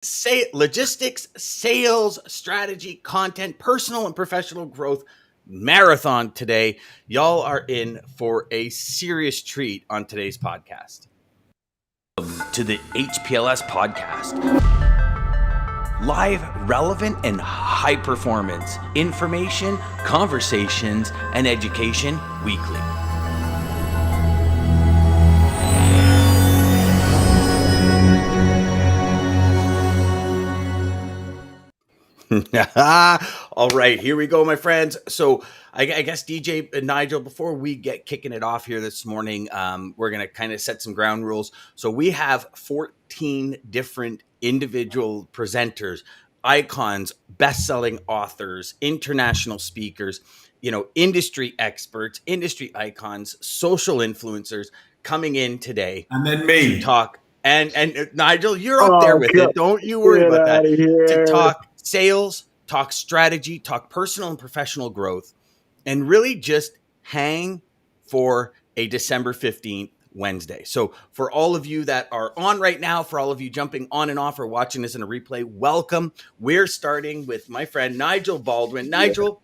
logistics, sales, strategy, content, personal and professional growth marathon today. Y'all are in for a serious treat on today's podcast. To the HPLS podcast. Live, relevant, and high performance information, conversations, and education weekly. All right, here we go, my friends. So I guess DJ Nigel, before we get kicking it off here this morning, we're going to kind of set some ground rules. So we have 14 different individual presenters, icons, best-selling authors, international speakers, industry experts, industry icons, social influencers coming in today. And then me. To talk. And Nigel, you're up there with it. Don't you worry about that. To talk sales, talk strategy, talk personal and professional growth, and really just hang for a December 15th Wednesday. So for all of you that are on right now, for all of you jumping on and off or watching this in a replay, welcome. We're starting with my friend Nigel Baldwin. Nigel,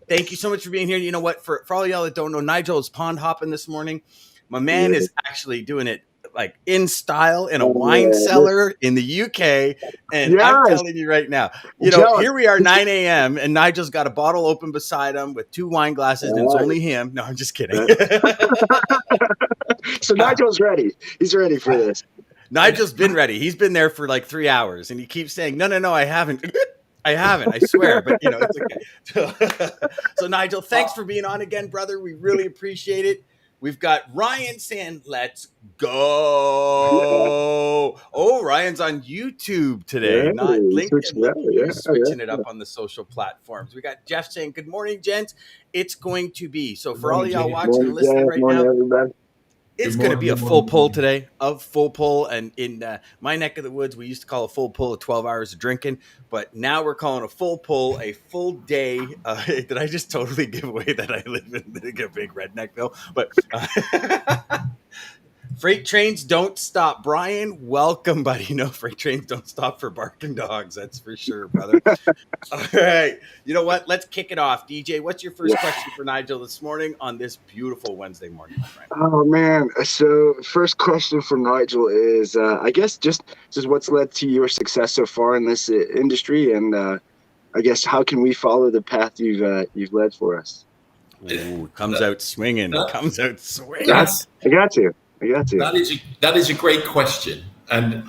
thank you so much for being here. You know what? For all y'all that don't know, Nigel is pond hopping this morning. My man is actually doing it like in style in a wine cellar in the UK. And I'm telling you right now, here we are 9 a.m. and Nigel's got a bottle open beside him with 2 wine glasses and it's only him. No, I'm just kidding. So Nigel's ready. He's ready for this. Nigel's been ready. He's been there for like 3 hours and he keeps saying, no, I haven't. I swear, but it's okay. So Nigel, thanks for being on again, brother. We really appreciate it. We've got Ryan saying, let's go. Oh, Ryan's on YouTube today, not LinkedIn. Switching it up on the social platforms. We got Jeff saying, good morning, gents. It's going to be. So for all of y'all watching and listening right now, everybody. It's going to be a full pull today, and in my neck of the woods, we used to call a full pull 12 hours of drinking, but now we're calling a full pull a full day. Did I just totally give away that I live in a big redneckville? But freight trains don't stop. Brian, welcome, buddy. No, freight trains don't stop for barking dogs. That's for sure, brother. All right. You know what? Let's kick it off. DJ, what's your first question for Nigel this morning on this beautiful Wednesday morning, my friend? Oh, man. So first question for Nigel is, I guess, just what's led to your success so far in this industry? And I guess, how can we follow the path you've led for us? Ooh, comes out swinging. I got you. That is a great question, and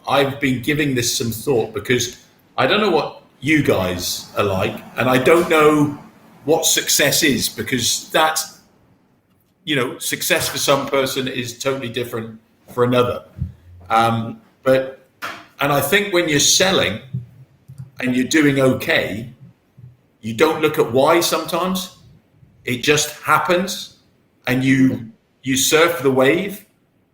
I've been giving this some thought because I don't know what you guys are like, and I don't know what success is because that's success for some person is totally different for another. But I think when you're selling and you're doing okay, you don't look at why sometimes. It just happens, and you surf the wave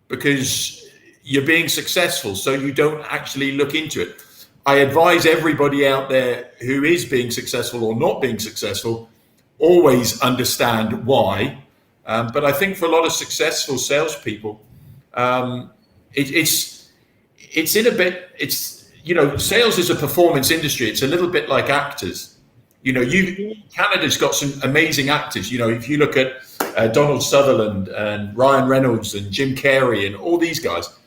because you're being successful, so you don't actually look into it. I advise everybody out there who is being successful or not being successful, always understand why. But I think for a lot of successful salespeople, it's sales is a performance industry. It's a little bit like actors. Canada's got some amazing actors. If you look at Donald Sutherland and Ryan Reynolds and Jim Carrey and all these guys,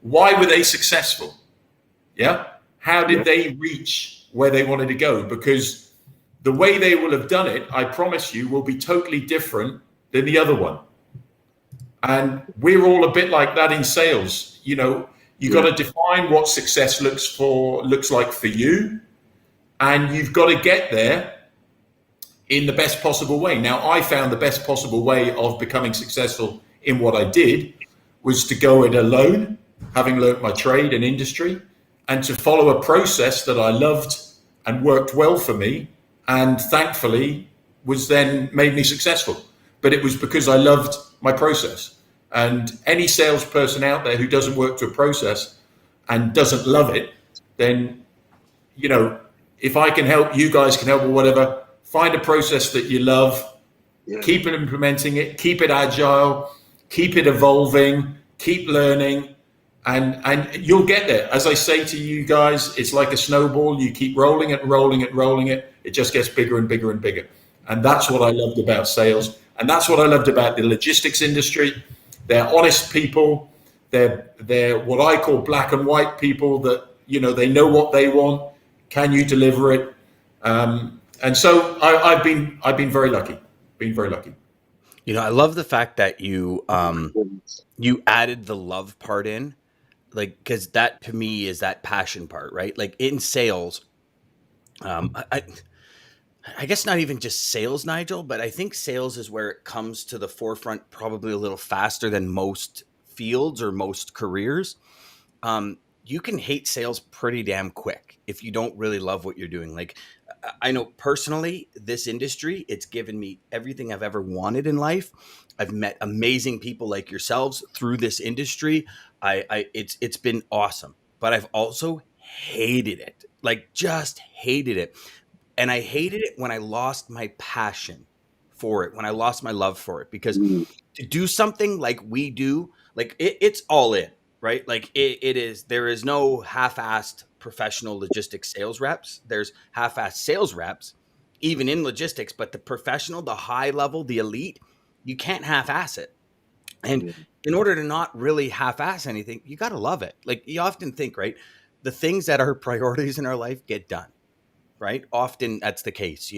why were they successful? Yeah. How did they reach where they wanted to go? Because the way they will have done it, I promise you, will be totally different than the other one. And we're all a bit like that in sales. You got to define what success looks like for you. And you've got to get there in the best possible way. Now, I found the best possible way of becoming successful in what I did was to go it alone, having learnt my trade and industry, and to follow a process that I loved and worked well for me, and thankfully was then made me successful. But it was because I loved my process. And any salesperson out there who doesn't work to a process and doesn't love it, then, if I can help, you guys can help or whatever, find a process that you love, keep implementing it, keep it agile, keep it evolving, keep learning, and you'll get there. As I say to you guys, it's like a snowball. You keep rolling it, rolling it, rolling it. It just gets bigger and bigger and bigger. And that's what I loved about sales. And that's what I loved about the logistics industry. They're honest people. They're what I call black and white people that, they know what they want. Can you deliver it? And so I've been very lucky. I love the fact that you added the love part in, like, because that to me is that passion part, right? Like in sales, I guess not even just sales, Nigel, but I think sales is where it comes to the forefront probably a little faster than most fields or most careers. You can hate sales pretty damn quick if you don't really love what you're doing. Like, I know personally, this industry, it's given me everything I've ever wanted in life. I've met amazing people like yourselves through this industry. It's been awesome, but I've also hated it, like just hated it. And I hated it when I lost my passion for it, when I lost my love for it, because to do something like we do, like it's all in, right? Like it is, there is no half-assed professional logistics sales reps. There's half-assed sales reps, even in logistics, but the professional, the high level, the elite, you can't half-ass it. And in order to not really half-ass anything, you got to love it. Like you often think, right? The things that are priorities in our life get done. Right? Often that's the case.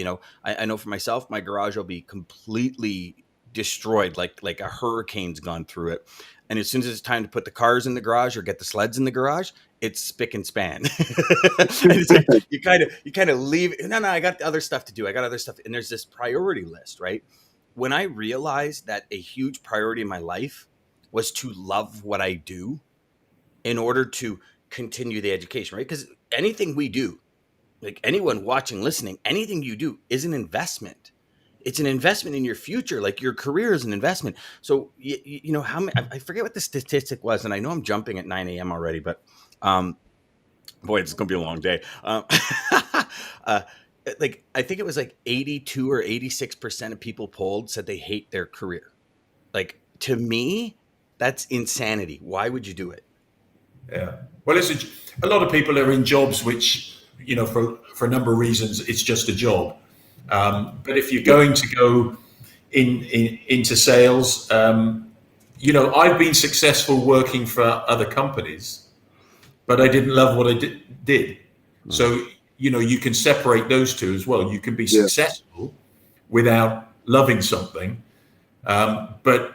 I know for myself, my garage will be completely destroyed, like a hurricane's gone through it. And as soon as it's time to put the cars in the garage or get the sleds in the garage, it's spick and span. It's like, you kind of leave. No, I got other stuff to do. I got other stuff. And there's this priority list, right? When I realized that a huge priority in my life was to love what I do in order to continue the education, right? Because anything we do, like anyone watching, listening, anything you do is an investment. It's an investment in your future. Like your career is an investment. So, how many, I forget what the statistic was. And I know I'm jumping at 9 a.m. already, but boy, it's going to be a long day. Like, I think it was like 82 or 86% of people polled said they hate their career. Like, to me, that's insanity. Why would you do it? Yeah. Well, a lot of people are in jobs which, for a number of reasons, it's just a job. But if you're going to go into sales, I've been successful working for other companies, but I didn't love what I did. So, you can separate those two as well. You can be successful without loving something. But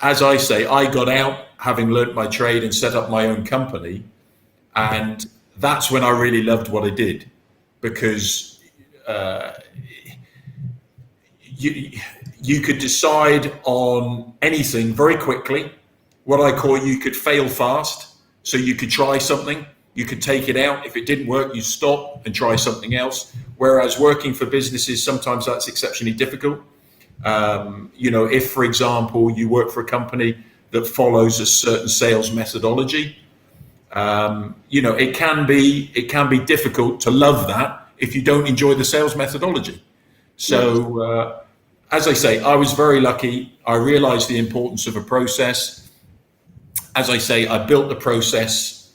as I say, I got out having learnt my trade and set up my own company. And that's when I really loved what I did, because you could decide on anything very quickly. What I call, you could fail fast. So you could try something, you could take it out. If it didn't work, you stop and try something else. Whereas working for businesses, sometimes that's exceptionally difficult. If, for example, you work for a company that follows a certain sales methodology, it can be difficult to love that if you don't enjoy the sales methodology. So, as I say, I was very lucky. I realized the importance of a process. As I say, I built the process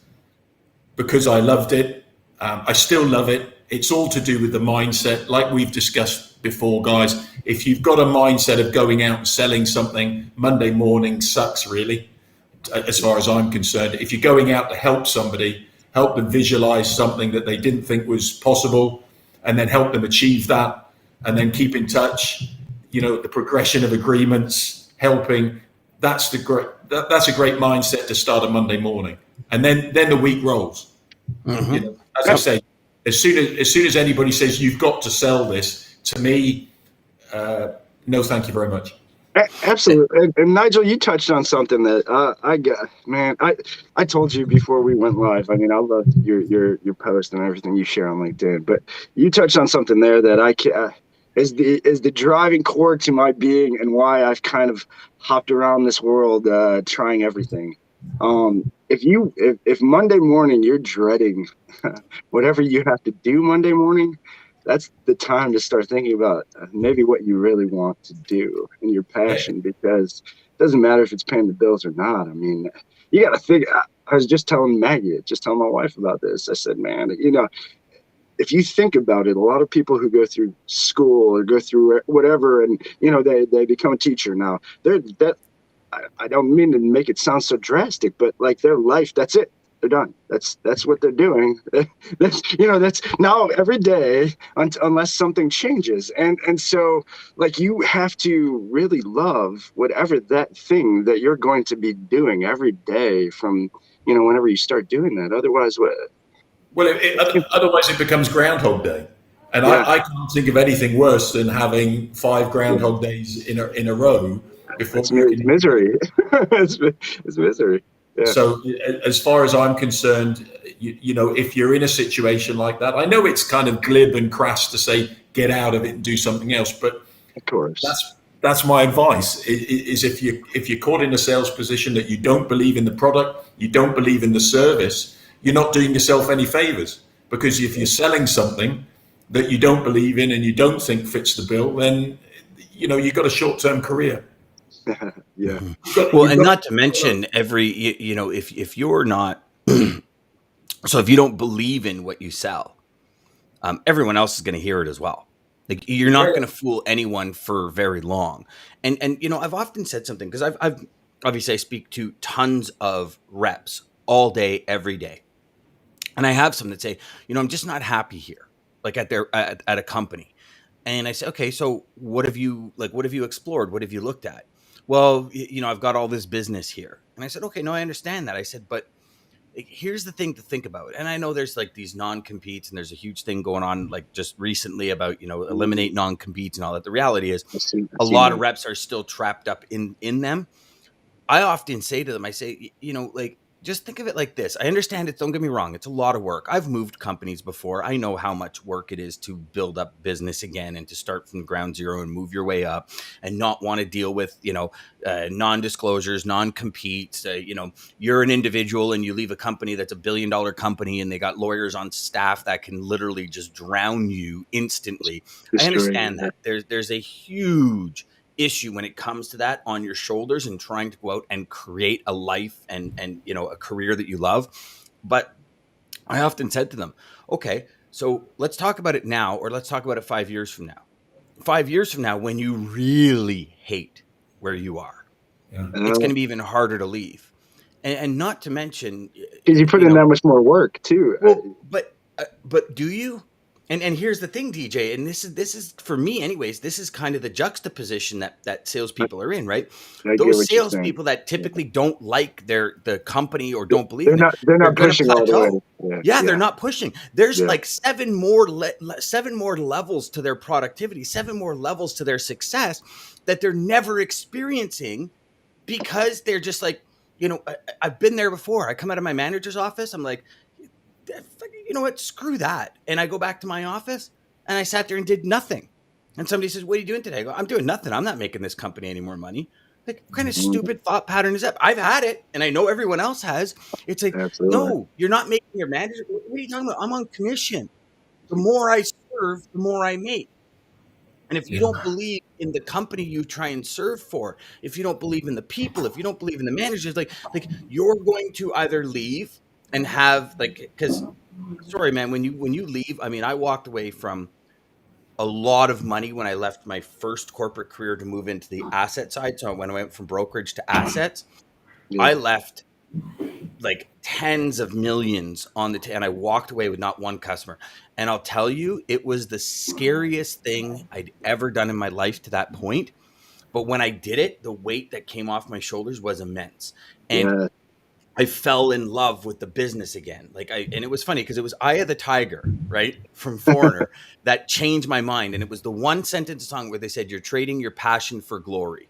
because I loved it. I still love it. It's all to do with the mindset. Like we've discussed before, guys, if you've got a mindset of going out and selling something, Monday morning sucks, really. As far as I'm concerned, if you're going out to help somebody, help them visualize something that they didn't think was possible, and then help them achieve that, and then keep in touch, the progression of agreements, helping, that's a great mindset to start a Monday morning. And then the week rolls. Mm-hmm. As I say, as soon as anybody says you've got to sell this, to me, no, thank you very much. Absolutely. And Nigel, you touched on something that I told you before we went live. I mean, I love your post and everything you share on LinkedIn, but you touched on something there that is the driving core to my being and why I've kind of hopped around this world, trying everything. If Monday morning you're dreading whatever you have to do Monday morning, that's the time to start thinking about maybe what you really want to do and your Yeah. passion, because it doesn't matter if it's paying the bills or not. I mean, you got to figure. I was just telling my wife about this. I said, man, if you think about it, a lot of people who go through school or go through whatever, and they become a teacher now. I don't mean to make it sound so drastic, but like their life, that's it. They're done. That's what they're doing. That's now every day unless something changes. And so like you have to really love whatever that thing that you're going to be doing every day from, whenever you start doing that. Otherwise, what? Well, otherwise it becomes Groundhog Day. And Yeah, I can't think of anything worse than having 5 Groundhog Days in a row before it's you can. misery. It's misery. Yeah. So, as far as I'm concerned, if you're in a situation like that, I know it's kind of glib and crass to say get out of it and do something else, but Of course. that's my advice. Is if you're caught in a sales position that you don't believe in the product, you don't believe in the service, you're not doing yourself any favors, because if you're selling something that you don't believe in and you don't think fits the bill, then you've got a short-term career. Yeah. Well, and not to mention if you're not, so if you don't believe in what you sell, everyone else is going to hear it as well. Like you're not going to fool anyone for very long. And I've often said something, because I've obviously I speak to tons of reps all day, every day. And I have some that say, I'm just not happy here, like at a company. And I say, okay, so what have you explored? What have you looked at? Well, I've got all this business here. And I said, okay, no, I understand that. I said, but here's the thing to think about. And I know there's like these non-competes, and there's a huge thing going on like just recently about, eliminate non-competes and all that. The reality is a lot of reps are still trapped up in them. I often say to them, I say, just think of it like this. I understand it. Don't get me wrong. It's a lot of work. I've moved companies before. I know how much work it is to build up business again and to start from ground zero and move your way up and not want to deal with, non-disclosures, non-competes. You're an individual and you leave a company that's $1 billion company and they got lawyers on staff that can literally just drown you instantly. I understand that. There's a huge issue when it comes to that on your shoulders and trying to go out and create a life and a career that you love. But I often said to them, okay, so let's talk about it now, or let's talk about it 5 years from now. 5 years from now, when you really hate where you are, it's going to be even harder to leave. And not to mention, because you put in that much more work too. Well, but do you? And here's the thing, DJ, and this is for me anyways, this is kind of the juxtaposition that salespeople are in, right? Those salespeople that typically don't like the company or don't believe in it, they're not pushing all the way. Yeah, they're not pushing. There's like 7 more levels to their productivity, 7 more levels to their success that they're never experiencing, because they're just like, I've been there before. I come out of my manager's office, I'm like, you know what, screw that. And I go back to my office and I sat there and did nothing. And somebody says, what are you doing today? I go, I'm doing nothing. I'm not making this company any more money. Like, what kind of stupid thought pattern is that? I've had it, and I know everyone else has. It's like, no, you're not making your manager. What are you talking about? I'm on commission. The more I serve, the more I make. And if you don't believe in the company you try and serve for, if you don't believe in the people, if you don't believe in the managers, like you're going to either leave and have because sorry, man, when you leave, I mean, I walked away from a lot of money when I left my first corporate career to move into the asset side. So when I went from brokerage to assets, I left like tens of millions on the and I walked away with not one customer. And I'll tell you, it was the scariest thing I'd ever done in my life to that point. But when I did it, the weight that came off my shoulders was immense. And I fell in love with the business again. And it was funny because it was Eye of the Tiger, right, from Foreigner, that changed my mind. And it was the one sentence song where they said, you're trading your passion for glory.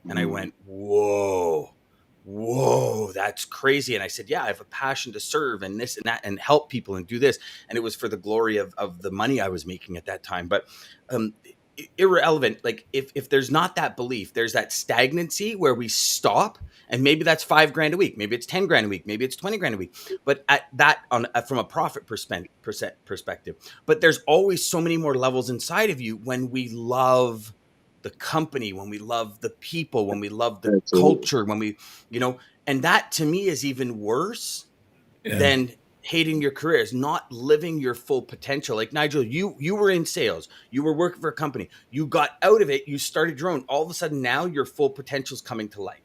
And I went, whoa, that's crazy. And I said, yeah, I have a passion to serve and this and that and help people and do this. And it was for the glory of the money I was making at that time. But irrelevant. Like if there's not that belief, there's that stagnancy where we stop, and maybe that's $5,000 a week, maybe it's 10 grand a week, maybe it's 20 grand a week. But at that from a profit perspective, but there's always so many more levels inside of you when we love the company, when we love the people, when we love the culture, when we, and that to me is even worse than hating your career, is not living your full potential. Like Nigel, you were in sales, you were working for a company, you got out of it, you started your own. All of a sudden now your full potential is coming to light,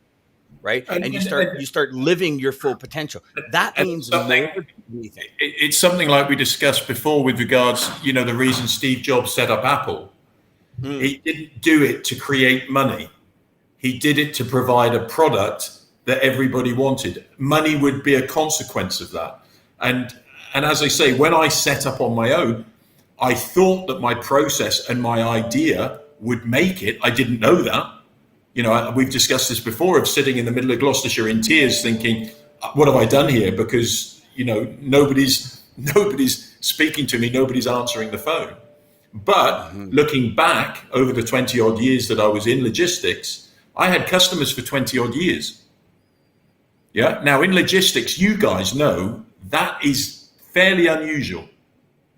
right? And you start living your full potential. That means it's something like we discussed before with regards, the reason Steve Jobs set up Apple. He didn't do it to create money. He did it to provide a product that everybody wanted. Money would be a consequence of that. And as I say, when I set up on my own, I thought that my process and my idea would make it. I didn't know that. We've discussed this before, of sitting in the middle of Gloucestershire in tears thinking, what have I done here? Because, nobody's speaking to me, nobody's answering the phone. But looking back over the 20 odd years that I was in logistics, I had customers for 20 odd years. Yeah. Now in logistics, you guys know that is fairly unusual.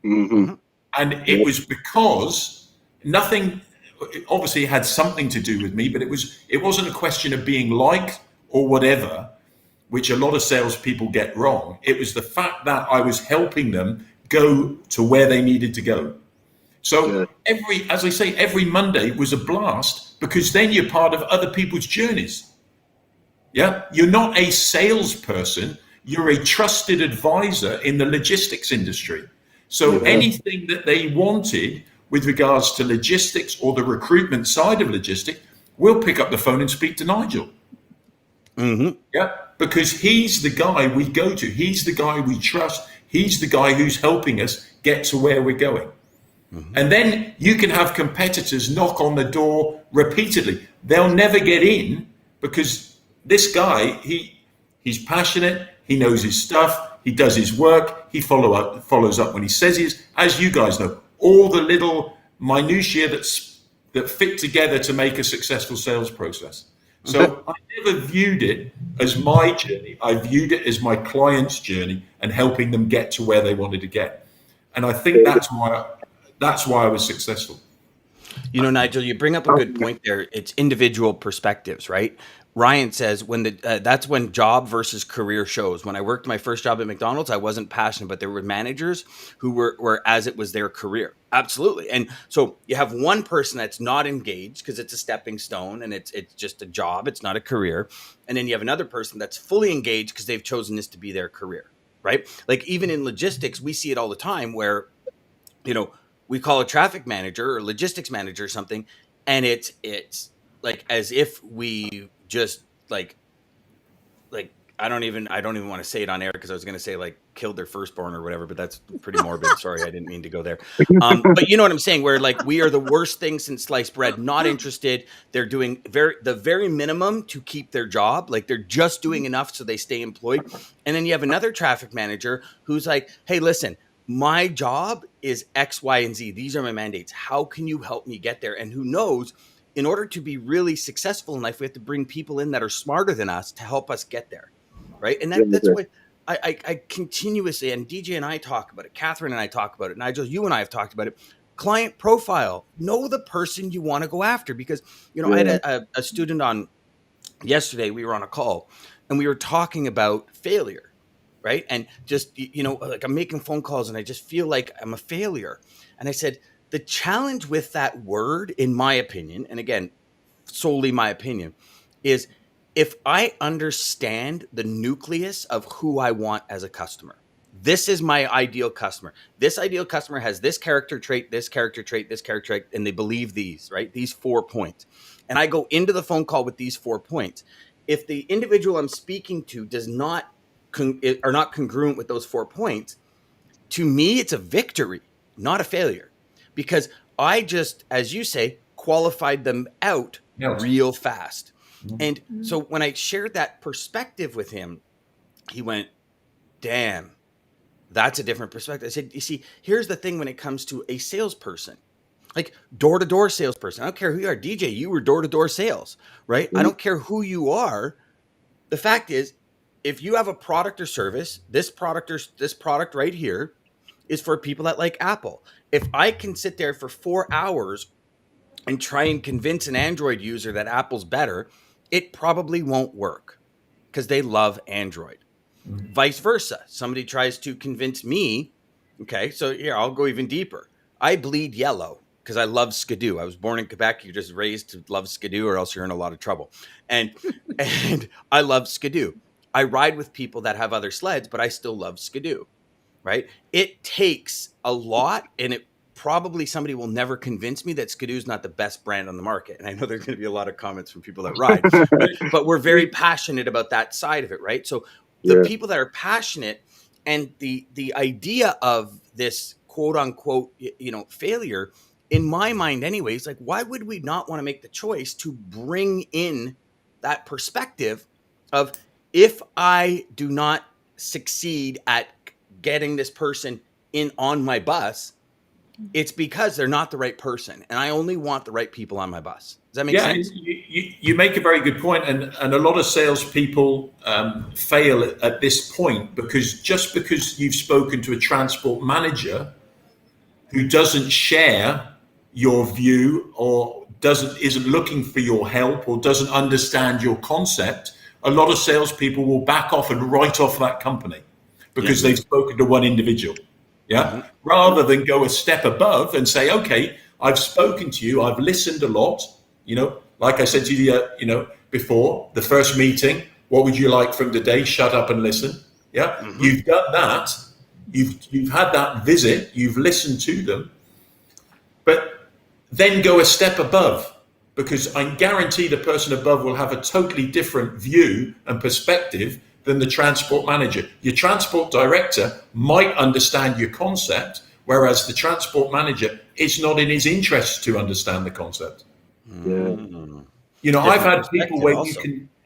And it was because nothing, obviously it had something to do with me, but it wasn't a question of being liked or whatever, which a lot of salespeople get wrong. It was the fact that I was helping them go to where they needed to go. So every Monday was a blast, because then you're part of other people's journeys. Yeah. You're not a salesperson. You're a trusted advisor in the logistics industry. So anything that they wanted with regards to logistics or the recruitment side of logistics, we'll pick up the phone and speak to Nigel. Yeah. Because he's the guy we go to. He's the guy we trust. He's the guy who's helping us get to where we're going. And then you can have competitors knock on the door repeatedly. They'll never get in, because this guy, he's passionate. He knows his stuff. He does his work. He follows up when he says he is. As you guys know, all the little minutiae that fit together to make a successful sales process. So I never viewed it as my journey. I viewed it as my client's journey and helping them get to where they wanted to get. And I think that's why I was successful. Nigel, you bring up a good point there. It's individual perspectives, right? Ryan says that's when job versus career shows. When I worked my first job at McDonald's, I wasn't passionate, but there were managers who were as it was their career. Absolutely. And so you have one person that's not engaged because it's a stepping stone and it's just a job. It's not a career. And then you have another person that's fully engaged because they've chosen this to be their career, right? Like even in logistics, we see it all the time where, we call a traffic manager or logistics manager or something, and it's like as if we just like I don't even want to say it on air because I was going to say like killed their firstborn or whatever, but that's pretty morbid. Sorry, I didn't mean to go there. But you know what I'm saying? Where like we are the worst thing since sliced bread. Not interested. They're doing the very minimum to keep their job. Like they're just doing enough so they stay employed. And then you have another traffic manager who's like, hey, listen, my job is X, Y, and Z. These are my mandates. How can you help me get there? And who knows, in order to be really successful in life, we have to bring people in that are smarter than us to help us get there. Right. And that's what I continuously, and DJ and I talk about it. Cathrine and I talk about it. Nigel, you and I have talked about it. Client profile. Know the person you want to go after, because, I had a student on yesterday. We were on a call and we were talking about failure. Right. And just, like I'm making phone calls and I just feel like I'm a failure. And I said, the challenge with that word, in my opinion, and again, solely my opinion, is if I understand the nucleus of who I want as a customer. This is my ideal customer. This ideal customer has this character trait, this character trait, this character trait, and they believe these, right? These 4 points. And I go into the phone call with these 4 points. If the individual I'm speaking to are not congruent with those 4 points, to me, it's a victory, not a failure, because I just, as you say, qualified them out real fast. And so when I shared that perspective with him, he went, damn, that's a different perspective. I said, you see, here's the thing when it comes to a salesperson. like door-to-door salesperson. I don't care who you are. DJ, you were door-to-door sales, right? I don't care who you are. The fact is, if you have a product or service, this product right here is for people that like Apple. If I can sit there for 4 hours and try and convince an Android user that Apple's better, it probably won't work because they love Android. Vice versa. Somebody tries to convince me, okay, so here, I'll go even deeper. I bleed yellow because I love Skidoo. I was born in Quebec. You're just raised to love Skidoo or else you're in a lot of trouble. And I love Skidoo. I ride with people that have other sleds, but I still love Skidoo, right? It takes a lot, and it probably somebody will never convince me that Skidoo is not the best brand on the market. And I know there's going to be a lot of comments from people that ride, but we're very passionate about that side of it, right? So the people that are passionate and the idea of this quote unquote, failure, in my mind anyways, like, why would we not want to make the choice to bring in that perspective of, if I do not succeed at getting this person in on my bus, it's because they're not the right person, and I only want the right people on my bus. Does that make sense? You make a very good point, and a lot of salespeople fail at this point because you've spoken to a transport manager who doesn't share your view or isn't looking for your help or doesn't understand your concept, a lot of salespeople will back off and write off that company because they've spoken to one individual. Rather than go a step above and say, okay, I've spoken to you, I've listened a lot, like I said to you, before the first meeting, what would you like from today? Shut up and listen. You've done that. You've had that visit, you've listened to them, but then go a step above, because I guarantee the person above will have a totally different view and perspective than the transport manager. Your transport director might understand your concept, whereas the transport manager, it's not in his interest to understand the concept. I've had people where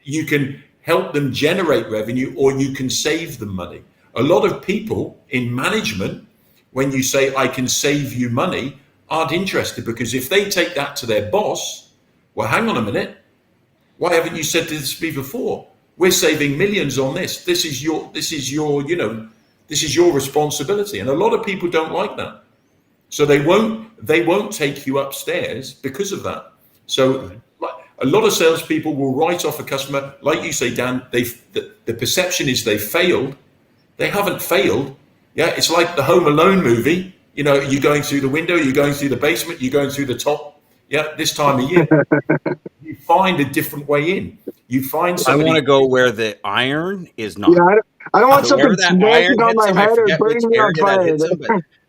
you can help them generate revenue or you can save them money. A lot of people in management, when you say I can save you money, aren't interested, because if they take that to their boss, well, hang on a minute, why haven't you said this to me before? We're saving millions on this. This is your responsibility. And a lot of people don't like that. So they won't take you upstairs because of that. So a lot of salespeople will write off a customer. Like you say, Dan, the perception is they failed. They haven't failed. It's like the Home Alone movie. You're going through the window, you're going through the basement, you're going through the top. This time of year, you find a different way in. You find somebody. I want to go where the iron is not. I don't want something smashing on my head or burning me on fire.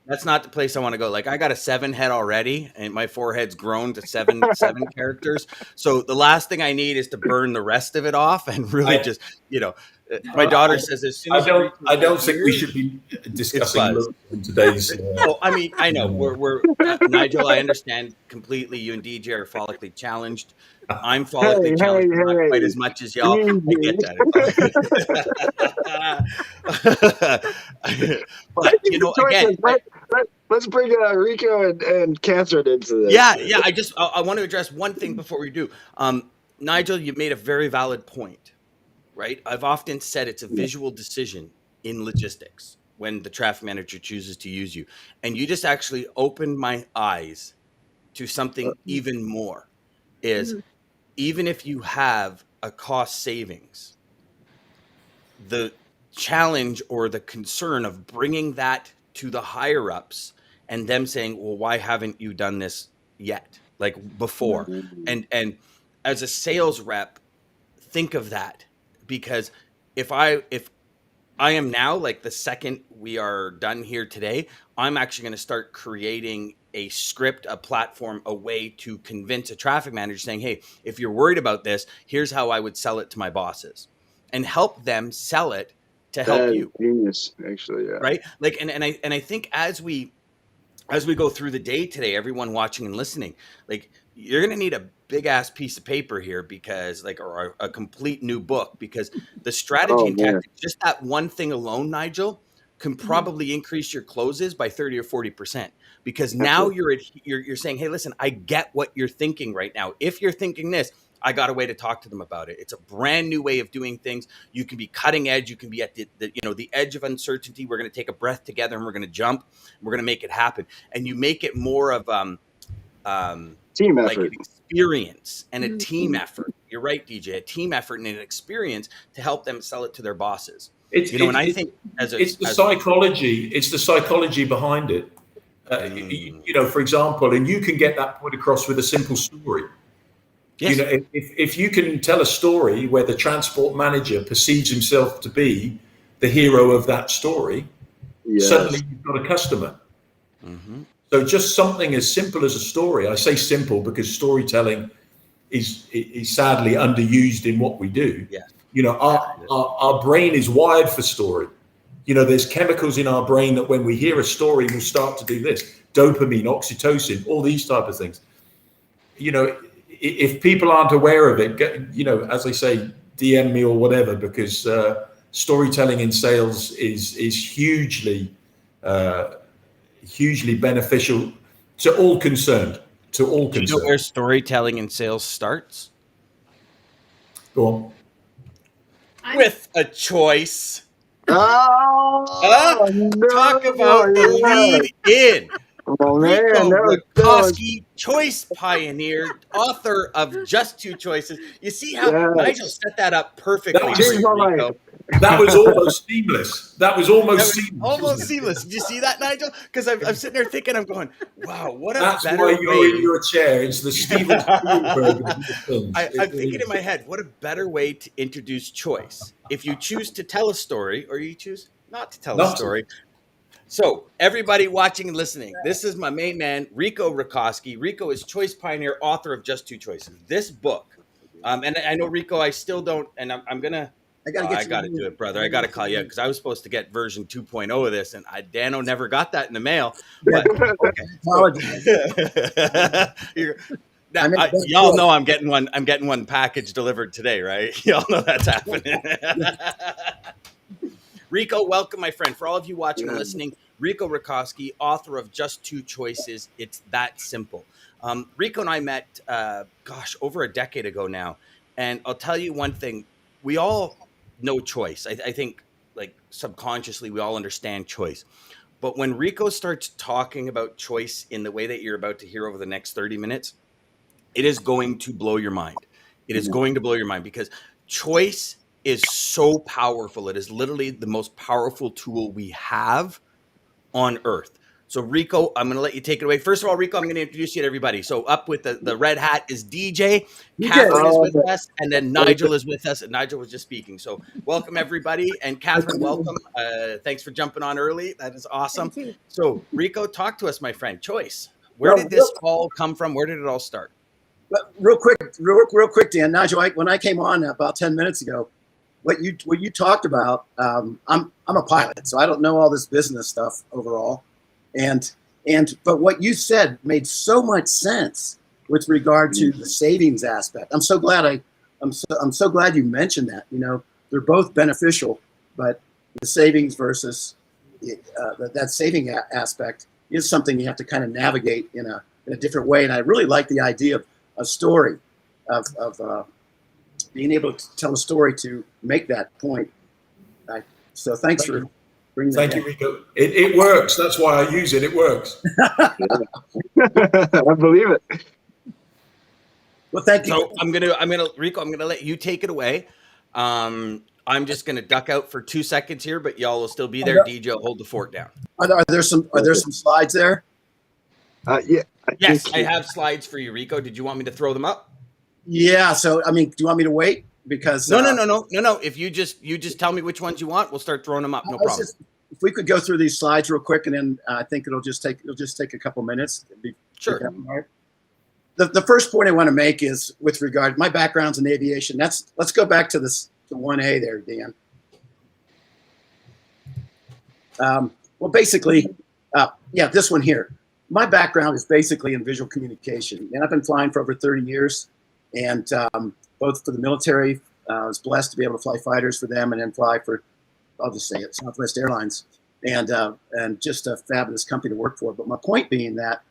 That's not the place I want to go. Like, I got a 7 head already, and my forehead's grown to seven characters. So the last thing I need is to burn the rest of it off and really my daughter says as soon as I don't think we should be discussing in today's. I know we're Nigel. I understand completely. You and DJ are follically challenged. I'm follically challenged, not quite as much as y'all. I get that. But again, let's bring Rico and Cathrine into this. I want to address one thing before we do. Nigel, you made a very valid point. Right? I've often said it's a visual decision in logistics when the traffic manager chooses to use you. And you just actually opened my eyes to something even more, is even if you have a cost savings, the challenge or the concern of bringing that to the higher ups and them saying, well, why haven't you done this yet? Like before. And as a sales rep, think of that. Because if I am now, like the second we are done here today, I'm actually going to start creating a script, a platform, a way to convince a traffic manager saying, hey, if you're worried about this, here's how I would sell it to my bosses, and help them sell it to help you. Genius, actually, yeah. Right? Like, and I think as we go through the day today, everyone watching and listening, like, you're going to need a big ass piece of paper here, because or a complete new book, because the strategy and tactics, just that one thing alone, Nigel, can probably increase your closes by 30 or 40%, because now you're saying, hey, listen, I get what you're thinking right now. If you're thinking this, I got a way to talk to them about it. It's a brand new way of doing things. You can be cutting edge. You can be at the edge of uncertainty. We're going to take a breath together and we're going to jump. We're going to make it happen. And you make it more of team like effort, an experience and a team effort. You're right, DJ. A team effort and an experience to help them sell it to their bosses. It's the psychology behind it. For example, and you can get that point across with a simple story. Yes. If you can tell a story where the transport manager perceives himself to be the hero of that story, suddenly you've got a customer. Mm-hmm. So just something as simple as a story. I say simple because storytelling is sadly underused in what we do. Yes. Our brain is wired for story. There's chemicals in our brain that when we hear a story, we'll start to do this. Dopamine, oxytocin, all these type of things. If people aren't aware of it, as I say, DM me or whatever, because storytelling in sales is hugely beneficial to all concerned. Do you know where storytelling in sales starts? Go on. With a choice. No, talk about the lead in. Rico Racosky, choice pioneer, author of Just Two Choices. You see how Nigel set that up perfectly. That was almost seamless. Almost seamless. Did you see that, Nigel? Because I'm sitting there thinking, I'm going, wow, what a That's better why you're in your chair. It's the Steven Spielberg. I'm thinking in my head, what a better way to introduce choice. If you choose to tell a story or you choose not to tell a story. So everybody watching and listening, this is my main man, Rico Racosky. Rico is choice pioneer, author of Just Two Choices. This book, and I know, Rico, I still don't, and I'm going to, I got to do it, brother. I got to call you because I was supposed to get version 2.0 of this, and Dano never got that in the mail. But y'all know I'm getting one package delivered today, right? Y'all know that's happening. Rico, welcome, my friend. For all of you watching and listening, Rico Racosky, author of Just Two Choices. It's that simple. Rico and I met, over a decade ago now. And I'll tell you one thing. We all know choice. I think, like, subconsciously, we all understand choice. But when Rico starts talking about choice in the way that you're about to hear over the next 30 minutes, it is going to blow your mind. It is going to blow your mind because choice is so powerful. It is literally the most powerful tool we have on earth. So Rico, I'm going to let you take it away. First of all, Rico, I'm going to introduce you to everybody. So up with the red hat is DJ. Cathrine is with us, and then Nigel is with us. And Nigel was just speaking. So welcome, everybody. And Cathrine, welcome. Thanks for jumping on early. That is awesome. So Rico, talk to us, my friend. Choice. Where did this all come from? Where did it all start? Real quick, Dan. Nigel, when I came on about 10 minutes ago, what you talked about, I'm a pilot, so I don't know all this business stuff overall, but what you said made so much sense with regard to the savings aspect. I'm so glad I'm so glad you mentioned that. They're both beneficial, but the savings versus that saving aspect is something you have to kind of navigate in a different way. And I really like the idea of a story of being able to tell a story to make that point. So thanks for bringing that. Thank you, Rico. It works. That's why I use it. It works. I believe it. Well, thank you. So Rico, I'm gonna let you take it away. I'm just gonna duck out for 2 seconds here, but y'all will still be there. DJ will hold the fort down. Are there some slides there? Yeah. Yes, I have slides for you, Rico. Did you want me to throw them up? Yeah. So, do you want me to wait? Because no. If you just tell me which ones you want, we'll start throwing them up. No problem. If we could go through these slides real quick, and then I think it'll just take a couple minutes. Sure. The first point I want to make is with regard my background's in aviation. Let's go back to this to 1A there, Dan. Well, basically, this one here. My background is basically in visual communication, and I've been flying for over 30 years, and both for the military. I was blessed to be able to fly fighters for them and then fly for, I'll just say it, Southwest Airlines. and just a fabulous company to work for. But my point being that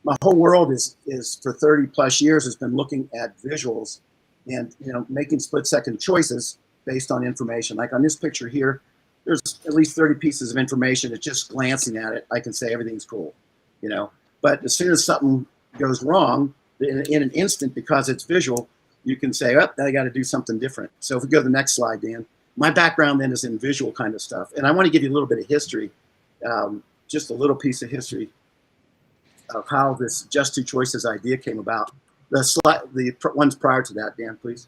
my whole world is for 30 plus years has been looking at visuals and, you know, making split-second choices based on information. Like on this picture here, there's at least 30 pieces of information that just glancing at it, I can say everything's cool, you know. But as soon as something goes wrong, in an instant, because it's visual, you can say, oh, I got to do something different. So if we go to the next slide, Dan. My background then is in visual kind of stuff. And I want to give you a little bit of history, just a little piece of history of how this Just Two Choices idea came about. The ones prior to that, Dan, please.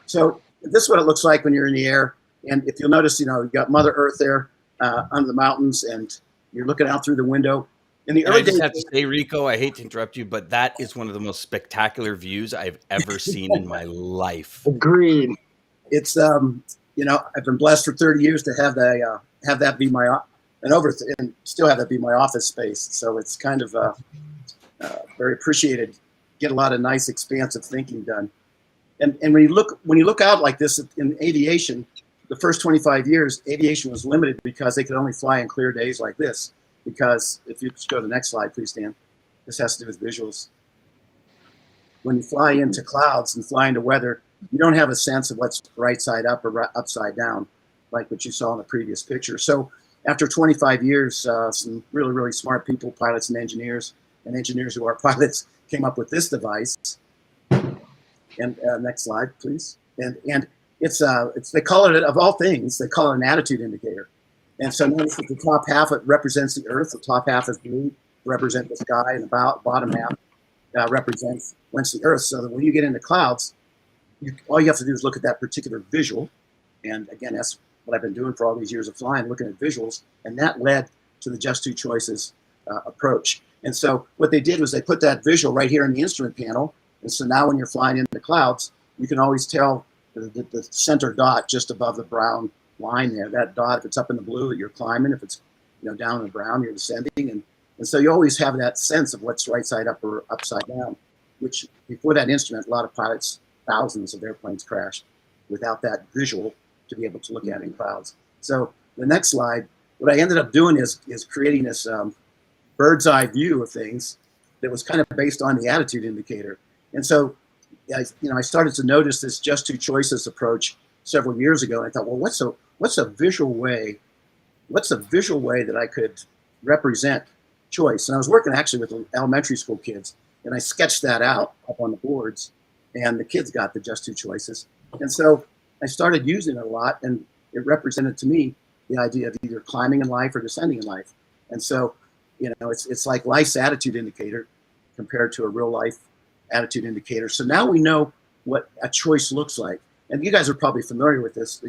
So this is what it looks like when you're in the air. And if you'll notice, you know, you've got Mother Earth there under the mountains, and you're looking out through the window. In the early days, I just have to say, Rico, I hate to interrupt you, but that is one of the most spectacular views I've ever seen in my life. Agreed. It's you know, I've been blessed for 30 years to have that be my and still have that be my office space. So it's kind of very appreciated. Get a lot of nice, expansive thinking done. And when you look out like this in aviation, the first 25 years, aviation was limited because they could only fly in clear days like this. Because if you just go to the next slide, please, Dan. This has to do with visuals. When you fly into clouds and fly into weather, you don't have a sense of what's right side up or upside down, like what you saw in the previous picture. So after 25 years, some really, really smart people, pilots and engineers who are pilots, came up with this device. And next slide, please. And it's they call it, of all things, they call it an attitude indicator. And so notice that the top half, it represents the Earth. The top half is blue, represent the sky, and the bottom half represents whence the Earth. So that when you get into clouds, all you have to do is look at that particular visual. And again, that's what I've been doing for all these years of flying, looking at visuals. And that led to the Just Two Choices approach. And so what they did was they put that visual right here in the instrument panel. And so now when you're flying into clouds, you can always tell the center dot just above the brown line there. That dot, if it's up in the blue, you're climbing. If it's, you know, down in the brown, you're descending. And so you always have that sense of what's right side up or upside down, which before that instrument, a lot of pilots, thousands of airplanes crashed without that visual to be able to look at in clouds. So the next slide, what I ended up doing is creating this bird's eye view of things that was kind of based on the attitude indicator. And so, I started to notice this Just Two Choices approach several years ago. And I thought, well, what's a visual way that I could represent choice? And I was working actually with elementary school kids, and I sketched that out up on the boards, and the kids got the Just Two Choices. And so I started using it a lot, and it represented to me the idea of either climbing in life or descending in life. And so, it's like life's attitude indicator compared to a real life attitude indicator. So now we know what a choice looks like. And you guys are probably familiar with this.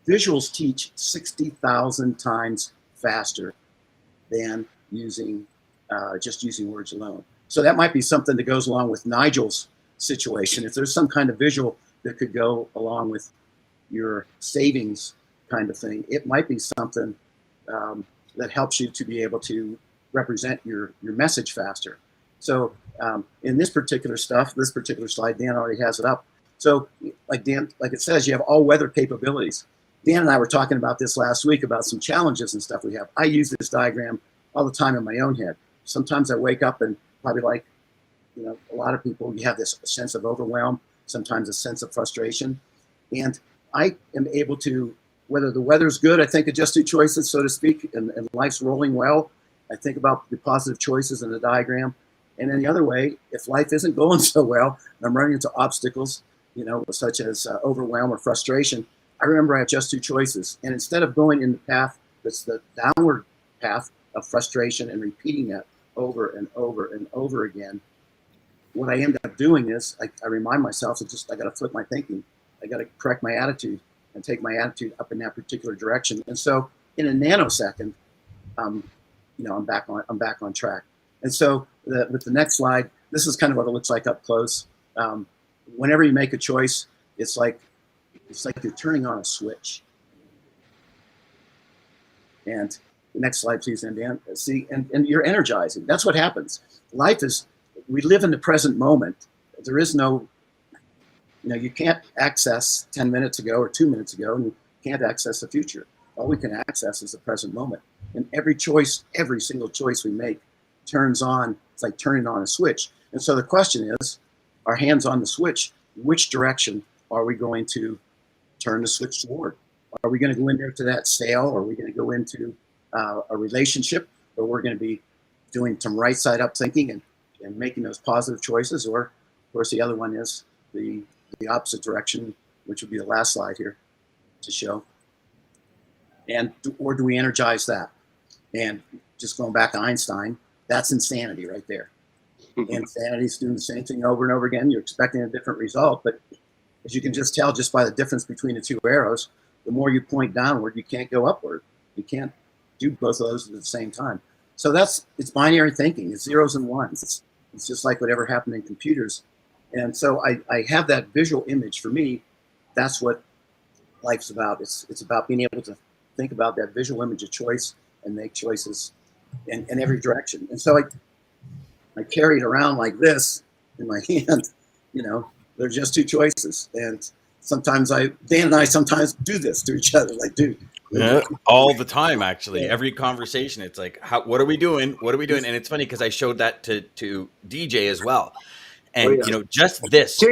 Visuals teach 60,000 times faster than just using words alone. So that might be something that goes along with Nigel's situation. If there's some kind of visual that could go along with your savings kind of thing, it might be something that helps you to be able to represent your message faster. So in this particular slide, Dan already has it up. So like it says, you have all weather capabilities. Dan and I were talking about this last week about some challenges and stuff we have. I use this diagram all the time in my own head. Sometimes I wake up and probably like, a lot of people, you have this sense of overwhelm, sometimes a sense of frustration. And I am able to, whether the weather's good, I think of Just Two Choices, so to speak, and life's rolling well, I think about the positive choices in the diagram. And then the other way, if life isn't going so well, and I'm running into obstacles, such as overwhelm or frustration, I remember I have Just Two Choices. And instead of going in the path that's the downward path of frustration and repeating that over and over and over again, what I end up doing is I remind myself that I got to flip my thinking. I got to correct my attitude and take my attitude up in that particular direction. And so in a nanosecond, I'm back on track. And so with the next slide, this is kind of what it looks like up close. Whenever you make a choice, it's like you're turning on a switch. And the next slide, please, Dan. See, and you're energizing. That's what happens. We live in the present moment. There is no, you can't access 10 minutes ago or 2 minutes ago, and can't access the future. All we can access is the present moment. And every choice, every single choice we make turns on, it's like turning on a switch. And so the question is, our hands on the switch, which direction are we going to turn the switch toward? Are we going to go in there to that sale? Or are we going to go into a relationship? Or we're going to be doing some right side up thinking and making those positive choices? Or, of course, the other one is the opposite direction, which would be the last slide here to show. Or do we energize that? And just going back to Einstein, that's insanity right there. Insanity is doing the same thing over and over again. You're expecting a different result, but as you can just tell just by the difference between the two arrows, the more you point downward, you can't go upward. You can't do both of those at the same time. So it's binary thinking. It's zeros and ones. It's just like whatever happened in computers. And so I have that visual image. For me, that's what life's about. It's about being able to think about that visual image of choice and make choices in every direction. And so I carry it around like this in my hand. There's just two choices. And sometimes Dan and I sometimes do this to each other. Like, dude. Yeah, all the time, actually. Yeah. Every conversation, it's like, what are we doing? What are we doing? And it's funny because I showed that to DJ as well. And, just this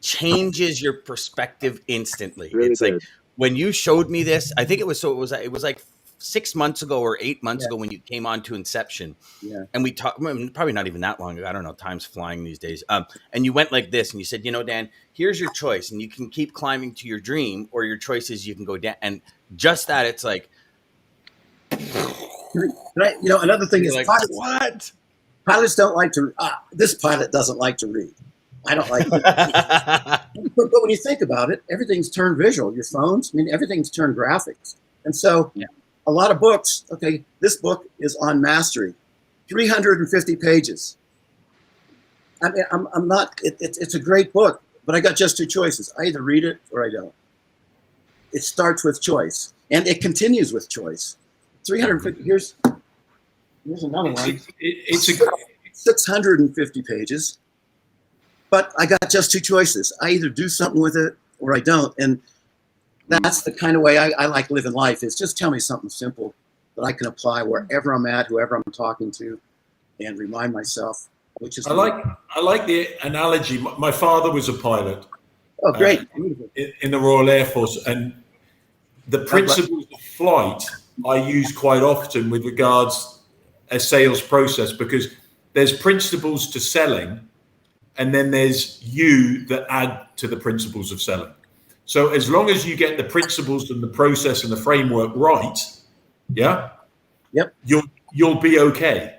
changes your perspective instantly. Really it's like when you showed me this, I think it was like 6 months ago or 8 months ago when you came on to Inception. Yeah. And we talked, probably not even that long ago. I don't know. Time's flying these days. And you went like this and you said, Dan, here's your choice. And you can keep climbing to your dream, or your choice is you can go down. And just that, it's like. Another thing is like, what? Pilots don't like to, this pilot doesn't like to read. I don't like it. But when you think about it, everything's turned visual. Your phones, everything's turned graphics. And so a lot of books, this book is on mastery, 350 pages. I'm not, it's a great book, but I got just two choices. I either read it or I don't. It starts with choice and it continues with choice. 350, here's another one. It's 650 pages, but I got just two choices. I either do something with it or I don't. And that's the kind of way I like living life, is just tell me something simple that I can apply wherever I'm at, whoever I'm talking to, and remind myself, which is. I like the analogy. My father was a pilot. Oh, great. In the Royal Air Force. And the principles of flight I use quite often with regards a sales process, because there's principles to selling and then there's you that add to the principles of selling. So as long as you get the principles and the process and the framework right, you'll be okay.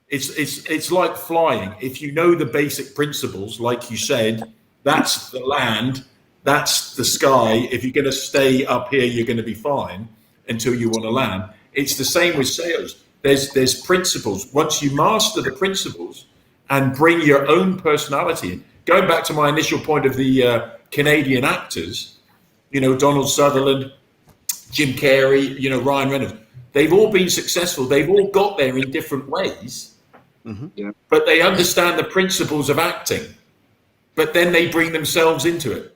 It's like flying. If you know the basic principles, like you said, that's the land, that's the sky. If you're going to stay up here, you're going to be fine until you want to land. It's the same with sales. There's principles. Once you master the principles and bring your own personality in, going back to my initial point of the Canadian actors, Donald Sutherland, Jim Carrey, Ryan Reynolds, they've all been successful. They've all got there in different ways, but they understand the principles of acting, but then they bring themselves into it.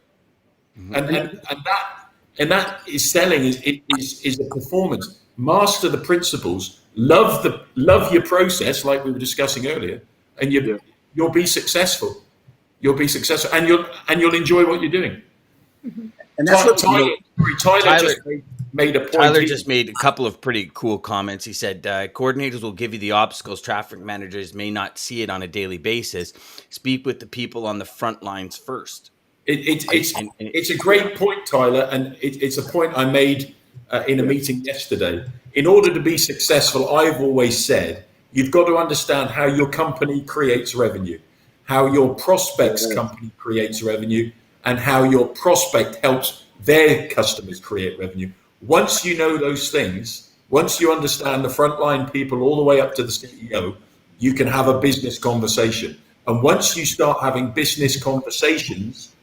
And that is selling, is a performance. Master the principles, love your process, like we were discussing earlier, and you'll be successful. You'll be successful, and you'll enjoy what you're doing. And that's what Tyler just made a point. Tyler just made a couple of pretty cool comments. He said, coordinators will give you the obstacles traffic managers may not see it on a daily basis. Speak with the people on the front lines first. It's a great point, Tyler, and it's a point I made in a meeting yesterday. In order to be successful, I've always said, you've got to understand how your company creates revenue, how your prospect's company creates revenue, and how your prospect helps their customers create revenue. Once you know those things, once you understand the frontline people all the way up to the CEO, you can have a business conversation. And once you start having business conversations,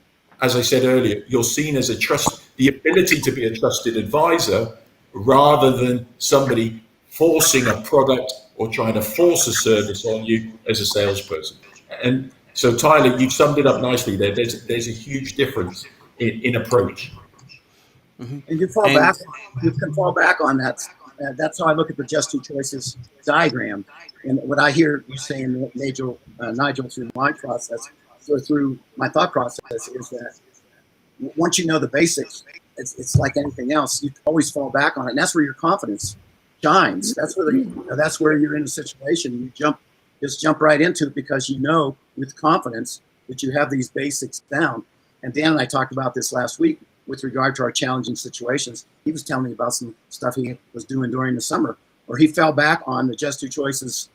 as I said earlier, you're seen as the ability to be a trusted advisor rather than somebody forcing a product or trying to force a service on you as a salesperson. And so, Tyler, you've summed it up nicely there. There's a huge difference in approach. And you fall back. You can fall back on that. That's how I look at the just two choices diagram. And what I hear you saying, Nigel, through my process, or through my thought process, is that once you know the basics, it's like anything else. You always fall back on it, and that's where your confidence shines. That's where you're in a situation. You jump right into it because you know with confidence that you have these basics down. And Dan and I talked about this last week with regard to our challenging situations. He was telling me about some stuff he was doing during the summer, where he fell back on the just two choices.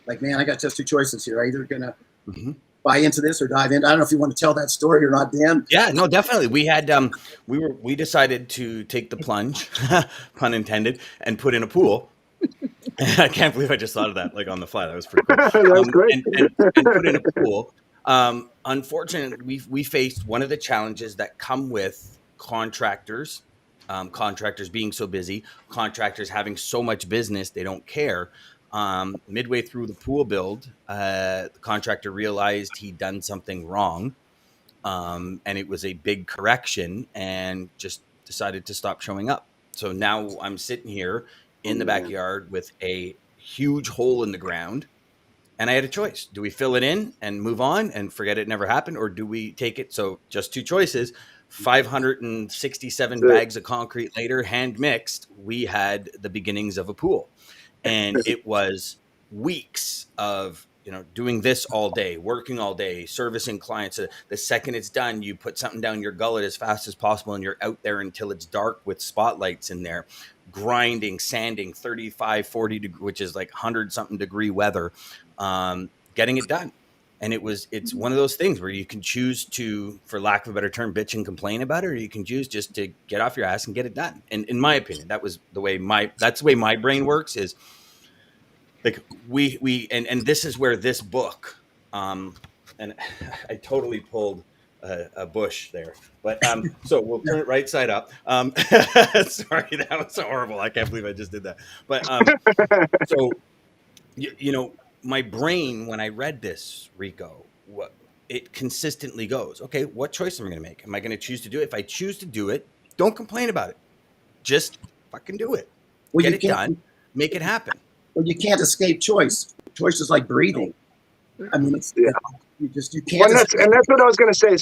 Like, man, I got just two choices here. I'm either gonna buy into this or dive in. I don't know if you want to tell that story or not, Dan. Yeah, no, definitely. We had we decided to take the plunge, pun intended, and put in a pool. I can't believe I just thought of that, like on the fly. That was pretty cool. That was great. And put in a pool. Unfortunately, we faced one of the challenges that come with contractors, contractors being so busy, contractors having so much business, they don't care. Midway through the pool build, the contractor realized he'd done something wrong. And it was a big correction and just decided to stop showing up. So now I'm sitting here in the backyard with a huge hole in the ground. And I had a choice. Do we fill it in and move on and forget it never happened? Or do we take it? So just two choices. 567 bags of concrete later, hand mixed, we had the beginnings of a pool. And it was weeks of, doing this all day, working all day, servicing clients. The second it's done, you put something down your gullet as fast as possible and you're out there until it's dark with spotlights in there, grinding, sanding, 35, 40, which is like 100 something degree weather, getting it done. And it's one of those things where you can choose to, for lack of a better term, bitch and complain about it, or you can choose just to get off your ass and get it done. And in my opinion, that's the way my brain works, is like and this is where this book, and I totally pulled a bush there, but so we'll turn it right side up. Sorry, that was horrible. I can't believe I just did that. But so my brain, when I read this, Rico, it consistently goes, okay, what choice am I going to make? Am I going to choose to do it? If I choose to do it, don't complain about it. Just fucking do it. Get it done. Make it happen. Well, you can't escape choice. Choice is like breathing. I mean, you can't. Well, and that's what I was going to say.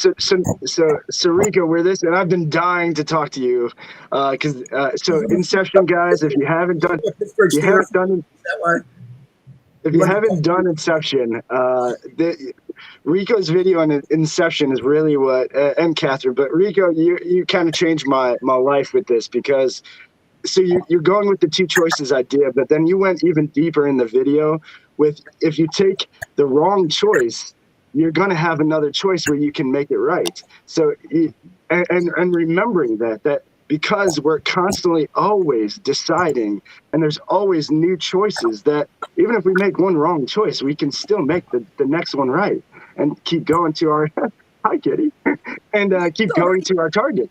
So Rico, we're this, and I've been dying to talk to you because so Inception, guys, if you haven't done Inception, Rico's video on Inception is really what, and Catherine, but Rico, you kind of changed my life with this, because so you're going with the two choices idea, but then you went even deeper in the video with, if you take the wrong choice, you're going to have another choice where you can make it right. So, and remembering that because we're constantly always deciding, and there's always new choices, that even if we make one wrong choice, we can still make the next one right and keep going to our, hi Kitty, and keep going to our target.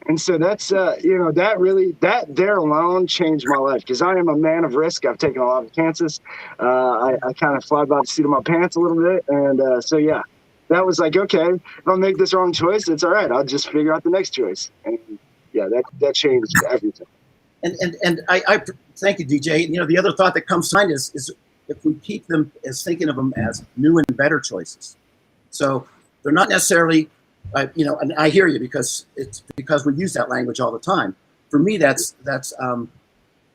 And so that's, that there alone changed my life, because I am a man of risk. I've taken a lot of chances. I kind of fly by the seat of my pants a little bit. And so, yeah, that was like, okay, if I make this wrong choice, it's all right. I'll just figure out the next choice. And yeah, that changed everything. And I thank you, DJ. The other thought that comes to mind is if we keep them as thinking of them as new and better choices. So they're not necessarily, and I hear you, because we use that language all the time. For me, it's kind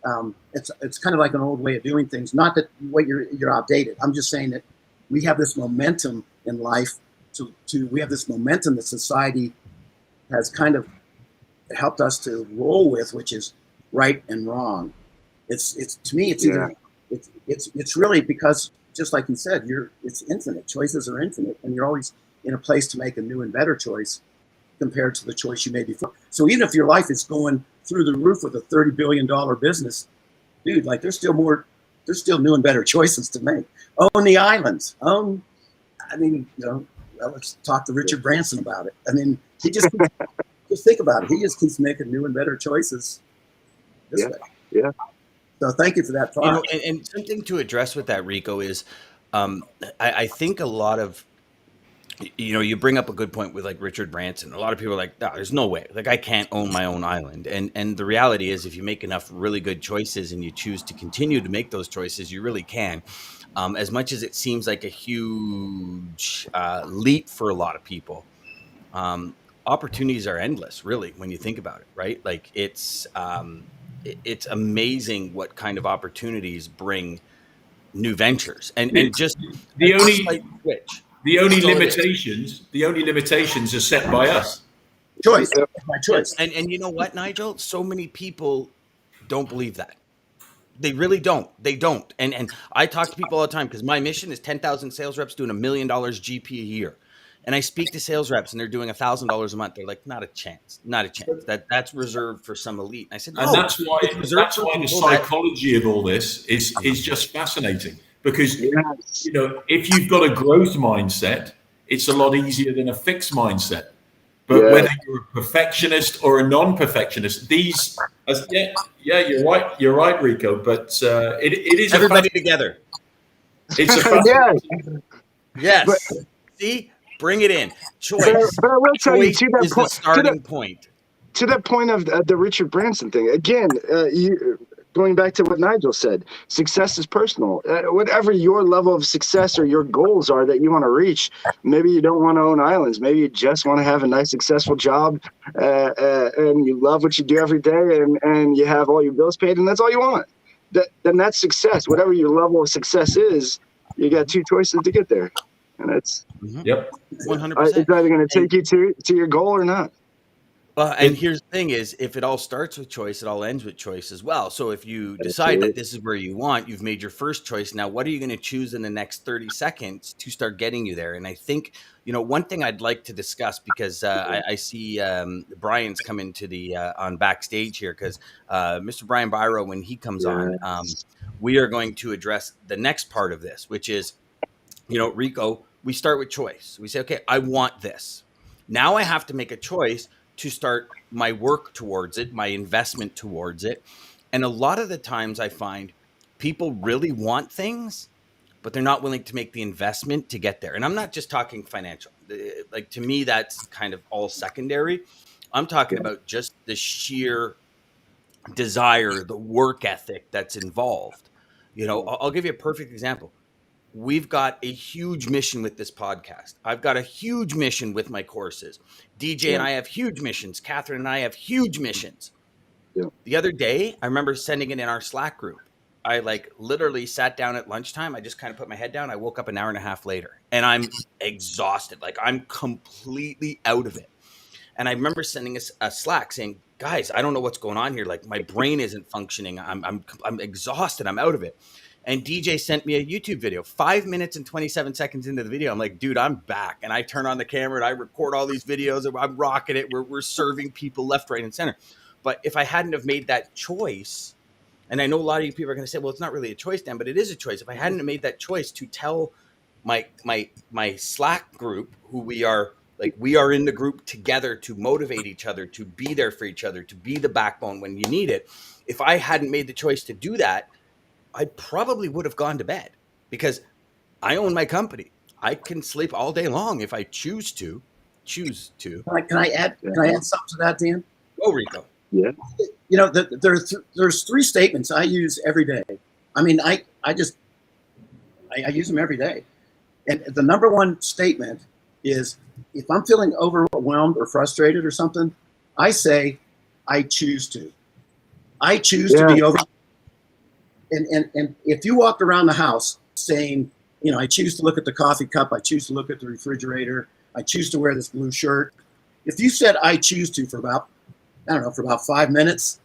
of like an old way of doing things. Not that you're outdated. I'm just saying that we have this momentum in life. We have this momentum that society has kind of helped us to roll with, which is right and wrong. It's to me, it's either it's really, because just like you said, it's infinite. Choices are infinite, and you're always in a place to make a new and better choice compared to the choice you made before. So even if your life is going through the roof with a $30 billion business, dude, like there's still new and better choices to make. Own the islands. Let's talk to Richard Branson about it. I mean, he just think about it. He just keeps making new and better choices this way. Yeah. So thank you for that thought. And something to address with that, Rico, is I think a lot of You bring up a good point with like Richard Branson. A lot of people are like, no, there's no way. Like I can't own my own island. And the reality is if you make enough really good choices and you choose to continue to make those choices, you really can. As much as it seems like a huge leap for a lot of people, opportunities are endless, really, when you think about it, right? Like it's amazing what kind of opportunities bring new ventures and just the a only slight switch. the only limitations are set by us. Choice, my choice. And you know what, Nigel? So many people don't believe that. They really don't. They don't. And I talk to people all the time because my mission is 10,000 sales reps doing $1 million GP a year. And I speak to sales reps and they're doing $1,000 a month. They're like, not a chance, not a chance. That's reserved for some elite. And I said, no, and that's why the psychology of all this is just fascinating. Because, if you've got a growth mindset, it's a lot easier than a fixed mindset. But whether you're a perfectionist or a non-perfectionist, you're right, Rico. But it is everybody together. It's a fascinating. Yes. See, bring it in. Choice. But I will tell you, to that point, the starting point. To that point of the Richard Branson thing, again, going back to what Nigel said, success is personal. Whatever your level of success or your goals are that you want to reach, maybe you don't want to own islands. Maybe you just want to have a nice, successful job and you love what you do every day and you have all your bills paid and that's all you want. Then that's success. Whatever your level of success is, you got two choices to get there. And it's 100%. It's either going to take you to your goal or not. Well, and here's the thing is, if it all starts with choice, it all ends with choice as well. So if you decide that this is where you want, you've made your first choice. Now, what are you going to choose in the next 30 seconds to start getting you there? And I think, one thing I'd like to discuss, because I see Brian's come into the on backstage here, because Mr. Brian Byro, when he comes on, we are going to address the next part of this, which is, Rico, we start with choice. We say, okay, I want this. Now I have to make a choice to start my work towards it, my investment towards it. And a lot of the times I find people really want things, but they're not willing to make the investment to get there. And I'm not just talking financial. Like, to me, that's kind of all secondary. I'm talking about just the sheer desire, the work ethic that's involved. I'll give you a perfect example. We've got a huge mission with this podcast. I've got a huge mission with my courses. DJ and I have huge missions. Cathrine and I have huge missions. Yeah. The other day, I remember sending it in our Slack group. I literally sat down at lunchtime. I just kind of put my head down. I woke up an hour and a half later and I'm exhausted. I'm completely out of it. And I remember sending a Slack saying, guys, I don't know what's going on here. My brain isn't functioning. I'm exhausted. I'm out of it. And DJ sent me a YouTube video, 5 minutes and 27 seconds into the video. I'm like, dude, I'm back. And I turn on the camera and I record all these videos. And I'm rocking it. We're serving people left, right, and center. But if I hadn't have made that choice, and I know a lot of you people are going to say, well, it's not really a choice, Dan, but it is a choice. If I hadn't have made that choice to tell my Slack group, who we are in the group together to motivate each other, to be there for each other, to be the backbone when you need it. If I hadn't made the choice to do that, I probably would have gone to bed, because I own my company. I can sleep all day long if I choose to. Can I add something to that, Dan? Go, Rico. Yeah. There's three statements I use every day. I mean, I use them every day. And the number one statement is, if I'm feeling overwhelmed or frustrated or something, I say, I choose to. I choose to be over. And if you walked around the house saying, I choose to look at the coffee cup, I choose to look at the refrigerator, I choose to wear this blue shirt. If you said I choose to for about 5 minutes,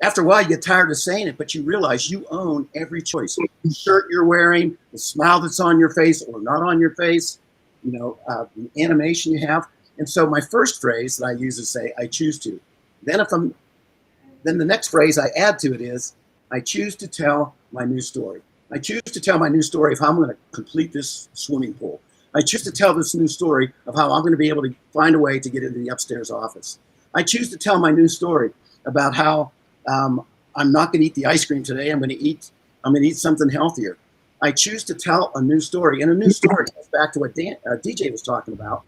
after a while you get tired of saying it, but you realize you own every choice. The shirt you're wearing, the smile that's on your face or not on your face, the animation you have. And so my first phrase that I use is say, I choose to. Then the next phrase I add to it is, I choose to tell my new story. I choose to tell my new story of how I'm going to complete this swimming pool. I choose to tell this new story of how I'm going to be able to find a way to get into the upstairs office. I choose to tell my new story about how I'm not going to eat the ice cream today. I'm going to eat something healthier. I choose to tell a new story. And a new story goes back to what DJ was talking about,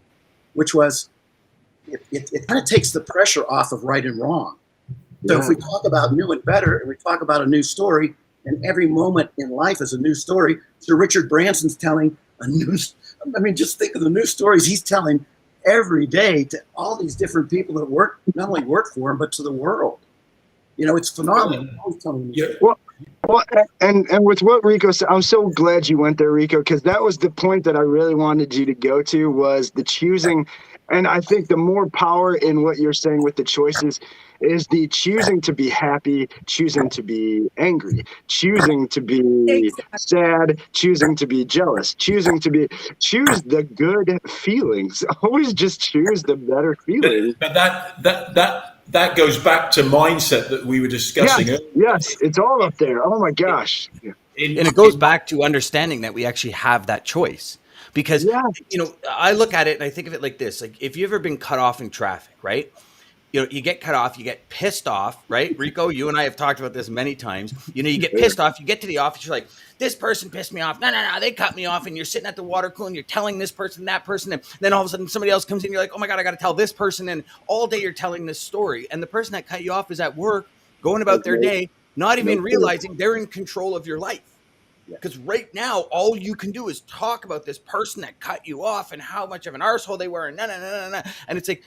which was it kind of takes the pressure off of right and wrong. So if we talk about new and better, and we talk about a new story, and every moment in life is a new story. So Richard Branson's telling a new, I mean, just think of the new stories he's telling every day to all these different people that work, not only work for him, but to the world. You know, it's phenomenal. Well, and with what Rico said, I'm so glad you went there, Rico, because that was the point that I really wanted you to go to, was the choosing. And I think the more power in what you're saying with the choices is the choosing to be happy, choosing to be angry, choosing to be sad, choosing to be jealous, choose the good feelings. Always just choose the better feelings. But that goes back to mindset that we were discussing earlier. Yes, it's all up there. Oh my gosh. And it goes back to understanding that we actually have that choice. Because, you know, I look at it and I think of it like this. Like, if you've ever been cut off in traffic, right? You know, you get cut off, you get pissed off, right? Rico, you and I have talked about this many times. You know, you get pissed off, you get to the office, you're like, this person pissed me off. No, they cut me off. And you're sitting at the water cooler and you're telling this person, that person. And then all of a sudden somebody else comes in, you're like, oh my God, I got to tell this person. And all day you're telling this story. And the person that cut you off is at work, going about their day, not even realizing they're in control of your life. Because right now, all you can do is talk about this person that cut you off and how much of an arsehole they were. And And it's like,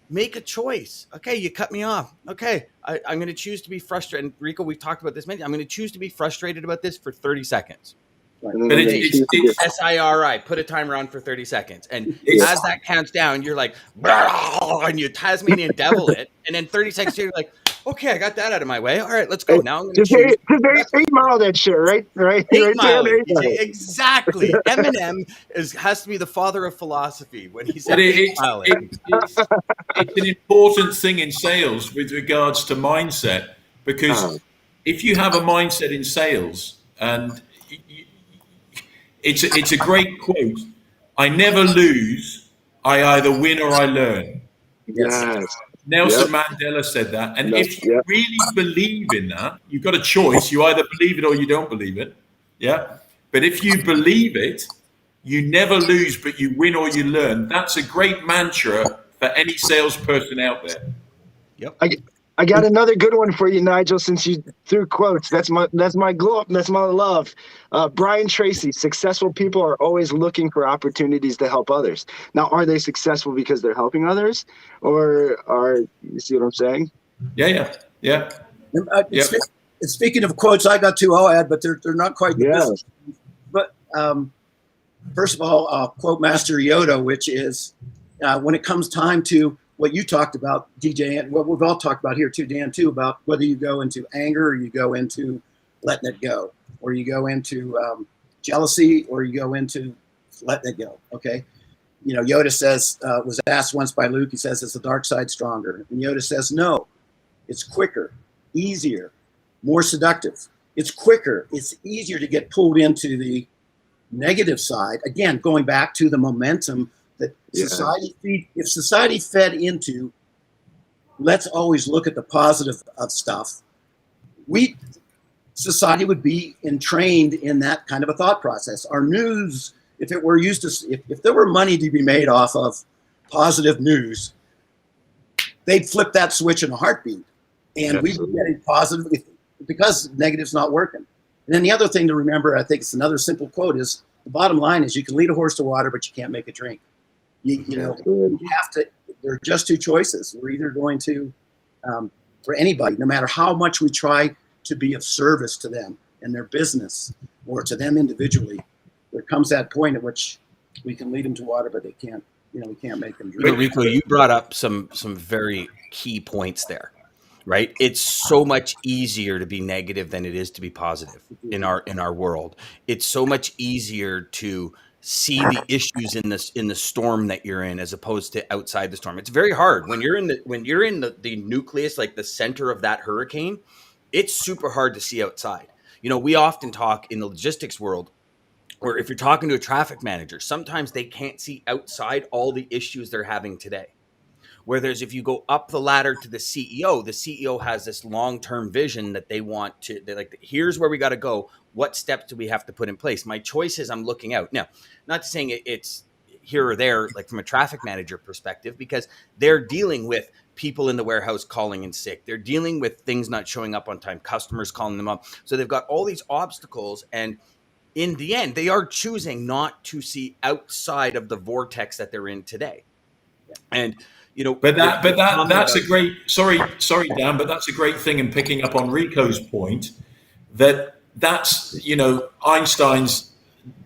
make a choice. Okay, you cut me off. Okay, I'm going to choose to be frustrated. And Rico, we've talked about this many times. I'm going to choose to be frustrated about this for 30 seconds. But it's SIRI, put a timer on for 30 seconds. And as that counts down, you're like, and you Tasmanian devil it. And then 30 seconds later, you're like, okay, I got that out of my way. All right, let's go. Now I'm going to choose. 8 Mile that shit, right? 8 Mile. Exactly. Eminem has to be the father of philosophy when he said 8 Mile. It's an important thing in sales with regards to mindset, because if you have a mindset in sales, and it's a great quote, I never lose, I either win or I learn. Yes. Nelson Mandela said that. And if you really believe in that, you've got a choice. You either believe it or you don't believe it. Yeah. But if you believe it, you never lose, but you win or you learn. That's a great mantra for any salesperson out there. Yep. I got another good one for you, Nigel, since you threw quotes. That's my glow up. That's my love. Brian Tracy, successful people are always looking for opportunities to help others. Now, are they successful because they're helping others, or you see what I'm saying? Yeah. Speaking of quotes, I got two I'll add, but they're not quite the business. But first of all, I'll quote Master Yoda, which is when it comes time to what you talked about, DJ, and what we've all talked about here too, Dan, too, about whether you go into anger or you go into letting it go, or you go into jealousy, or you go into letting it go. Okay. You know, Yoda says, was asked once by Luke, he says, is the dark side stronger? And Yoda says, no, it's quicker, easier, more seductive. It's quicker. It's easier to get pulled into the negative side. Again, going back to the momentum that if society fed into, let's always look at the positive of stuff, society would be entrained in that kind of a thought process. Our news, if it were used to, if there were money to be made off of positive news, they'd flip that switch in a heartbeat, and we'd be getting positive because negative's not working. And then the other thing to remember, I think it's another simple quote, is the bottom line is you can lead a horse to water, but you can't make it drink. You know, you have to, there are just two choices. We're either going to, for anybody, no matter how much we try to be of service to them and their business or to them individually, there comes that point at which we can lead them to water, but they can't, we can't make them drink. Rico, you brought up some very key points there, right? It's so much easier to be negative than it is to be positive in our world. It's so much easier to see the issues in the storm that you're in as opposed to outside the storm. It's very hard when you're in the nucleus, like the center of that hurricane. It's super hard to see outside. We often talk in the logistics world, or if you're talking to a traffic manager, sometimes they can't see outside all the issues they're having today. Whereas if you go up the ladder to the CEO has this long-term vision that they want to, they're like, here's where we got to go. What steps do we have to put in place? My choice is I'm looking out. Now, not saying it's here or there, like from a traffic manager perspective, because they're dealing with people in the warehouse calling in sick. They're dealing with things not showing up on time, customers calling them up. So they've got all these obstacles. And in the end, they are choosing not to see outside of the vortex that they're in today. And, that's a great, sorry, Dan, but that's a great thing in picking up on Rico's point that's, Einstein's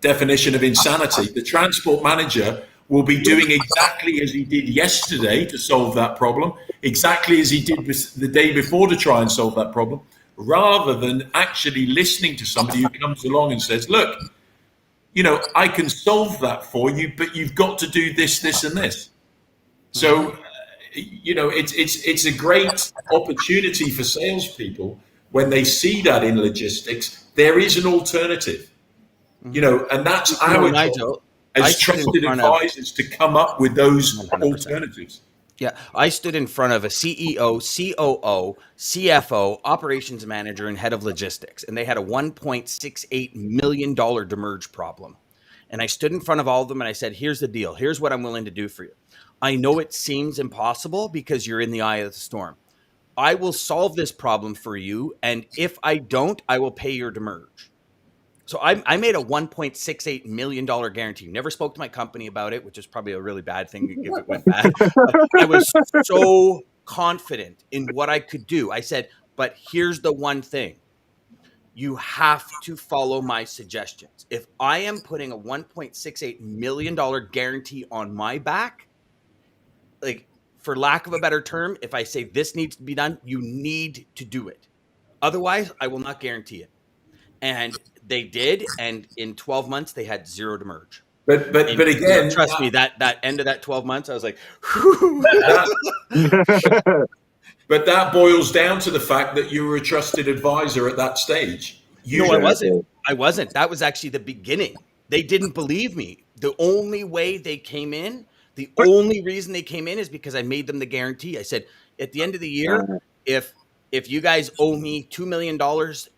definition of insanity. The transport manager will be doing exactly as he did yesterday to solve that problem, exactly as he did the day before to try and solve that problem, rather than actually listening to somebody who comes along and says, look, I can solve that for you, but you've got to do this, this, and this. So, it's a great opportunity for salespeople when they see that in logistics, there is an alternative, and that's our job as trusted advisors to come up with those 100%. Alternatives. Yeah, I stood in front of a CEO, COO, CFO, operations manager, and head of logistics, and they had a $1.68 million demerge problem. And I stood in front of all of them and I said, here's the deal. Here's what I'm willing to do for you. I know it seems impossible because you're in the eye of the storm. I will solve this problem for you. And if I don't, I will pay your demerge. So I made a $1.68 million guarantee. Never spoke to my company about it, which is probably a really bad thing if it went bad. I was so confident in what I could do. I said, but here's the one thing. You have to follow my suggestions. If I am putting a $1.68 million guarantee on my back, like, for lack of a better term, if I say this needs to be done, you need to do it. Otherwise, I will not guarantee it. And they did, and in 12 months, they had zero demerge. But again, trust me, that end of that 12 months, I was like, but that boils down to the fact that you were a trusted advisor at that stage. No, I wasn't. I wasn't. That was actually the beginning. They didn't believe me. The only way they came in, the only reason they came in is because I made them the guarantee. I said, at the end of the year, if you guys owe me $2 million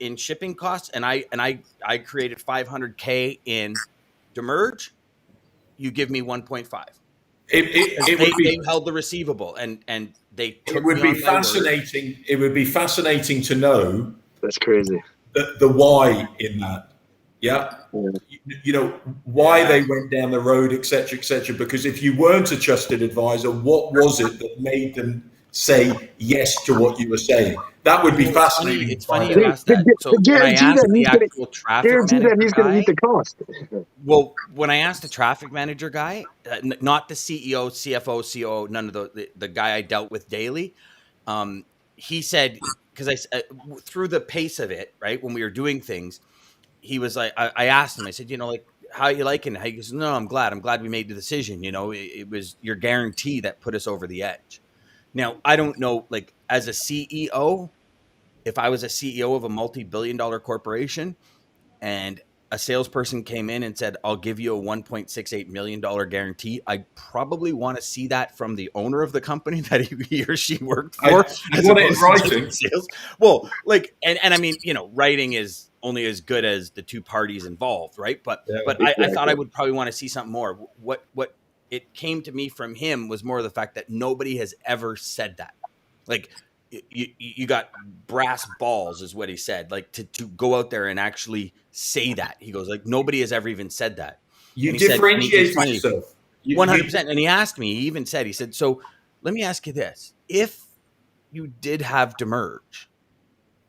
in shipping costs and I created $500K in demerge, you give me 1.5. They held the receivable and they took it would be fascinating. It would be fascinating to know. That's crazy. The why in that. Yeah. Why they went down the road, et cetera, because if you weren't a trusted advisor, what was it that made them say yes to what you were saying? That would be fascinating. It's funny you asked that. So when I asked the actual traffic manager he's going to eat the cost. Well, when I asked the traffic manager guy, not the CEO, CFO, COO, none of the guy I dealt with daily, he said, because through the pace of it, right, when we were doing things, he was like, I asked him, I said, how are you liking it? He goes, no, I'm glad we made the decision. It was your guarantee that put us over the edge. Now, I don't know, like, as a CEO, if I was a CEO of a multi-billion-dollar corporation and a salesperson came in and said, I'll give you a $1.68 million guarantee, I probably want to see that from the owner of the company that he or she worked for. I want it in writing. Well, like, and I mean, writing is only as good as the two parties involved, right? But I thought I would probably want to see something more. What it came to me from him was more the fact that nobody has ever said that. Like, you got brass balls is what he said, like to go out there and actually say that. He goes, like, nobody has ever even said that. You differentiate yourself. 100%. And he asked me, he said, so let me ask you this. If you did have demerge,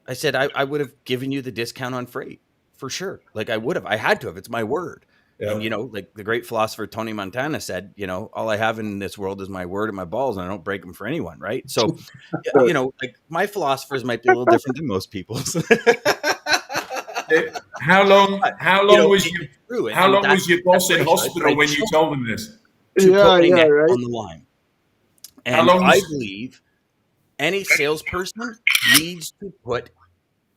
I said, I would have given you the discount on freight for sure. Like, I would have, I had to have, it's my word. Yeah. And, like the great philosopher Tony Montana said, all I have in this world is my word and my balls, and I don't break them for anyone. Right. So, like, my philosophers might be a little different than most people's. How long was your boss in hospital when you told him this? To put right on the line. And I believe any salesperson needs to put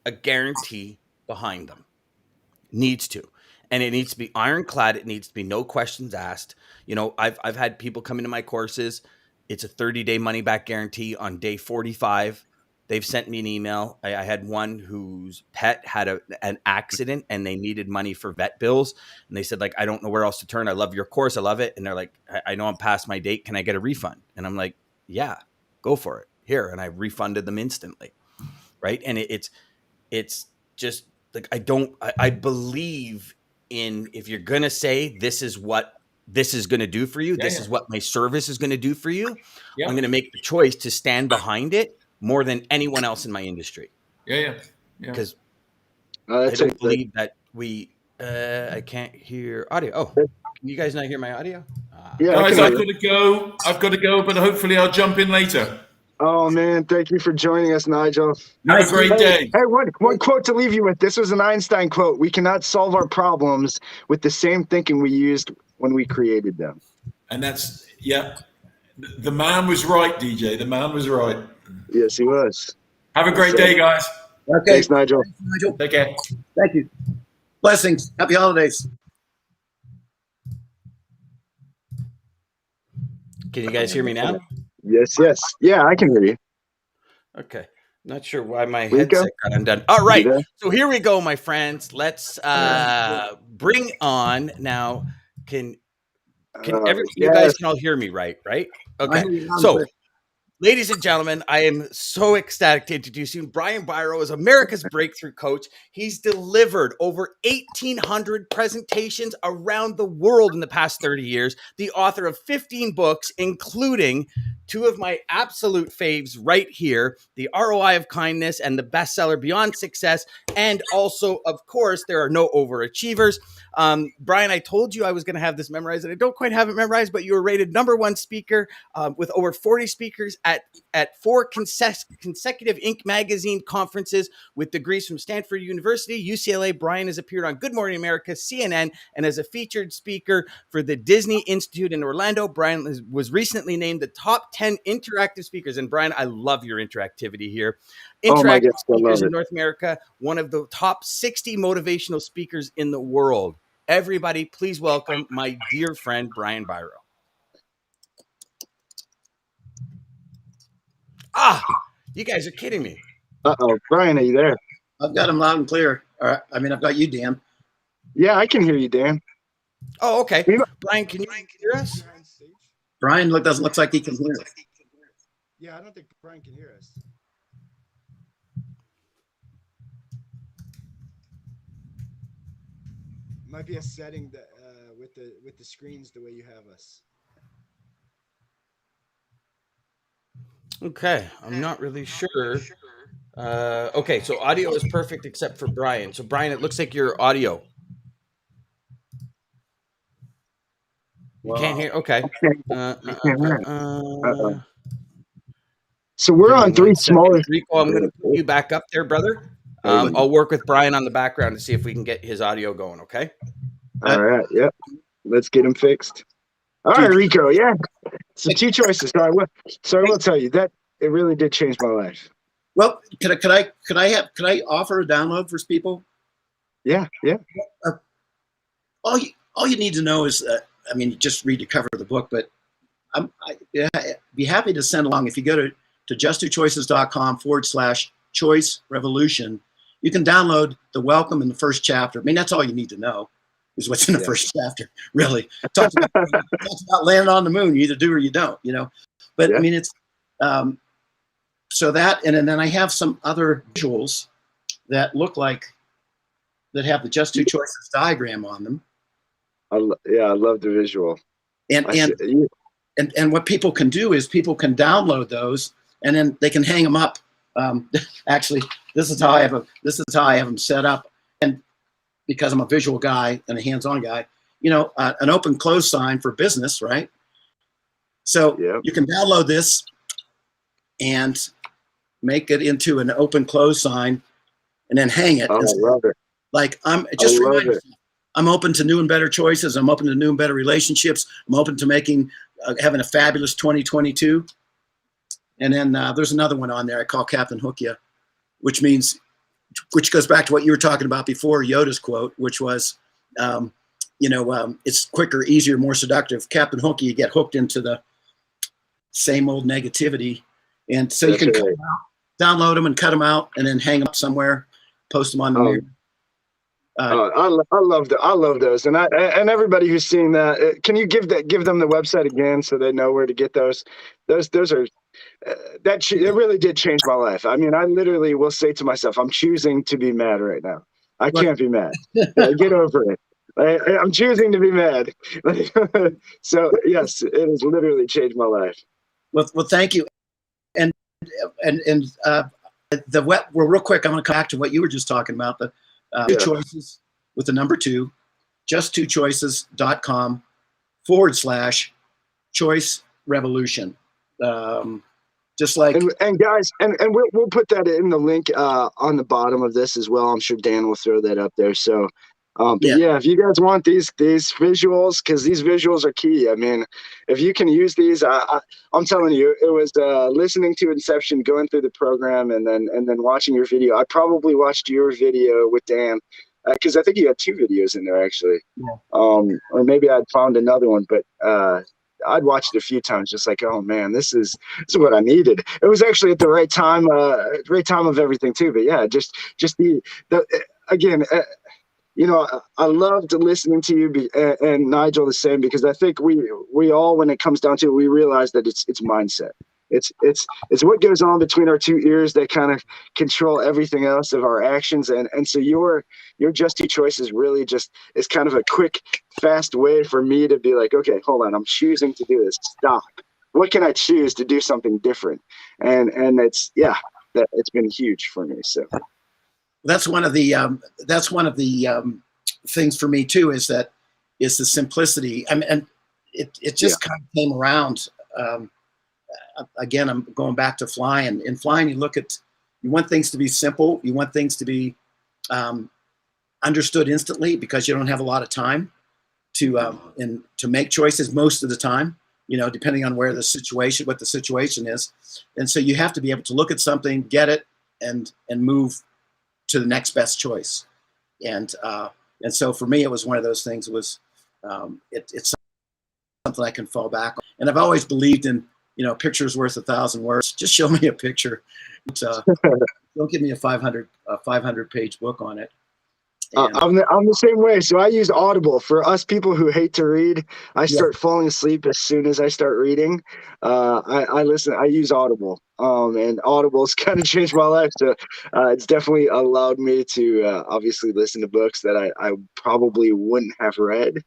a guarantee behind them. Needs to. And it needs to be ironclad. It needs to be no questions asked. I've had people come into my courses It's a 30-day money-back guarantee on day 45. They've sent me an email. I had one whose pet had an accident and they needed money for vet bills. And they said, like, I don't know where else to turn. I love your course. I love it. And they're like, I know I'm past my date. Can I get a refund? And I'm like, yeah, go for it. Here. And I refunded them instantly. Right. And it's just like, I believe in, if you're going to say, this is what this is going to do for you, this is what my service is going to do for you, I'm going to make the choice to stand behind it more than anyone else in my industry. Because I don't believe that I can't hear audio. Oh, can you guys not hear my audio? Guys, I've got to go, but hopefully I'll jump in later. Oh man, thank you for joining us, Nigel. Have a great day. Hey, one quote to leave you with. This was an Einstein quote. We cannot solve our problems with the same thinking we used when we created them. And that's, the man was right, DJ. The man was right. Yes, he was. Have a great day, guys. Okay. Thanks, Nigel. Take care. Thank you. Blessings. Happy holidays. Can you guys hear me now? Yes. Yeah, I can hear you. Okay. Not sure why my headset got undone. All right. So here we go, my friends. Let's bring on now. Can everybody, you guys can all hear me, right? Okay. So, ladies and gentlemen, I am so ecstatic to introduce you. Brian Biro is America's breakthrough coach. He's delivered over 1,800 presentations around the world in the past 30 years. The author of 15 books, including two of my absolute faves right here, The ROI of Kindness and the bestseller Beyond Success. And also, of course, There Are No Overachievers. Brian, I told you I was going to have this memorized, and I don't quite have it memorized, but you were rated #1 speaker with over 40 speakers at 4 consecutive Inc. magazine conferences with degrees from Stanford University, UCLA. Brian has appeared on Good Morning America, CNN, and as a featured speaker for the Disney Institute in Orlando. Brian was recently named the top 10 interactive speakers. And Brian, I love your interactivity here. Interactive speakers in North America, one of the top 60 motivational speakers in the world. Everybody, please welcome my dear friend, Brian Biro. You guys are kidding me. Uh-oh. Brian, are you there? I've got him loud and clear. I've got you, Dan. Yeah, I can hear you, Dan. Oh, okay. Brian, can you hear us? Brian doesn't look like he can hear us. Yeah, I don't think Brian can hear us. Might be a setting that with the screens the way you have us. Okay, I'm not really sure. Okay, so audio is perfect except for Brian. So Brian, it looks like your audio. You can't hear. Okay. So we're on 3 smaller. Rico, I'm going to put you back up there, brother. I'll work with Brian on the background to see if we can get his audio going. Okay. All right. Yep. Let's get him fixed. All right, Rico. Yeah. So 2 choices. So I will tell you that it really did change my life. Well, could I offer a download for people? Yeah. All you need to know is, just read the cover of the book, but I'd be happy to send along. If you go to justtwochoices.com/choice revolution, you can download the welcome in the first chapter. That's all you need to know is what's in the first chapter, really. It talks about landing on the moon. You either do or you don't, But it's so that, and then I have some other visuals that look like, that have the Just Two Choices diagram on them. I love the visual. And what people can do is people can download those and then they can hang them up. Actually, this is how I have them set up. And because I'm a visual guy and a hands-on guy, an open close sign for business, right? So you can download this and make it into an open close sign and then hang it. Oh, I love it. Like I'm open to new and better choices. I'm open to new and better relationships. I'm open to having a fabulous 2022. And then there's another one on there I call Captain Hook Ya, which goes back to what you were talking about before, Yoda's quote, which was, it's quicker, easier, more seductive. Captain Hook Ya, you get hooked into the same old negativity. And so you can cut them out, download them and cut them out, and then hang them up somewhere, post them on the mirror. I love those, and everybody who's seeing that, can you give them the website again so they know where to get those? Those are it really did change my life. I mean, I literally will say to myself, I'm choosing to be mad right now. I can't be mad. Get over it. I'm choosing to be mad. So yes, it has literally changed my life. Well, thank you. And well, real quick, I'm going to come back to what you were just talking about. The two choices with the number 2, just2choices.com/choice revolution. Just like and guys, and we'll put that in the link on the bottom of this as well. I'm sure Dan will throw that up there. So if you guys want these visuals, because these visuals are key. I mean, if you can use these, I'm telling you, it was listening to Inception, going through the program, and then watching your video. I probably watched your video with Dan, because I think you had 2 videos in there actually. Or maybe I'd found another one, but I'd watched it a few times, just like, oh man, this is what I needed. It was actually at the right time of everything too. But yeah, just the again. I loved listening to you and Nigel the same, because I think we all, when it comes down to it, we realize that it's mindset. It's what goes on between our 2 ears that kind of control everything else of our actions. And so your Just 2 Choices really just is kind of a quick, fast way for me to be like, okay, hold on, I'm choosing to do this. Stop. What can I choose to do something different? And it's been huge for me. So. That's one of the things for me too, is the simplicity. I mean, and it just kind of came around. Again, I'm going back to flying. In flying, you want things to be simple. You want things to be understood instantly, because you don't have a lot of time to make choices most of the time. Depending on what the situation is, and so you have to be able to look at something, get it, and move to the next best choice. And so for me, it was one of those things. It was it's something I can fall back on. And I've always believed in, picture's worth 1,000 words. Just show me a picture. Don't give me a 500 page book on it. I'm the same way. So I use Audible. For us people who hate to read, I start falling asleep as soon as I start reading. I use Audible. And Audible's kind of changed my life. So it's definitely allowed me to obviously listen to books that I probably wouldn't have read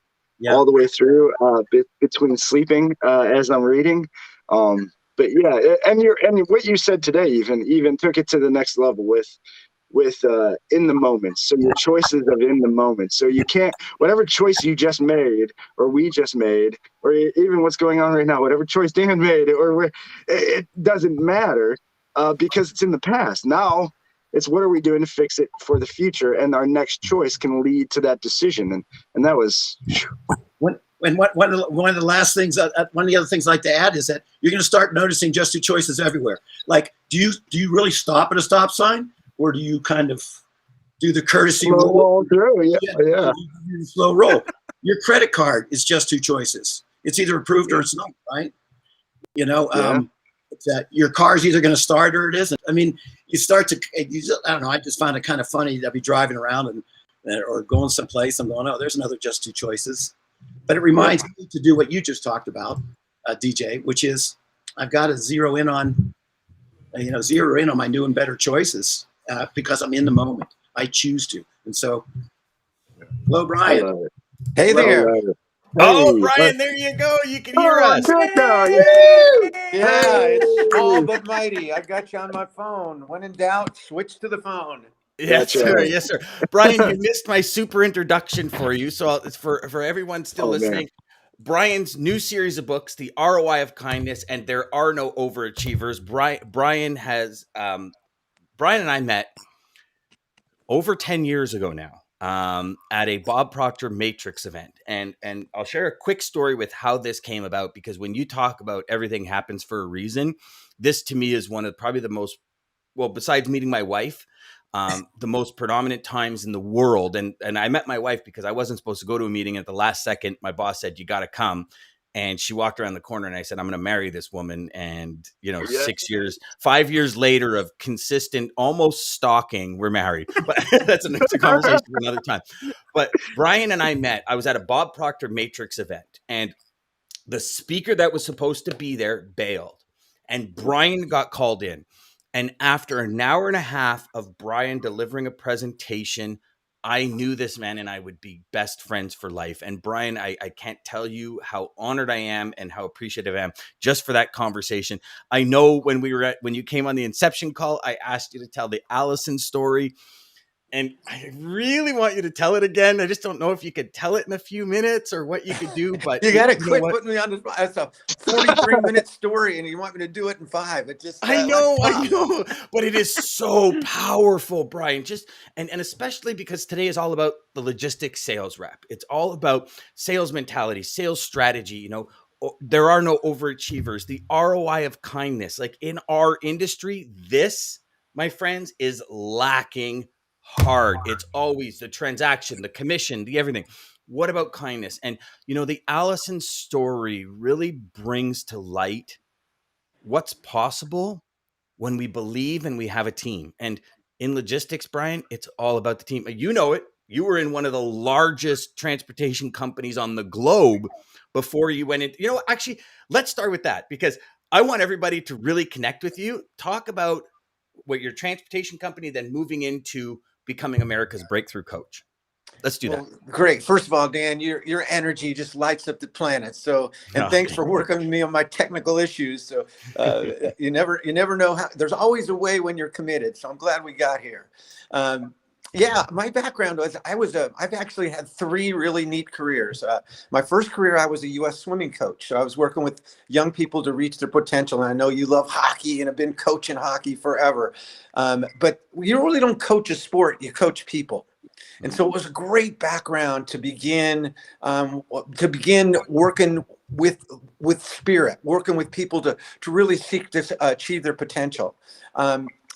all the way through between sleeping as I'm reading. But yeah, and what you said today even took it to the next level with in the moment. So your choices of in the moment. So you can't, whatever choice you just made, or we just made, or even what's going on right now, whatever choice Dan made, it doesn't matter because it's in the past. Now it's what are we doing to fix it for the future, and our next choice can lead to that decision. And that was. One of the last things, one of the other things I'd like to add is that you're going to start noticing Just 2 Choices everywhere. Like, do you really stop at a stop sign? Or do you kind of do the courtesy roll through? Yeah. Slow roll. Your credit card is Just 2 Choices. It's either approved or it's not, right? Your car's either going to start or it isn't. I mean, you start to, I don't know, I just find it kind of funny to be driving around or going someplace. I'm going, oh, there's another Just 2 Choices. But it reminds me to do what you just talked about, DJ, which is I've got to zero in on my new and better choices. Because I'm in the moment, I choose to, and so. Hello, Brian. Hey there. Oh, Brian, there you go. You can hear us. Yeah, it's small but mighty. I got you on my phone. When in doubt, switch to the phone. Yes, sir. Yes, sir. Brian, you missed my super introduction for you. So it's for everyone still listening. Man. Brian's new series of books, The ROI of Kindness, and There Are No Overachievers. Brian and I met over 10 years ago now at a Bob Proctor Matrix event. And I'll share a quick story with how this came about, because when you talk about everything happens for a reason, this to me is one of probably the most, well, besides meeting my wife, the most predominant times in the world. And I met my wife because I wasn't supposed to go to a meeting. At the last second, my boss said, you got to come. And she walked around the corner and I said, I'm going to marry this woman. And, 5 years later of consistent, almost stalking, we're married. But that's a conversation for another time. But Brian and I met. I was at a Bob Proctor Matrix event, and the speaker that was supposed to be there bailed, and Brian got called in. And after an hour and a half of Brian delivering a presentation, I knew this man and I would be best friends for life. And Brian, I can't tell you how honored I am and how appreciative I am just for that conversation. I know when you came on the Inception call, I asked you to tell the Allison story. And I really want you to tell it again. I just don't know if you could tell it in a few minutes or what you could do. But you got to quit putting me on the spot. It's a 43-minute story, and you want me to do it in 5. It just I know, but it is so powerful, Brian. Just and especially because today is all about the logistics sales rep. It's all about sales mentality, sales strategy. There are no overachievers. The ROI of kindness, like in our industry, this, my friends, is lacking hard. It's always the transaction, the commission, the everything. What about kindness? And, the Allison story really brings to light what's possible when we believe and we have a team. And in logistics, Brian, it's all about the team. You know it. You were in one of the largest transportation companies on the globe before you went in. Actually, let's start with that, because I want everybody to really connect with you. Talk about what your transportation company, then moving into becoming America's breakthrough coach. Let's do that. Great. First of all, Dan, your energy just lights up the planet. So, and thanks for working with me on my technical issues. So, you never know how. There's always a way when you're committed. So I'm glad we got here. My background was I've actually had 3 really neat careers. My first career, I was a U.S. swimming coach. So I was working with young people to reach their potential. And I know you love hockey and have been coaching hockey forever. But you really don't coach a sport, you coach people. And so it was a great background to begin working with spirit, working with people to really seek to achieve their potential.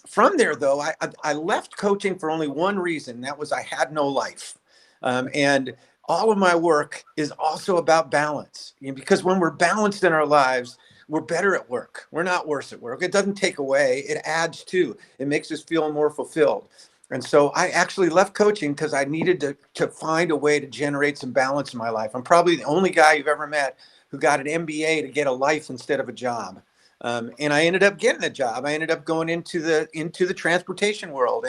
From there, though, I left coaching for only one reason. That was I had no life. And all of my work is also about balance. Because when we're balanced in our lives, we're better at work. We're not worse at work. It doesn't take away. It adds to. It makes us feel more fulfilled. And so I actually left coaching because I needed to find a way to generate some balance in my life. I'm probably the only guy you've ever met who got an MBA to get a life instead of a job. And I ended up getting a job. I ended up going into the transportation world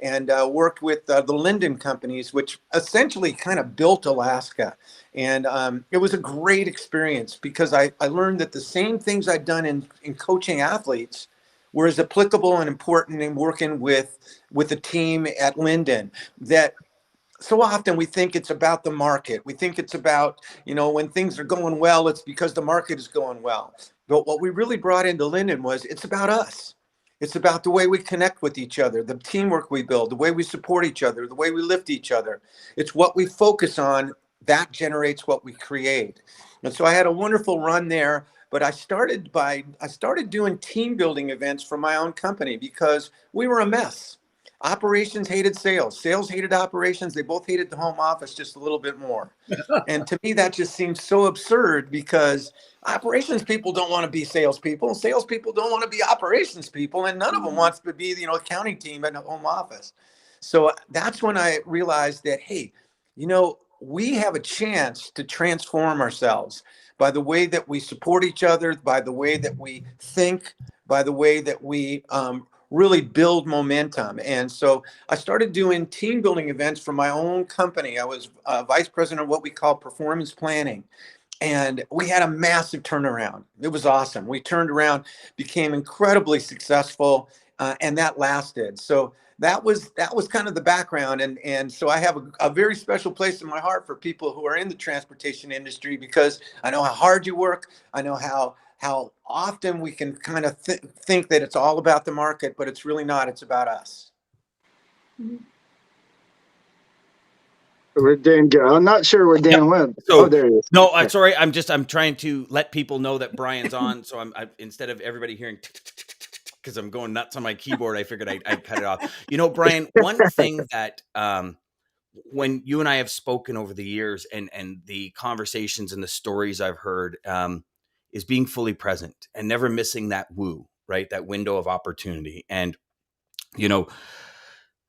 and worked with the Linden companies, which essentially kind of built Alaska. And it was a great experience because I learned that the same things I'd done in coaching athletes were as applicable and important in working with a team at Linden. That so often we think it's about the market. We think it's about, when things are going well, it's because the market is going well. But what we really brought into Linden was it's about us. It's about the way we connect with each other, the teamwork we build, the way we support each other, the way we lift each other. It's what we focus on that generates what we create. And so I had a wonderful run there. But I started doing team building events for my own company because we were a mess. Operations hated sales. Sales hated operations. They both hated the home office just a little bit more. And to me, that just seems so absurd because operations people don't want to be salespeople. Salespeople don't want to be operations people. And none of them wants to be, accounting team at a home office. So that's when I realized that, hey, we have a chance to transform ourselves by the way that we support each other, by the way that we think, by the way that we really build momentum. And so I started doing team building events for my own company. I was vice president of what we call performance planning. And we had a massive turnaround. It was awesome. We turned around, became incredibly successful, and that lasted. So that was kind of the background. And so I have a very special place in my heart for people who are in the transportation industry because I know how hard you work. I know how often we can kind of think that it's all about the market, but it's really not. It's about us. Where Dan go? I'm not sure where Dan went. So, there he is. No, sorry. I'm trying to let people know that Brian's on. So I instead of everybody hearing because I'm going nuts on my keyboard, I figured I'd cut it off. Brian, one thing that when you and I have spoken over the years, and the conversations and the stories I've heard, is being fully present and never missing that woo, right? That window of opportunity. And, you know,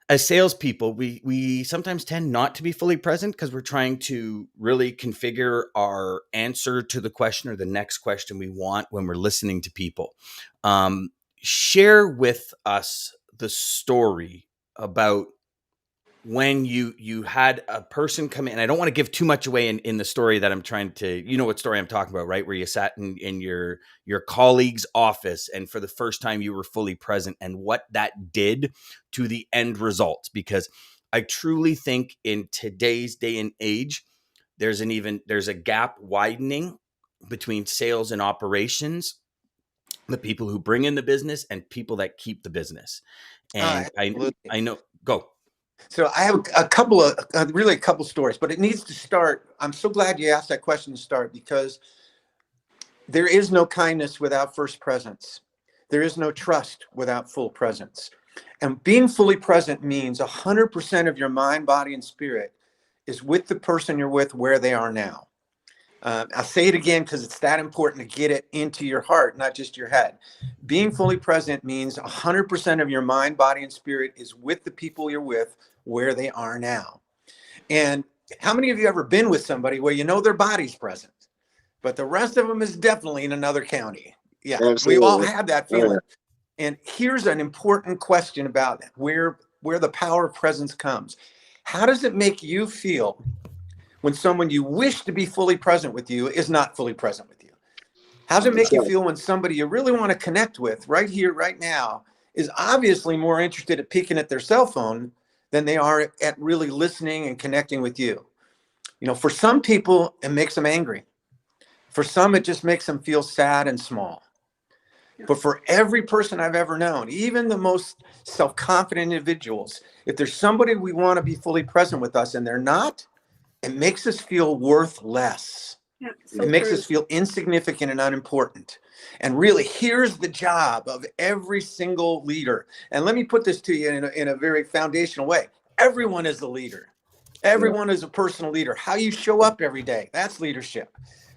as salespeople, we sometimes tend not to be fully present because we're trying to really configure our answer to the question or the next question we want when we're listening to people. Share with us the story about when you had a person come in. I don't want to give too much away in the story that I'm trying to, you know what story I'm talking about, right? Where you sat in your colleague's office and for the first time you were fully present, and what that did to the end results. Because I truly think in today's day and age, there's a gap widening between sales and operations, the people who bring in the business and people that keep the business. And I know, go. So I have a couple of really a couple stories, but it needs to start. I'm so glad you asked that question to start, because there is no kindness without first presence. There is no trust without full presence. And being fully present means 100% of your mind, body, and spirit is with the person you're with where they are now. I'll say it again because it's that important to get it into your heart, not just your head. Being fully present means 100% of your mind, body, and spirit is with the people you're with where they are now. And how many of you ever been with somebody where you know their body's present, but the rest of them is definitely in another county? Yeah, absolutely. We all have that feeling. And here's an important question about where the power of presence comes. How does it make you feel when someone you wish to be fully present with you is not fully present with you? How does it make you feel when somebody you really want to connect with right here, right now, is obviously more interested at peeking at their cell phone than they are at really listening and connecting with you? You know, for some people, it makes them angry. For some, it just makes them feel sad and small. But for every person I've ever known, even the most self-confident individuals, if there's somebody we want to be fully present with us and they're not, it makes us feel worth less. Yeah, it makes us feel insignificant and unimportant. And really, here's the job of every single leader. And let me put this to you in a very foundational way. Everyone is a leader. Everyone is a personal leader. How you show up every day, that's leadership.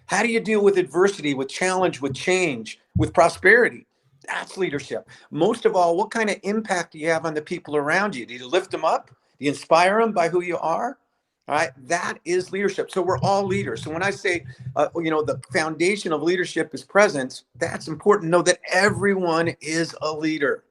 How do you deal with adversity, with challenge, with change, with prosperity? That's leadership. Most of all, what kind of impact do you have on the people around you? Do you lift them up? Do you inspire them by who you are? All right, that is leadership. So we're all leaders. So when I say, the foundation of leadership is presence, that's important. Know that everyone is a leader.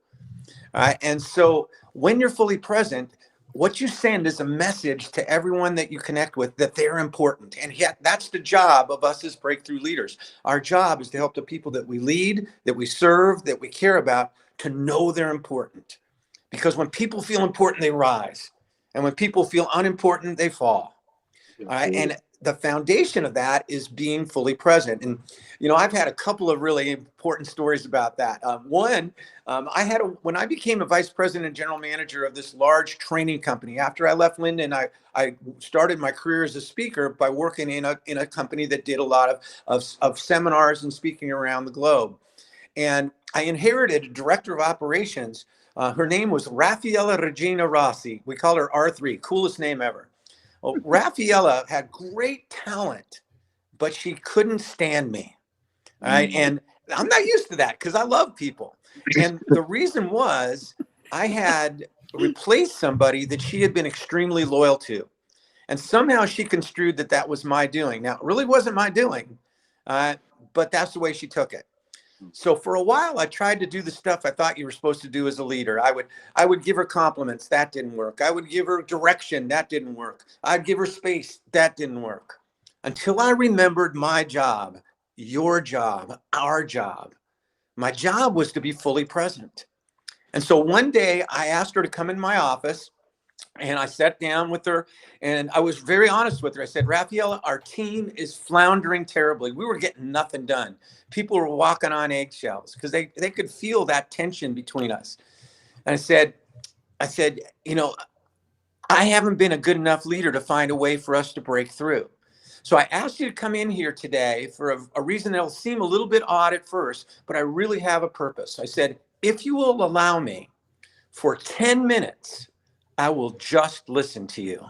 All right, and so when you're fully present, what you send is a message to everyone that you connect with that they're important. And yet that's the job of us as breakthrough leaders. Our job is to help the people that we lead, that we serve, that we care about, to know they're important. Because when people feel important, they rise. And when people feel unimportant, they fall. All right. And the foundation of that is being fully present. And, I've had a couple of really important stories about that. One, when I became a vice president and general manager of this large training company, after I left Linden, I started my career as a speaker by working in a company that did a lot of seminars and speaking around the globe. And I inherited a director of operations. Her name was Raffaella Regina Rossi. We call her R3, coolest name ever. Well, Raffaella had great talent, but she couldn't stand me. All right. And I'm not used to that because I love people. And the reason was I had replaced somebody that she had been extremely loyal to. And somehow she construed that was my doing. Now, it really wasn't my doing, but that's the way she took it. So for a while, I tried to do the stuff I thought you were supposed to do as a leader. I would give her compliments. That didn't work. I would give her direction. That didn't work. I'd give her space. That didn't work. Until I remembered my job, your job, our job. My job was to be fully present. And so one day I asked her to come in my office. And I sat down with her and I was very honest with her. I said, Raffaella, our team is floundering terribly. We were getting nothing done. People were walking on eggshells because they could feel that tension between us. And I said, I haven't been a good enough leader to find a way for us to break through. So I asked you to come in here today for a reason that'll seem a little bit odd at first, but I really have a purpose. I said, if you will allow me for 10 minutes, I will just listen to you.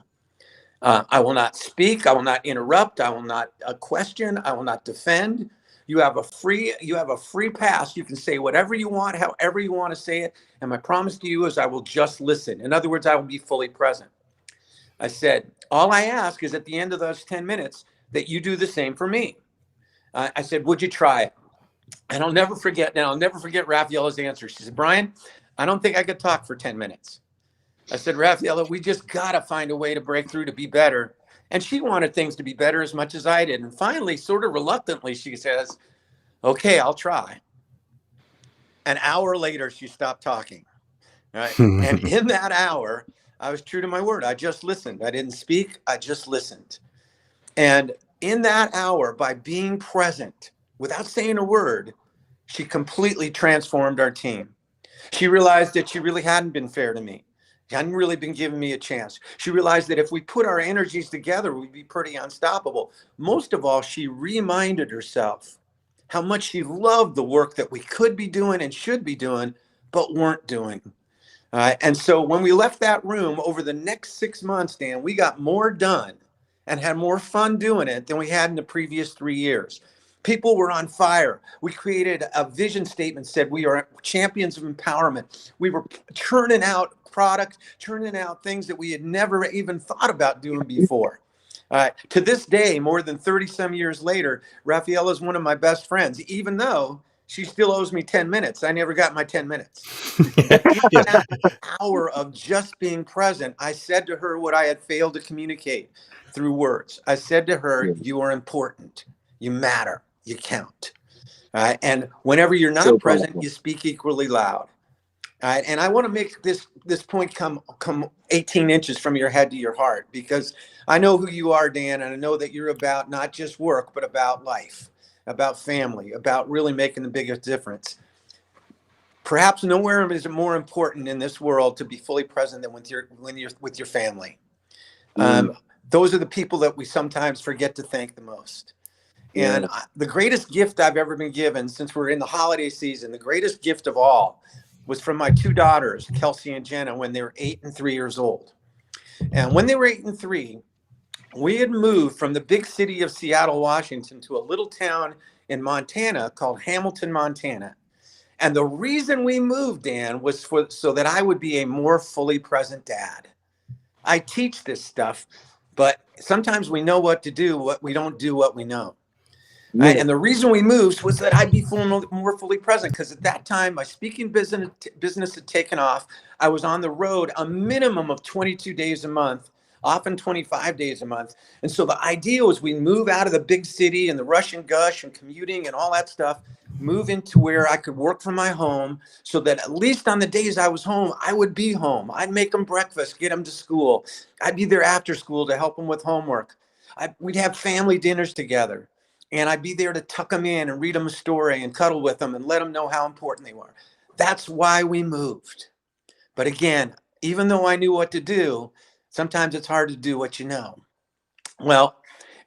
I will not speak. I will not interrupt. I will not question. I will not defend. You have a free pass. You can say whatever you want, however you want to say it. And my promise to you is I will just listen. In other words, I will be fully present. I said, all I ask is at the end of those 10 minutes that you do the same for me. I said, would you try it? And I'll never forget Raffaella's answer. She said, Brian, I don't think I could talk for 10 minutes. I said, Raffaella, we just got to find a way to break through to be better. And she wanted things to be better as much as I did. And finally, sort of reluctantly, she says, okay, I'll try. An hour later, she stopped talking. Right? And in that hour, I was true to my word. I just listened. I didn't speak. I just listened. And in that hour, by being present, without saying a word, she completely transformed our team. She realized that she really hadn't been fair to me. She hadn't really been giving me a chance. She realized that if we put our energies together, we'd be pretty unstoppable. Most of all, she reminded herself how much she loved the work that we could be doing and should be doing, but weren't doing. And so when we left that room over the next 6 months, Dan, we got more done and had more fun doing it than we had in the previous 3 years. People were on fire. We created a vision statement, said we are champions of empowerment. We were churning out product, churning out things that we had never even thought about doing before. To this day, more than 30 some years later, Raffaella is one of my best friends, even though she still owes me 10 minutes. I never got my 10 minutes. But in that hour of just being present, I said to her what I had failed to communicate through words. I said to her, you are important. You matter. You count. And whenever you're not present, you speak equally loud. And I want to make this point come 18 inches from your head to your heart, because I know who you are, Dan, and I know that you're about not just work, but about life, about family, about really making the biggest difference. Perhaps nowhere is it more important in this world to be fully present than with your family. Those are the people that we sometimes forget to thank the most. And the greatest gift I've ever been given, since we're in the holiday season, the greatest gift of all was from my two daughters, Kelsey and Jenna, when they were 8 and 3 years old. And when they were 8 and 3, we had moved from the big city of Seattle, Washington, to a little town in Montana called Hamilton, Montana. And the reason we moved, Dan, was so that I would be a more fully present dad. I teach this stuff, but sometimes we know what to do, what we don't do, what we know. Right? And the reason we moved was that I'd be more fully present, because at that time, my speaking business had taken off. I was on the road a minimum of 22 days a month, often 25 days a month. And so the idea was we move out of the big city and the rush and gush and commuting and all that stuff, move into where I could work from my home, so that at least on the days I was home, I would be home. I'd make them breakfast, get them to school. I'd be there after school to help them with homework. We'd have family dinners together. And I'd be there to tuck them in and read them a story and cuddle with them and let them know how important they were. That's why we moved. But again, even though I knew what to do, sometimes it's hard to do what you know. Well,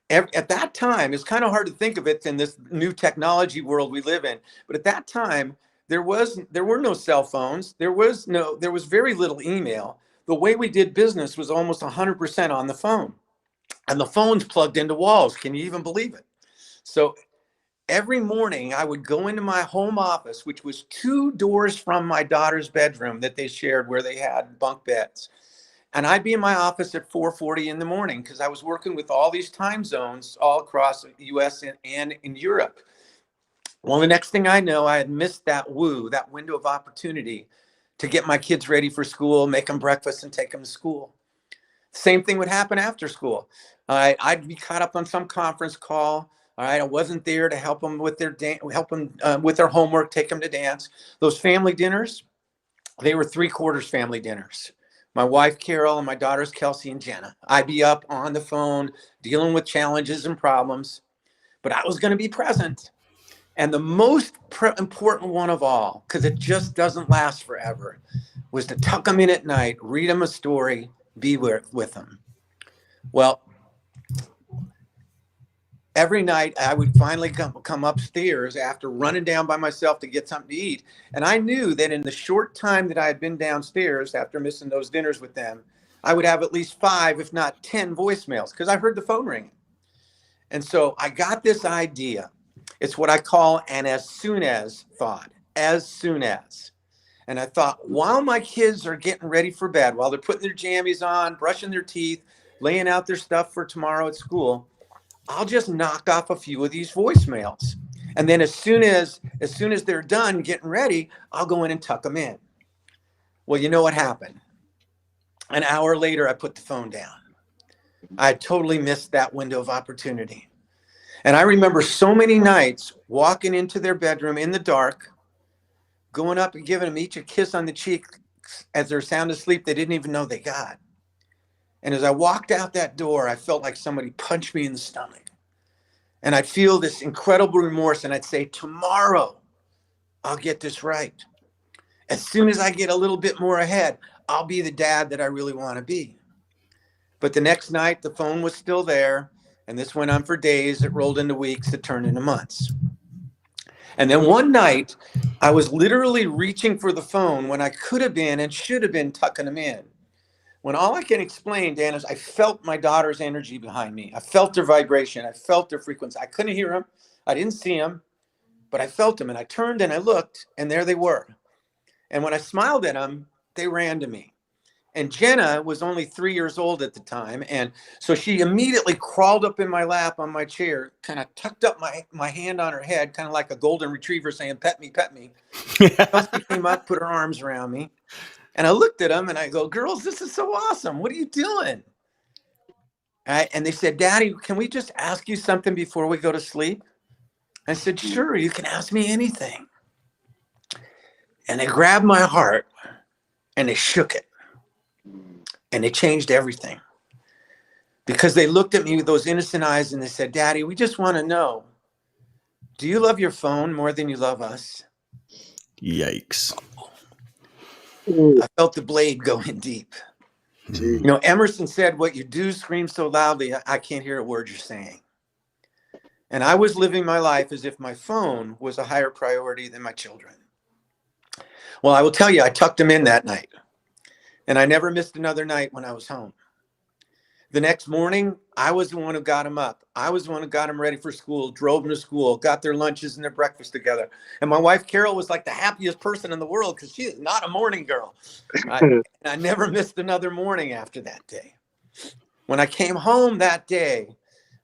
at that time, it's kind of hard to think of it in this new technology world we live in. But at that time, there were no cell phones. There was very little email. The way we did business was almost 100% on the phone. And the phone's plugged into walls. Can you even believe it? So every morning I would go into my home office, which was 2 doors from my daughter's bedroom that they shared, where they had bunk beds. And I'd be in my office at 4:40 in the morning, because I was working with all these time zones all across the US and in Europe. Well, the next thing I know, I had missed that window of opportunity to get my kids ready for school, make them breakfast and take them to school. Same thing would happen after school. I'd be caught up on some conference call. All right, I wasn't there to help them with their with their homework, take them to dance. Those family dinners, they were 3/4 family dinners. My wife, Carol, and my daughters, Kelsey and Jenna. I'd be up on the phone dealing with challenges and problems, but I was going to be present. And the most important one of all, because it just doesn't last forever, was to tuck them in at night, read them a story, be with them. Well, every night I would finally come upstairs after running down by myself to get something to eat. And I knew that in the short time that I had been downstairs after missing those dinners with them, I would have at least 5, if not 10 voicemails because I heard the phone ringing. And so I got this idea. It's what I call an as soon as thought, as soon as. And I thought, while my kids are getting ready for bed, while they're putting their jammies on, brushing their teeth, laying out their stuff for tomorrow at school, I'll just knock off a few of these voicemails. And then as soon as they're done getting ready, I'll go in and tuck them in. Well, you know what happened? An hour later, I put the phone down. I totally missed that window of opportunity. And I remember so many nights walking into their bedroom in the dark, going up and giving them each a kiss on the cheek as they're sound asleep they didn't even know they got. And as I walked out that door, I felt like somebody punched me in the stomach. And I'd feel this incredible remorse, and I'd say, tomorrow, I'll get this right. As soon as I get a little bit more ahead, I'll be the dad that I really want to be. But the next night, the phone was still there, and this went on for days. It rolled into weeks. It turned into months. And then one night, I was literally reaching for the phone when I could have been and should have been tucking them in. When all I can explain, Dan, is I felt my daughter's energy behind me. I felt their vibration. I felt their frequency. I couldn't hear them. I didn't see them, but I felt them. And I turned and I looked, and there they were. And when I smiled at them, they ran to me. And Jenna was only 3 years old at the time. And so she immediately crawled up in my lap on my chair, kind of tucked up my hand on her head, kind of like a golden retriever saying, pet me, pet me. Kelsey came up, put her arms around me. And I looked at them and I go, girls, this is so awesome. What are you doing? And they said, Daddy, can we just ask you something before we go to sleep? I said, sure, you can ask me anything. And they grabbed my heart and they shook it. And they changed everything. Because they looked at me with those innocent eyes and they said, Daddy, we just want to know, do you love your phone more than you love us? Yikes. I felt the blade go in deep. You know, Emerson said, what you do screams so loudly, I can't hear a word you're saying. And I was living my life as if my phone was a higher priority than my children. Well, I will tell you, I tucked them in that night. And I never missed another night when I was home. The next morning, I was the one who got them up. I was the one who got them ready for school, drove them to school, got their lunches and their breakfast together. And my wife, Carol, was like the happiest person in the world because she is not a morning girl. I never missed another morning after that day. When I came home that day,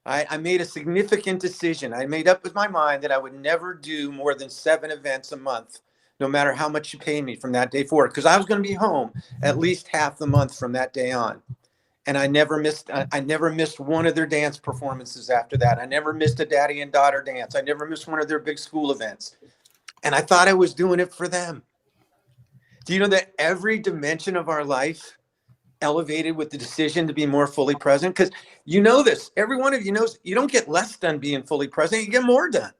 I made a significant decision. I made up with my mind that I would never do more than 7 events a month, no matter how much you pay me from that day forward, because I was going to be home at least half the month from that day on. And I never missed one of their dance performances after that. I never missed a daddy and daughter dance. I never missed one of their big school events. And I thought I was doing it for them. Do you know that every dimension of our life elevated with the decision to be more fully present? Because you know this, every one of you knows you don't get less done being fully present, you get more done.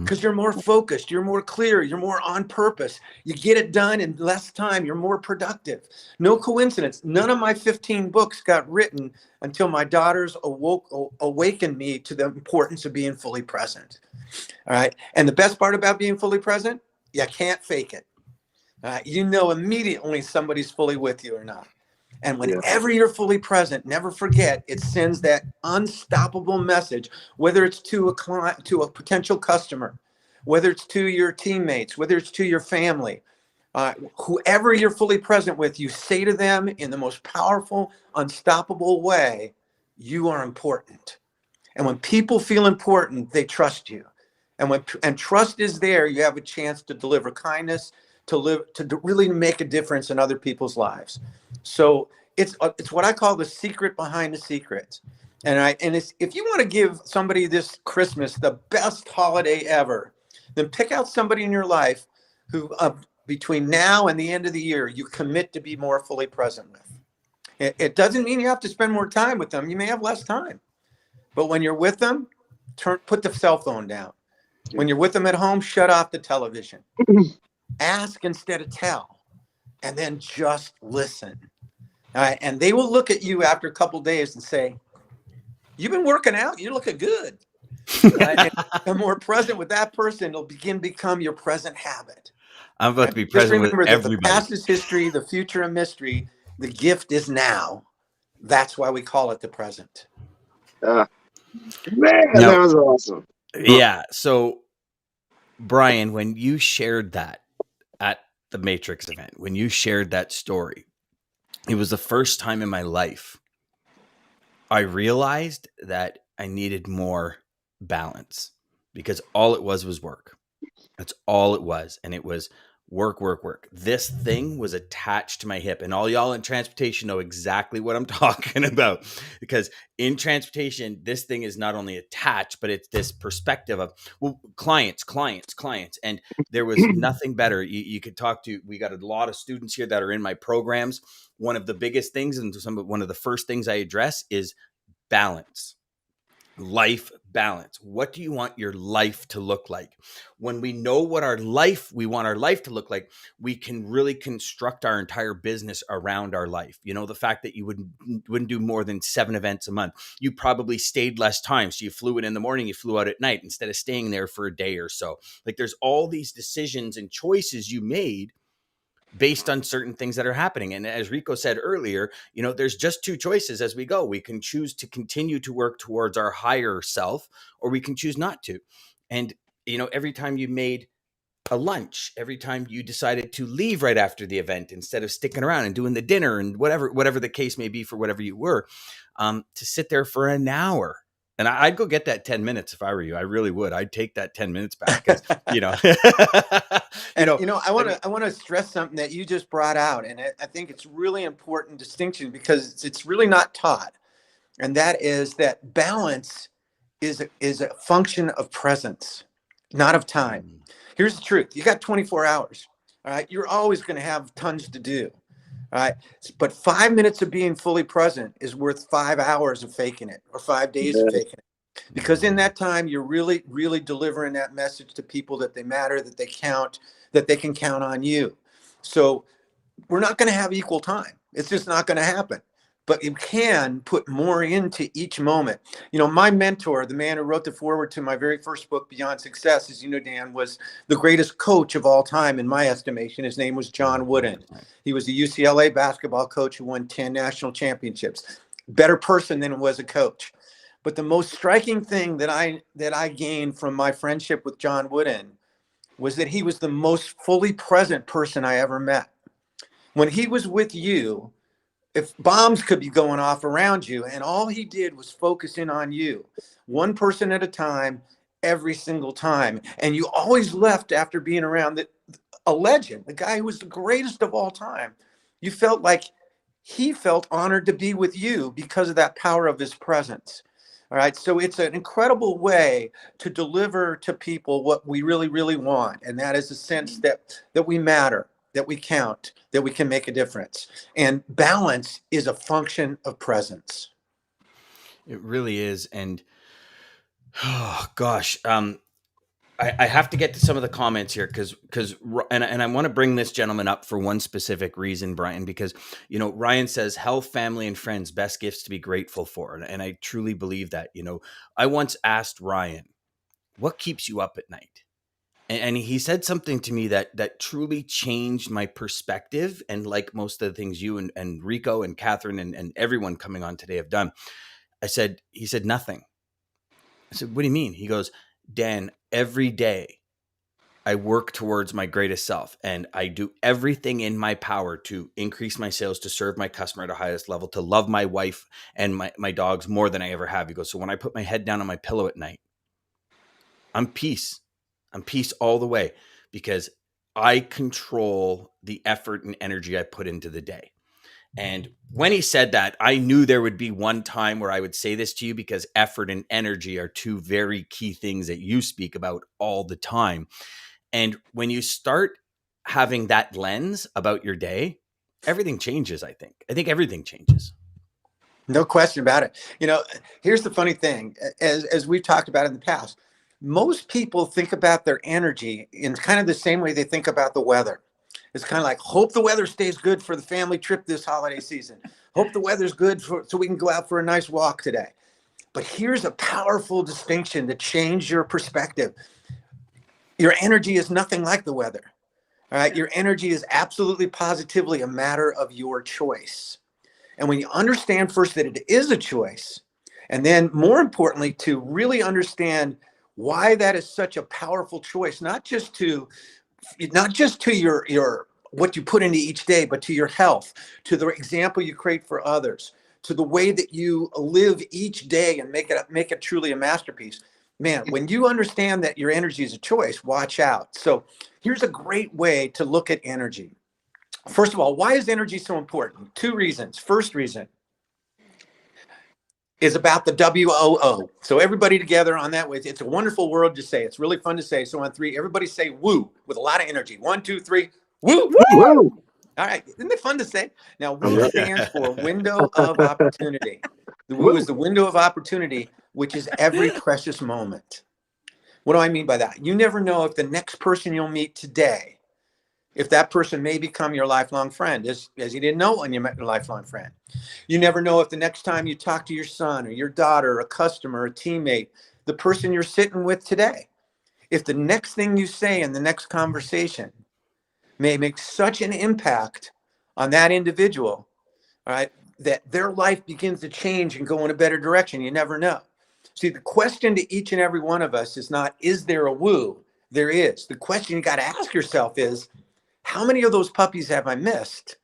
Because you're more focused, you're more clear, you're more on purpose. You get it done in less time, you're more productive. No coincidence. None of my 15 books got written until my daughters awakened me to the importance of being fully present. All right. And the best part about being fully present, you can't fake it. All right. You know immediately somebody's fully with you or not. And whenever you're fully present, never forget, it sends that unstoppable message, whether it's to a client, to a potential customer, whether it's to your teammates, whether it's to your family, whoever you're fully present with, you say to them in the most powerful, unstoppable way, you are important. And when people feel important, they trust you. And trust is there, you have a chance to deliver kindness, to really make a difference in other people's lives. So it's what I call the secret behind the secrets. And if you want to give somebody this Christmas the best holiday ever, then pick out somebody in your life who between now and the end of the year, you commit to be more fully present with. It doesn't mean you have to spend more time with them. You may have less time. But when you're with them, put the cell phone down. When you're with them at home, shut off the television. Ask instead of tell. And then just listen. All right. And they will look at you after a couple of days and say, you've been working out. You're looking good. Right? And more present with that person, it'll become your present habit. I'm about to be present with everybody. The past is history, the future a mystery. The gift is now. That's why we call it the present. Man, that was awesome. Yeah. So, Brian, when you shared that at the Matrix event, when you shared that story, it was the first time in my life I realized that I needed more balance, because all it was work. That's all it was. And it was work, work, work. This thing was attached to my hip, and all y'all in transportation know exactly what I'm talking about, because in transportation, this thing is not only attached, but it's this perspective of, well, clients. And there was nothing better. You could talk to, we got a lot of students here that are in my programs. One of the biggest things, and one of the first things I address is balance. Life balance. What do you want your life to look like? When we know what we want our life to look like, we can really construct our entire business around our life. You know, the fact that you wouldn't do more than 7 events a month. You probably stayed less time. So you flew in the morning, you flew out at night instead of staying there for a day or so. Like, there's all these decisions and choices you made based on certain things that are happening. And as Rico said earlier, you know, there's just 2 choices as we go. We can choose to continue to work towards our higher self, or we can choose not to. And, you know, every time you made a lunch, every time you decided to leave right after the event instead of sticking around and doing the dinner and whatever the case may be for whatever you were, to sit there for an hour. And I'd go get that 10 minutes if I were you. I really would. I'd take that 10 minutes back. You know, I want to stress something that you just brought out. And I think it's really important distinction, because it's really not taught. And that is that balance is a function of presence, not of time. Here's the truth. You got 24 hours. All right. You're always going to have tons to do. All right. But 5 minutes of being fully present is worth 5 hours of faking it, or 5 days of faking it. Because in that time, you're really, really delivering that message to people that they matter, that they count, that they can count on you. So we're not going to have equal time. It's just not going to happen. But you can put more into each moment. You know, my mentor, the man who wrote the foreword to my very first book, Beyond Success, as you know, Dan, was the greatest coach of all time, in my estimation. His name was John Wooden. He was a UCLA basketball coach who won 10 national championships. Better person than was a coach. But the most striking thing that I gained from my friendship with John Wooden was that he was the most fully present person I ever met. When he was with you, if bombs could be going off around you, and all he did was focus in on you, one person at a time, every single time. And you always left after being around a legend, the guy who was the greatest of all time. You felt like he felt honored to be with you because of that power of his presence. All right. So it's an incredible way to deliver to people what we really, really want. And that is a sense that we matter, that we count, that we can make a difference. And balance is a function of presence. It really is. And oh gosh, I have to get to some of the comments here because I want to bring this gentleman up for one specific reason, Brian, because, you know, Ryan says health, family, and friends, best gifts to be grateful for. And I truly believe that. You know, I once asked Ryan, what keeps you up at night? And he said something to me that truly changed my perspective. And like most of the things you and Rico and Catherine and everyone coming on today have done, he said, nothing. I said, what do you mean? He goes, Dan, every day I work towards my greatest self, and I do everything in my power to increase my sales, to serve my customer at a highest level, to love my wife and my dogs more than I ever have. He goes, so when I put my head down on my pillow at night, I'm peace. I'm peace all the way, because I control the effort and energy I put into the day. And when he said that, I knew there would be one time where I would say this to you, because effort and energy are 2 very key things that you speak about all the time. And when you start having that lens about your day, everything changes, I think. I think everything changes. No question about it. You know, here's the funny thing, as we've talked about in the past, most people think about their energy in kind of the same way they think about the weather. It's kind of like, hope the weather stays good for the family trip this holiday season. Hope the weather's good so we can go out for a nice walk today. But here's a powerful distinction to change your perspective. Your energy is nothing like the weather. All right. Your energy is absolutely positively a matter of your choice. And when you understand first that it is a choice, and then more importantly, to really understand why that is such a powerful choice, not just to your what you put into each day, but to your health, to the example you create for others, to the way that you live each day and make it truly a masterpiece. Man, when you understand that your energy is a choice, watch out. So here's a great way to look at energy. First of all, why is energy so important? 2 reasons. First reason is about the WOO. So everybody together on that way. It's a wonderful word to say. It's really fun to say. So on 3, everybody say woo with a lot of energy. 1, 2, 3, woo. Woo! All right. Isn't it fun to say? Now, woo stands for window of opportunity. The woo is the window of opportunity, which is every precious moment. What do I mean by that? You never know if the next person you'll meet today, if that person may become your lifelong friend, as you didn't know when you met your lifelong friend. You never know if the next time you talk to your son or your daughter, a customer, a teammate, the person you're sitting with today, if the next thing you say in the next conversation may make such an impact on that individual, all right, that their life begins to change and go in a better direction. You never know. See, the question to each and every one of us is not, is there a woo? There is. The question you got to ask yourself is, how many of those puppies have I missed?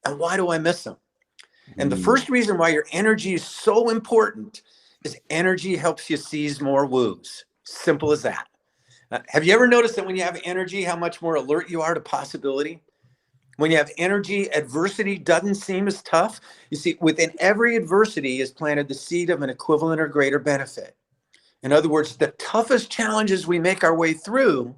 And why do I miss them? And the first reason why your energy is so important is energy helps you seize more woos. Simple as that. Have you ever noticed that when you have energy, how much more alert you are to possibility? When you have energy, adversity doesn't seem as tough. You see, within every adversity is planted the seed of an equivalent or greater benefit. In other words, the toughest challenges we make our way through,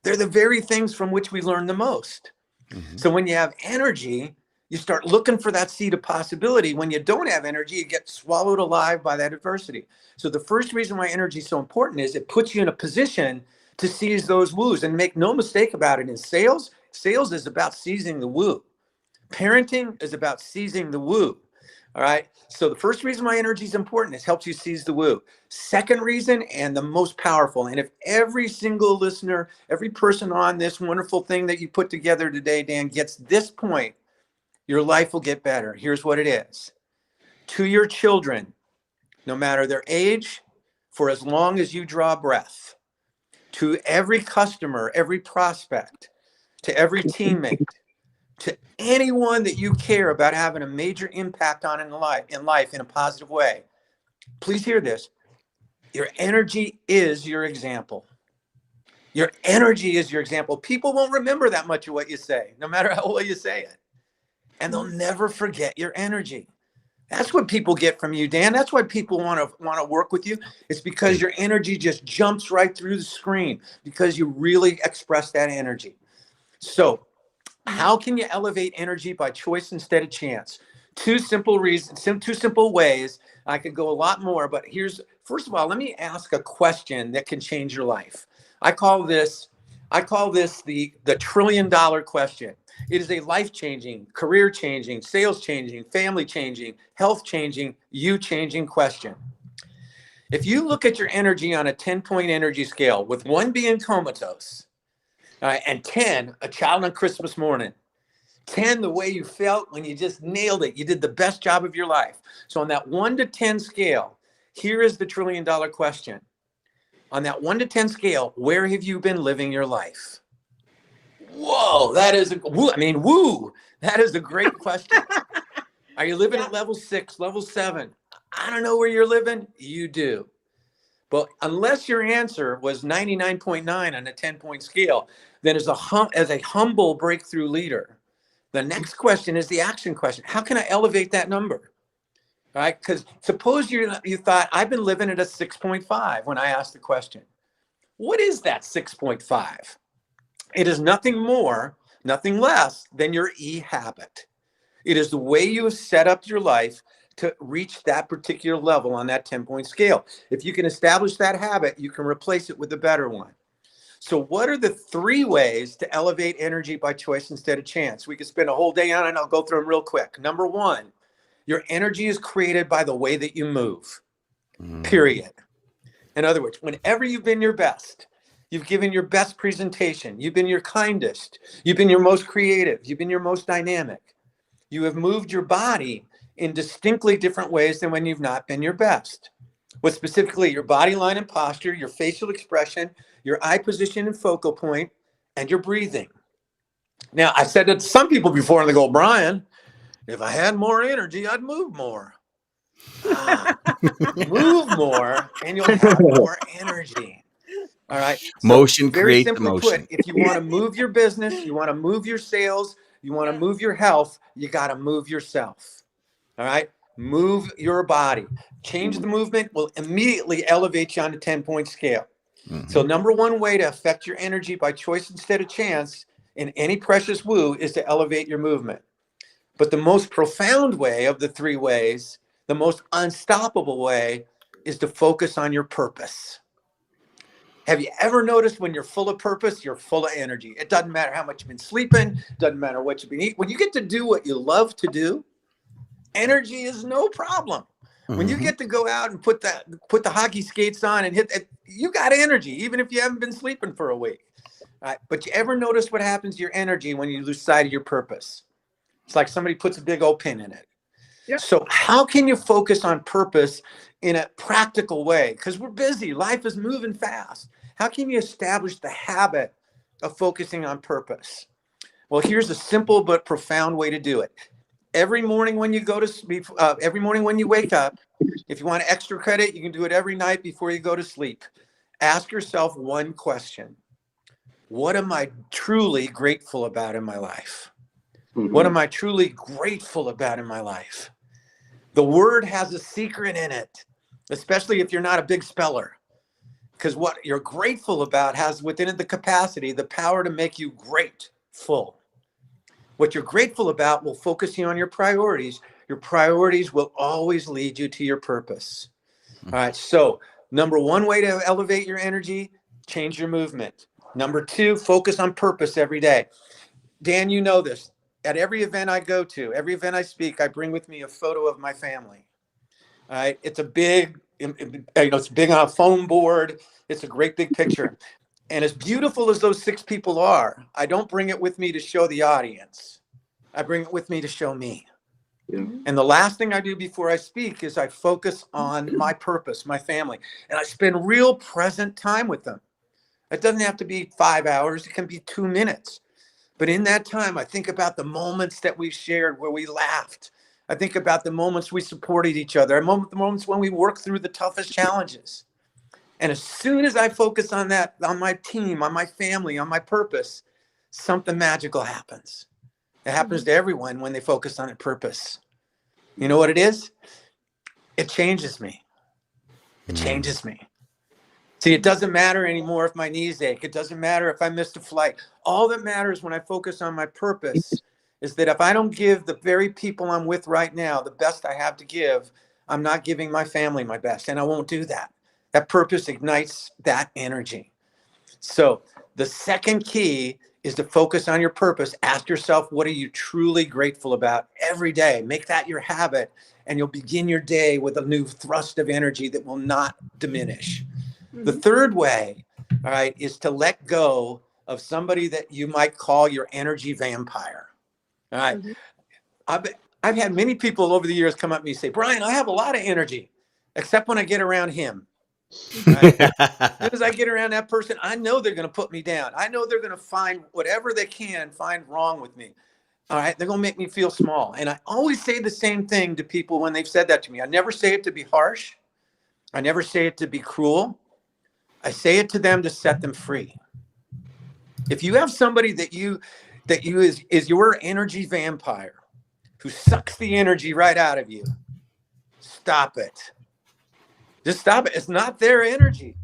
they're the very things from which we learn the most. Mm-hmm. So when you have energy, you start looking for that seed of possibility. When you don't have energy, you get swallowed alive by that adversity. So the first reason why energy is so important is it puts you in a position to seize those woos. And make no mistake about it, in sales is about seizing the woo. Parenting is about seizing the woo. All right. So the first reason why energy is important is it helps you seize the woo. Second reason, and the most powerful, and if every single listener, every person on this wonderful thing that you put together today, Dan, gets this point, your life will get better. Here's what it is. To your children, no matter their age, for as long as you draw breath, to every customer, every prospect, to every teammate, to anyone that you care about having a major impact on in life in a positive way, please hear this. Your energy is your example. Your energy is your example. People won't remember that much of what you say, no matter how well you say it. And they'll never forget your energy. That's what people get from you, Dan. That's why people want to work with you. It's because your energy just jumps right through the screen, because you really express that energy. So how can you elevate energy by choice instead of chance? 2 simple reasons, 2 simple ways. I could go a lot more, but first of all, let me ask a question that can change your life. I call this the $1 trillion question. It is a life-changing, career-changing, sales-changing, family-changing, health-changing, you-changing question. If you look at your energy on a 10-point energy scale, with 1 being comatose, and 10, a child on Christmas morning, 10, the way you felt when you just nailed it. You did the best job of your life. So on that 1 to 10 scale, here is the $1 trillion question. On that 1 to 10 scale, where have you been living your life? Whoa, that is that is a great question. Are you living at level 6, level 7? I don't know where you're living. You do. But unless your answer was 99.9 on a 10-point scale, then as a humble breakthrough leader, the next question is the action question. How can I elevate that number? All right? Because suppose you thought, I've been living at a 6.5 when I asked the question. What is that 6.5? It is nothing more, nothing less than your E-habit. It is the way you have set up your life to reach that particular level on that 10-point scale. If you can establish that habit, you can replace it with a better one. So what are the 3 ways to elevate energy by choice instead of chance? We could spend a whole day on it, and I'll go through them real quick. Number 1, your energy is created by the way that you move, period. In other words, whenever you've been your best, You've given your best presentation. You've been your kindest. You've been your most creative. You've been your most dynamic. You have moved your body in distinctly different ways than when you've not been your best. With specifically your body line and posture, your facial expression, your eye position and focal point, and your breathing. Now, I said that to some people before, and they go, Brian, if I had more energy, I'd move more. Move more, and you'll have more energy. All right. So motion very creates simply emotion. put, if you want to move your business, you want to move your sales, you want to move your health, you got to move yourself. All right. Move your body. Change the movement will immediately elevate you on a 10-point scale. Mm-hmm. So number one way to affect your energy by choice instead of chance in any precious woo is to elevate your movement. But the most profound way of the three ways, the most unstoppable way, is to focus on your purpose. Have you ever noticed when you're full of purpose, you're full of energy? It doesn't matter how much you've been sleeping, doesn't matter what you've been eating. When you get to do what you love to do, energy is no problem. Mm-hmm. When you get to go out and put the hockey skates on and hit it, you got energy, even if you haven't been sleeping for a week. Right? But you ever notice what happens to your energy when you lose sight of your purpose? It's like somebody puts a big old pin in it. Yeah. So how can you focus on purpose in a practical way? Because we're busy. Life is moving fast. How can you establish the habit of focusing on purpose? Well, here's a simple but profound way to do it. Every morning when you go to sleep, every morning when you wake up, if you want extra credit, you can do it every night before you go to sleep. Ask yourself one question. What am I truly grateful about in my life? Mm-hmm. What am I truly grateful about in my life? The word has a secret in it, especially if you're not a big speller, because what you're grateful about has within it the capacity, the power to make you grateful. What you're grateful about will focus you on your priorities. Your priorities will always lead you to your purpose. Mm-hmm. All right. So number one way to elevate your energy, change your movement. Number two, focus on purpose every day. Dan, you know this. At every event I go to, every event I speak, I bring with me a photo of my family. All right. It's a big, it's big on a foam board. It's a great big picture. And as beautiful as those 6 people are, I don't bring it with me to show the audience. I bring it with me to show me. Yeah. And the last thing I do before I speak is I focus on my purpose, my family, and I spend real present time with them. It doesn't have to be 5 hours. It can be 2 minutes. But in that time, I think about the moments that we shared where we laughed. I think about the moments we supported each other, the moments when we worked through the toughest challenges. And as soon as I focus on that, on my team, on my family, on my purpose, something magical happens. It happens to everyone when they focus on their purpose. You know what it is? It changes me. It changes me. See, it doesn't matter anymore if my knees ache. It doesn't matter if I missed a flight. All that matters when I focus on my purpose is that if I don't give the very people I'm with right now the best I have to give, I'm not giving my family my best, and I won't do that. That purpose ignites that energy. So the second key is to focus on your purpose. Ask yourself, what are you truly grateful about every day? Make that your habit, and you'll begin your day with a new thrust of energy that will not diminish. The third way, all right, is to let go of somebody that you might call your energy vampire. All right. I've had many people over the years come up to me and say, Brian, I have a lot of energy, except when I get around him. Right? As soon as I get around that person, I know they're going to put me down. I know they're going to find whatever they can find wrong with me. All right. They're going to make me feel small. And I always say the same thing to people when they've said that to me. I never say it to be harsh. I never say it to be cruel. I say it to them to set them free. If you have somebody that is your energy vampire who sucks the energy right out of you, stop it. Just stop it. It's not their energy.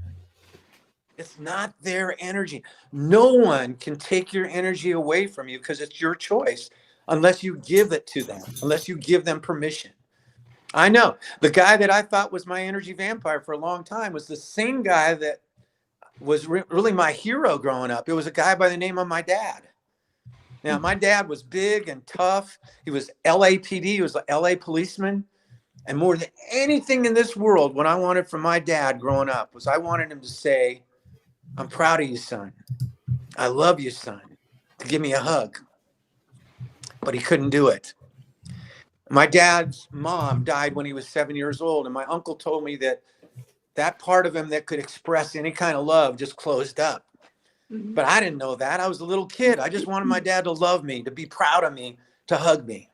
It's not their energy. No one can take your energy away from you because it's your choice unless you give it to them, unless you give them permission. I know the guy that I thought was my energy vampire for a long time was the same guy that was really my hero growing up. It was a guy by the name of my dad. Now, my dad was big and tough. He was LAPD. He was an LA policeman. And more than anything in this world, what I wanted from my dad growing up was I wanted him to say, I'm proud of you, son. I love you, son. To give me a hug. But he couldn't do it. My dad's mom died when he was 7 years old. And my uncle told me that part of him that could express any kind of love just closed up. Mm-hmm. But I didn't know that. I was a little kid. I just wanted my dad to love me, to be proud of me, to hug me.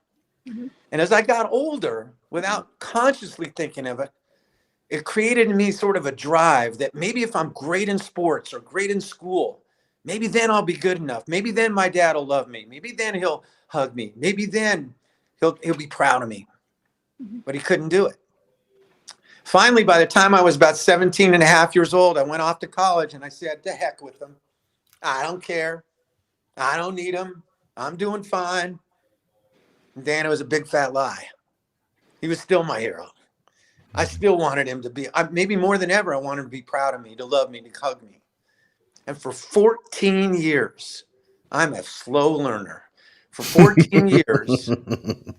Mm-hmm. And as I got older, without consciously thinking of it, it created in me sort of a drive that maybe if I'm great in sports or great in school, maybe then I'll be good enough. Maybe then my dad will love me. Maybe then he'll hug me. Maybe then he'll be proud of me. Mm-hmm. But he couldn't do it. Finally, by the time I was about 17 and a half years old, I went off to college and I said, to heck with them. I don't care. I don't need them. I'm doing fine. And Dan, it was a big fat lie. He was still my hero. I still wanted him to be, maybe more than ever, I wanted him to be proud of me, to love me, to hug me. And for 14 years, I'm a slow learner. For 14 years,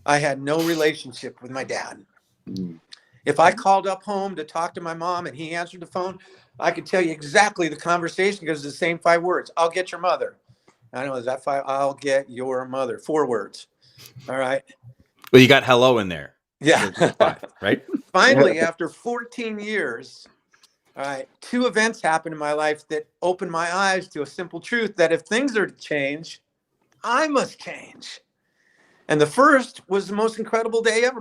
I had no relationship with my dad. If I called up home to talk to my mom and he answered the phone, I could tell you exactly the conversation because it's the same 5 words. I'll get your mother. I know, is that 5? I'll get your mother. 4 words. All right. Well, you got hello in there. Yeah. 5, right? Finally, after 14 years, all right, 2 events happened in my life that opened my eyes to a simple truth that if things are to change, I must change. And the first was the most incredible day ever.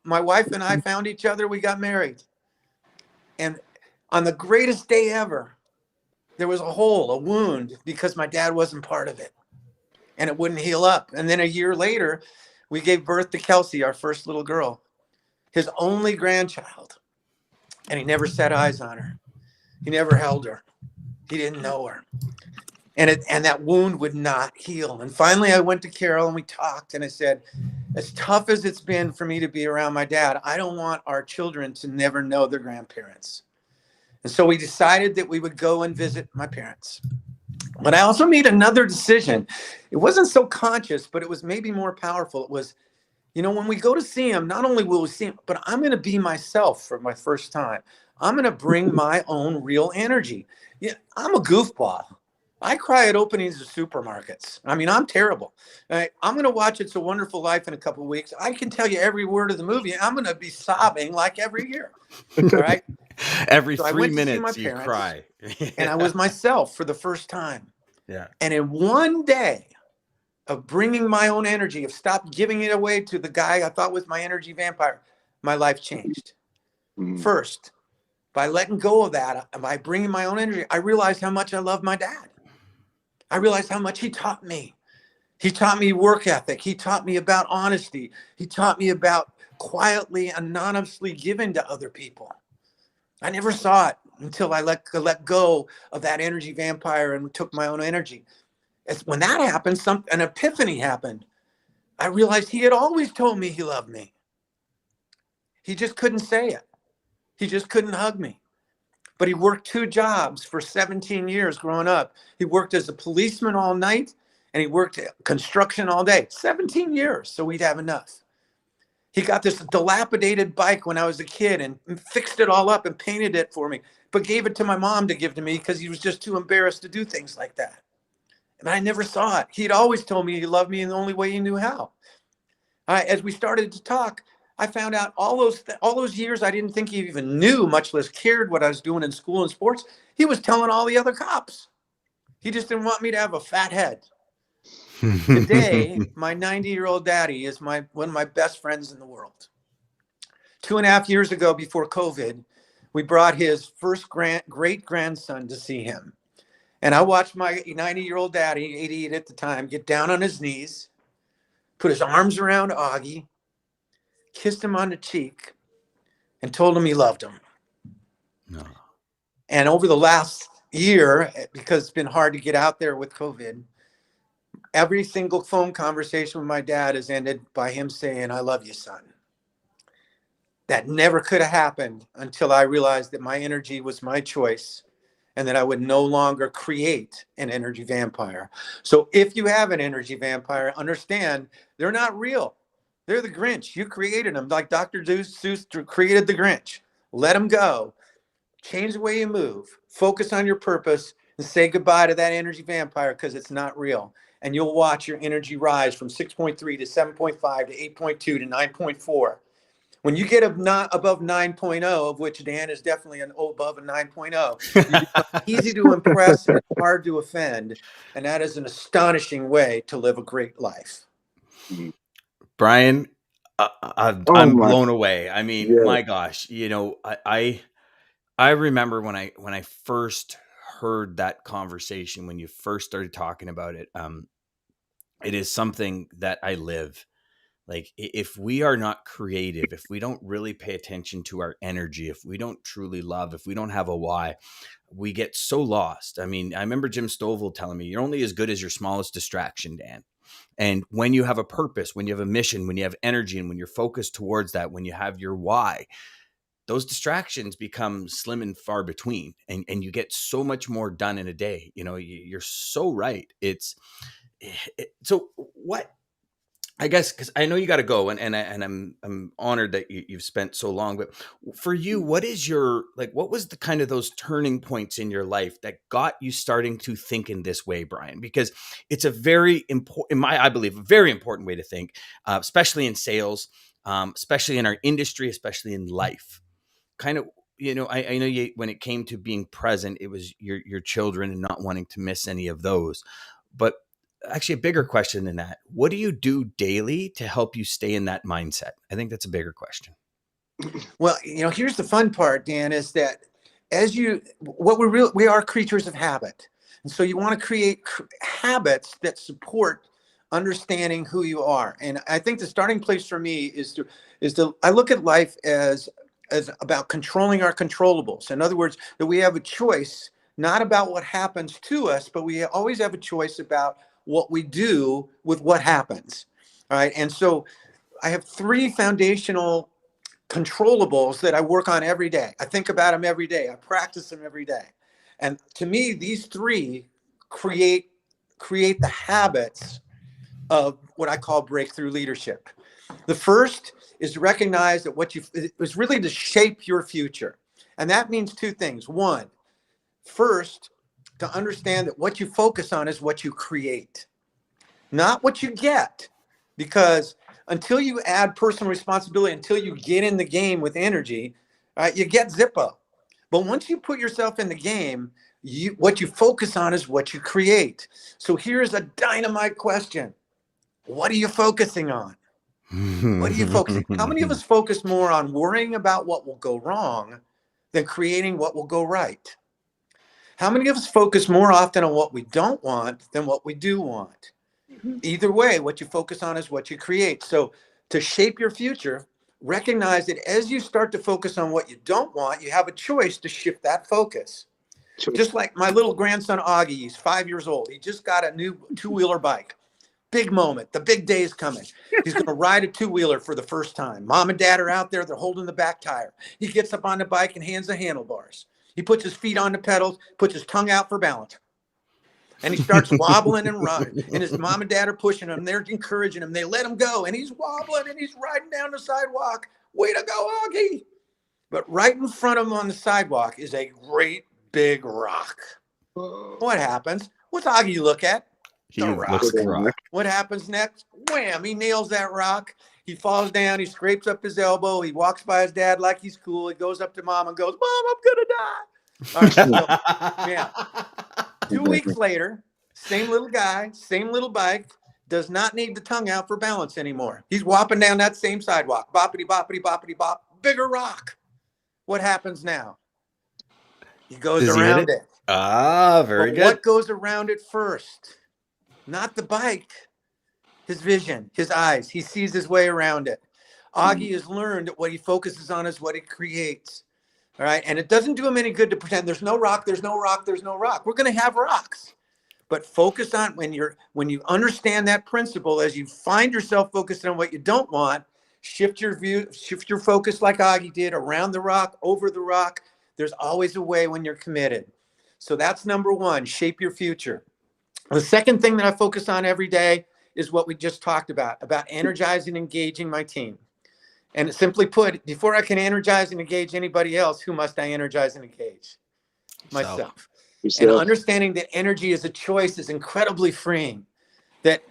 My wife and I found each other. We got married. And on the greatest day ever, there was a hole, a wound, because my dad wasn't part of it. And it wouldn't heal up. And then a year later, we gave birth to Kelsey, our first little girl, his only grandchild. And he never set eyes on her. He never held her. He didn't know her. And that wound would not heal. And finally, I went to Carol and we talked. And I said, as tough as it's been for me to be around my dad, I don't want our children to never know their grandparents. And so we decided that we would go and visit my parents. But I also made another decision. It wasn't so conscious, but it was maybe more powerful. It was, when we go to see him, not only will we see him, but I'm going to be myself for my first time. I'm going to bring my own real energy. Yeah, I'm a goofball. I cry at openings of supermarkets. I mean, I'm terrible. I'm going to watch It's a Wonderful Life in a couple of weeks. I can tell you every word of the movie. I'm going to be sobbing like every year. All right. Every 3 minutes you cry. And I was myself for the first time. Yeah. And in one day of bringing my own energy, of stop giving it away to the guy I thought was my energy vampire, my life changed. First, by letting go of that, by bringing my own energy, I realized how much I love my dad. I realized how much he taught me. He taught me work ethic. He taught me about honesty. He taught me about quietly, anonymously giving to other people. I never saw it until I let go of that energy vampire and took my own energy. When that happened, an epiphany happened. I realized he had always told me he loved me. He just couldn't say it. He just couldn't hug me. But he worked 2 jobs for 17 years growing up. He worked as a policeman all night and he worked construction all day. 17 years, so we'd have enough. He got this dilapidated bike when I was a kid and fixed it all up and painted it for me, but gave it to my mom to give to me because he was just too embarrassed to do things like that. And I never saw it. He'd always told me he loved me in the only way he knew how. As we started to talk, I found out all those years I didn't think he even knew, much less cared what I was doing in school and sports. He was telling all the other cops. He just didn't want me to have a fat head. Today, my 90-year-old daddy is one of my best friends in the world. 2.5 years ago, before COVID, we brought his first great-grandson to see him. And I watched my 90-year-old daddy, 88 at the time, get down on his knees, put his arms around Augie, kissed him on the cheek, and told him he loved him. No. And over the last year, because it's been hard to get out there with COVID, every single phone conversation with my dad has ended by him saying, I love you, son. That never could have happened until I realized that my energy was my choice and that I would no longer create an energy vampire. So if you have an energy vampire, understand they're not real. They're the Grinch. You created them like Dr. Seuss created the Grinch. Let them go. change the way you move, focus on your purpose, and say goodbye to that energy vampire because it's not real. And you'll watch your energy rise from 6.3 to 7.5 to 8.2 to 9.4. When you get above 9.0, of which Dan is definitely above a 9.0, you become easy to impress and hard to offend. And that is an astonishing way to live a great life. Brian, I'm blown away. I mean, my gosh, you know, I remember when I first heard that conversation, when you first started talking about it, it is something that I live. Like, if we are not creative, if we don't really pay attention to our energy, if we don't truly love, if we don't have a why, we get so lost. I mean, I remember Jim Stovall telling me, you're only as good as your smallest distraction, Dan. And when you have a purpose, when you have a mission, when you have energy, and when you're focused towards that, when you have your why, those distractions become slim and far between, and you get so much more done in a day. You know, you're so right. So what, I guess, because I know you got to go, and I'm honored that you've spent so long. But for you, what was the kind of those turning points in your life that got you starting to think in this way, Brian? Because it's a very important, I believe, a very important way to think, especially in sales, especially in our industry, especially in life. Kind of, you know, I know when it came to being present, it was your children and not wanting to miss any of those. But actually, a bigger question than that: what do you do daily to help you stay in that mindset? I think that's a bigger question. Well, you know, here's the fun part, Dan, is that we are creatures of habit. And so you want to create habits that support understanding who you are. And I think the starting place for me is I look at life as about controlling our controllables. In other words, that we have a choice, not about what happens to us, but we always have a choice about what we do with what happens. All right. And so I have 3 foundational controllables that I work on every day. I think about them every day. I practice them every day. And to me, these 3 create the habits of what I call breakthrough leadership. The first is to recognize that it's really to shape your future. And that means 2 things. One, first, to understand that what you focus on is what you create, not what you get. Because until you add personal responsibility, until you get in the game with energy, you get Zippo. But once you put yourself in the game, what you focus on is what you create. So here's a dynamite question. What are you focusing on? What are you focusing? How many of us focus more on worrying about what will go wrong than creating what will go right? How many of us focus more often on what we don't want than what we do want? Either way, what you focus on is what you create. So to shape your future, recognize that as you start to focus on what you don't want, you have a choice to shift that focus. Just like my little grandson, Augie, he's 5 years old. He just got a new 2-wheeler bike. Big moment. The big day is coming. He's going to ride a 2-wheeler for the first time. Mom and Dad are out there. They're holding the back tire. He gets up on the bike and hands the handlebars. He puts his feet on the pedals, puts his tongue out for balance. And he starts wobbling and running. And his mom and dad are pushing him. They're encouraging him. They let him go. And he's wobbling and he's riding down the sidewalk. Way to go, Augie. But right in front of him on the sidewalk is a great big rock. What happens? What's Augie look at? He looks at the rock. What happens next? Wham! He nails that rock. He falls down. He scrapes up his elbow. He walks by his dad like he's cool. He goes up to mom and goes, "Mom, I'm gonna die." All right, so, yeah. 2 weeks later, same little guy, same little bike, does not need the tongue out for balance anymore. He's whopping down that same sidewalk. Boppity, boppity, boppity, bop. Bigger rock. What happens now? He goes around it. Ah, very good. What goes around it first? Not the bike. His vision, his eyes. He sees his way around it. Augie has learned that what he focuses on is what he creates. All right. And it doesn't do him any good to pretend there's no rock, there's no rock, there's no rock. We're going to have rocks. But focus on when you understand that principle, as you find yourself focused on what you don't want, shift your view, shift your focus like Augie did, around the rock, over the rock. There's always a way when you're committed. So that's number 1, shape your future. The second thing that I focus on every day is what we just talked about energizing, engaging my team. And simply put, before I can energize and engage anybody else, who must I energize and engage? Myself. And understanding that energy is a choice is incredibly freeing. That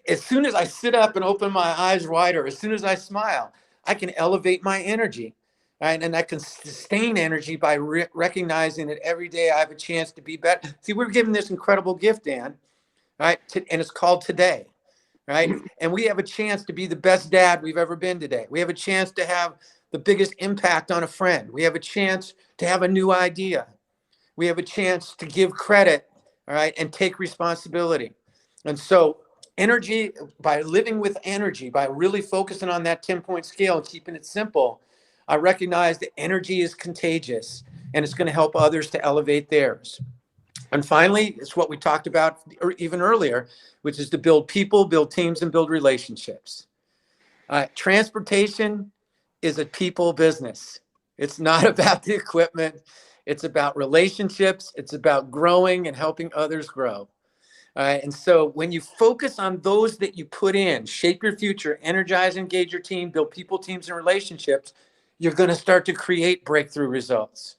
as soon as I sit up and open my eyes wider, as soon as I smile, I can elevate my energy. Right? And I can sustain energy by recognizing that every day I have a chance to be better. See, we're given this incredible gift, Dan, right? And it's called today, right? And we have a chance to be the best dad we've ever been today. We have a chance to have the biggest impact on a friend. We have a chance to have a new idea. We have a chance to give credit, all right, and take responsibility. And so energy, by living with energy, by really focusing on that 10-point scale and keeping it simple, I recognize that energy is contagious and it's going to help others to elevate theirs. And finally, it's what we talked about even earlier, which is to build people, build teams, and build relationships. Transportation is a people business. It's not about the equipment. It's about relationships. It's about growing and helping others grow. And so when you focus on those that you put in, shape your future, energize, engage your team, build people, teams, and relationships, you're going to start to create breakthrough results.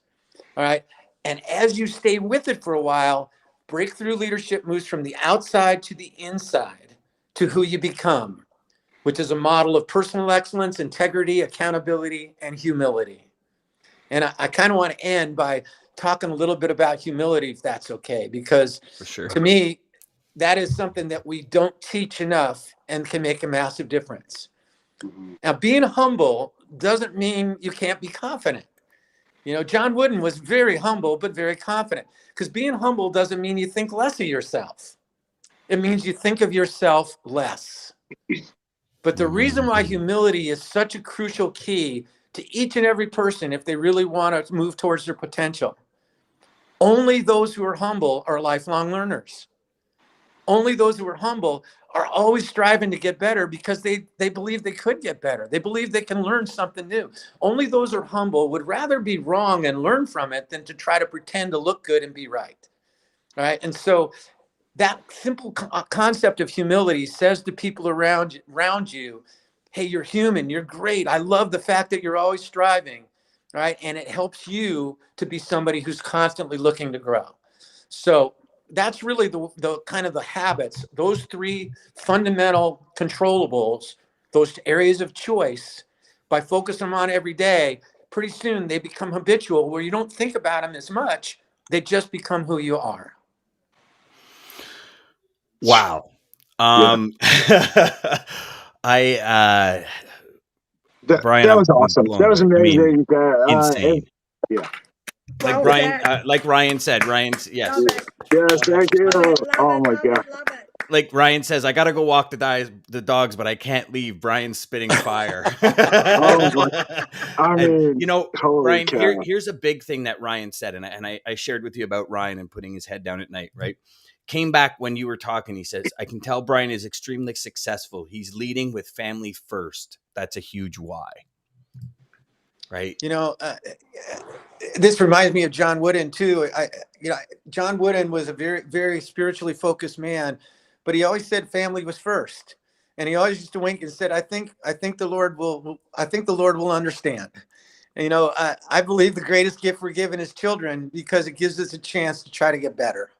All right. And as you stay with it for a while, breakthrough leadership moves from the outside to the inside to who you become, which is a model of personal excellence, integrity, accountability, and humility. And I kind of want to end by talking a little bit about humility, if that's okay, because for sure, to me, that is something that we don't teach enough and can make a massive difference. Now, being humble doesn't mean you can't be confident. You know, John Wooden was very humble, but very confident, because being humble doesn't mean you think less of yourself. It means you think of yourself less. But the reason why humility is such a crucial key to each and every person, if they really want to move towards their potential, only those who are humble are lifelong learners. Only those who are humble are always striving to get better because they believe they could get better. They believe they can learn something new. Only those who are humble would rather be wrong and learn from it than to try to pretend to look good and be right. All right. And so that simple concept of humility says to people around you, hey, you're human, you're great. I love the fact that you're always striving. All right. And it helps you to be somebody who's constantly looking to grow. So that's really the kind of the habits, those three fundamental controllables, those areas of choice. By focusing on every day, pretty soon they become habitual where you don't think about them as much. They just become who you are. Wow. Brian, that was awesome. That was amazing. Insane. Yeah. Like Brian, like Ryan said, yes. Yes, thank you. Oh my God. Like Ryan says, I got to go walk the dogs, but I can't leave. Brian's spitting fire. I mean, and, you know, Brian, here's a big thing that Ryan said. And I shared with you about Ryan and putting his head down at night, right? Came back when you were talking. He says, I can tell Brian is extremely successful. He's leading with family first. That's a huge why. Right. You know, this reminds me of John Wooden too. John Wooden was a very, very spiritually focused man, but he always said family was first. And he always used to wink and said, I think the Lord will understand. And, you know, I believe the greatest gift we're given is children, because it gives us a chance to try to get better,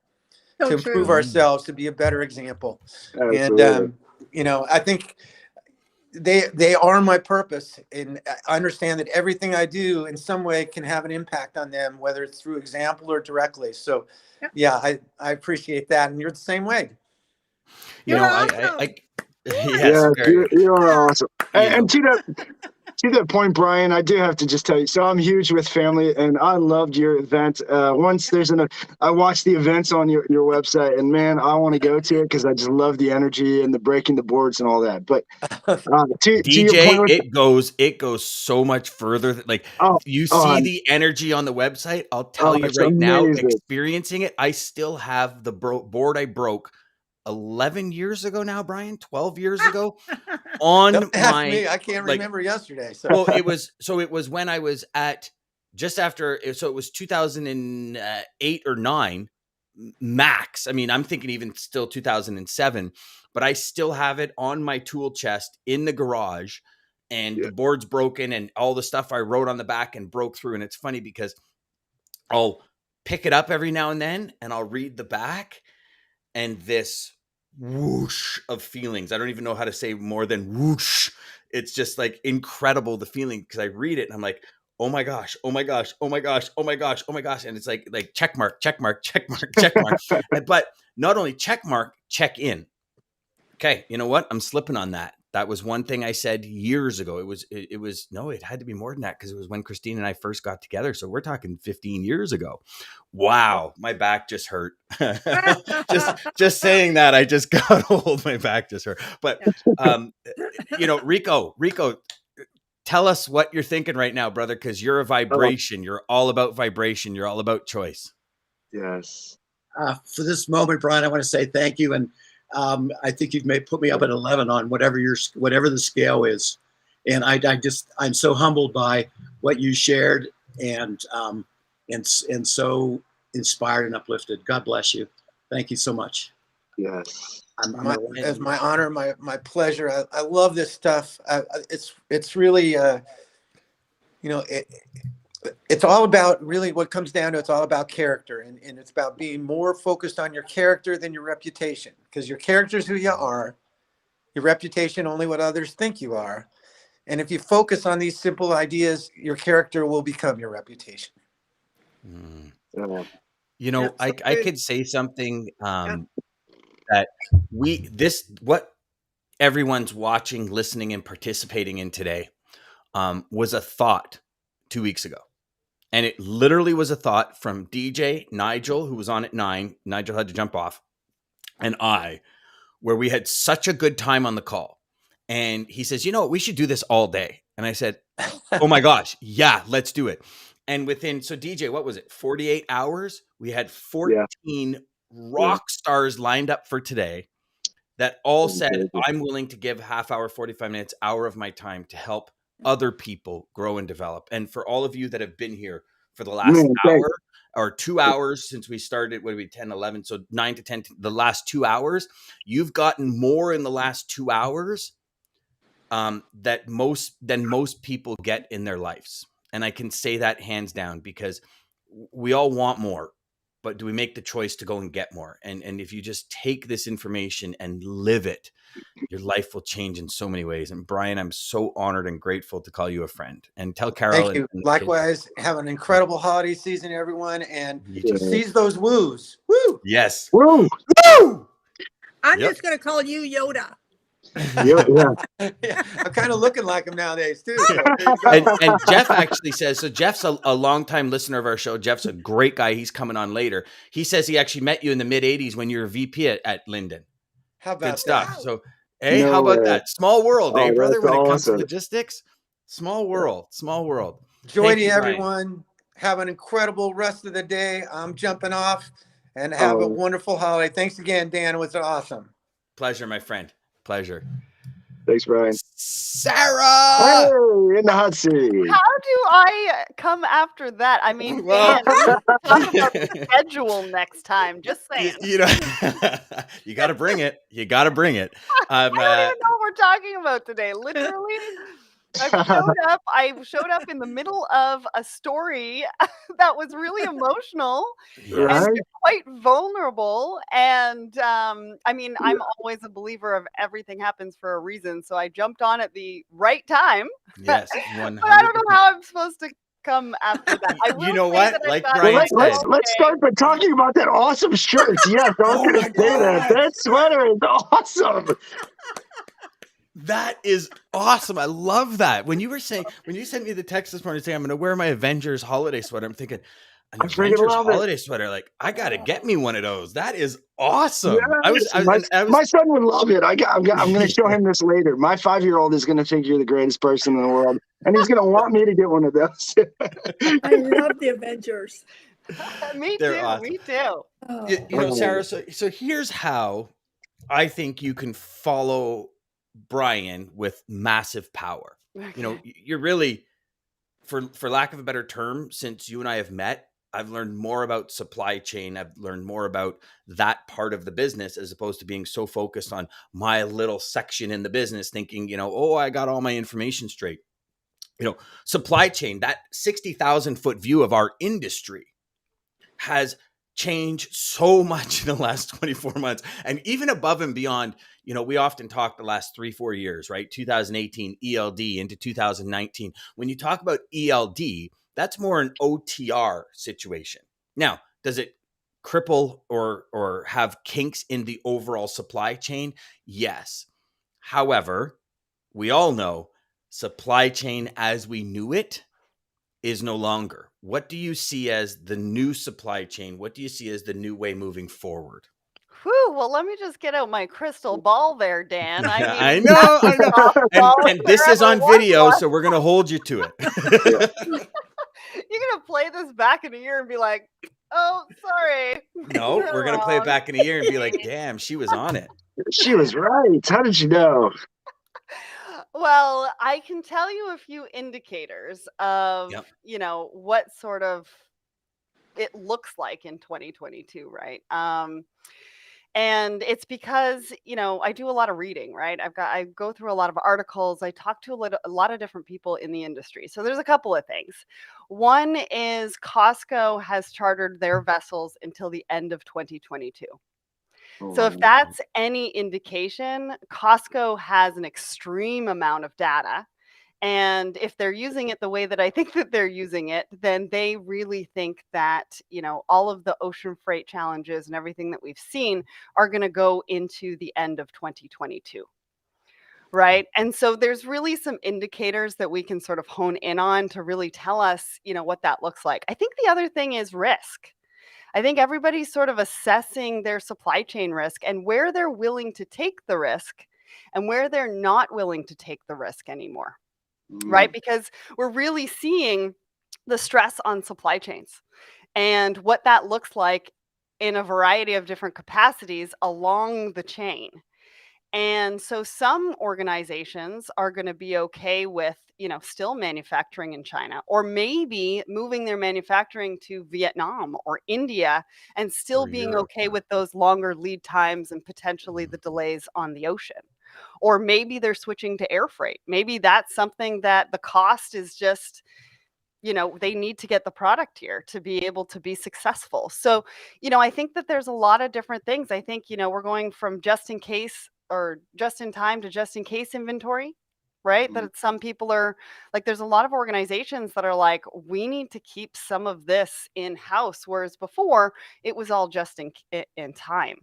to improve ourselves, to be a better example. Absolutely. And, you know, I think they are my purpose, and I understand that everything I do in some way can have an impact on them, whether it's through example or directly. So yeah, I appreciate that. And you're the same way. You're awesome. You are awesome. And to that point, Brian, I do have to just tell you, so I'm huge with family, and I loved your event. I watched the events on your website, and man, I want to go to it because I just love the energy and the breaking the boards and all that. But DJ, to your point, it goes so much further. Like you see the energy on the website. I'll tell you right now, experiencing it, I still have the board I broke 11 years ago now, Brian, 12 years ago on I can't remember yesterday. So. Well, it was when I was at just after, so it was 2008 or 9 max. I mean, I'm thinking even still 2007, but I still have it on my tool chest in the garage. and the board's broken and all the stuff I wrote on the back and broke through. And it's funny because I'll pick it up every now and then and I'll read the back and this whoosh of feelings. I don't even know how to say more than whoosh. It's just like incredible, the feeling, because I read it and I'm like, oh my gosh, oh my gosh, oh my gosh, oh my gosh, oh my gosh. And it's like check mark, check mark, check mark, check mark. But not only check mark, check in. Okay, you know what? I'm slipping on that. That was one thing I said years ago. It had to be more than that, because it was when Christine and I first got together. So we're talking 15 years ago. Wow, my back just hurt. just saying that, I just got old. My back just hurt. But Rico, tell us what you're thinking right now, brother, because you're a vibration. You're all about vibration. You're all about choice. Yes. For this moment, Brian, I want to say thank you. And I think you've put me up at 11 on whatever the scale is. And I'm so humbled by what you shared and so inspired and uplifted. God bless you. Thank you so much. Yes. It's my honor, my pleasure. I love this stuff. It's really, it's all about, really what comes down to, it's all about character, and it's about being more focused on your character than your reputation, because your character is who you are, your reputation only what others think you are. And if you focus on these simple ideas, your character will become your reputation. I could say something that what everyone's watching, listening, and participating in today was a thought 2 weeks ago. And it literally was a thought from DJ Nigel, who was on at 9. Nigel had to jump off. And where we had such a good time on the call. And he says, we should do this all day. And I said, oh my gosh, yeah, let's do it. And so DJ, what was it? 48 hours? We had 14 rock stars lined up for today that all said, I'm willing to give half hour, 45 minutes, hour of my time to help other people grow and develop. And for all of you that have been here for the last hour or 2 hours since we started, 10, 11, so 9 to 10, the last 2 hours, you've gotten more in the last 2 hours than most people get in their lives. And I can say that hands down, because we all want more, but do we make the choice to go and get more? And if you just take this information and live it, your life will change in so many ways. And Brian, I'm so honored and grateful to call you a friend. And tell Carol. Thank you. Likewise, have an incredible holiday season, everyone. And seize those woos. Woo! Yes. Woo! Woo! I'm just going to call you Yoda. Yeah, I'm kind of looking like him nowadays too. And Jeff actually says, so Jeff's a longtime listener of our show. Jeff's a great guy. He's coming on later. He says he actually met you in the mid 80s when you were VP at Linden. How about good stuff? That? So, hey, how about that? Small world, brother? When it comes to logistics, small world. Joy to everyone. Have an incredible rest of the day. I'm jumping off, and have a wonderful holiday. Thanks again, Dan. It was awesome. Pleasure, my friend. Pleasure. Thanks, Brian. Sarah! Hey, in the hot seat. How do I come after that? I mean, Dan, we talk about the schedule next time. Just saying. You got to bring it. You got to bring it. I don't even know what we're talking about today. Literally, I showed up in the middle of a story that was really emotional and quite vulnerable. And I'm always a believer of everything happens for a reason. So I jumped on at the right time. Yes, 100%. But I don't know how I'm supposed to come after that. I will you know what? Like Brian said. Let's start by talking about that awesome shirt. Yeah, don't say that. That sweater is awesome. That is awesome. I love that. When you sent me the text this morning saying I'm going to wear my Avengers holiday sweater, I'm thinking, an Avengers holiday sweater. Like, I got to get me one of those. That is awesome. Yes. My son would love it. I'm going to show him this later. My 5-year-old is going to think you're the greatest person in the world, and he's going to want me to get one of those. I love the Avengers. Me They're too. awesome. Me too. Oh. Sarah. So here's how I think you can follow Brian with massive power. Okay. You're really, for lack of a better term, since you and I have met, I've learned more about supply chain. I've learned more about that part of the business as opposed to being so focused on my little section in the business thinking, oh, I got all my information straight. Supply chain, that 60,000 foot view of our industry has changed so much in the last 24 months. And even above and beyond, we often talk the last 3-4 years, right? 2018 ELD into 2019. When you talk about ELD, that's more an OTR situation. Now, does it cripple or have kinks in the overall supply chain? Yes. However, we all know supply chain as we knew it is no longer. What do you see as the new supply chain? What do you see as the new way moving forward? Whew, well, let me just get out my crystal ball there, Dan. I mean, I know. And this is on video, one. so we're going to hold you to it. You're going to play this back in a year and be like, oh, sorry. No, we're going to play it back in a year and be like, damn, she was on it. She was right. How did you know? Well, I can tell you a few indicators of, what sort of it looks like in 2022, right? And it's because, I do a lot of reading, right? I go through a lot of articles. I talk to a lot of different people in the industry. So there's a couple of things. One is Costco has chartered their vessels until the end of 2022. So if that's any indication, Costco has an extreme amount of data. And if they're using it the way that I think that they're using it, then they really think that, all of the ocean freight challenges and everything that we've seen are going to go into the end of 2022. Right. And so there's really some indicators that we can sort of hone in on to really tell us, what that looks like. I think the other thing is risk. I think everybody's sort of assessing their supply chain risk and where they're willing to take the risk and where they're not willing to take the risk anymore. Right? Because we're really seeing the stress on supply chains and what that looks like in a variety of different capacities along the chain. And so some organizations are going to be okay with, still manufacturing in China, or maybe moving their manufacturing to Vietnam or India and still being okay with those longer lead times and potentially the delays on the ocean. Or maybe they're switching to air freight. Maybe that's something that the cost is just, they need to get the product here to be able to be successful. So, I think that there's a lot of different things. I think, we're going from just in case or just in time to just in case inventory, right? That some people are like, there's a lot of organizations that are like, we need to keep some of this in-house, whereas before it was all just in time.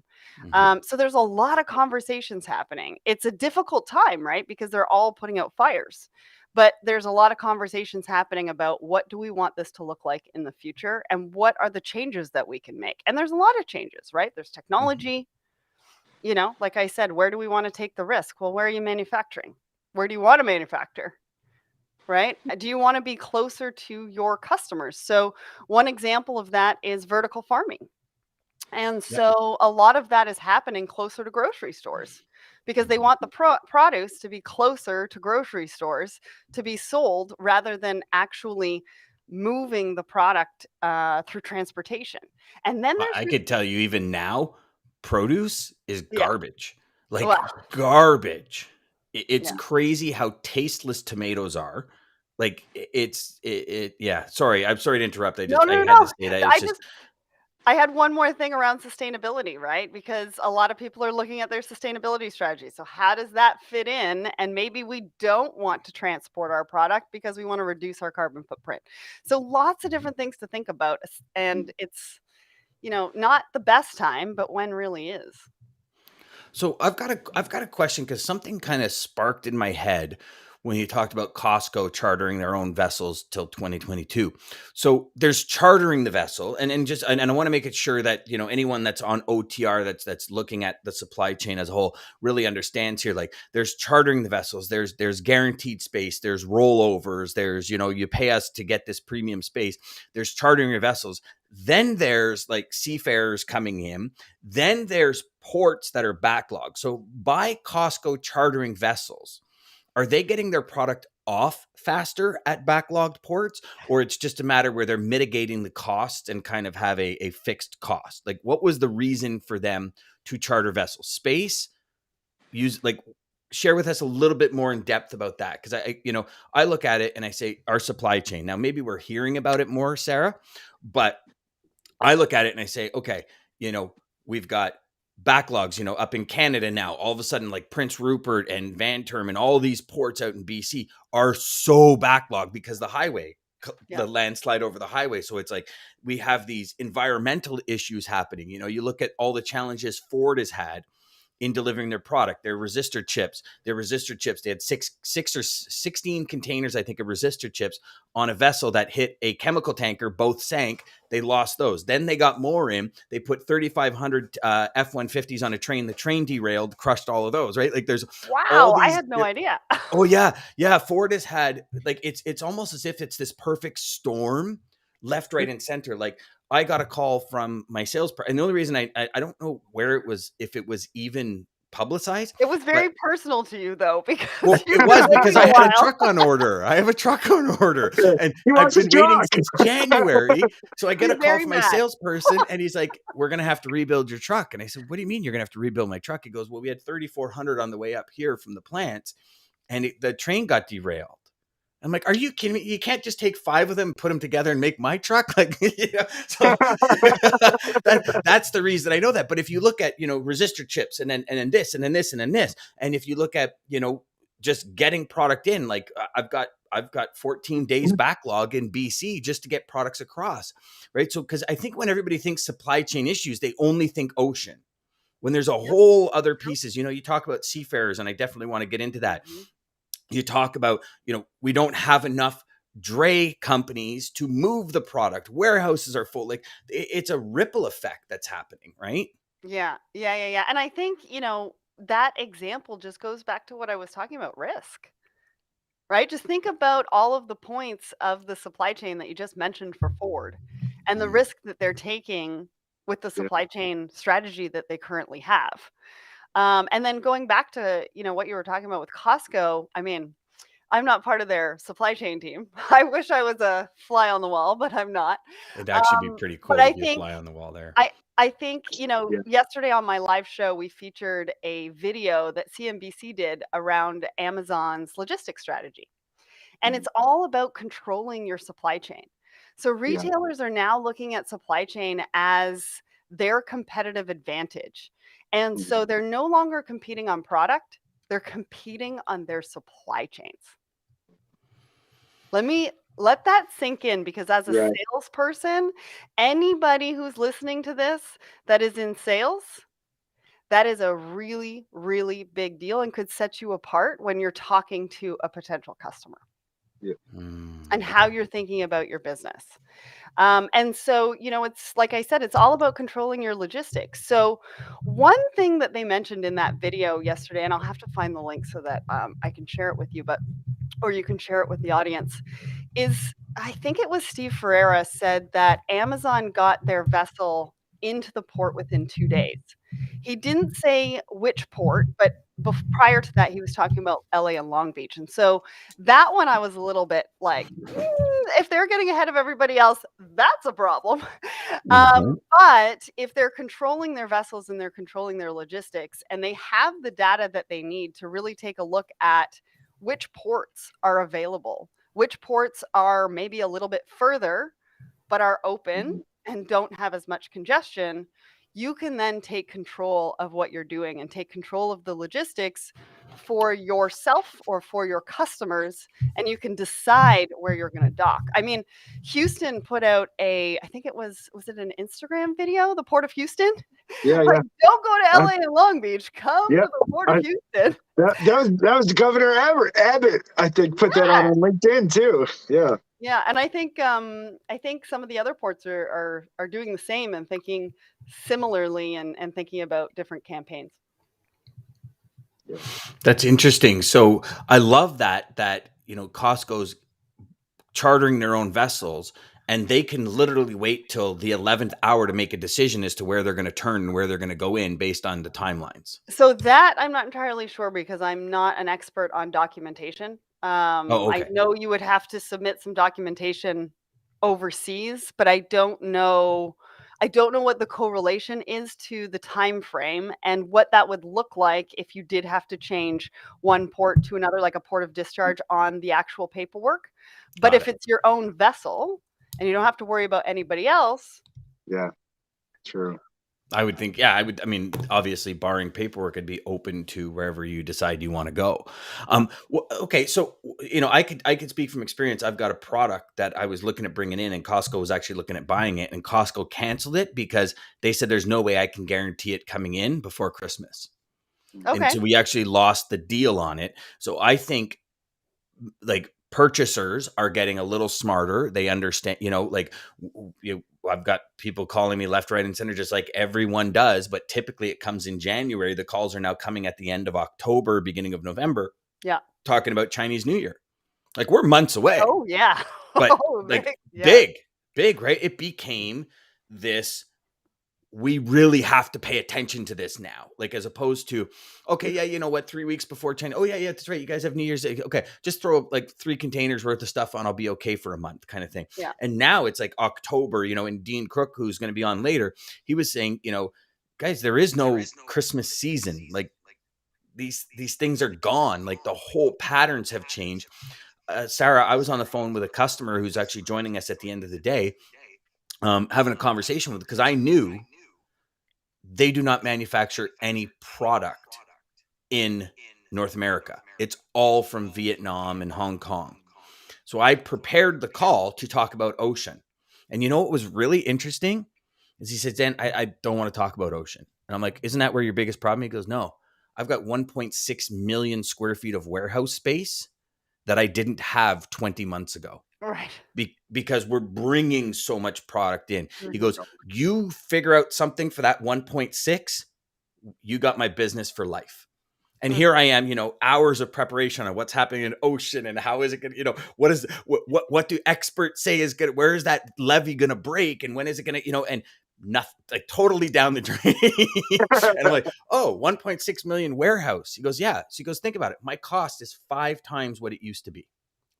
So there's a lot of conversations happening. It's a difficult time, right? Because they're all putting out fires. But there's a lot of conversations happening about what do we want this to look like in the future and what are the changes that we can make. And there's a lot of changes, right? There's technology. Like I said, where do we want to take the risk? Well, where are you manufacturing? Where do you want to manufacture? Right? Do you want to be closer to your customers? So one example of that is vertical farming. And so a lot of that is happening closer to grocery stores because they want the produce to be closer to grocery stores to be sold rather than actually moving the product through transportation. And then I could tell you even now, produce is garbage, garbage. It's crazy how tasteless tomatoes are. Like sorry. I'm sorry to interrupt. I had to say that. I had one more thing around sustainability, right? Because a lot of people are looking at their sustainability strategy. So how does that fit in? And maybe we don't want to transport our product because we want to reduce our carbon footprint. So lots of different things to think about. And it's, not the best time, but when really is. So I've got a question because something kind of sparked in my head when you talked about Costco chartering their own vessels till 2022. So there's chartering the vessel, and I want to make it sure that anyone that's on OTR that's looking at the supply chain as a whole really understands here. Like there's chartering the vessels, there's guaranteed space, there's rollovers, there's you pay us to get this premium space. There's chartering your vessels. Then there's like seafarers coming in. Then there's ports that are backlogged. So by Costco chartering vessels, are they getting their product off faster at backlogged ports, or it's just a matter where they're mitigating the cost and kind of have a fixed cost? Like, what was the reason for them to charter vessels? Space, share with us a little bit more in depth about that. Cause I look at it and I say our supply chain. Now, maybe we're hearing about it more, Sarah, but I look at it and I say, okay, we've got backlogs, up in Canada now. All of a sudden, like Prince Rupert and Van Term and all these ports out in BC are so backlogged because the landslide over the highway. So it's like we have these environmental issues happening. You look at all the challenges Ford has had in delivering their product, their resistor chips. They had six or 16 containers, I think, of resistor chips on a vessel that hit a chemical tanker. Both sank. They lost those. Then they got more in. They put 3,500 F-150s on a train. The train derailed, crushed all of those, right? Like there's I had no idea. Oh yeah. Yeah. Ford has had it's almost as if it's this perfect storm, left, right, and center. Like I got a call from my salesperson, and the only reason I don't know where it was, if it was even publicized. It was very personal to you, though, because it was because I had a truck on order. I have a truck on order, and I've been waiting since January. So I get a call from my salesperson, and he's like, "We're gonna have to rebuild your truck." And I said, "What do you mean you're gonna have to rebuild my truck?" He goes, "Well, we had 3,400 on the way up here from the plants, and the train got derailed." I'm like, "Are you kidding me? You can't just take 5 of them, put them together, and make my truck?" Like, so that's the reason I know that. But if you look at resistor chips, and then this, and then this, and then this, and if you look at just getting product in, like I've got 14 days backlog in BC just to get products across, right? So because I think when everybody thinks supply chain issues, they only think ocean. When there's a whole other pieces, you talk about seafarers, and I definitely want to get into that. You talk about, we don't have enough dray companies to move the product. Warehouses are full. Like it's a ripple effect that's happening, right? Yeah. And I think, that example just goes back to what I was talking about, risk, right? Just think about all of the points of the supply chain that you just mentioned for Ford and the risk that they're taking with the supply chain strategy that they currently have. And then going back to, what you were talking about with Costco, I mean, I'm not part of their supply chain team. I wish I was a fly on the wall, but I'm not. It'd actually be pretty cool to be a fly on the wall there. I think, yesterday on my live show, we featured a video that CNBC did around Amazon's logistics strategy. And it's all about controlling your supply chain. So retailers are now looking at supply chain as their competitive advantage. And so they're no longer competing on product, they're competing on their supply chains. Let that sink in, because as a salesperson, anybody who's listening to this that is in sales, that is a really, really big deal and could set you apart when you're talking to a potential customer. And how you're thinking about your business. And so, it's like I said, it's all about controlling your logistics. So one thing that they mentioned in that video yesterday, and I'll have to find the link so that I can share it with you, or you can share it with the audience, is I think it was Steve Ferreira said that Amazon got their vessel into the port within 2 days. He didn't say which port, but prior to that, he was talking about LA and Long Beach. And so that one, I was a little bit like, if they're getting ahead of everybody else, that's a problem. But if they're controlling their vessels and they're controlling their logistics, and they have the data that they need to really take a look at which ports are available, which ports are maybe a little bit further, but are open and don't have as much congestion, you can then take control of what you're doing and take control of the logistics for yourself or for your customers, and you can decide where you're going to dock. I mean, Houston put out I think it was it an Instagram video, the Port of Houston? Don't go to LA and Long Beach, come to the Port of Houston. That was Governor Abbott, I think, put that on LinkedIn too. Yeah, and I think some of the other ports are doing the same and thinking similarly and thinking about different campaigns. That's interesting. So I love that Costco's chartering their own vessels and they can literally wait till the 11th hour to make a decision as to where they're going to turn and where they're going to go in based on the timelines. So that I'm not entirely sure because I'm not an expert on documentation. Okay. I know you would have to submit some documentation overseas, but I don't know what the correlation is to the time frame and what that would look like if you did have to change one port to another, like a port of discharge on the actual paperwork. But if it's your own vessel and you don't have to worry about anybody else. Yeah, true. I would think, I mean, obviously barring paperwork, I'd be open to wherever you decide you want to go. Okay. So, I could speak from experience. I've got a product that I was looking at bringing in and Costco was actually looking at buying it, and Costco canceled it because they said there's no way I can guarantee it coming in before Christmas. Okay. And so we actually lost the deal on it. So I think like purchasers are getting a little smarter. They understand, I've got people calling me left, right, and center, just like everyone does. But typically it comes in January. The calls are now coming at the end of October, beginning of November. Yeah. Talking about Chinese New Year. Like we're months away. Oh, yeah. But big, right? It became this, we really have to pay attention to this now. Like as opposed to, okay, yeah, you know what, 3 weeks before China. Oh yeah, that's right. You guys have New Year's. Okay, just throw like 3 containers worth of stuff on. I'll be okay for a month kind of thing. Yeah. And now it's like October, and Dean Crook, who's going to be on later, he was saying, guys, there is no Christmas season. Like these things are gone. Like the whole patterns have changed. Sarah, I was on the phone with a customer who's actually joining us at the end of the day, having a conversation with, because I knew they do not manufacture any product in North America. It's all from Vietnam and Hong Kong. So I prepared the call to talk about ocean. And what was really interesting is he said, Dan, I don't want to talk about ocean. And I'm like, isn't that where your biggest problem? He goes, no, I've got 1.6 million square feet of warehouse space that I didn't have 20 months ago. Right. Because we're bringing so much product in. He goes, you figure out something for that 1.6, you got my business for life. And here I am, hours of preparation on what's happening in ocean and how is it going to, what do experts say is good? Where is that levee going to break? And when is it going to, and nothing, like totally down the drain. And I'm like, 1.6 million warehouse. He goes, yeah. So he goes, think about it. My cost is 5 times what it used to be.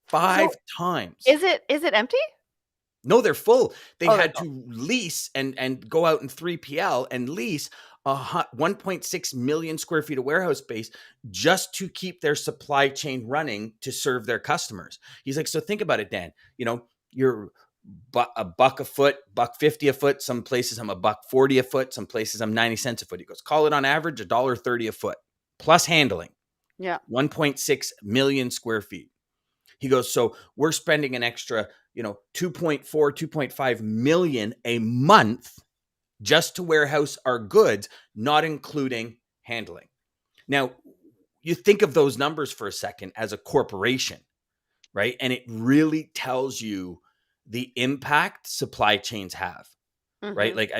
5 times. Is it empty? No, they're full. They had to lease and go out in 3PL and lease 1.6 million square feet of warehouse space just to keep their supply chain running to serve their customers. He's like, so think about it, Dan. You're a buck a foot, $1.50 a foot. Some places I'm $1.40 a foot. Some places I'm 90 cents a foot. He goes, call it on average $1.30 a foot plus handling. Yeah. 1.6 million square feet. He goes, so we're spending an extra, 2.5 million a month just to warehouse our goods, not including handling. Now, you think of those numbers for a second as a corporation, right? And it really tells you the impact supply chains have, right? Like,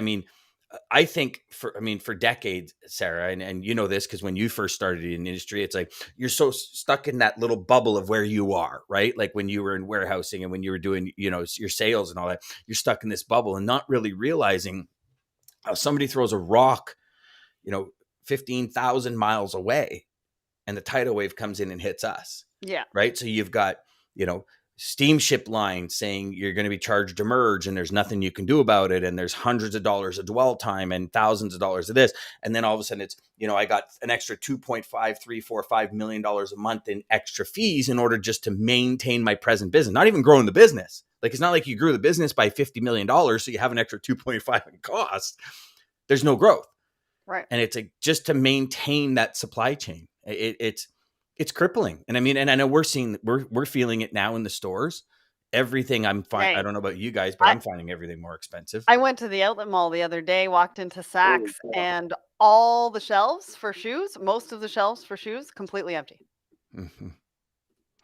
I think for decades, Sarah, and you know this because when you first started in the industry, it's like you're so stuck in that little bubble of where you are, right? Like when you were in warehousing and when you were doing, your sales and all that, you're stuck in this bubble and not really realizing how somebody throws a rock, 15,000 miles away and the tidal wave comes in and hits us. Yeah. Right. So you've got, steamship lines saying you're going to be charged demurrage and there's nothing you can do about it. And there's hundreds of dollars of dwell time and thousands of dollars of this. And then all of a sudden it's, I got an extra $2.5 million a month in extra fees in order just to maintain my present business, not even growing the business. Like, it's not like you grew the business by $50 million. So you have an extra 2.5 in cost. There's no growth. Right. And it's like just to maintain that supply chain. It's crippling. And and I know we're feeling it now in the stores. Everything I'm finding, I don't know about you guys, but I'm finding everything more expensive. I went to the outlet mall the other day, walked into Saks, and all the shelves for shoes, most of the shelves for shoes, completely empty.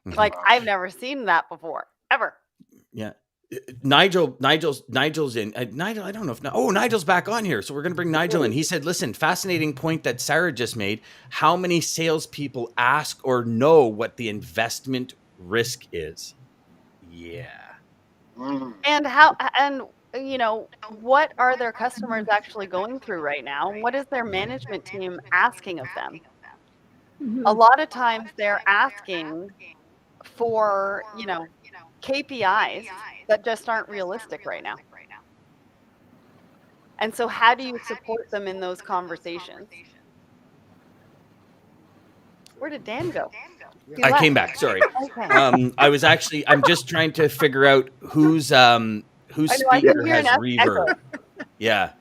Like I've never seen that before, ever. Yeah. Nigel's in. Nigel, I don't know if Nigel's back on here, so we're going to bring Nigel in. He said, "Listen, fascinating point that Sarah just made. How many salespeople ask or know what the investment risk is?" Yeah. And what are their customers actually going through right now? What is their management team asking of them? A lot of times they're asking for, KPIs that just aren't realistic right now. And so how do you support them in those conversations? Where did Dan go? I came back. Sorry. Okay. I'm just trying to figure out whose speaker has reverb. Yeah.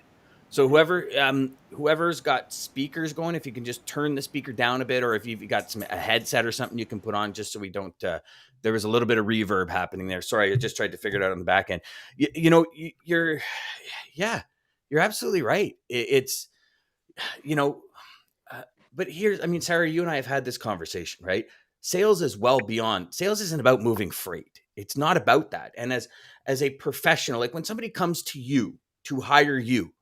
So whoever's got speakers going, if you can just turn the speaker down a bit, or if you've got a headset or something you can put on, just so we don't. There was a little bit of reverb happening there. Sorry, I just tried to figure it out on the back end. You're absolutely right. It's but Sarah, you and I have had this conversation, right? Sales is well beyond. Sales isn't about moving freight. It's not about that. And as a professional, like when somebody comes to you to hire you,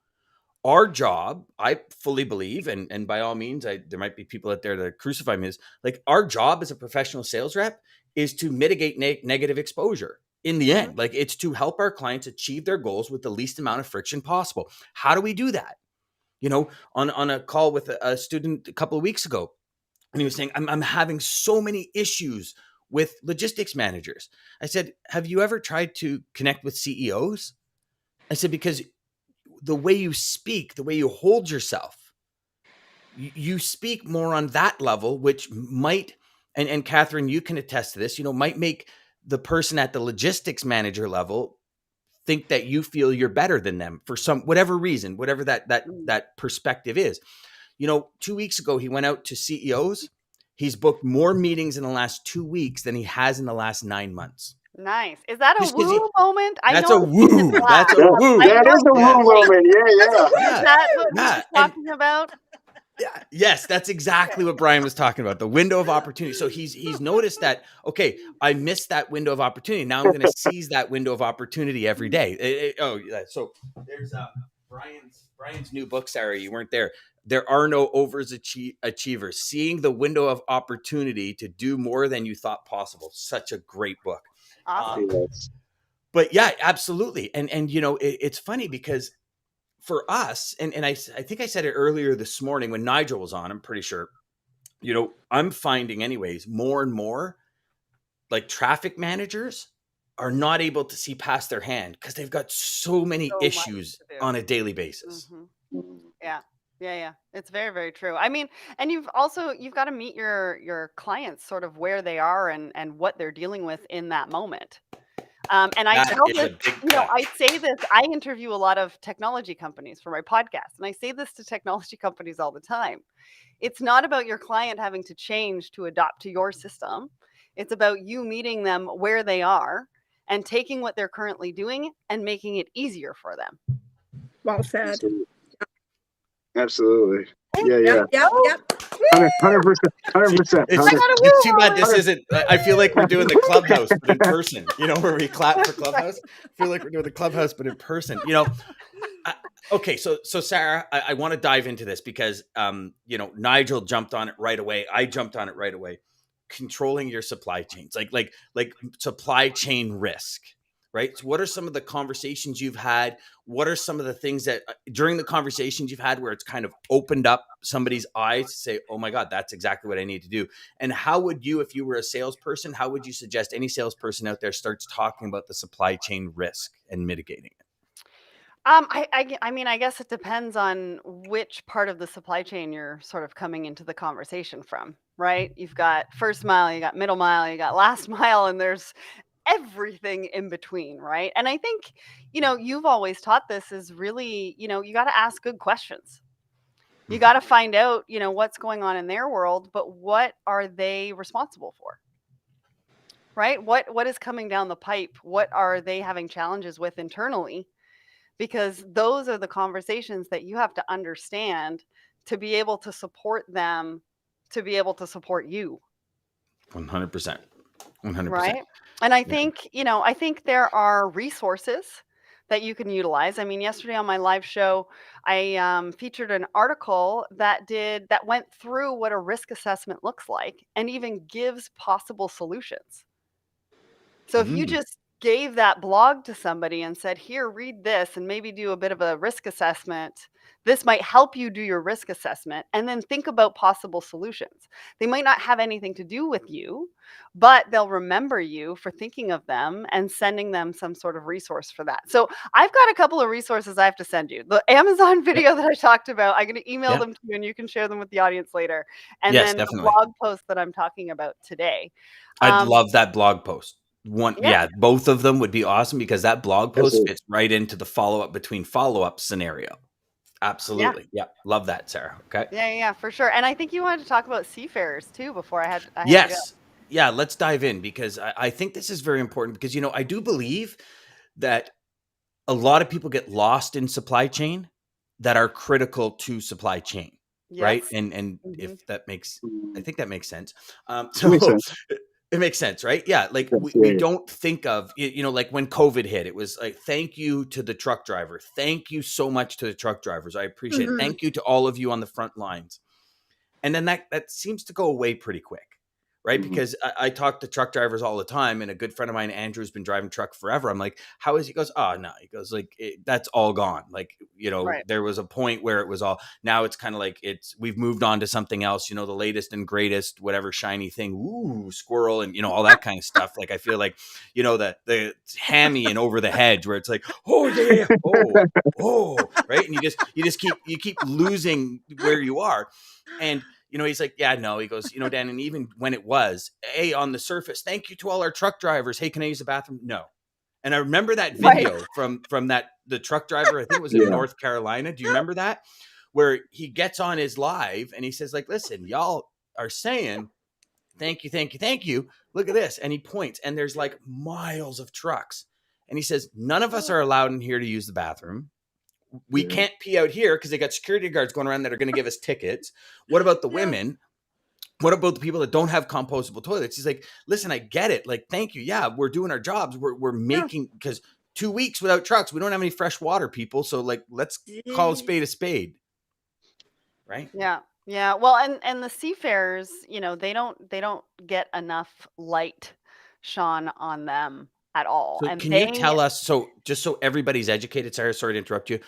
our job, I fully believe, and by all means, there might be people out there that crucify me, is like our job as a professional sales rep is to mitigate negative exposure. In the end, like it's to help our clients achieve their goals with the least amount of friction possible. How do we do that? On a call with a student a couple of weeks ago, and he was saying, I'm having so many issues with logistics managers. I said, have you ever tried to connect with CEOs? I said, because the way you speak, the way you hold yourself, you speak more on that level, which might, and Cathrine, you can attest to this, might make the person at the logistics manager level think that you feel you're better than them for whatever reason, whatever that perspective is. 2 weeks ago, he went out to CEOs. He's booked more meetings in the last 2 weeks than he has in the last 9 months. Nice. Is that a woo moment? That's a woo. That's a woo. That is a woo moment. Yeah. Is that what he's talking about? Yeah. Yes, that's exactly what Brian was talking about. The window of opportunity. So he's noticed that, okay, I missed that window of opportunity. Now I'm going to seize that window of opportunity every day. So there's Brian's new book, Sarah. You weren't there. There are no overachievers. Seeing the window of opportunity to do more than you thought possible. Such a great book. Awesome. But yeah, absolutely. And it's funny because for us, and I think I said it earlier this morning when Nigel was on, I'm pretty sure, I'm finding anyways, more and more like traffic managers are not able to see past their hand because they've got so many issues on a daily basis. Mm-hmm. Yeah. It's very, very true. And you've got to meet your clients sort of where they are and what they're dealing with in that moment. And I tell this, I say this, I interview a lot of technology companies for my podcast, and I say this to technology companies all the time. It's not about your client having to change to adopt to your system. It's about you meeting them where they are and taking what they're currently doing and making it easier for them. Well said. Absolutely. Yeah. Yep. 100%. It's too bad this isn't. I feel like we're doing the Clubhouse, but in person. Where we clap for Clubhouse. I feel like we're doing the Clubhouse, but in person. Okay, so Sarah, I want to dive into this because Nigel jumped on it right away. I jumped on it right away. Controlling your supply chains, like supply chain risk. Right. So what are some of the conversations you've had? What are some of the things that during the conversations you've had where it's kind of opened up somebody's eyes to say, oh my God, that's exactly what I need to do? And how would you, if you were a salesperson, how would you suggest any salesperson out there starts talking about the supply chain risk and mitigating it? I guess it depends on which part of the supply chain you're sort of coming into the conversation from, right? You've got first mile, you got middle mile, you got last mile, and there's everything in between, right? And I think, you've always taught this is really, you got to ask good questions. You got to find out, what's going on in their world, but what are they responsible for? Right? What is coming down the pipe? What are they having challenges with internally? Because those are the conversations that you have to understand to be able to support them, to be able to support you. 100%. Right. And I think, I think there are resources that you can utilize. Yesterday on my live show, I featured an article that went through what a risk assessment looks like and even gives possible solutions. So if you just gave that blog to somebody and said, here, read this and maybe do a bit of a risk assessment. This might help you do your risk assessment and then think about possible solutions. They might not have anything to do with you, but they'll remember you for thinking of them and sending them some sort of resource for that. So I've got a couple of resources I have to send you. The Amazon video that I talked about, I'm going to email them to you and you can share them with the audience later. And then definitely. the blog post that I'm talking about today. I'd love that blog post. Both of them would be awesome because that blog post fits right into the follow-up scenario. Absolutely. Yeah. Love that, Sarah. Okay. Yeah, for sure. And I think you wanted to talk about seafarers too before I had yes. to go. Yeah, let's dive in because I think this is very important because, I do believe that a lot of people get lost in supply chain that are critical to supply chain. Yes. Right. And if that makes, I think that makes sense. It makes sense, right? Yeah. Like we don't think of, like when COVID hit, it was like, thank you to the truck driver. Thank you so much to the truck drivers. I appreciate it. Thank you to all of you on the front lines. And then that seems to go away pretty quick, right? Because I talk to truck drivers all the time, and a good friend of mine, Andrew's been driving truck forever. I'm like, how is he? He goes, oh no. He goes like, that's all gone. Like, There was a point where it was all, now it's kind of like we've moved on to something else, the latest and greatest, whatever shiny thing, ooh, squirrel and, all that kind of stuff. Like, I feel like, the hammy and over the hedge where it's like, oh yeah. Oh, right. And you keep losing where you are. And, he's like, yeah, no, he goes, Dan, and even when it was, hey, on the surface, thank you to all our truck drivers. Hey, can I use the bathroom? No. And I remember that video from the truck driver, I think it was in North Carolina. Do you remember that? Where he gets on his live and he says like, listen, y'all are saying, thank you. Look at this. And he points and there's like miles of trucks. And he says, none of us are allowed in here to use the bathroom. We can't pee out here because they got security guards going around that are going to give us tickets. What about the women? What about the people that don't have compostable toilets? He's like, listen, I get it. Like, thank you. Yeah, we're doing our jobs. We're making, because 2 weeks without trucks, we don't have any fresh water, people. So like, let's call a spade a spade. Right? Yeah. Yeah. Well, and the seafarers, they don't get enough light shone on them at all. So can you tell us, just so everybody's educated, Sarah, sorry to interrupt you.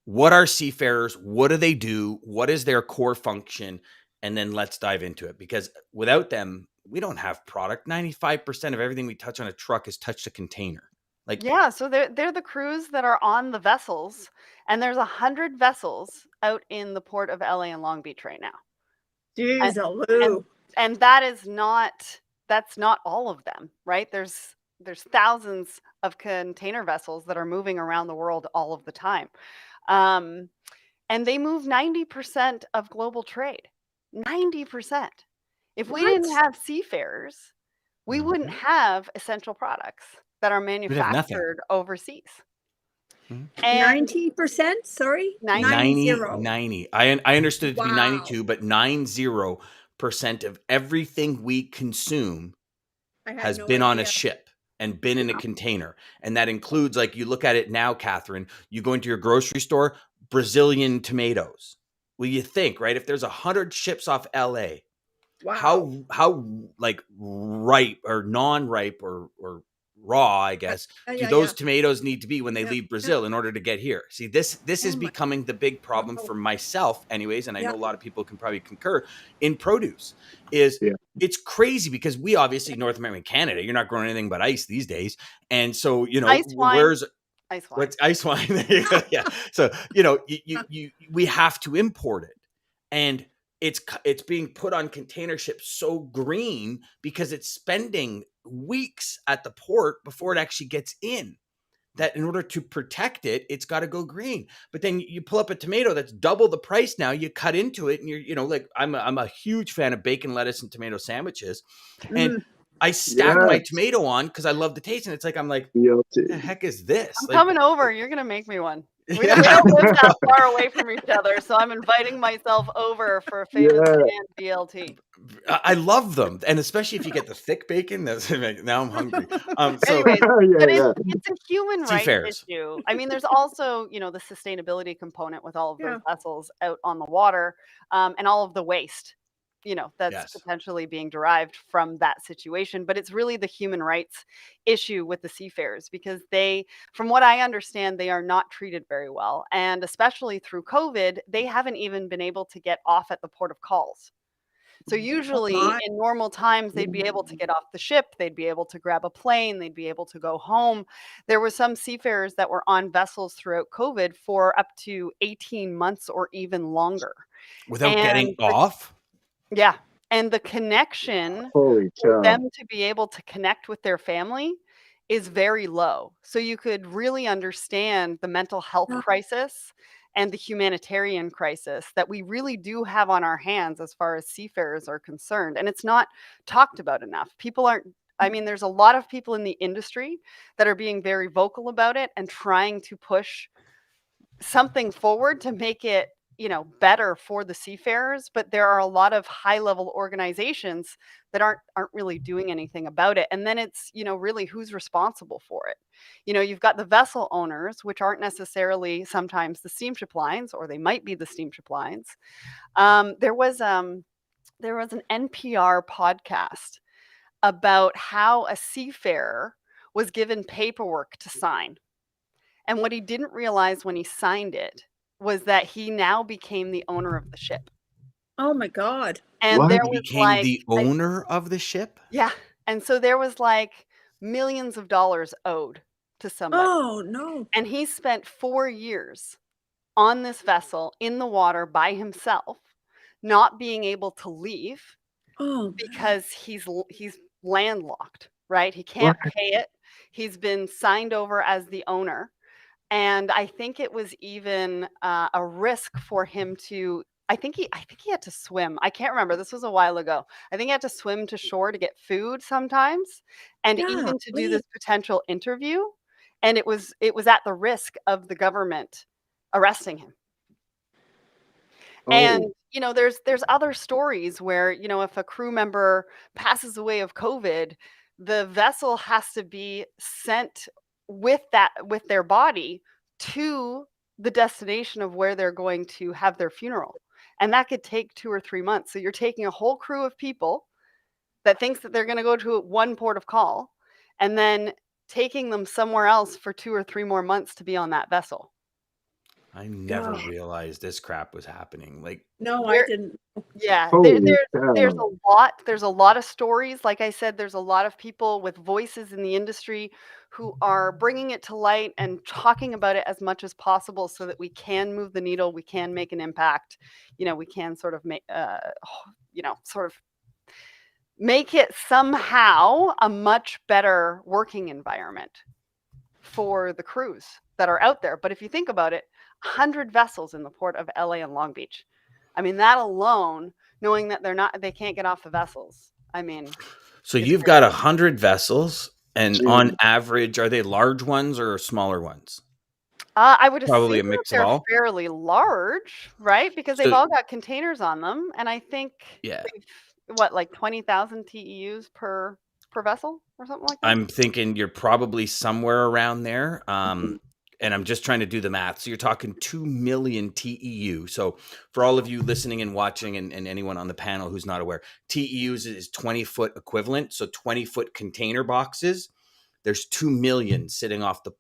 What are seafarers? What do they do? What is their core function? And then let's dive into it, because without them, we don't have product. 95% of everything we touch on a truck is touched a container. Like, yeah, so they're the crews that are on the vessels, and there's 100 vessels out in the port of LA and Long Beach right now. Jeez, and that's not all of them, right? There's thousands of container vessels that are moving around the world all of the time. And they move 90% of global trade. 90%. If we didn't have seafarers, we wouldn't have essential products that are manufactured overseas. And 90%, sorry? 90. I understood it to be 92, but 90% of everything we consume has been on a ship and been in a container. And that includes, like, you look at it now, Cathrine, you go into your grocery store, Brazilian tomatoes. Well, you think, right? If there's 100 ships off LA, how like ripe or non-ripe or raw, I guess, do those tomatoes need to be when they leave Brazil in order to get here? See, this is becoming the big problem for myself anyways, and I know a lot of people can probably concur in produce, is it's crazy because we obviously, North America and Canada, you're not growing anything but ice these days. And so, where's ice wine? What's ice wine? Yeah. So, we have to import it. And it's being put on container ships so green because it's spending weeks at the port before it actually gets in. That in order to protect it, it's got to go green. But then you pull up a tomato that's double the price now. You cut into it, and you're, like, I'm a huge fan of bacon, lettuce, and tomato sandwiches, and I stack my tomato on because I love the taste, and it's like, I'm like, what the heck is this? I'm coming over. You're gonna make me one. We don't live that far away from each other, so I'm inviting myself over for a famous canned BLT. I love them, and especially if you get the thick bacon. Now I'm hungry. Anyways, it's a human rights issue. I mean, there's also, the sustainability component with all of those vessels out on the water, and all of the waste that's Yes. potentially being derived from that situation. But it's really the human rights issue with the seafarers, because from what I understand, they are not treated very well. And especially through COVID, they haven't even been able to get off at the port of calls. So usually in normal times, they'd be able to get off the ship, they'd be able to grab a plane, they'd be able to go home. There were some seafarers that were on vessels throughout COVID for up to 18 months or even longer. Without getting off? Yeah. And the connection Holy for cow. them to be able to connect with their family is very low. So you could really understand the mental health crisis and the humanitarian crisis that we really do have on our hands as far as seafarers are concerned. And it's not talked about enough. There's a lot of people in the industry that are being very vocal about it and trying to push something forward to make it, better for the seafarers, but there are a lot of high-level organizations that aren't really doing anything about it. And then it's, really who's responsible for it. You've got the vessel owners, which aren't necessarily sometimes the steamship lines, or they might be the steamship lines. There was an NPR podcast about how a seafarer was given paperwork to sign. And what he didn't realize when he signed it was that he now became the owner of the ship. Oh my God. And What? there He was became the owner of the ship? yeah. And so there was like millions of dollars owed to somebody. Oh no. And he spent 4 years on this vessel in the water by himself, not being able to leave Oh, because he's landlocked, right? He can't pay it. He's been signed over as the owner. And I think it was even a risk for him to. I think he had to swim. I can't remember. This was a while ago. I think he had to swim to shore to get food sometimes, and even to do this potential interview. And it was at the risk of the government arresting him. And there's other stories where if a crew member passes away of COVID, the vessel has to be sent with their body to the destination of where they're going to have their funeral. And that could take 2 or 3 months. So you're taking a whole crew of people that thinks that they're going to go to one port of call and then taking them somewhere else for 2 or 3 more months to be on that vessel. I never realized this crap was happening. No, I didn't. Yeah, there's a lot of stories. Like I said, there's a lot of people with voices in the industry who are bringing it to light and talking about it as much as possible so that we can move the needle, we can make an impact, we can sort of make it somehow a much better working environment for the crews that are out there. But if you think about it, 100 vessels in the port of LA and Long Beach. That alone, knowing that they can't get off the vessels. So you've got 100 vessels, and on average, are they large ones or smaller ones? I would Probably assume a mix that of they're all. fairly large, right? Because they've all got containers on them, and I think like 20,000 TEUs per vessel or something like that. I'm thinking you're probably somewhere around there. And I'm just trying to do the math. So you're talking 2 million TEU. So for all of you listening and watching and anyone on the panel who's not aware, TEUs is 20-foot equivalent. So 20-foot container boxes. There's 2 million sitting off the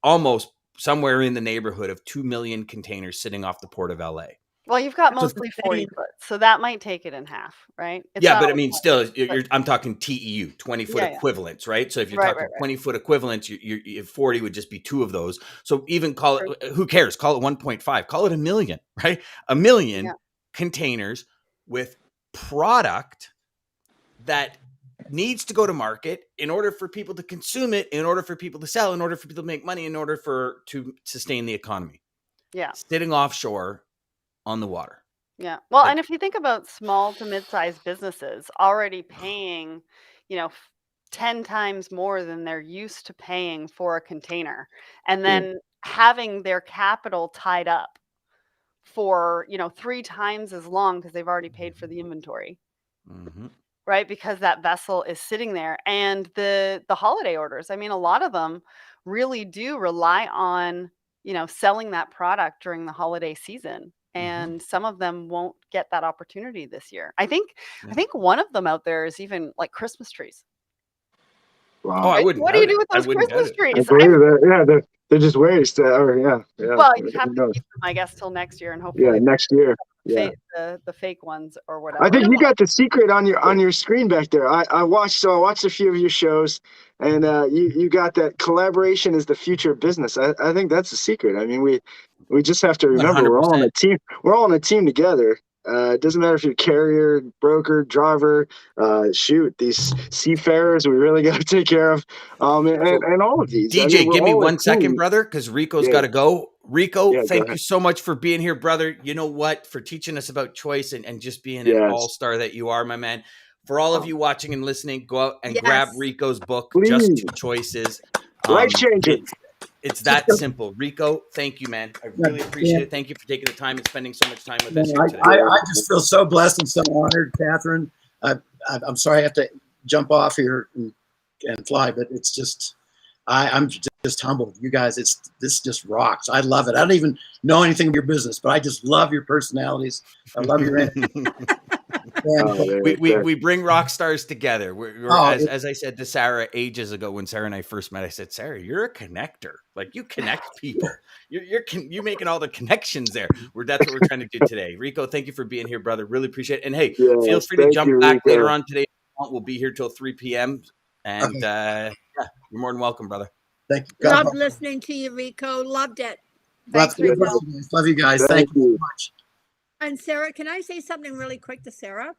almost somewhere in the neighborhood of 2 million containers sitting off the port of LA. Well, you've got mostly 40 foot, so that might take it in half, right? Still, I'm talking TEU, 20-foot equivalents, right? So if you're talking 20-foot equivalents, you 40 would just be 2 of those. So even call it, who cares? Call it 1.5, call it 1 million, right? 1 million containers with product that needs to go to market in order for people to consume it, in order for people to sell, in order for people to make money, in order to sustain the economy. Yeah. Sitting offshore on the water. Yeah. Well, and if you think about small to mid-sized businesses already paying, 10 times more than they're used to paying for a container, and then having their capital tied up for, 3 times as long because they've already paid for the inventory. Mm-hmm. Right? Because that vessel is sitting there. And the holiday orders, a lot of them really do rely on selling that product during the holiday season. And some of them won't get that opportunity this year. I think one of them out there is even like Christmas trees. Wow. Oh, I wouldn't. What do you do with those Christmas trees? I believe that. Yeah, they're just waste. Or yeah. Well, you have to keep them, I guess, till next year, and hopefully next year. Yeah. The fake ones or whatever. I think you got the secret on your screen back there. I watched a few of your shows, and you got that collaboration is the future of business. I think that's the secret. I mean, we just have to remember 100%. we're all on a team. We're all on a team together. It doesn't matter if you're carrier, broker, driver. These seafarers we really got to take care of. And all of these. DJ, give me 1 second, brother, because Rico's got to go. Rico, thank you so much for being here, brother. You know what? For teaching us about choice and just being an all-star that you are, my man. For all of you watching and listening, go out and grab Rico's book, Please. Just Two Choices. Life changing. It's that simple. Rico, thank you, man. I really appreciate it. Thank you for taking the time and spending so much time with us here today. I just feel so blessed and so honored, Catherine. I'm sorry I have to jump off here and fly, but it's just I'm just humbled. You guys, this just rocks. I love it. I don't even know anything of your business, but I just love your personalities. I love your energy. We bring rock stars together. As I said to Sarah ages ago when Sarah and I first met, I said, Sarah, you're a connector. Like you connect people. You're making all the connections there. That's what we're trying to do today. Rico, thank you for being here, brother. Really appreciate it. And hey, feel free to jump back later on today. We'll be here till 3 p.m. And you're more than welcome, brother. Thank you. Loved listening to you, Rico. Loved it. Love you guys. Thank you so much. And Sarah, can I say something really quick to Sarah?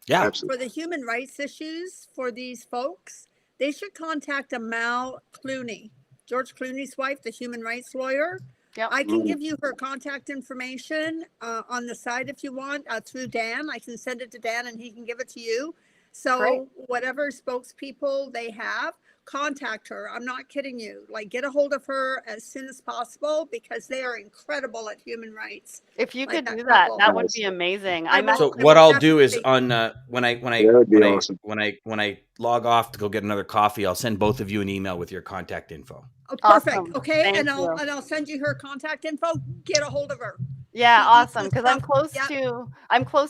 Yeah. Absolutely. For the human rights issues for these folks, they should contact Amal Clooney, George Clooney's wife, the human rights lawyer. Yep. I can give you her contact information on the side if you want, through Dan. I can send it to Dan and he can give it to you. So whatever spokespeople they have, contact her. I'm not kidding you. Like, get a hold of her as soon as possible because they are inclog at human rights. If you could do that, that would be amazing. So what I'll do is on when I log off to go get another coffee, I'll send both of you an email with your contact info. Oh, perfect. Awesome. Okay, Thank and you. I'll send you her contact info. Get a hold of her. Yeah, awesome. Because I'm close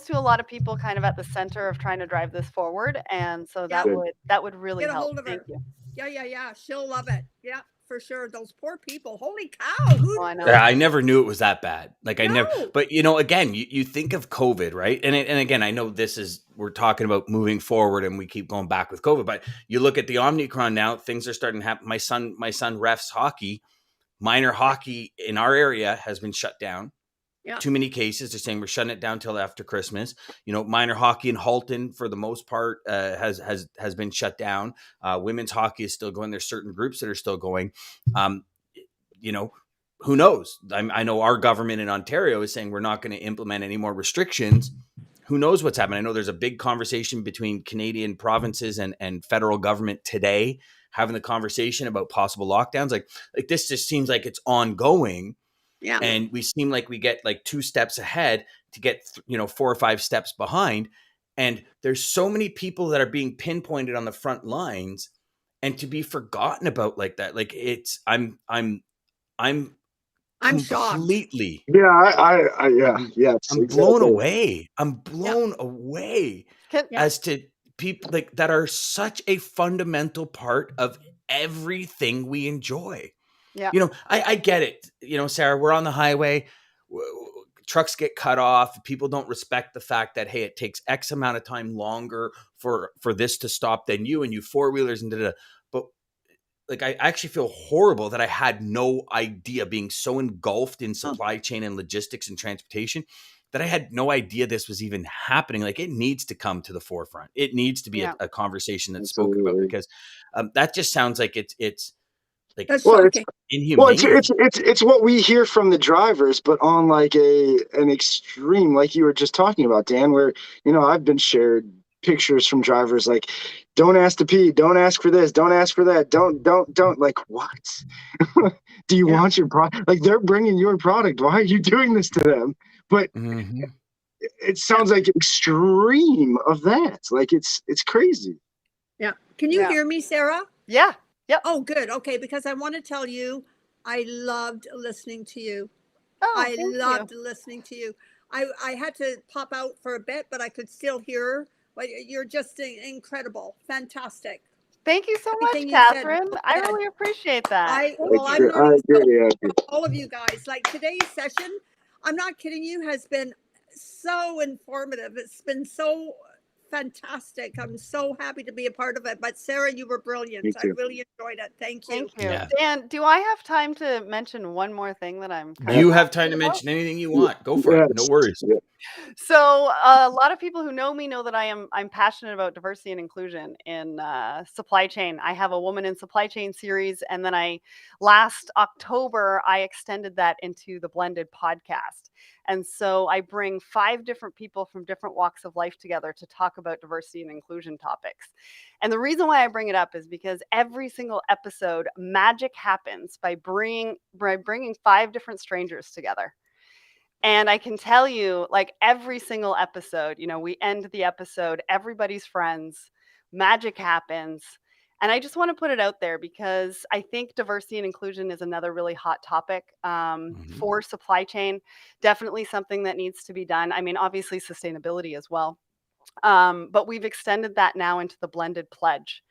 to a lot of people kind of at the center of trying to drive this forward, and so that would really Get a help. hold of her. Thank you. Yeah. She'll love it. Yeah, for sure. Those poor people. Holy cow. I know. Yeah, I never knew it was that bad. Like I never, but again, you think of COVID, right? And again, I know we're talking about moving forward and we keep going back with COVID, but you look at the Omicron now, things are starting to happen. My son refs hockey, minor hockey in our area has been shut down. Yeah. Too many cases. They're saying we're shutting it down till after Christmas. Minor hockey in Halton, for the most part, has been shut down. Women's hockey is still going. There's certain groups that are still going. Who knows? I know our government in Ontario is saying we're not going to implement any more restrictions. Who knows what's happening? I know there's a big conversation between Canadian provinces and federal government today, having the conversation about possible lockdowns. Like this just seems like it's ongoing. Yeah. And we seem like we get like 2 steps ahead to get, 4 or 5 steps behind. And there's so many people that are being pinpointed on the front lines and to be forgotten about like that. Like I'm completely. Shocked. Yeah. I'm blown away. I'm blown away as to people like that are such a fundamental part of everything we enjoy. Yeah. I get it. Sarah, we're on the highway. Trucks get cut off. People don't respect the fact that, hey, it takes X amount of time longer for this to stop than you and you 4-wheelers and da-da-da. But like, I actually feel horrible that I had no idea, being so engulfed in supply chain and logistics and transportation, that I had no idea this was even happening. Like, it needs to come to the forefront. It needs to be a conversation that's spoken about, because that just sounds like it's like, that's shocking. It's what we hear from the drivers, but on like an extreme, like you were just talking about, Dan, where I've been shared pictures from drivers like, don't ask to pee, don't ask for this, don't ask for that, don't like, what? Do you want your product? Like, they're bringing your product, why are you doing this to them? But it sounds like extreme of that. Like, it's crazy. Yeah. Can you hear me, Sarah? Yeah. Yep. Oh, good. Okay, because I want to tell you, I loved listening to you. Oh, I thank loved you. listening to you. I had to pop out for a bit, but I could still hear. But you're just incredible, fantastic. Thank you so much, Everything you said, Catherine. well I said. really appreciate that. I'm I learning so agree. much from all of you guys. Like today's session, I'm not kidding you, has been so informative. It's been so fantastic. I'm so happy to be a part of it. But Sarah, you were brilliant. Me I too. really enjoyed it. Thank you. Thank you. Yeah. Dan, do I have time to mention one more thing that I'm kind You of have time passionate to about? mention anything you want. Go for it. No Yes. worries. Yeah. So a lot of people who know me know that I'm passionate about diversity and inclusion in supply chain. I have a Woman in Supply Chain series, and then last October I extended that into the Blended podcast. And so I bring 5 different people from different walks of life together to talk about diversity and inclusion topics. And the reason why I bring it up is because every single episode, magic happens by bringing 5 different strangers together. And I can tell you, like every single episode, we end the episode, everybody's friends, magic happens. And I just want to put it out there because I think diversity and inclusion is another really hot topic for supply chain. Definitely something that needs to be done. I mean, obviously sustainability as well. But we've extended that now into the Blended Pledge.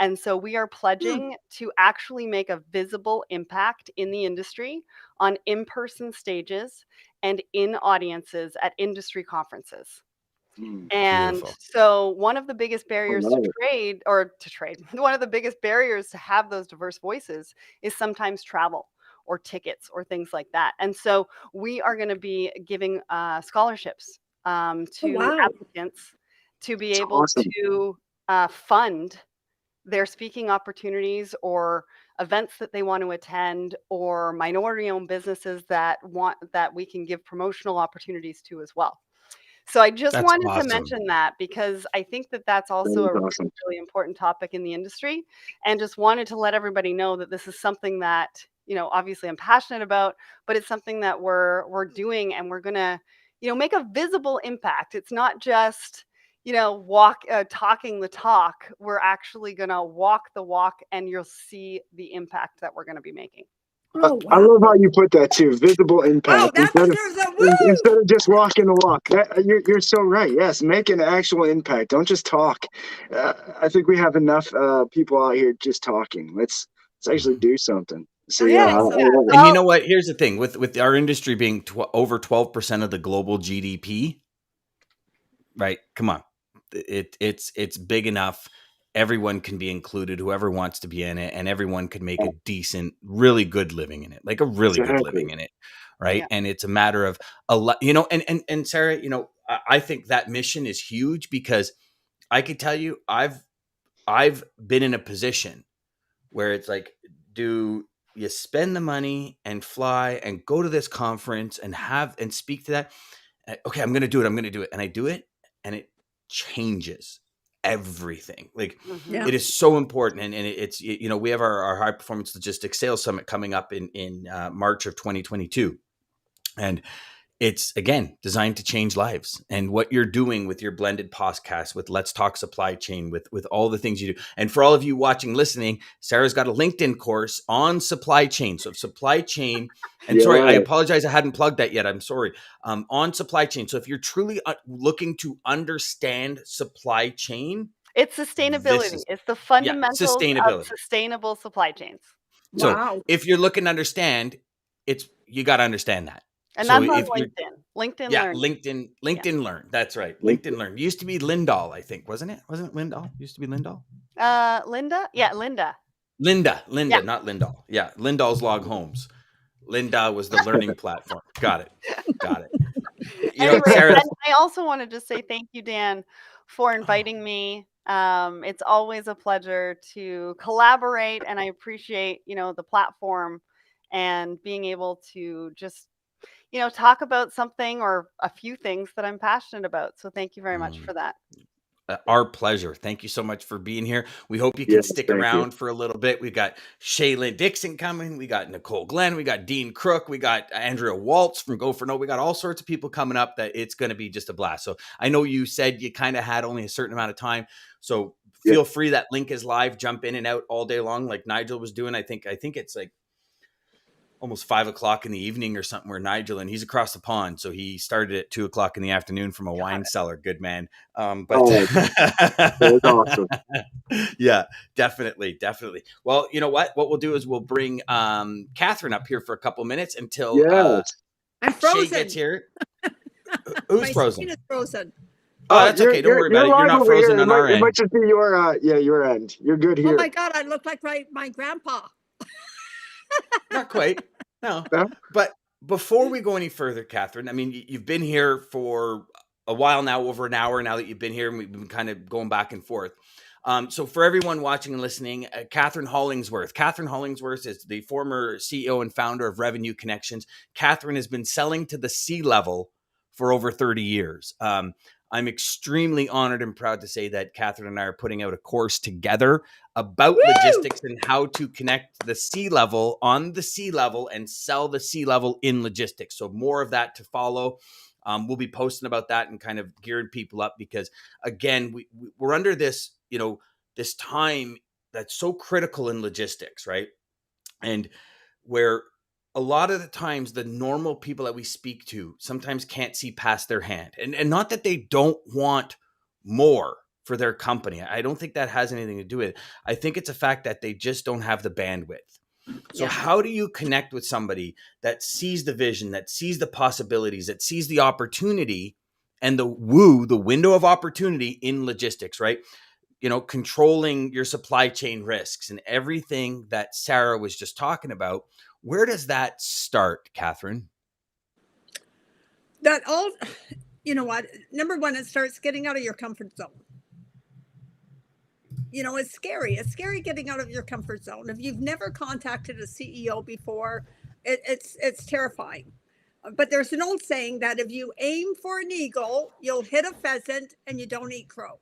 And so we are pledging to actually make a visible impact in the industry on in-person stages and in audiences at industry conferences. And Beautiful. so one of the biggest barriers love one of the biggest barriers to have those diverse voices is sometimes travel or tickets or things like that. And so we are going to be giving scholarships to applicants to be able awesome. to fund their speaking opportunities or events that they want to attend, or minority-owned businesses that we can give promotional opportunities to as well. So I just That's wanted to awesome. mention that because I think that that's also a awesome. really important topic in the industry, and just wanted to let everybody know that this is something that, obviously I'm passionate about, but it's something that we're doing, and we're going to, make a visible impact. It's not just, talking the talk. We're actually going to walk the walk, and you'll see the impact that we're going to be making. Oh, I love how you put that too. Visible impact instead of just walking the walk. You're so right. Yes, make an actual impact. Don't just talk. I think we have enough people out here just talking. Let's actually do something. So I love it. And you know what? Here's the thing with our industry being over 12% of the global GDP. Right? Come on, it's big enough. Everyone can be included, whoever wants to be in it, and everyone can make a decent, really good living in it, like a really good living in it, right? Yeah. And it's a matter of a lot, and Sarah, I think that mission is huge because I could tell you, I've been in a position where it's like, do you spend the money and fly and go to this conference and speak to that? Okay, I'm going to do it, and I do it, and it changes everything. Like it is so important. And it's, we have our high performance logistics sales summit coming up in March of 2022. And it's, again, designed to change lives. And what you're doing with your Blended podcast, with Let's Talk Supply Chain, with all the things you do. And for all of you watching, listening, Sarah's got a LinkedIn course on supply chain. So supply chain, and sorry, I apologize, I hadn't plugged that yet. I'm sorry. On supply chain. So if you're truly looking to understand supply chain, it's sustainability. It's the fundamentals of sustainable supply chains. So if you're looking to understand, you got to understand that. And that's on LinkedIn Learn. LinkedIn Learn. That's right. LinkedIn Learn. It used to be Lindahl, I think, wasn't it? Wasn't it Lindahl? Used to be Lindahl? Linda? Yeah, Linda. Linda, yeah. Not Lindahl. Yeah, Lindahl's Log Homes. Linda was the learning platform. Got it. Anyway, Sarah, and I also want to just say thank you, Dan, for inviting me. It's always a pleasure to collaborate, and I appreciate, the platform and being able to just talk about something or a few things that I'm passionate about. So thank you very much for that. Our pleasure. Thank you so much for being here. We hope you can stick around for a little bit. We've got Shaylin Dixon coming. We got Nicole Glenn. We got Dean Crook. We got Andrea Waltz from Go For No. We got all sorts of people coming up that it's going to be just a blast. So I know you said you kind of had only a certain amount of time. So feel free. That link is live. Jump in and out all day long like Nigel was doing. I think it's like almost 5 o'clock in the evening or something where Nigel, and he's across the pond. So he started at 2 o'clock in the afternoon from a wine cellar. Good man. That's awesome. Yeah, definitely. Well, you know what we'll do is we'll bring Cathrine up here for a couple minutes until I'm frozen. Shay gets here. Who's frozen? Is frozen. Oh, that's okay. Don't worry about it. You're not frozen on our end. It might just be your end. You're good here. Oh my God, I look like my grandpa. Not quite. No. But before we go any further, Cathrine, I mean, you've been here for a while now, over an hour now that you've been here, and we've been kind of going back and forth. So for everyone watching and listening, Cathrine Hollingsworth. Cathrine Hollingsworth is the former CEO and founder of Revenue Connections. Cathrine has been selling to the C-level for over 30 years. I'm extremely honored and proud to say that Cathrine and I are putting out a course together about logistics and how to connect the C-level on the C-level and sell the C-level in logistics. So more of that to follow. We'll be posting about that and kind of gearing people up because, again, we're under this, this time that's so critical in logistics, right? And where a lot of the times the normal people that we speak to sometimes can't see past their hand. And not that they don't want more for their company. I don't think that has anything to do with it. I think it's a fact that they just don't have the bandwidth. So how do you connect with somebody that sees the vision, that sees the possibilities, that sees the opportunity and the window of opportunity in logistics, right? Controlling your supply chain risks and everything that Sarah was just talking about. Where does that start, Cathrine? That all, number one, it starts getting out of your comfort zone. It's scary. It's scary getting out of your comfort zone. If you've never contacted a CEO before, it's terrifying. But there's an old saying that if you aim for an eagle, you'll hit a pheasant and you don't eat crow.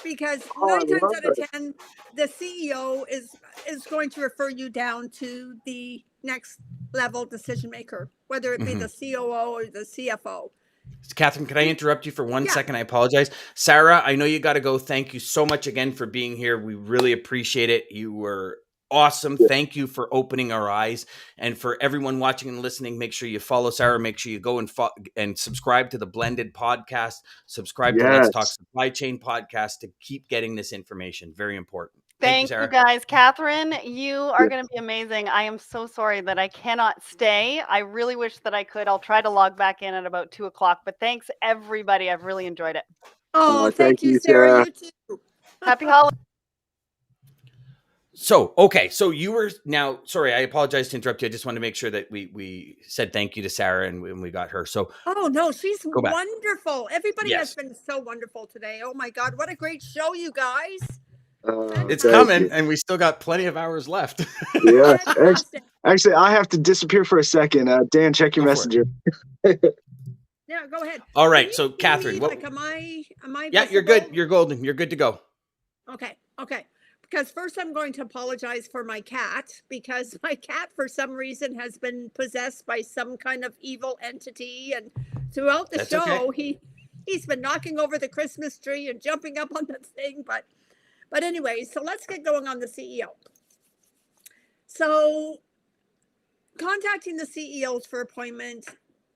Because 9 times out of 10, the CEO is going to refer you down to the next level decision maker, whether it be the COO or the CFO. Cathrine, can I interrupt you for 1 second? I apologize. Sarah, I know you got to go. Thank you so much again for being here. We really appreciate it. You were awesome. Thank you for opening our eyes. And for everyone watching and listening, make sure you follow Sarah. Make sure you go and subscribe to the Blended podcast. Subscribe to Let's Talk Supply Chain podcast to keep getting this information. Very important. Thank you, guys. Cathrine, you are going to be amazing. I am so sorry that I cannot stay. I really wish that I could. I'll try to log back in at about 2 o'clock. But thanks, everybody. I've really enjoyed it. Oh, thank you, Sarah. You too. Happy holidays. So, okay. So you were now, sorry, I apologize to interrupt you. I just wanted to make sure that we said thank you to Sarah and we got her. So, oh no, she's wonderful. Everybody has been so wonderful today. Oh my God. What a great show, you guys. It's coming and we still got plenty of hours left. Yeah. Actually, I have to disappear for a second. Dan, check your messenger. Yeah, go ahead. All right. So Cathrine, am I Yeah, you're good. You're golden. You're good to go. Okay. Because first I'm going to apologize for my cat, because my cat for some reason has been possessed by some kind of evil entity, and throughout the show he's been knocking over the Christmas tree and jumping up on the thing, but anyway, so let's get going on the CEO. So contacting the CEOs for appointment,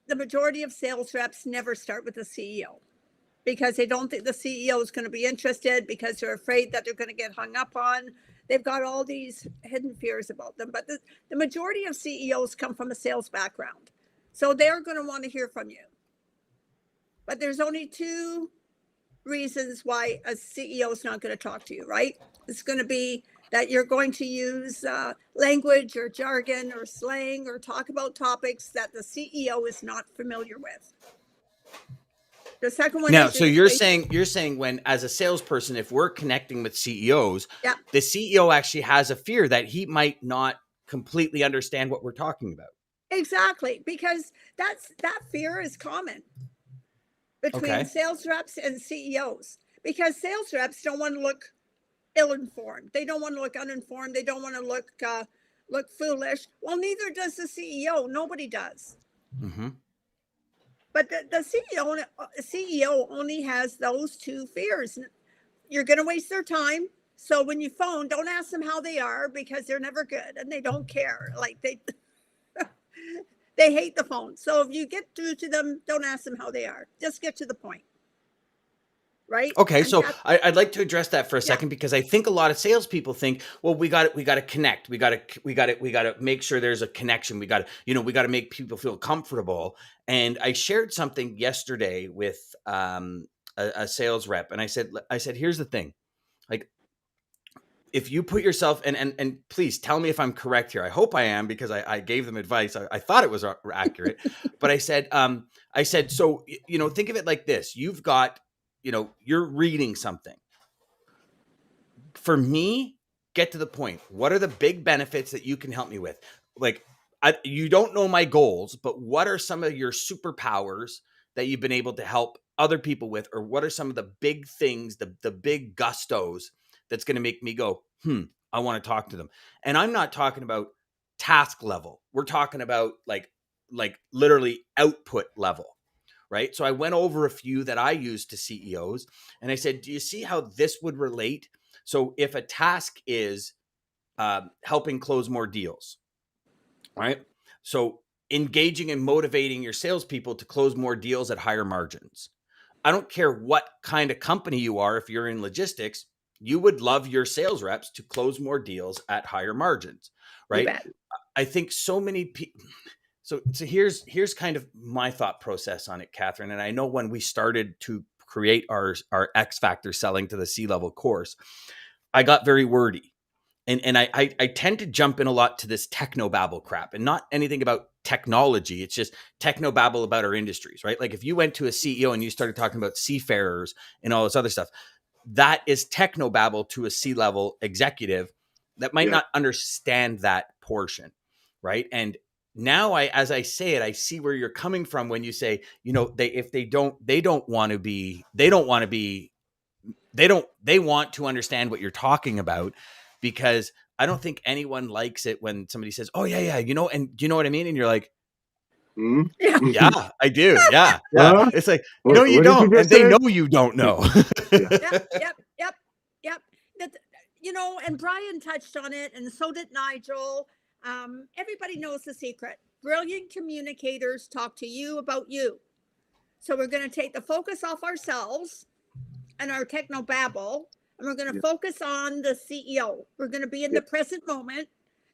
the majority of sales reps never start with the CEO because they don't think the CEO is going to be interested, because they're afraid that they're going to get hung up on. They've got all these hidden fears about them. But the majority of CEOs come from a sales background. So they're going to want to hear from you. But there's only 2 reasons why a CEO is not going to talk to you, right? It's going to be that you're going to use language or jargon or slang or talk about topics that the CEO is not familiar with. The second one now, so you're saying when, as a salesperson, if we're connecting with CEOs, the CEO actually has a fear that he might not completely understand what we're talking about. Exactly, because that fear is common between sales reps and CEOs, because sales reps don't want to look ill-informed. They don't want to look uninformed. They don't want to look foolish. Well, neither does the CEO. Nobody does. Mm-hmm. But the CEO only has those 2 fears. You're going to waste their time, So when you phone, don't ask them how they are, because they're never good and they don't care. Like they hate the phone. So if you get through to them, don't ask them how they are. Just get to the point. Right. Okay. And So I'd like to address that for a second, because I think a lot of salespeople think, well, we got to connect. We got to make sure there's a connection. We got to make people feel comfortable. And I shared something yesterday with a sales rep, and I said, here's the thing. Like, if you put yourself, and please tell me if I'm correct here. I hope I am, because I gave them advice. I thought it was accurate, but I said, so, think of it like this. You've got, you're reading something. For me, get to the point. What are the big benefits that you can help me with? Like, you don't know my goals, but what are some of your superpowers that you've been able to help other people with? Or what are some of the big things, the big gustos that's going to make me go, I want to talk to them? And I'm not talking about task level. We're talking about like literally output level. Right. So I went over a few that I use to CEOs, and I said, do you see how this would relate? So if a task is helping close more deals, right? So engaging and motivating your salespeople to close more deals at higher margins. I don't care what kind of company you are. If you're in logistics, you would love your sales reps to close more deals at higher margins, right? I think so many people. So here's kind of my thought process on it, Cathrine. And I know when we started to create our X Factor selling to the C-level course, I got very wordy. And I tend to jump in a lot to this technobabble crap, and not anything about technology. It's just technobabble about our industries, right? Like if you went to a CEO and you started talking about seafarers and all this other stuff, that is technobabble to a C-level executive that might not understand that portion, right? And now as I say it, I see where you're coming from when you say, they want to understand what you're talking about, because I don't think anyone likes it when somebody says, oh yeah. And do you know what I mean? And you're like, yeah, I do. Yeah. It's like, no, you don't. And they know you don't know. Yep. And Brian touched on it, and so did Nigel. Everybody knows the secret. Brilliant communicators talk to you about you. So we're going to take the focus off ourselves and our technobabble, and we're going to focus on the CEO. We're going to be in the present moment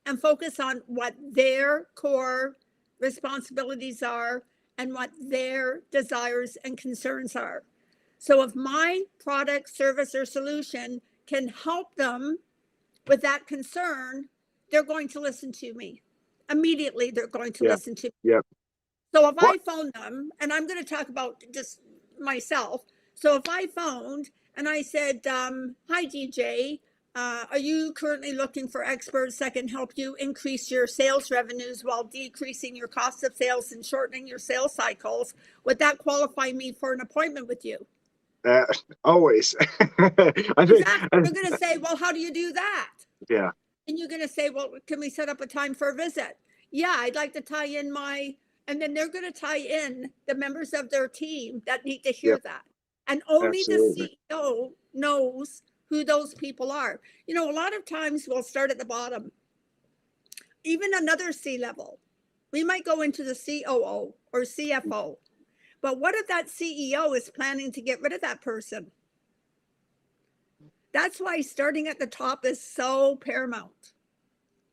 and focus on what their core responsibilities are and what their desires and concerns are. So if my product, service, or solution can help them with that concern, they're going to listen to me. Immediately, they're going to listen to me. So if I phone them, and I'm going to talk about just myself. So if I phoned and I said, hi, DJ, are you currently looking for experts that can help you increase your sales revenues while decreasing your cost of sales and shortening your sales cycles? Would that qualify me for an appointment with you? Always. Exactly. You're going to say, well, how do you do that? Yeah. And you're going to say, well, can we set up a time for a visit? Yeah, I'd like to tie in and then they're going to tie in the members of their team that need to hear that. And only the CEO knows who those people are. A lot of times we'll start at the bottom. Even another C-level. We might go into the COO or CFO. But what if that CEO is planning to get rid of that person? That's why starting at the top is so paramount.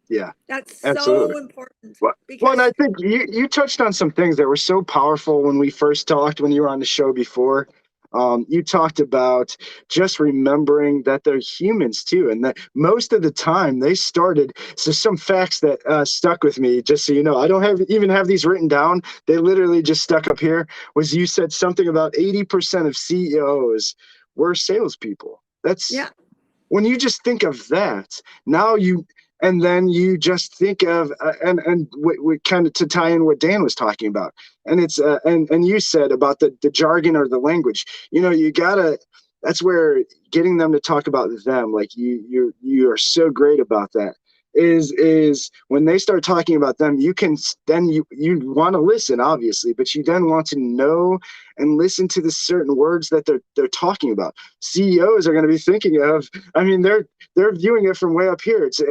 Yeah, that's so important. Well, and I think you touched on some things that were so powerful when we first talked, when you were on the show before. You talked about just remembering that they're humans too, and that most of the time they started. So some facts that stuck with me, just so you know, I don't even have these written down. They literally just stuck up here. Was you said something about 80% of CEOs were salespeople. That's when you just think of that. And then you just think of and we kind of to tie in what Dan was talking about, and it's and you said about the jargon or the language. You gotta. That's where getting them to talk about them. Like you are so great about that. is when they start talking about them, you want to listen, obviously, but you then want to know and listen to the certain words that they're talking about. CEOs are going to be thinking of, I mean, they're viewing it from way up here. It's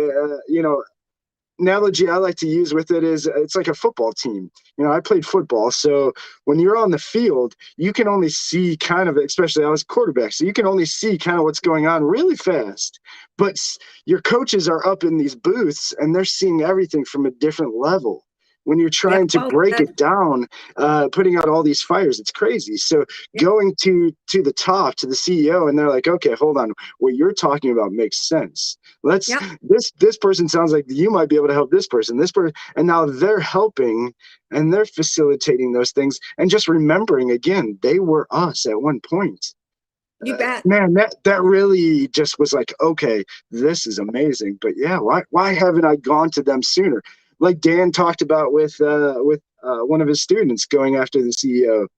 analogy I like to use with it is it's like a football team. I played football. So when you're on the field, you can only see kind of, especially I was a quarterback, so you can only see kind of what's going on really fast. But your coaches are up in these booths and they're seeing everything from a different level. When you're trying to break it down, putting out all these fires, it's crazy. So going to the top, to the CEO, and they're like, okay, hold on, what you're talking about makes sense. This person sounds like you might be able to help this person, and now they're helping and they're facilitating those things. And just remembering, again, they were us at one point. You bet. Man, that really just was like, okay, this is amazing. But yeah, why haven't I gone to them sooner? Like Dan talked about with one of his students going after the CEO.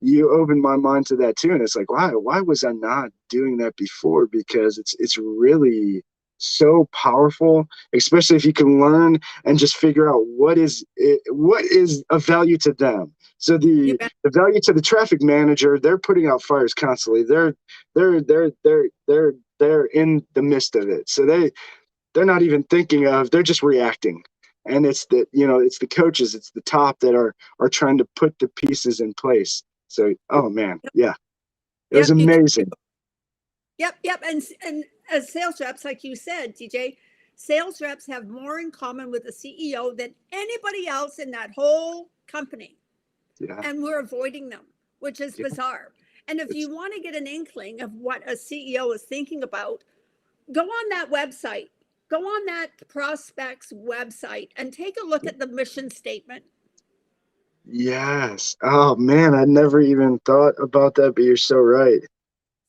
You opened my mind to that too, and it's like, why was I not doing that before? Because it's really so powerful, especially if you can learn and just figure out what is of value to them. So the value to the traffic manager, they're putting out fires constantly. They're in the midst of it. So they're not even thinking of, they're just reacting. And it's the coaches, it's the top that are trying to put the pieces in place. So, oh man, yeah, it was amazing. Yep. And as sales reps, like you said, DJ, sales reps have more in common with the CEO than anybody else in that whole company. Yeah. And we're avoiding them, which is bizarre. And if you want to get an inkling of what a CEO is thinking about, go on that website. Go on that prospect's website and take a look at the mission statement. Yes. Oh man, I never even thought about that, but you're so right.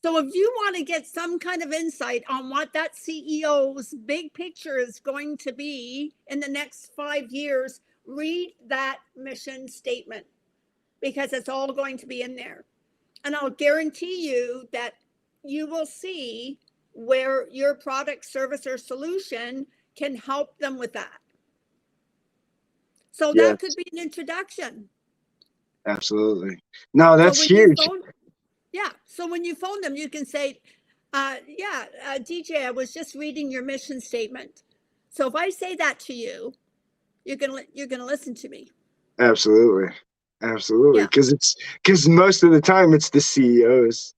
So if you want to get some kind of insight on what that CEO's big picture is going to be in the next 5 years, read that mission statement, because it's all going to be in there. And I'll guarantee you that you will see where your product, service, or solution can help them with that. So that could be an introduction. Absolutely. No, that's huge. So when you phone them, you can say, DJ, I was just reading your mission statement. So if I say that to you, you're gonna listen to me. Absolutely. Because most of the time it's the CEO's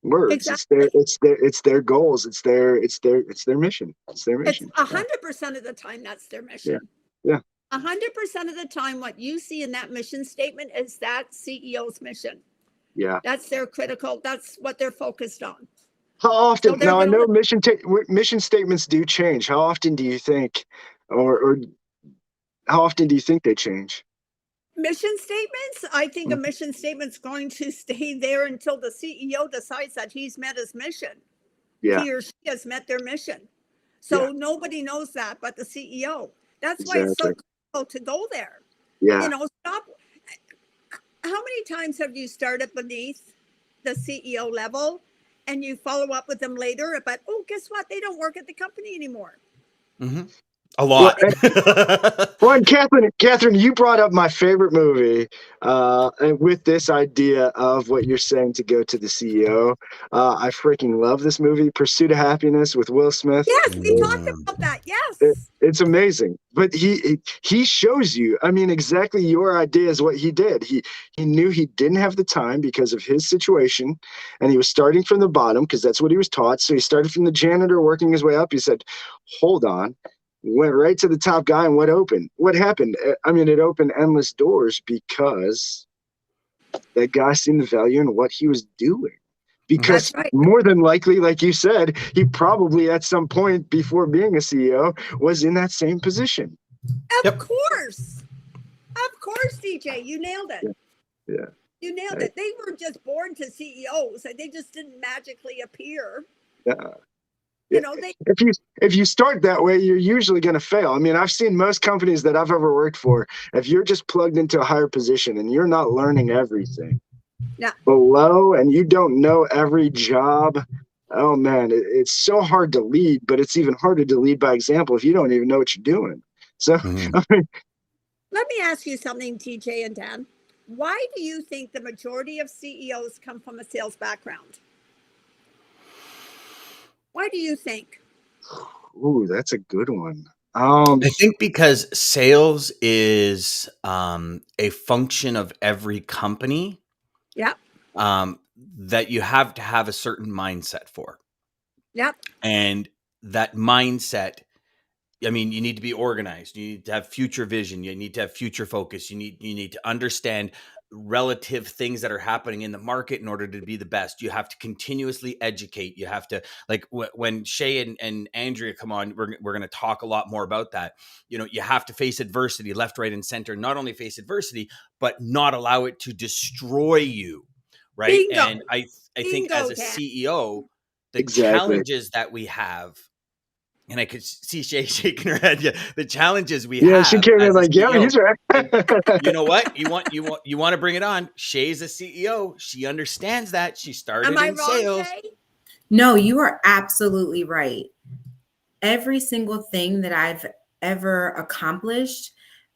words. Exactly. It's their goals. It's their mission. It's their mission. It's 100% of the time that's their mission. Yeah. 100% of the time, what you see in that mission statement is that CEO's mission. Yeah. That's that's what they're focused on. How often? Now I know mission statements do change. How often do you think, or how often do you think they change? Mission statements? I think a mission statement's going to stay there until the CEO decides that he's met his mission. Yeah. He or she has met their mission. So nobody knows that but the CEO. That's why it's so critical to go there. Yeah. Stop. How many times have you started beneath the CEO level and you follow up with them later, but guess what? They don't work at the company anymore. Mm-hmm. A lot. Well, Cathrine, you brought up my favorite movie, and with this idea of what you're saying to go to the CEO. I freaking love this movie, Pursuit of Happiness with Will Smith. Yes, we talked about that. Yes. It's amazing. But he shows you, exactly your idea is what he did. He knew he didn't have the time because of his situation, and he was starting from the bottom because that's what he was taught. So he started from the janitor, working his way up. He said, hold on. Went right to the top guy, and what happened? It opened endless doors because that guy seen the value in what he was doing. Because more than likely, like you said, he probably at some point before being a CEO was in that same position. Of course, DJ, you nailed it. Yeah. You nailed it. They were just born to CEOs, and they just didn't magically appear. Yeah. If you start that way, you're usually going to fail. I've seen most companies that I've ever worked for, if you're just plugged into a higher position and you're not learning everything below, and you don't know every job oh man, it's so hard to lead, but it's even harder to lead by example if you don't even know what you're doing. So, I mean, let me ask you something, TJ and Dan. Why do you think the majority of CEOs come from a sales background? Why do you think? Ooh, that's a good one. I think because sales is a function of every company. Yep. That you have to have a certain mindset for. Yep. And that mindset, I mean, you need to be organized. You need to have future vision. You need to have future focus. You need to understand relative things that are happening in the market in order to be the best. You have to continuously educate. You have to, like when Shay and Andrea come on, we're going to talk a lot more about that. You know, you have to face adversity left, right, and center. Not only face adversity, but not allow it to destroy you. Right. Bingo. And I think as a CEO, the challenges that we have, and I could see Shay shaking her head. Yeah, the challenges we have. Yeah, she came in like, yeah, he's right. You know what? You want to bring it on. Shay's a CEO. She understands that. She started in sales. Shay? No, you are absolutely right. Every single thing that I've ever accomplished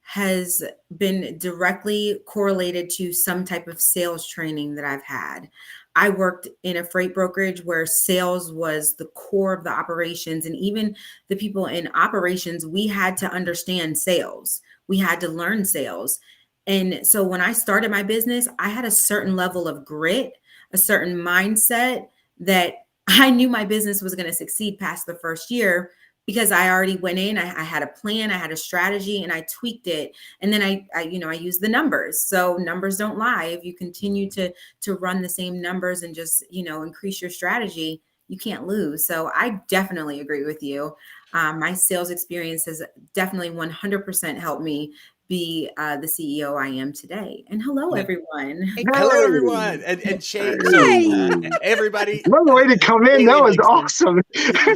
has been directly correlated to some type of sales training that I've had. I worked in a freight brokerage where sales was the core of the operations. And even the people in operations, we had to understand sales. We had to learn sales. And so when I started my business, I had a certain level of grit, a certain mindset that I knew my business was going to succeed past the first year, because I already went in, I had a plan, I had a strategy, and I tweaked it. And then I used the numbers. So numbers don't lie. If you continue to run the same numbers and just, increase your strategy, you can't lose. So I definitely agree with you. My sales experience has definitely 100% helped me be the CEO I am today. And hello, everyone. Hello, everyone. And Shay, so everybody. What a way to come in. That was awesome.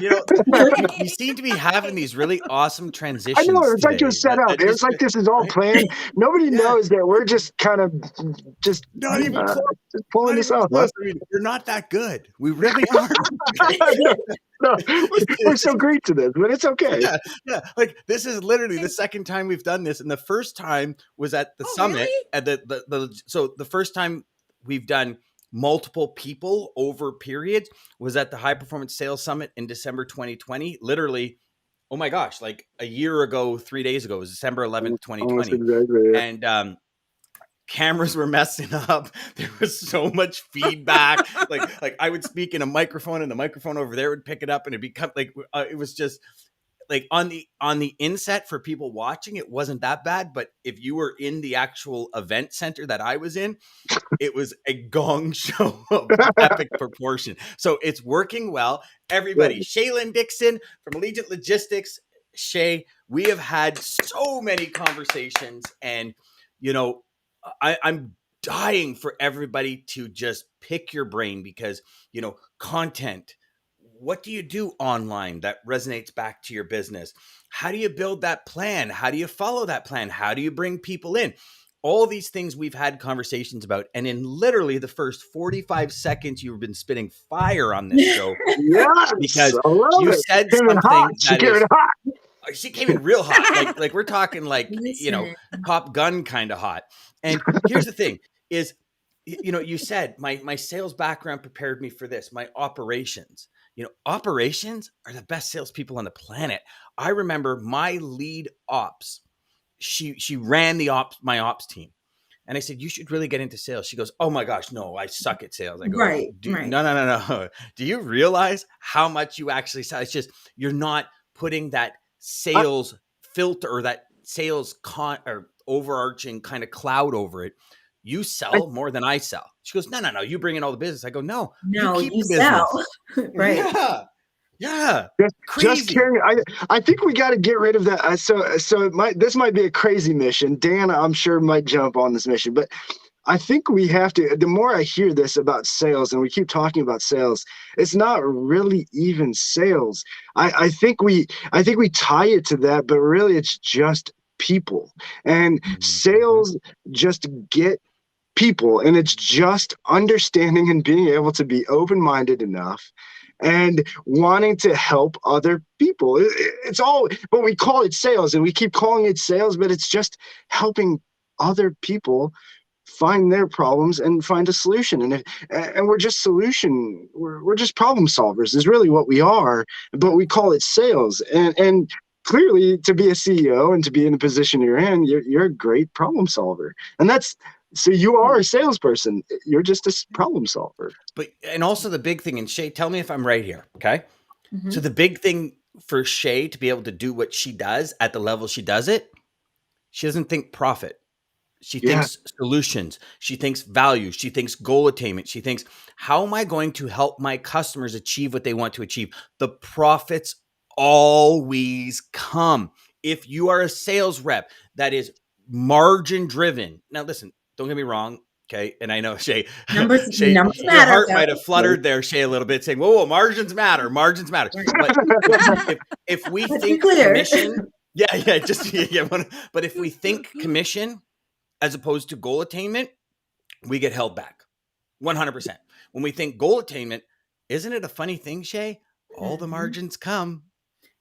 You seem to be having these really awesome transitions. I know. It's today. like it was set up. It was like this is all planned. Nobody knows that we're just kind of just pulling this off. I mean, we're not that good. We really are. No, we're so great to this, but it's okay. Yeah. Like this is literally the second time we've done this, and the first time was at the summit. Really? At so the first time we've done multiple people over periods was at the High Performance Sales Summit in December 2020. Literally, oh my gosh, like a year ago, 3 days ago, it was December 11th, 2020, exactly, yeah. And cameras were messing up. There was so much feedback. like I would speak in a microphone and the microphone over there would pick it up, and it'd become like, it was just like on the inset for people watching, it wasn't that bad. But if you were in the actual event center that I was in, it was a gong show of epic proportion. So it's working well. Everybody, Shaylin Dixon from Allegiant Logistics, Shay, we have had so many conversations, and I'm dying for everybody to just pick your brain because, content, what do you do online that resonates back to your business? How do you build that plan? How do you follow that plan? How do you bring people in? All these things we've had conversations about. And in literally the first 45 seconds, you've been spitting fire on this show. Yes, because you said something that she came in real hot. Like we're talking like, Top Gun kind of hot. And here's the thing is, you said my sales background prepared me for this, my operations. Operations are the best salespeople on the planet. I remember my lead ops. She ran my ops team. And I said, you should really get into sales. She goes, oh my gosh, no, I suck at sales. I go, right. No. Do you realize how much you actually sell? It's just, you're not putting that sales filter or that sales or overarching kind of cloud over it. You sell more than I sell. She goes, no. You bring in all the business. I go, no, you keep the sell. Right. Yeah. Just carrying. I think we got to get rid of that. So this might be a crazy mission. Dan, I'm sure might jump on this mission, but I think we have to. The more I hear this about sales, and we keep talking about sales, it's not really even sales. I think we tie it to that, but really it's just people. And sales just get people, and it's just understanding and being able to be open-minded enough and wanting to help other people. It's all, but we call it sales and we keep calling it sales, but it's just helping other people find their problems and find a solution. And we're just we're just problem solvers is really what we are, but we call it sales. And clearly, to be a CEO and to be in the position you're in, you're a great problem solver. And so you are a salesperson. You're just a problem solver. And also the big thing, and Shay, tell me if I'm right here, okay? Mm-hmm. So the big thing for Shay to be able to do what she does at the level she does it, she doesn't think profit. She thinks solutions. She thinks value. She thinks goal attainment. She thinks, how am I going to help my customers achieve what they want to achieve? The profits always come. If you are a sales rep that is margin driven. Now, listen, don't get me wrong. Okay. And I know Shay, numbers your matter, heart might have fluttered there, Shay, a little bit, saying, whoa, margins matter. Margins matter. But if we think commission, but if we think commission as opposed to goal attainment, we get held back 100%. When we think goal attainment, isn't it a funny thing, Shay? All the margins come.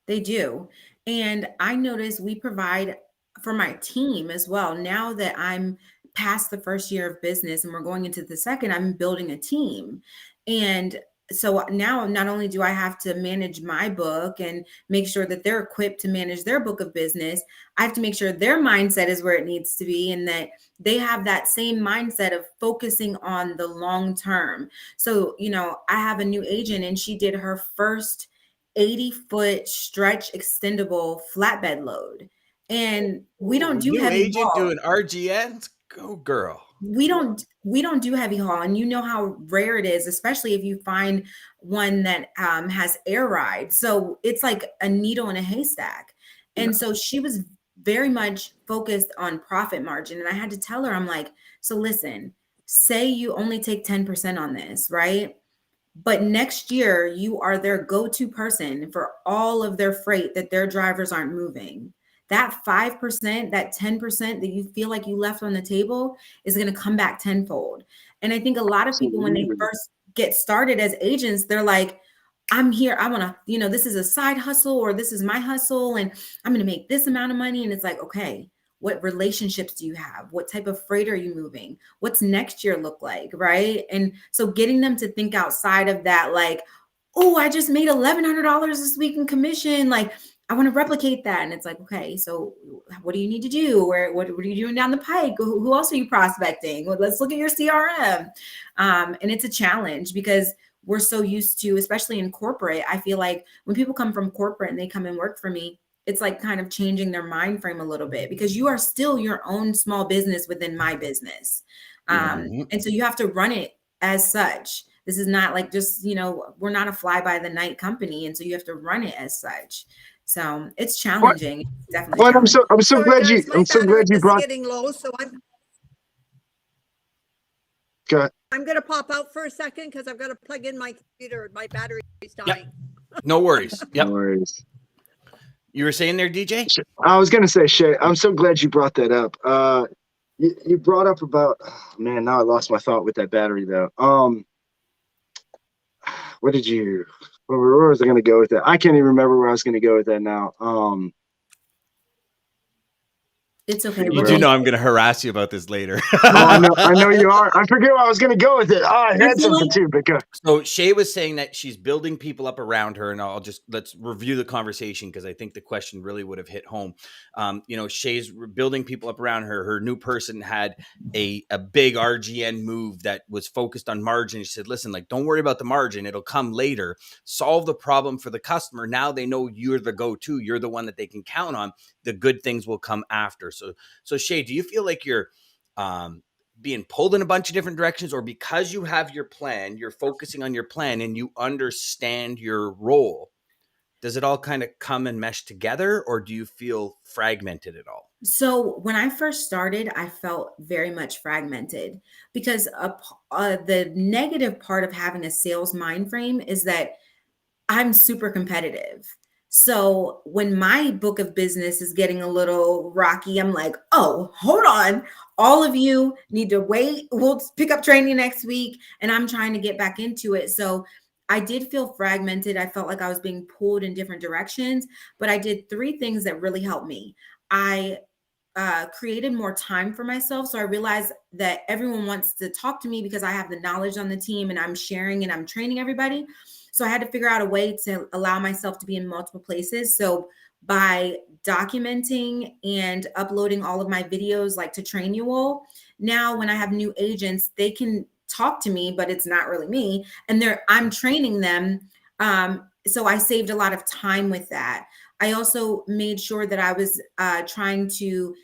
They do. And I notice we provide for my team as well. Now that I'm past the first year of business and we're going into the second, I'm building a team. And so now not only do I have to manage my book and make sure that they're equipped to manage their book of business, I have to make sure their mindset is where it needs to be and that they have that same mindset of focusing on the long term. So, I have a new agent and she did her first 80-foot stretch extendable flatbed load. And we don't do heavy agent haul. Doing RGNs? Go girl. We don't do heavy haul, and you know how rare it is, especially if you find one that has air ride. So it's like a needle in a haystack. And so she was very much focused on profit margin. And I had to tell her, I'm like, so listen, say you only take 10% on this, right? But next year you are their go-to person for all of their freight that their drivers aren't moving. That 5%, that 10% that you feel like you left on the table is going to come back tenfold. And I think a lot of people, when they first get started as agents, they're like, I'm here. I want to, this is a side hustle or this is my hustle and I'm going to make this amount of money. And it's like, okay, what relationships do you have? What type of freight are you moving? What's next year look like? Right. And so getting them to think outside of that, like, oh, I just made $1,100 this week in commission. Like, I want to replicate that. And it's like, okay, so what do you need to do? What are you doing down the pike? Who else are you prospecting? Well, let's look at your CRM. And it's a challenge because we're so used to, especially in corporate, I feel like when people come from corporate and they come and work for me, it's like kind of changing their mind frame a little bit because you are still your own small business within my business. And so you have to run it as such. This is not like just, we're not a fly by the night company. And so you have to run it as such. So it's challenging. It's definitely challenging. I'm so glad you brought. Getting low, so I'm going to pop out for a second because I've got to plug in my computer. My battery is dying. Yep. No worries. Yep. No worries. You were saying there, DJ? I was going to say, Shay, I'm so glad you brought that up. You brought up about, now I lost my thought with that battery though. Where was I going to go with that? I can't even remember where I was going to go with that now. It's okay. You do know I'm going to harass you about this later. I know you are. I forget where I was going to go with it. I had something too, but go. So Shay was saying that she's building people up around her, and let's review the conversation because I think the question really would have hit home. Shay's building people up around her. Her new person had a big RGN move that was focused on margin. She said, listen, don't worry about the margin. It'll come later. Solve the problem for the customer. Now they know you're the go-to. You're the one that they can count on. The good things will come after. So Shay, do you feel like you're being pulled in a bunch of different directions, or because you have your plan, you're focusing on your plan and you understand your role? Does it all kind of come and mesh together, or do you feel fragmented at all? So when I first started, I felt very much fragmented because the negative part of having a sales mind frame is that I'm super competitive. So when my book of business is getting a little rocky, I'm like, oh, hold on. All of you need to wait. We'll pick up training next week. And I'm trying to get back into it. So I did feel fragmented. I felt like I was being pulled in different directions, but I did 3 things that really helped me. I created more time for myself. So I realized that everyone wants to talk to me because I have the knowledge on the team and I'm sharing and I'm training everybody. So I had to figure out a way to allow myself to be in multiple places. So by documenting and uploading all of my videos, like to train you all, now when I have new agents, they can talk to me, but it's not really me. And I'm training them. So I saved a lot of time with that. I also made sure that I was trying to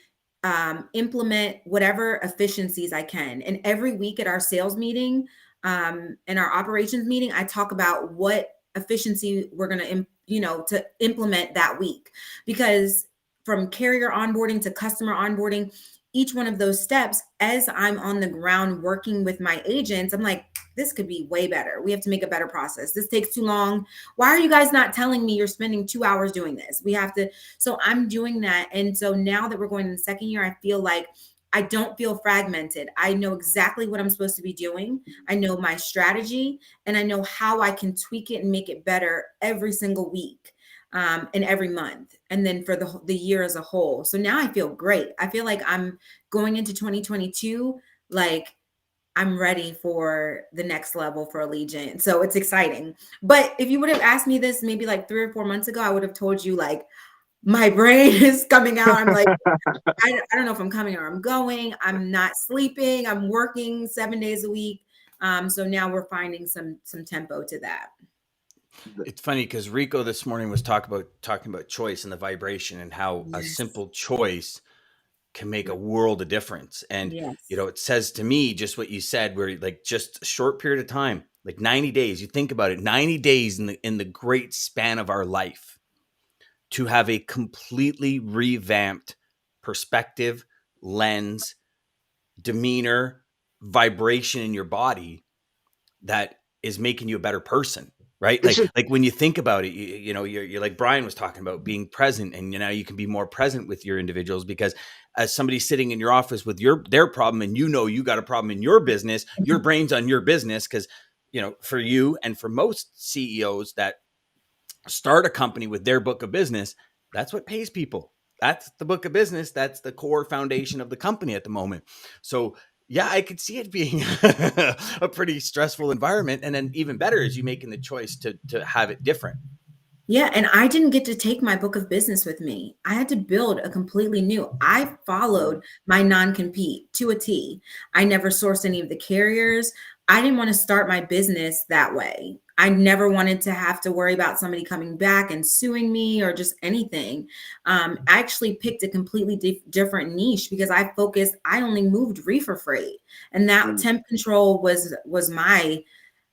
implement whatever efficiencies I can. And every week at our sales meeting and our operations meeting, I talk about what efficiency we're going to, to implement that week. Because from carrier onboarding to customer onboarding, each one of those steps, as I'm on the ground working with my agents, I'm like, this could be way better. We have to make a better process. This takes too long. Why are you guys not telling me you're spending 2 hours doing this? We have to. So I'm doing that. And so now that we're going in the second year, I feel like I don't feel fragmented. I know exactly what I'm supposed to be doing. I know my strategy and I know how I can tweak it and make it better every single week. And every month, and then for the year as a whole. So now I feel great. I feel like I'm going into 2022, like I'm ready for the next level for Allegiant. So it's exciting. But if you would have asked me this maybe like 3 or 4 months ago, I would have told you like, my brain is coming out. I'm like, I don't know if I'm coming or I'm going. I'm not sleeping. I'm working 7 days a week. So now we're finding some tempo to that. It's funny because Rico this morning was talking about choice and the vibration and how a simple choice can make a world of difference. And, it says to me, just what you said, where like just a short period of time, like 90 days, you think about it, 90 days in the great span of our life to have a completely revamped perspective, lens, demeanor, vibration in your body that is making you a better person. Right. Like when you think about it, you're like Brian was talking about being present, and, you can be more present with your individuals because as somebody sitting in your office with their problem and, you got a problem in your business, your brain's on your business. Cause for you and for most CEOs that start a company with their book of business, that's what pays people. That's the book of business. That's the core foundation of the company at the moment. So yeah, I could see it being a pretty stressful environment. And then even better is you making the choice to have it different. Yeah. And I didn't get to take my book of business with me. I had to build a completely new. I followed my non-compete to a T. I never sourced any of the carriers. I didn't want to start my business that way. I never wanted to have to worry about somebody coming back and suing me or just anything. I actually picked a completely different niche because I only moved reefer freight. And that temp control was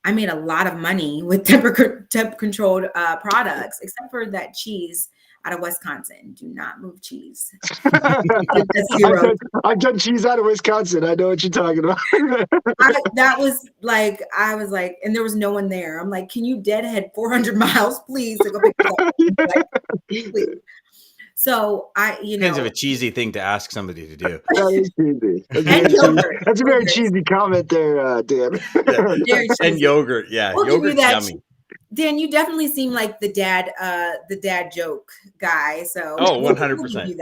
I made a lot of money with temp controlled products, except for that cheese out of Wisconsin. Do not move cheese. I've done cheese out of Wisconsin. I know what you're talking about. I was like, and there was no one there. I'm like, can you deadhead 400 miles, please? To go pick this up? Like, please. So Depends of a cheesy thing to ask somebody to do. That is cheesy. That's a very cheesy comment there, Dan. And yogurt, yeah, yogurt's yummy. Dan, you definitely seem like the dad joke guy. So 100%.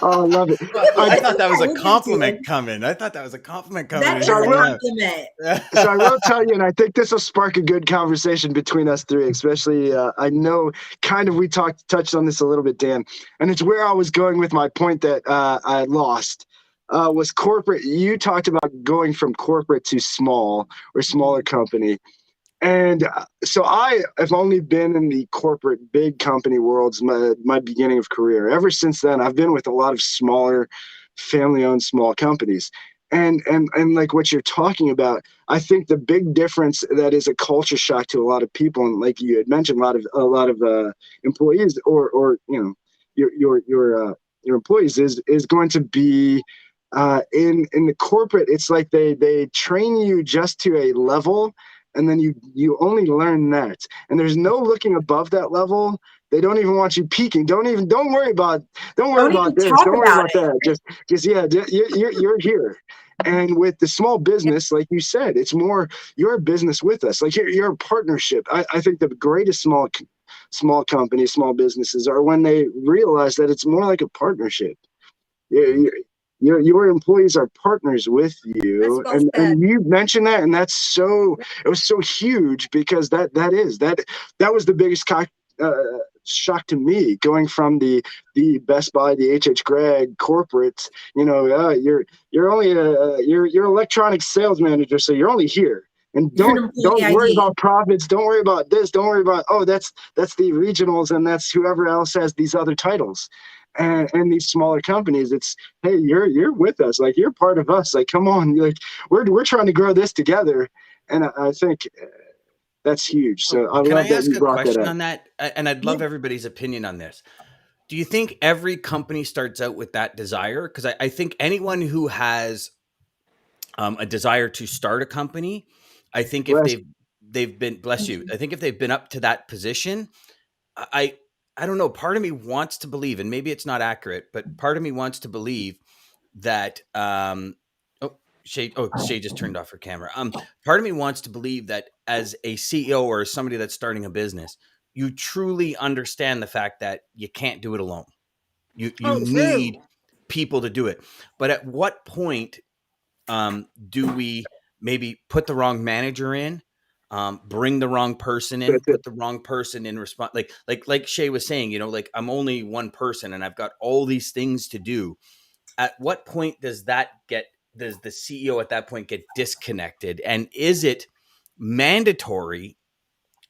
Oh, I love it. I thought that was a compliment coming. That is a compliment. So I will tell you, and I think this will spark a good conversation between us three, especially I know kind of we touched on this a little bit, Dan, and it's where I was going with my point that I lost. Was corporate. You talked about going from corporate to small or smaller company. And so I have only been in the corporate big company worlds my beginning of career. Ever since then, I've been with a lot of smaller family-owned small companies. And like what you're talking about, I think the big difference that is a culture shock to a lot of people, and like you had mentioned, a lot of employees or your employees is going to be in the corporate. It's like they train you just to a level. And then you only learn that, and there's no looking above that level. They don't even want you peeking. Don't worry about this. Don't worry about that. Just you're here, And with the small business, like you said, it's more your business with us. Like you're a partnership. I think the greatest small companies, small businesses are when they realize that it's more like a partnership. Your employees are partners with you, and you mentioned that, and it was so huge, because that was the biggest shock to me, going from the Best Buy, the H.H. Gregg corporate. You're only you're electronic sales manager, so you're only here. And don't worry about profits. Don't worry about this. Don't worry about, that's the regionals, and that's whoever else has these other titles. And these smaller companies, it's, hey, you're with us. Like, you're part of us. Like, come on. Like, we're trying to grow this together. And I think that's huge. So I love that you brought that up. Can I ask a question on that? And I'd love everybody's opinion on this. Do you think every company starts out with that desire? Because I think anyone who has a desire to start a company, I think if they've been, bless you, I think if they've been up to that position, I don't know, part of me wants to believe, and maybe it's not accurate, but part of me wants to believe that Shay just turned off her camera. Part of me wants to believe that as a CEO or somebody that's starting a business, you truly understand the fact that you can't do it alone. You need people to do it. But at what point do we maybe put the wrong manager in, bring the wrong person in, put the wrong person in response? Like Shay was saying, like, I'm only one person and I've got all these things to do. At what point does the CEO at that point get disconnected? And is it mandatory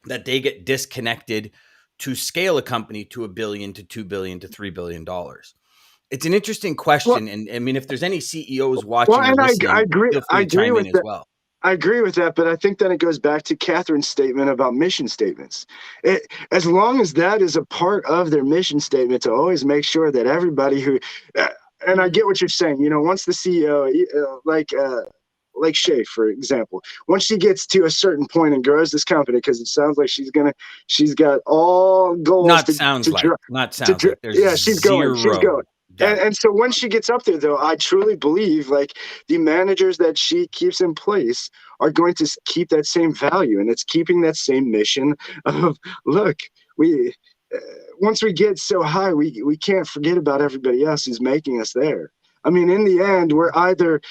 that they get disconnected to scale a company to $1 billion, to $2 billion, to $3 billion? It's an interesting question. And I mean, if there's any CEOs watching or listening, feel free to chime in as well. I agree with that, but I think then it goes back to Cathrine's statement about mission statements. As long as that is a part of their mission statement, to always make sure that everybody who, and I get what you're saying, once the CEO, like Shay, for example, once she gets to a certain point and grows this company, because it sounds like she's got all goals. She's going. And so when she gets up there, though, I truly believe, like, the managers that she keeps in place are going to keep that same value, and it's keeping that same mission of, look, once we get so high, we can't forget about everybody else who's making us there. I mean, in the end, we're either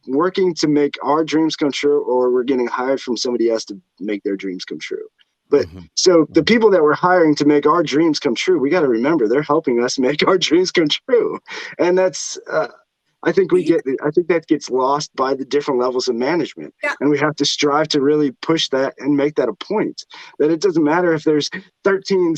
working to make our dreams come true, or we're getting hired from somebody else to make their dreams come true. But so the people that we're hiring to make our dreams come true, we got to remember they're helping us make our dreams come true. And that's, I think that gets lost by the different levels of management. Yeah. And we have to strive to really push that and make that a point, that it doesn't matter if there's 13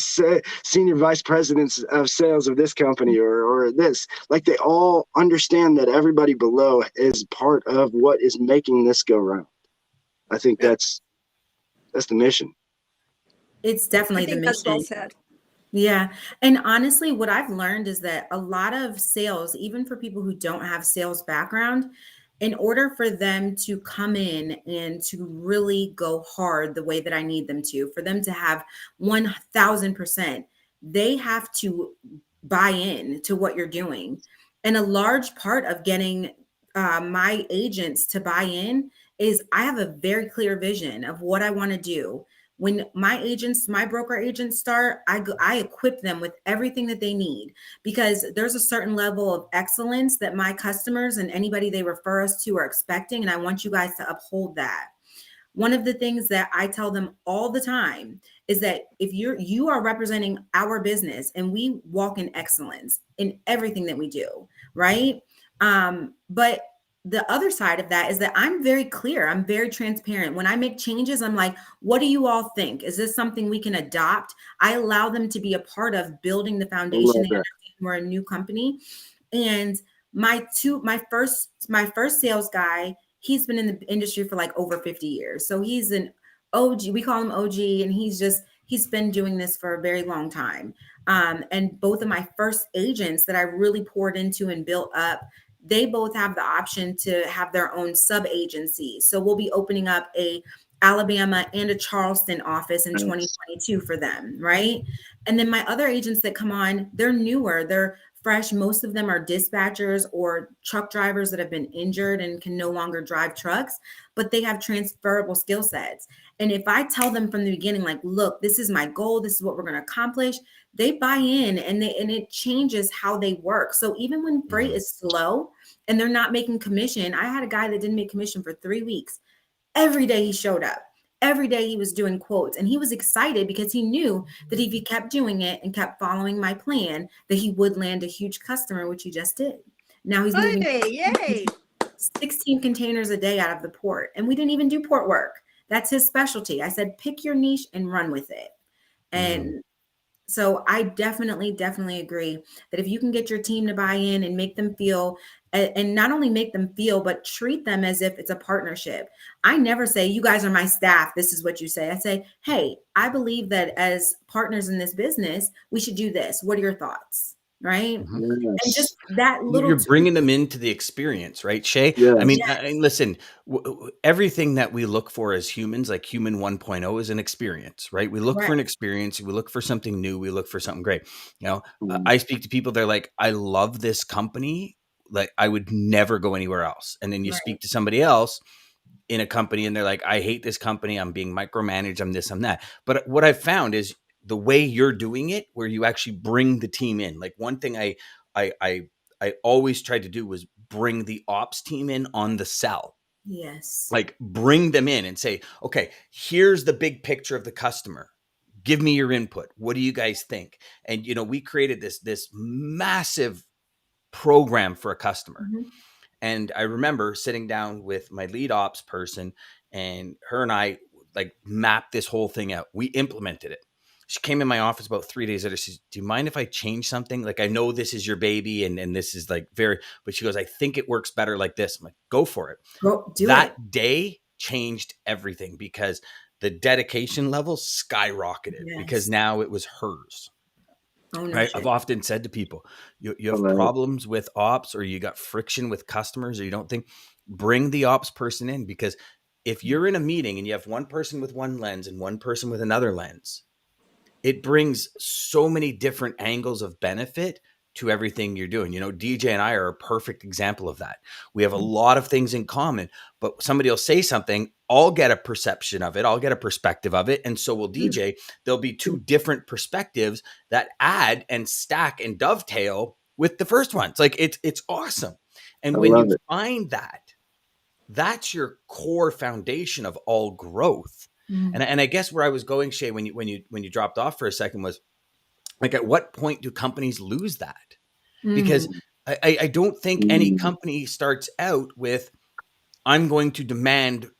senior vice presidents of sales of this company or this, like, they all understand that everybody below is part of what is making this go round. I think that's the mission. It's definitely the mission. That's well said. Yeah. And honestly, what I've learned is that a lot of sales, even for people who don't have sales background, in order for them to come in and to really go hard the way that I need them to, for them to have 1000%, they have to buy in to what you're doing. And a large part of getting my agents to buy in is I have a very clear vision of what I want to do. When my broker agents start, I equip them with everything that they need, because there's a certain level of excellence that my customers and anybody they refer us to are expecting. And I want you guys to uphold that. One of the things that I tell them all the time is that if you are representing our business, and we walk in excellence in everything that we do, right? But the other side of that is that I'm very clear. I'm very transparent. When I make changes, I'm like, what do you all think? Is this something we can adopt? I allow them to be a part of building the foundation. We're a new company. And my first sales guy, he's been in the industry for like over 50 years. So he's an OG, we call him OG, and he's been doing this for a very long time. And both of my first agents that I really poured into and built up, they both have the option to have their own sub agency. So we'll be opening up a Alabama and a Charleston office in 2022 for them, right? And then my other agents that come on, they're newer. They're fresh. Most of them are dispatchers or truck drivers that have been injured and can no longer drive trucks, but they have transferable skill sets. And if I tell them from the beginning, like, look, this is my goal, this is what we're going to accomplish, they buy in, and it changes how they work. So even when freight is slow and they're not making commission, I had a guy that didn't make commission for 3 weeks. Every day he showed up. Every day he was doing quotes, and he was excited because he knew that if he kept doing it and kept following my plan, that he would land a huge customer, which he just did. Now he's moving 16 containers a day out of the port, and we didn't even do port work. That's his specialty. I said, pick your niche and run with it. And so I definitely agree that if you can get your team to buy in and make them feel, and not only make them feel, but treat them as if it's a partnership. I never say, you guys are my staff, this is what you say. I say, hey, I believe that as partners in this business, we should do this. What are your thoughts? Right. Yes. And just that little, you're bringing them into the experience, right, Shay? Yes. I mean, listen, everything that we look for as humans, like human 1.0, is an experience, right? We look for an experience. We look for something new. We look for something great. You know, I speak to people, they're like, I love this company. Like, I would never go anywhere else. And then you speak to somebody else in a company and they're like, I hate this company. I'm being micromanaged. I'm this, I'm that. But what I've found is the way you're doing it, where you actually bring the team in. Like, one thing I always tried to do was bring the ops team in on the cell. Yes. Like, bring them in and say, okay, here's the big picture of the customer. Give me your input. What do you guys think? And, you know, we created this massive program for a customer. And I remember sitting down with my lead ops person, and her and I like mapped this whole thing out. We implemented it. She came in my office about 3 days later. She says, do you mind if I change something? Like, I know this is your baby and this is like but she goes, I think it works better like this. I'm like, go for it. Go do that it. Day changed everything because the dedication level skyrocketed because now it was hers. Right. I've often said to people, you have problems with ops, or you got friction with customers, or you don't think, bring the ops person in, because if you're in a meeting and you have one person with one lens and one person with another lens, it brings so many different angles of benefit to everything you're doing. You know, DJ and I are a perfect example of that. We have a lot of things in common, but somebody will say something, I'll get a perception of it, I'll get a perspective of it, and so will DJ. There'll be two different perspectives that add and stack and dovetail with the first one. It's like, it's awesome. And when you find that, that's your core foundation of all growth. And I guess where I was going, Shay, when you dropped off for a second, was like, at what point do companies lose that? Because I don't think any company starts out with, I'm going to demand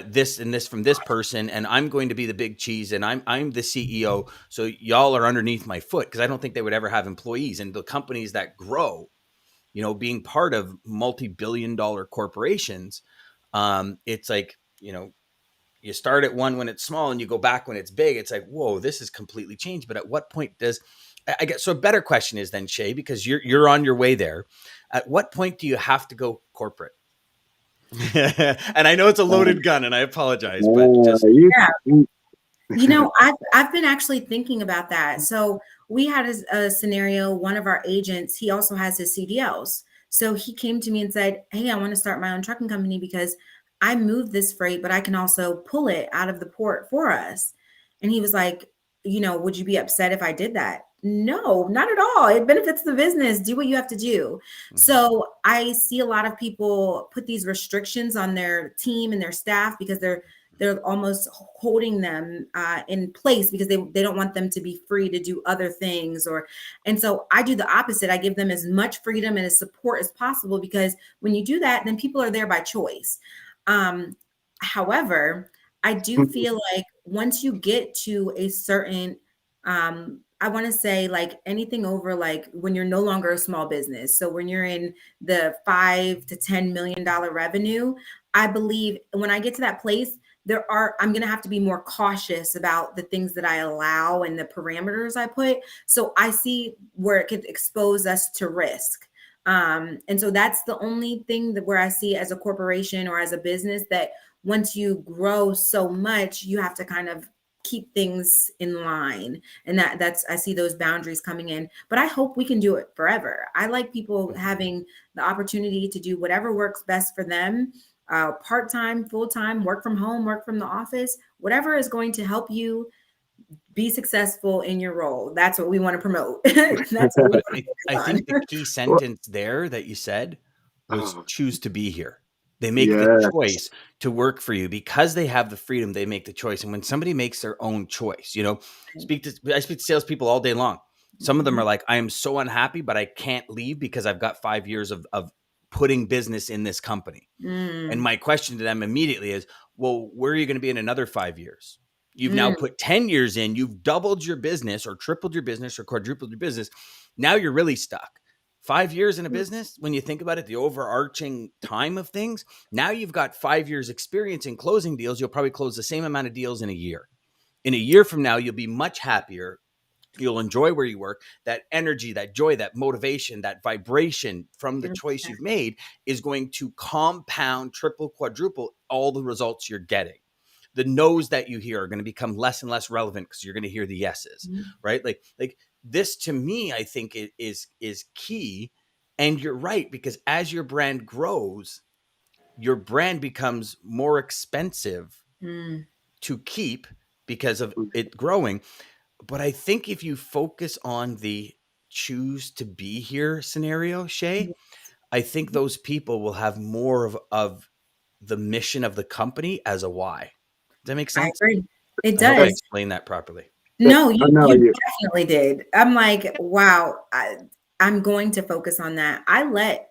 this and this from this person, and I'm going to be the big cheese, and I'm the CEO, so y'all are underneath my foot. Because I don't think they would ever have employees. And the companies that grow, you know, being part of multi-billion-dollar corporations, it's like, you know, you start at one when it's small and you go back when it's big. It's like, whoa, this has completely changed. But at what point does, I guess, so a better question is then, Shay, because you're on your way there. At what point do you have to go corporate? And I know it's a loaded gun, and I apologize, but just you know, I've been actually thinking about that. So we had a scenario. One of our agents, he also has his CDLs. So he came to me and said, hey, I want to start my own trucking company because I moved this freight, but I can also pull it out of the port for us. And he was like, you know, would you be upset if I did that? No, not at all. It benefits the business. Do what you have to do. So I see a lot of people put these restrictions on their team and their staff because they're almost holding them in place because they don't want them to be free to do other things. And so I do the opposite. I give them as much freedom and as support as possible, because when you do that, then people are there by choice. However, I do feel like once you get to a certain, I want to say, like, anything over, like, when you're no longer a small business. So when you're in the $5 to $10 million revenue, I believe when I get to that place, I'm going to have to be more cautious about the things that I allow and the parameters I put. So I see where it could expose us to risk. And so that's the only thing where I see as a corporation or as a business, that once you grow so much, you have to kind of keep things in line. And that's, I see those boundaries coming in, but I hope we can do it forever. I like people having the opportunity to do whatever works best for them, part-time, full-time, work from home, work from the office, whatever is going to help you be successful in your role. That's what we want to promote. That's what I think the key sentence there that you said was choose to be here. They make the choice to work for you because they have the freedom. They make the choice. And when somebody makes their own choice, you know, I speak to salespeople all day long. Some of them are like, I am so unhappy, but I can't leave because I've got 5 years of putting business in this company. And my question to them immediately is, well, where are you going to be in another 5 years? You've now put 10 years in, you've doubled your business or tripled your business or quadrupled your business. Now you're really stuck. 5 years in a business, when you think about it, the overarching time of things, now you've got 5 years experience in closing deals. You'll probably close the same amount of deals in a year. In a year from now, you'll be much happier. You'll enjoy where you work. That energy, that joy, that motivation, that vibration from the choice you've made is going to compound, triple, quadruple all the results you're getting. The no's that you hear are going to become less and less relevant because you're going to hear the yeses, right? Like this to me, I think is key. And you're right, because as your brand grows, your brand becomes more expensive to keep because of it growing. But I think if you focus on the choose to be here scenario, Shay, I think those people will have more of the mission of the company as a why. Does that make sense? I agree. It I hope I does. explained that properly. No, you definitely did. I'm like, wow, I'm going to focus on that.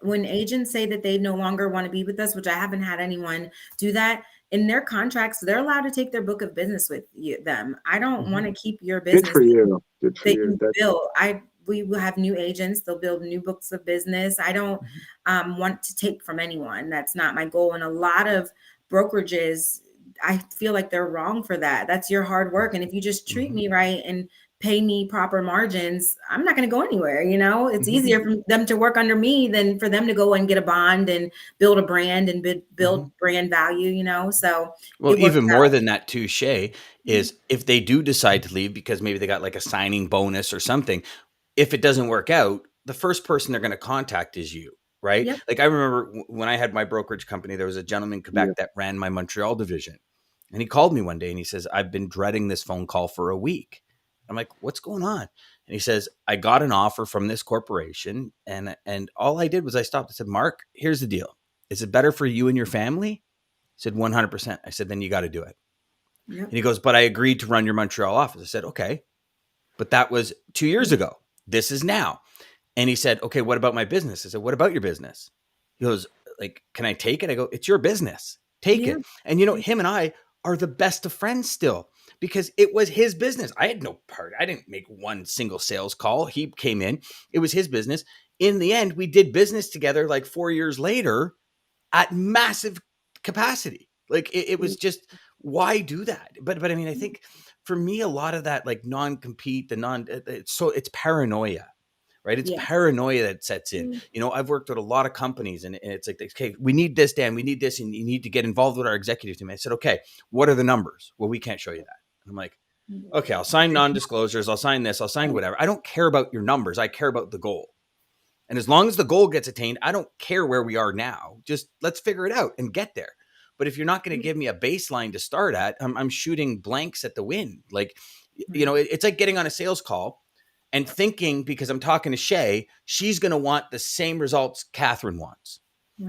When agents say that they no longer want to be with us, which I haven't had anyone do that, in their contracts, they're allowed to take their book of business with them. I don't want to keep your business. Good for you. Good for you. We will have new agents. They'll build new books of business. I don't want to take from anyone. That's not my goal. And a lot of brokerages, I feel like they're wrong for that. That's your hard work. And if you just treat me right and pay me proper margins, I'm not going to go anywhere. You know, it's easier for them to work under me than for them to go and get a bond and build a brand and build brand value, you know? So, well, even more than that too, Shay, is if they do decide to leave because maybe they got like a signing bonus or something, if it doesn't work out, the first person they're going to contact is you. Right. Yep. Like I remember when I had my brokerage company, there was a gentleman in Quebec that ran my Montreal division. And he called me one day and he says, I've been dreading this phone call for a week. I'm like, what's going on? And he says, I got an offer from this corporation. And all I did was I stopped and said, Mark, here's the deal. Is it better for you and your family? He said, 100%. I said, then you got to do it. Yep. And he goes, but I agreed to run your Montreal office. I said, okay. But that was 2 years ago. This is now. And he said, okay, what about my business? I said, what about your business? He goes, like, can I take it? I go, it's your business. Take it. And, you know, him and I are the best of friends still because it was his business. I had no part. I didn't make one single sales call. He came in. It was his business. In the end, we did business together like 4 years later at massive capacity. Like it was just, why do that? But I mean, I think for me, a lot of that, like non-compete, it's paranoia. Right. It's paranoia that sets in. You know, I've worked with a lot of companies and it's like, okay, we need this, Dan, we need this. And you need to get involved with our executive team. I said, okay, what are the numbers? Well, we can't show you that. And I'm like, okay, I'll sign non-disclosures. I'll sign this. I'll sign whatever. I don't care about your numbers. I care about the goal. And as long as the goal gets attained, I don't care where we are now. Just let's figure it out and get there. But if you're not going to give me a baseline to start at, I'm shooting blanks at the wind. Like, you know, it's like getting on a sales call and thinking, because I'm talking to Shay, she's going to want the same results Cathrine wants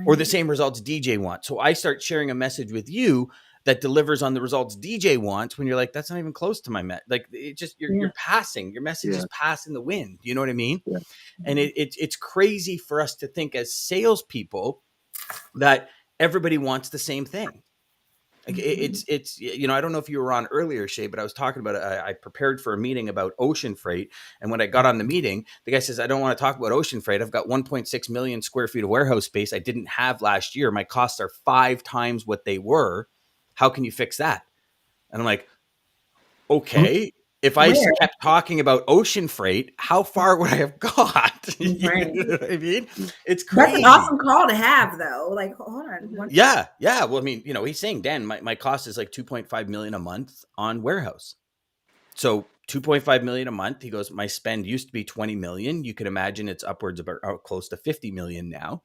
or the same results DJ wants. So I start sharing a message with you that delivers on the results DJ wants when you're like, that's not even close to my like it just, you're passing, your message is passing the wind. You know what I mean? Yeah. And it's crazy for us to think as salespeople that everybody wants the same thing. Like it's, you know, I don't know if you were on earlier, Shay, but I was talking about, I prepared for a meeting about ocean freight. And when I got on the meeting, the guy says, I don't want to talk about ocean freight. I've got 1.6 million square feet of warehouse space I didn't have last year. My costs are 5 times what they were. How can you fix that? And I'm like, okay, if I kept talking about ocean freight, how far would I have got? You know what I mean? It's crazy. That's an awesome call to have, though. Like, hold on. Yeah. Well, I mean, you know, he's saying, Dan, my cost is like 2.5 million a month on warehouse. So 2.5 million a month. He goes, my spend used to be 20 million. You can imagine it's upwards of close to 50 million now.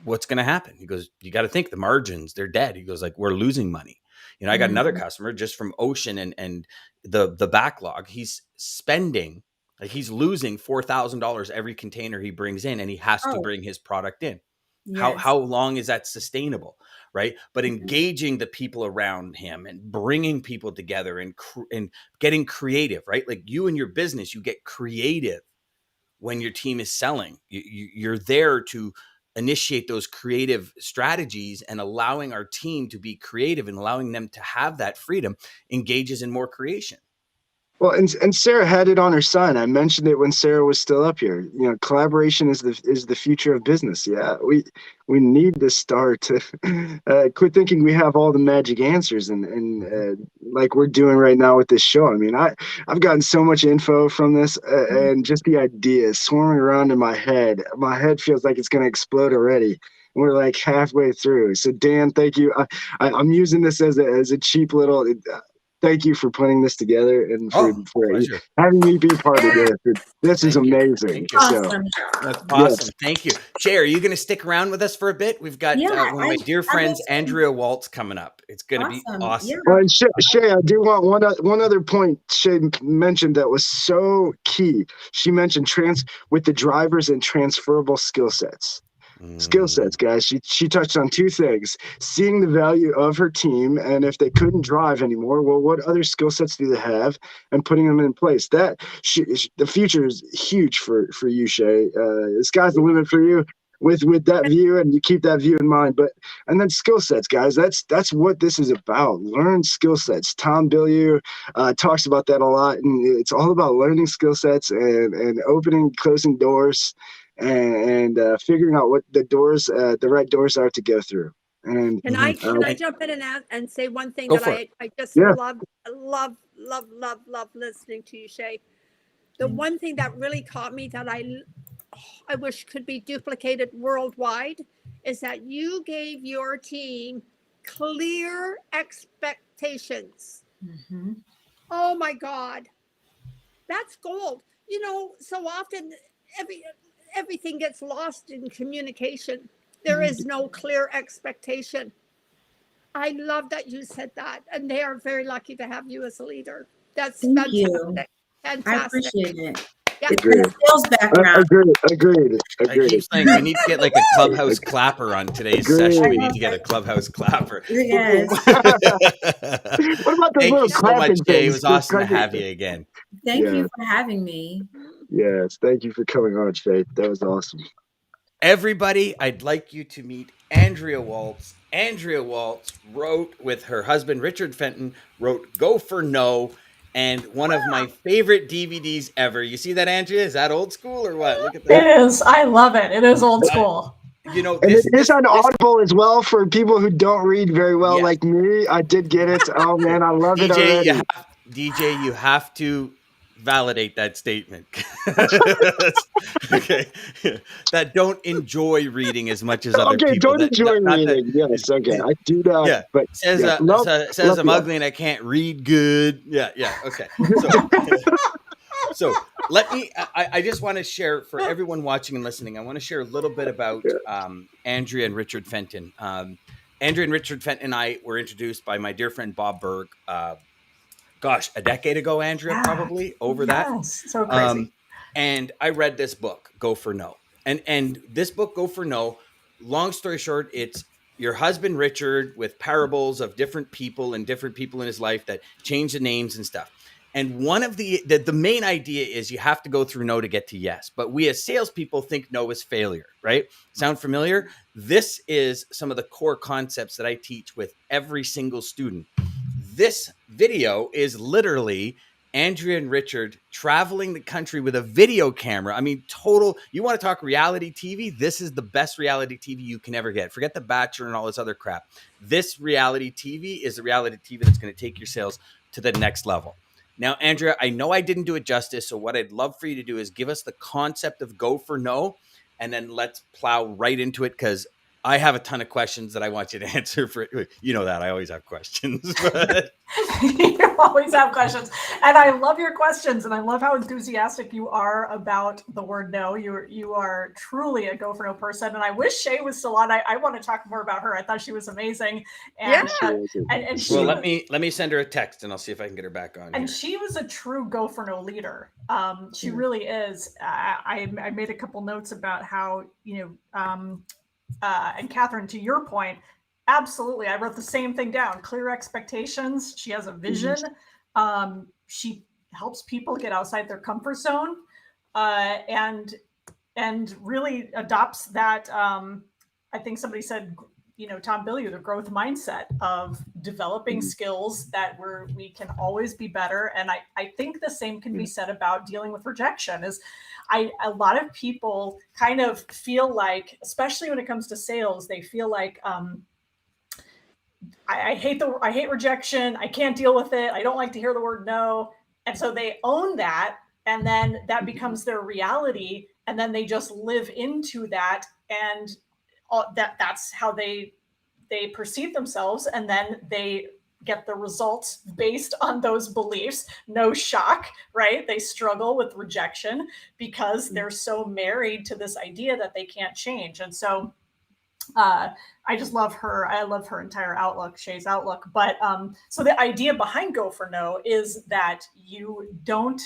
What's going to happen? He goes, you got to think the margins, they're dead. He goes, like, we're losing money. You know, I got another customer just from Ocean and the backlog. He's spending, like, he's losing $4,000 every container he brings in, and he has to bring his product in. Yes. How long is that sustainable? Right. But engaging the people around him and bringing people together and getting creative, right? Like, you and your business, you get creative when your team is selling. You're there to initiate those creative strategies, and allowing our team to be creative and allowing them to have that freedom engages in more creation. Well, and Sarah had it on her sign. I mentioned it when Sarah was still up here. You know, collaboration is the future of business. Yeah, we need to start to quit thinking we have all the magic answers, and like we're doing right now with this show. I mean, I've gotten so much info from this, and just the ideas swarming around in my head. My head feels like it's going to explode already. And we're like halfway through. So Dan, thank you. I'm using this as a cheap little. Thank you for putting this together and for having me be part of this. This is amazing. Awesome. That's awesome. Yes. Thank you. Shay, are you going to stick around with us for a bit? We've got one of my dear friends, Andrea Waltz, coming up. It's going to be awesome. Yeah. Well, and Shay, I do want one other point Shay mentioned that was so key. She mentioned with the drivers and transferable skill sets. Skill sets, guys. She touched on two things: seeing the value of her team, and if they couldn't drive anymore, well, what other skill sets do they have, and putting them in place. That the future is huge for you, Shay. The sky's the limit for you with that view, and you keep that view in mind. And then skill sets, guys. That's what this is about. Learn skill sets. Tom Bilyeu talks about that a lot, and it's all about learning skill sets and opening, closing doors. And figuring out what the right doors are to go through. And can I jump in and say one thing that I just love listening to you, Shay. The one thing that really caught me that I wish could be duplicated worldwide is that you gave your team clear expectations. Mm-hmm. Oh my God, that's gold. You know, so often everything gets lost in communication. There is no clear expectation. I love that you said that, and they are very lucky to have you as a leader. That's fantastic. Fantastic. I appreciate it. Yeah. The sales background. Agreed. I keep saying we need to get like a clubhouse clapper on today's session. We need to get a clubhouse clapper. Yes. What about Thank you so much, Jay. It was awesome to have you again. Thank you for having me. Yes, thank you for coming on, Shay. That was awesome. Everybody, I'd like you to meet Andrea Waltz. Andrea Waltz wrote with her husband, Richard Fenton, wrote Go for No, and one of my favorite DVDs ever. You see that, Andrea? Is that old school or what? Look at that. It is. I love it. It is old school. You know, and it is on Audible as well for people who don't read very well, like me. I did get it. Oh man, I love it already. DJ, you have to validate that statement. Okay. That don't enjoy reading as much as other people. Okay, don't enjoy reading. Yes, okay. I do not. Yeah. But says I'm ugly and I can't read good. Yeah, okay. So let me, I just want to share for everyone watching and listening, I want to share a little bit about Andrea and Richard Fenton. Andrea and Richard Fenton and I were introduced by my dear friend Bob Berg, a decade ago, Andrea, probably over that. So crazy. And I read this book, Go for No. And this book, Go for No, long story short, it's your husband, Richard, with parables of different people and different people in his life that change the names and stuff. And one of the main idea is you have to go through no to get to yes. But we as salespeople think no is failure, right? Sound familiar? This is some of the core concepts that I teach with every single student. This video is literally Andrea and Richard traveling the country with a video camera. I mean, you want to talk reality TV? This is the best reality TV you can ever get. Forget The Bachelor and all this other crap. This reality TV is the reality TV that's going to take your sales to the next level. Now, Andrea, I know I didn't do it justice. So what I'd love for you to do is give us the concept of Go for No, and then let's plow right into it, because I have a ton of questions that I want you to answer for. You know that I always have questions. But... You always have questions, and I love your questions, and I love how enthusiastic you are about the word no. You are truly a go for no person, and I wish Shay was still on. I want to talk more about her. I thought she was amazing, and and she well, let me send her a text, and I'll see if I can get her back on. And she was a true go for no leader. She really is. I made a couple notes about how and Cathrine, to your point, absolutely. I wrote the same thing down. Clear expectations. She has a vision. She helps people get outside their comfort zone, and really adopts that. I think somebody said, Tom Bilyeu, the growth mindset of developing skills that we can always be better. And I think the same can be said about dealing with rejection. A lot of people kind of feel like, especially when it comes to sales, they feel like, I hate rejection. I can't deal with it. I don't like to hear the word no. And so they own that, and then that becomes their reality. And then they just live into that. And that's how they perceive themselves. And then they get the results based on those beliefs. No shock, right? They struggle with rejection because they're so married to this idea that they can't change. And so I just love her. I love her entire outlook, Shay's outlook. But so the idea behind Go for No is that you don't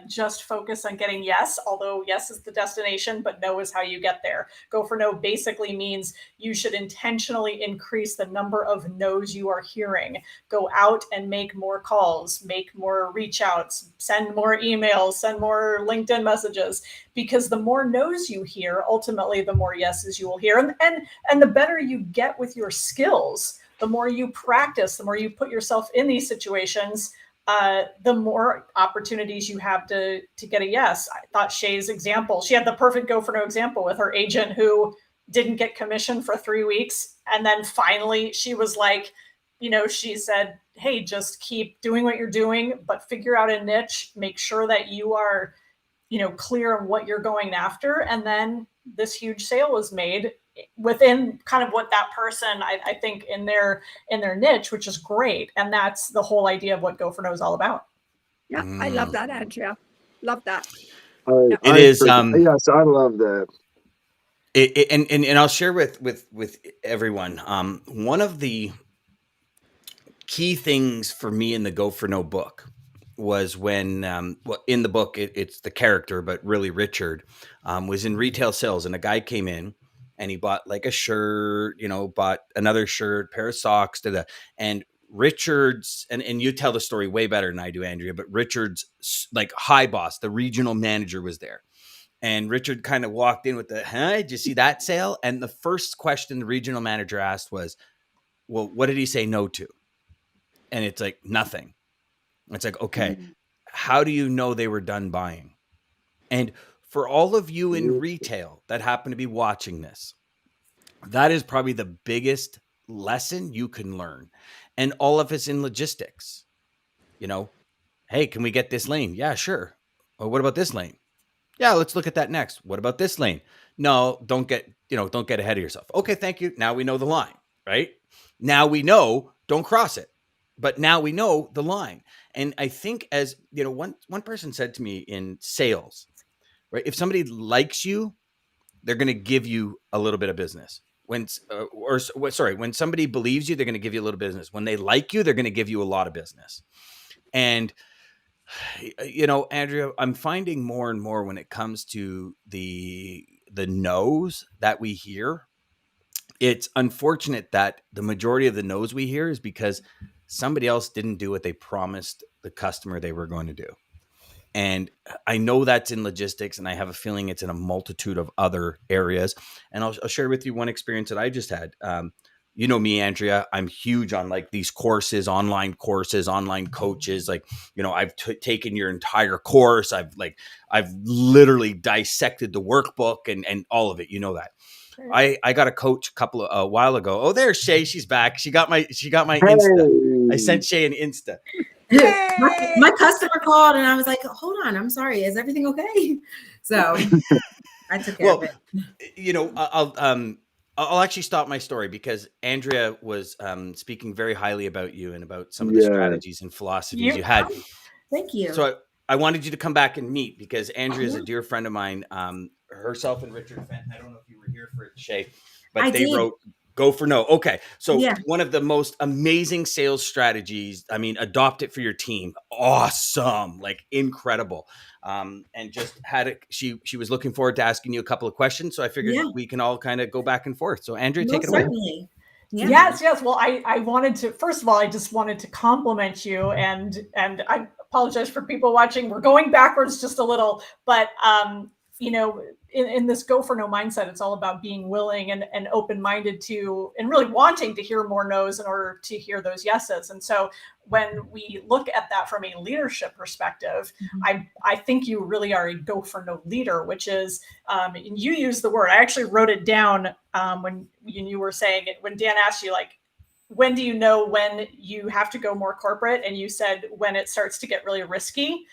just focus on getting yes, although yes is the destination, but no is how you get there. Go for No basically means you should intentionally increase the number of no's you are hearing. Go out and make more calls, make more reach outs, send more emails, send more LinkedIn messages, because the more no's you hear, ultimately the more yeses you will hear. And the better you get with your skills, the more you practice, the more you put yourself in these situations, the more opportunities you have to get a yes. I thought Shay's example, she had the perfect Go for No example with her agent who didn't get commission for 3 weeks. And then finally she was like, she said, hey, just keep doing what you're doing, but figure out a niche, make sure that you are, clear on what you're going after. And then this huge sale was made within kind of what that person, I think in their niche, which is great. And that's the whole idea of what Go for No is all about. Yeah. I love that, Andrea. Love that. It is. Yes, I love that. And I'll share with everyone. One of the key things for me in the Go for No book was when, in the book, it's the character, but really Richard was in retail sales, and a guy came in and he bought like a shirt, bought another shirt, pair of socks and Richard's, and you tell the story way better than I do, Andrea, but Richard's like high boss, the regional manager, was there. And Richard kind of walked in with did you see that sale? And the first question the regional manager asked was, well, what did he say no to? And it's like, nothing. It's like, okay, how do you know they were done buying? And for all of you in retail that happen to be watching this, that is probably the biggest lesson you can learn. And all of us in logistics, hey, can we get this lane? Yeah, sure. Well, what about this lane? Yeah, let's look at that next. What about this lane? No, don't get ahead of yourself. Okay, thank you. Now we know the line, right? Now we know, don't cross it. But now we know the line. And I think one person said to me in sales, right? If somebody likes you, they're going to give you a little bit of business. When somebody believes you, they're going to give you a little business. When they like you, they're going to give you a lot of business. And, Andrea, I'm finding more and more when it comes to the no's that we hear, it's unfortunate that the majority of the no's we hear is because somebody else didn't do what they promised the customer they were going to do. And I know that's in logistics, and I have a feeling it's in a multitude of other areas. And I'll share with you one experience that I just had. You know me, Andrea, I'm huge on like these courses, online coaches. Like, I've taken your entire course. I've literally dissected the workbook and all of it. You know that. I got a coach a while ago. Oh, there's Shay. She's back. She got my Insta. I sent Shay an Insta. My customer called and I was like, hold on, I'm sorry. Is everything okay? So I took care of it. I'll actually stop my story because Andrea was speaking very highly about you and about some of the strategies and philosophies you had. Thank you. So I wanted you to come back and meet because Andrea is a dear friend of mine. Herself and Richard Fenton. I don't know if you were here for it, Shay, but they wrote Go for No. Okay. So one of the most amazing sales strategies. I mean, adopt it for your team. Awesome. Like incredible. And just had it. She was looking forward to asking you a couple of questions. So I figured we can all kind of go back and forth. So Andrea, take it away. Yeah. Yes. Well, I wanted to, first of all, I just wanted to compliment you and I apologize for people watching. We're going backwards just a little, but, you know, in this go for no mindset, it's all about being willing and open-minded to, and really wanting to hear more no's in order to hear those yeses. And so when we look at that from a leadership perspective, I think you really are a go for no leader, which is, and you use the word, I actually wrote it down when you were saying it, when Dan asked you, like, when do you know when you have to go more corporate? And you said, when it starts to get really risky.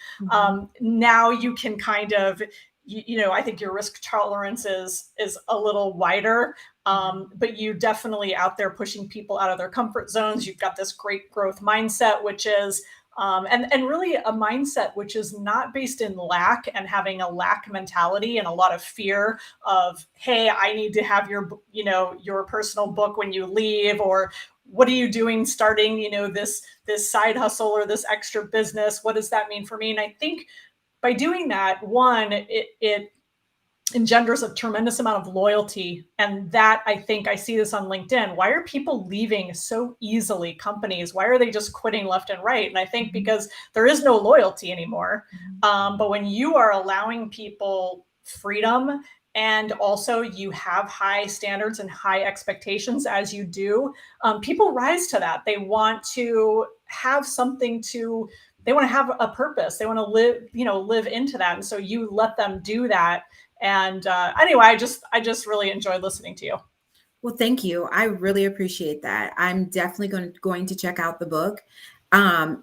Now you can kind of, you know, I think your risk tolerance is a little wider, but you definitely out there pushing people out of their comfort zones. You've got this great growth mindset, which is, and really a mindset which is not based in lack and having a lack mentality and a lot of fear of, hey, I need to have your, you know, your personal book when you leave, or what are you doing starting, you know, this side hustle or this extra business? What does that mean for me? And I think by doing that, one, it engenders a tremendous amount of loyalty. And that, I think, I see this on LinkedIn. Why are people leaving so easily companies? Why are they just quitting left and right? And I think because there is no loyalty anymore. But when you are allowing people freedom, and also you have high standards and high expectations as you do, people rise to that. They want to have something to, they want to have a purpose. They want to live into that. And so you let them do that. And anyway, I just really enjoyed listening to you. Well, thank you. I really appreciate that. I'm definitely going to check out the book.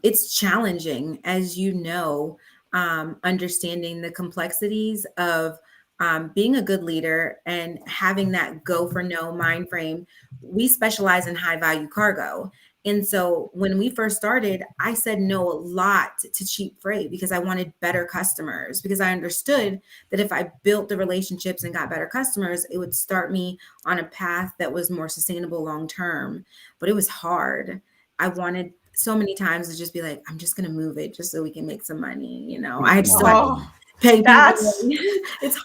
It's challenging, as you know, understanding the complexities of being a good leader and having that go for no mind frame. We specialize in high value cargo. And so when we first started, I said no a lot to cheap freight because I wanted better customers, because I understood that if I built the relationships and got better customers, it would start me on a path that was more sustainable long term. But it was hard. I wanted so many times to just be like, I'm just going to move it just so we can make some money. You know, I just pay people. It's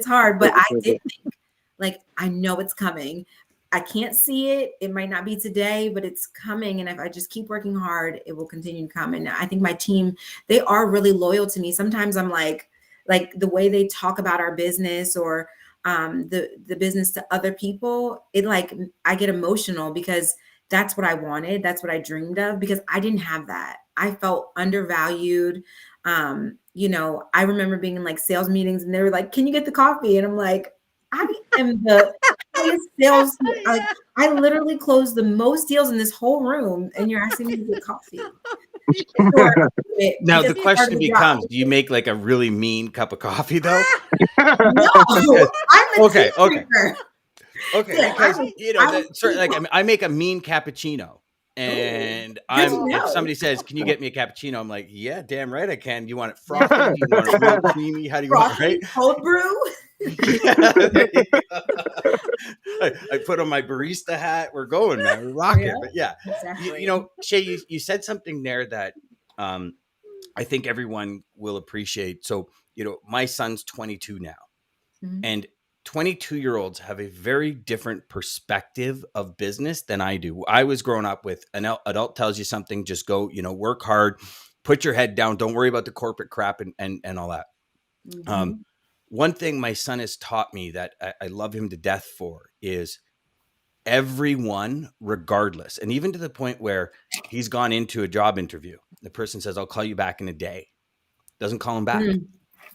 hard. But I did think, like, I know it's coming. I can't see it. It might not be today, but it's coming. And if I just keep working hard, it will continue to come. And I think my team, they are really loyal to me. Sometimes I'm like the way they talk about our business or the business to other people, I get emotional because that's what I wanted. That's what I dreamed of, because I didn't have that. I felt undervalued. You know, I remember being in like sales meetings and they were like, can you get the coffee? And I'm like, I am the highest sales. I literally closed the most deals in this whole room, and you're asking me to get coffee. Now the question becomes: do you make like a really mean cup of coffee though? No, I'm okay. Yeah, because you know, I make a mean cappuccino. And if somebody says, can you get me a cappuccino? I'm like, yeah, damn right I can. Do you want it frothy? Do you want it real creamy? How do you want it, right? Cold brew? I put on my barista hat. We're going, man. We're rocking. Yeah, but yeah, exactly. You know, Shay, you said something there that I think everyone will appreciate. So, you know, my son's 22 now. And 22-year-olds have a very different perspective of business than I do. I was growing up with an adult tells you something, just go, you know, work hard, put your head down. Don't worry about the corporate crap and all that. One thing my son has taught me that I love him to death for is everyone, regardless. And even to the point where he's gone into a job interview. The person says, I'll call you back in a day. Doesn't call him back.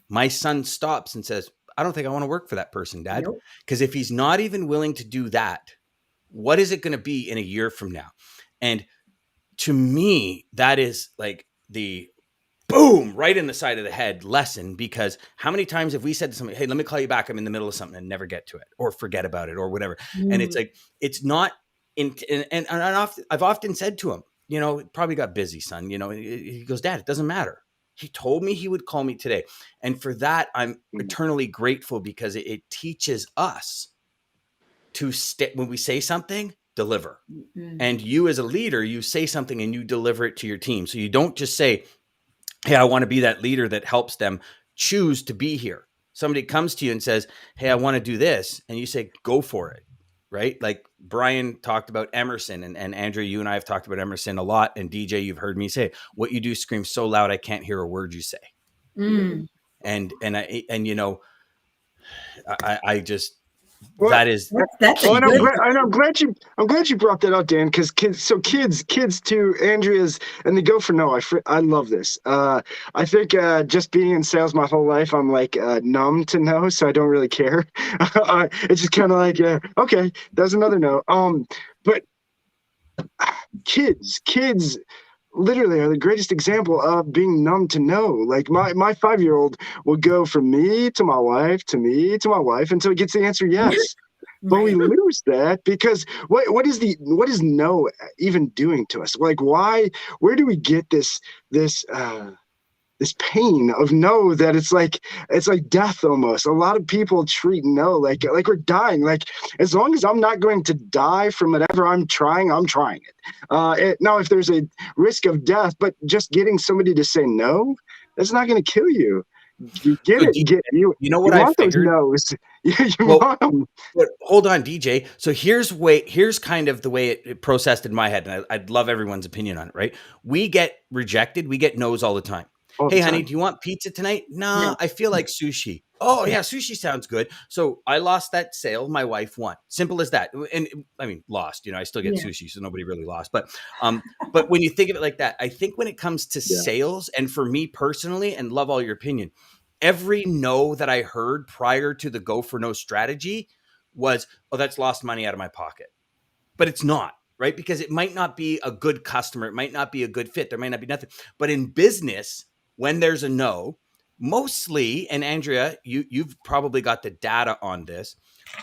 My son stops and says, I don't think I want to work for that person, Dad. Because if he's not even willing to do that, what is it going to be in a year from now? And to me, that is like the boom, right in the side of the head lesson. Because how many times have we said to somebody, hey, let me call you back, I'm in the middle of something, and never get to it or forget about it or whatever. And it's like, it's not I've often said to him, probably got busy, son. He goes, Dad, it doesn't matter. He told me he would call me today. And for that, I'm eternally grateful, because it teaches us to when we say something, deliver. And you as a leader, you say something and you deliver it to your team. So you don't just say, hey, I want to be that leader that helps them choose to be here. Somebody comes to you and says, hey, I want to do this. And you say, go for it. Right? Like Brian talked about Emerson, and Andrea, you and I have talked about Emerson a lot. And DJ, you've heard me say, what you do screams so loud, I can't hear a word you say. And I just, well, that is, I'm glad you brought that up, Dan, because kids too, Andrea's, and they go for no. I love this. I think just being in sales my whole life, I'm like numb to no, so I don't really care. It's just kind of like, okay, there's another no. But kids literally are the greatest example of being numb to no. Like my 5-year-old will go from me to my wife, to me to my wife, until he gets the answer yes. But we lose that because what is no even doing to us? Like where do we get this pain of no, that it's like death almost? A lot of people treat no like we're dying. Like, as long as I'm not going to die from whatever I'm trying it. Now, if there's a risk of death, but just getting somebody to say no, that's not going to kill you. You get it. You know what I figured? Those no's. Want them. But hold on, DJ. So here's kind of the way it processed in my head, and I'd love everyone's opinion on it. Right? We get rejected. We get no's all the time. Hey, honey, do you want pizza tonight? Nah, I feel like sushi. Oh, yeah, sushi sounds good. So I lost that sale. My wife won. Simple as that. And I mean, lost. I still get sushi, so nobody really lost. But when you think of it like that, I think when it comes to sales, and for me personally, and love all your opinion, every no that I heard prior to the go for no strategy was, oh, that's lost money out of my pocket. But it's not. Right? Because it might not be a good customer. It might not be a good fit. There might not be nothing. But in business, when there's a no, mostly, and Andrea, you've probably got the data on this,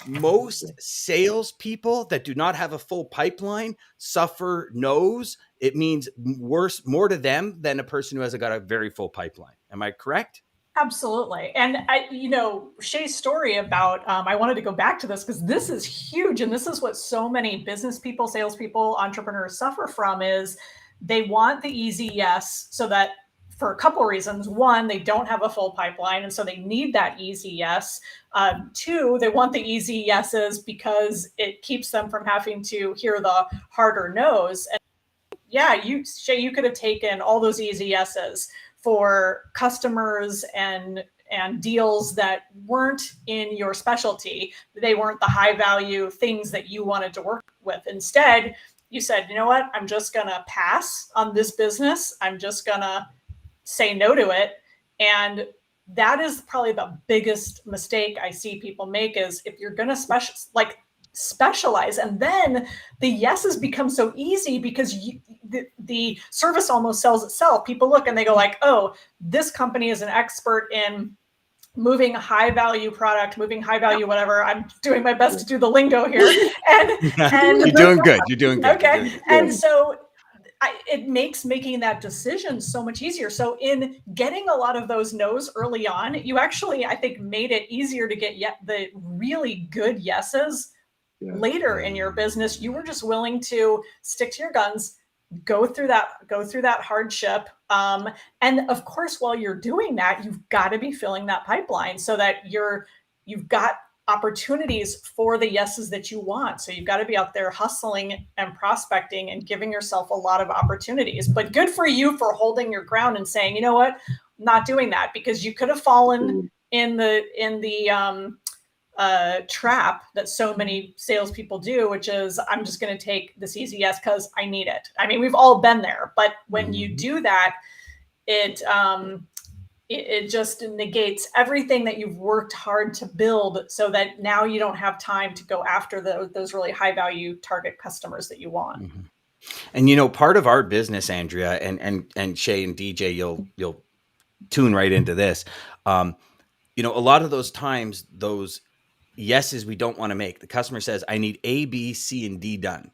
most salespeople that do not have a full pipeline suffer no's. It means more to them than a person who has got a very full pipeline. Am I correct? Absolutely. And Shay's story about, I wanted to go back to this because this is huge. And this is what so many business people, salespeople, entrepreneurs suffer from, is they want the easy yes, so that for a couple of reasons. One, they don't have a full pipeline, and so they need that easy yes. Two, they want the easy yeses because it keeps them from having to hear the harder no's. And Shay, you could have taken all those easy yeses for customers and deals that weren't in your specialty. They weren't the high value things that you wanted to work with. Instead, you said, you know what? I'm just going to pass on this business. I'm just going to say no to it. And that is probably the biggest mistake I see people make, is if you're going to specialize, and then the yeses become so easy because the service almost sells itself. People look and they go like, oh, this company is an expert in moving high value product, moving high value, whatever. I'm doing my best to do the lingo here. And You're doing good. You're doing good. Okay. And so it makes making that decision so much easier. So in getting a lot of those no's early on, you actually, I think, made it easier to get the really good yeses later in your business. You were just willing to stick to your guns, go through that hardship. And of course, while you're doing that, you've got to be filling that pipeline so that you've got opportunities for the yeses that you want. So you've got to be out there hustling and prospecting and giving yourself a lot of opportunities. But good for you for holding your ground and saying, you know what, I'm not doing that, because you could have fallen in the trap that so many salespeople do, which is, I'm just going to take this easy yes because I need it. I mean, we've all been there, but when you do that, it just negates everything that you've worked hard to build, so that now you don't have time to go after those really high value target customers that you want. And part of our business, Andrea, and Shay and DJ, you'll tune right into this. You know, a lot of those times, those yeses we don't want to make. The customer says, I need A, B, C, and D done.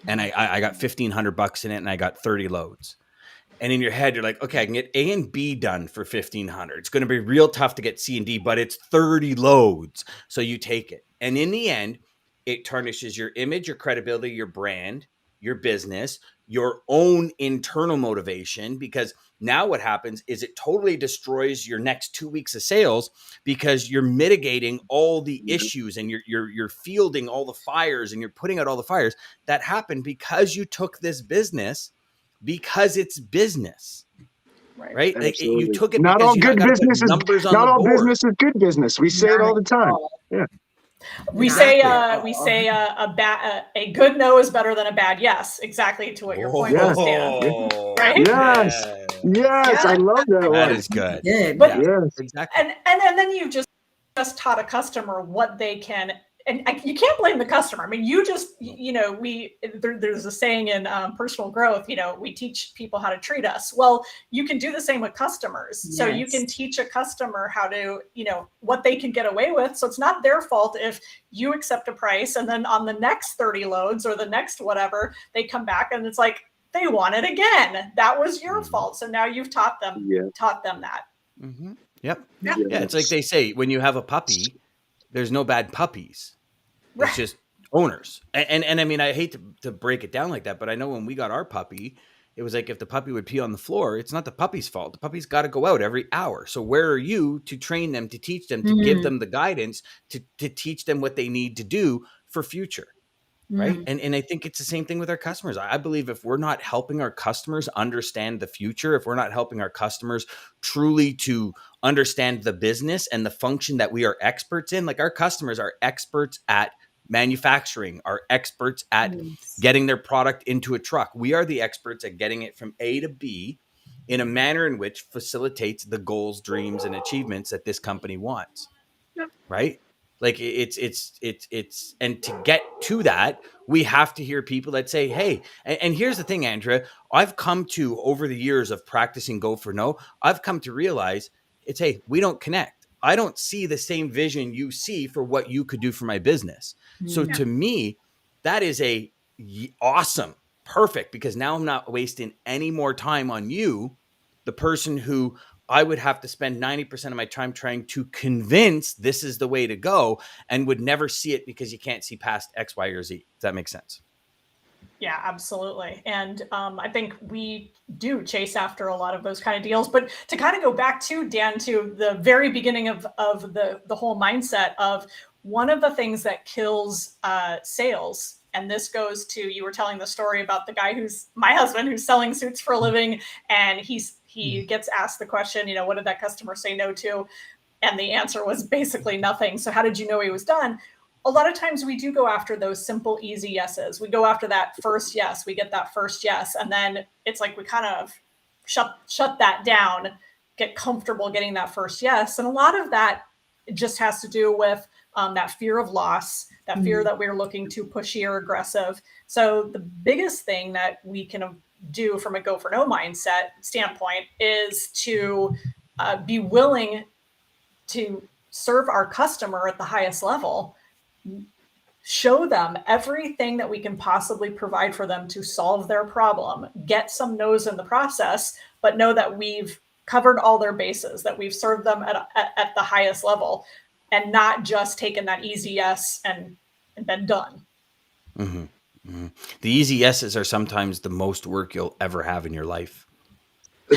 And I got $1,500 in it and I got 30 loads. And in your head, you're like, okay, I can get A and B done for $1,500. It's going to be real tough to get C and D, but it's 30 loads. So you take it. And in the end, it tarnishes your image, your credibility, your brand, your business, your own internal motivation, because now what happens is it totally destroys your next 2 weeks of sales because you're mitigating all the issues and you're fielding all the fires and you're putting out all the fires that happened because you took this business because it's business. Right? Like, you took it not because all you good got business is numbers on not the all board. business is good business. We say it all the time. Yeah. We say a good no is better than a bad yes. Exactly to what your point was, Dan. Right? Yes, I love that one. That is good. But yes, exactly. And then you just taught a customer what they can. And you can't blame the customer. I mean, you just, you know, there's a saying in personal growth, you know, we teach people how to treat us. Well, you can do the same with customers. Yes. So you can teach a customer how to, you know, what they can get away with. So it's not their fault if you accept a price and then on the next 30 loads or the next whatever, they come back and it's like, they want it again. That was your fault. So now you've taught them that. Mm-hmm. Yep. Yeah. It's like they say, when you have a puppy, there's no bad puppies. It's just owners. And I mean, I hate to break it down like that, but I know when we got our puppy, it was like if the puppy would pee on the floor, it's not the puppy's fault. The puppy's got to go out every hour. So where are you to train them, to teach them, to give them the guidance, to teach them what they need to do for future? Right. And I think it's the same thing with our customers. I believe if we're not helping our customers understand the future, if we're not helping our customers truly to understand the business and the function that we are experts in, like our customers are experts at manufacturing, are experts at getting their product into a truck. We are the experts at getting it from A to B in a manner in which facilitates the goals, dreams, and achievements that this company wants. Right. Like it's and to get to that, we have to hear people that say, hey, and here's the thing, Andrea, I've come to, over the years of practicing Go for No, I've come to realize it's, hey, we don't connect. I don't see the same vision you see for what you could do for my business. So to me, that is awesome, perfect, because now I'm not wasting any more time on you, the person who I would have to spend 90% of my time trying to convince this is the way to go and would never see it because you can't see past X, Y, or Z. Does that make sense? Yeah, absolutely. And I think we do chase after a lot of those kind of deals. But to kind of go back to, Dan, to the very beginning of the whole mindset of one of the things that kills sales, and this goes to, you were telling the story about the guy who's my husband, who's selling suits for a living, and he gets asked the question, you know, what did that customer say no to? And the answer was basically nothing. So how did you know he was done? A lot of times we do go after those simple, easy yeses. We go after that first yes. We get that first yes. And then it's like we kind of shut that down, get comfortable getting that first yes. And a lot of that just has to do with that fear of loss, that fear that we're looking too pushy or aggressive. So the biggest thing that we can do from a Go for No mindset standpoint is to be willing to serve our customer at the highest level, show them everything that we can possibly provide for them to solve their problem, get some no's in the process, but know that we've covered all their bases, that we've served them at the highest level, and not just taken that easy yes and been done. Mm-hmm. Mm-hmm. The easy yeses are sometimes the most work you'll ever have in your life.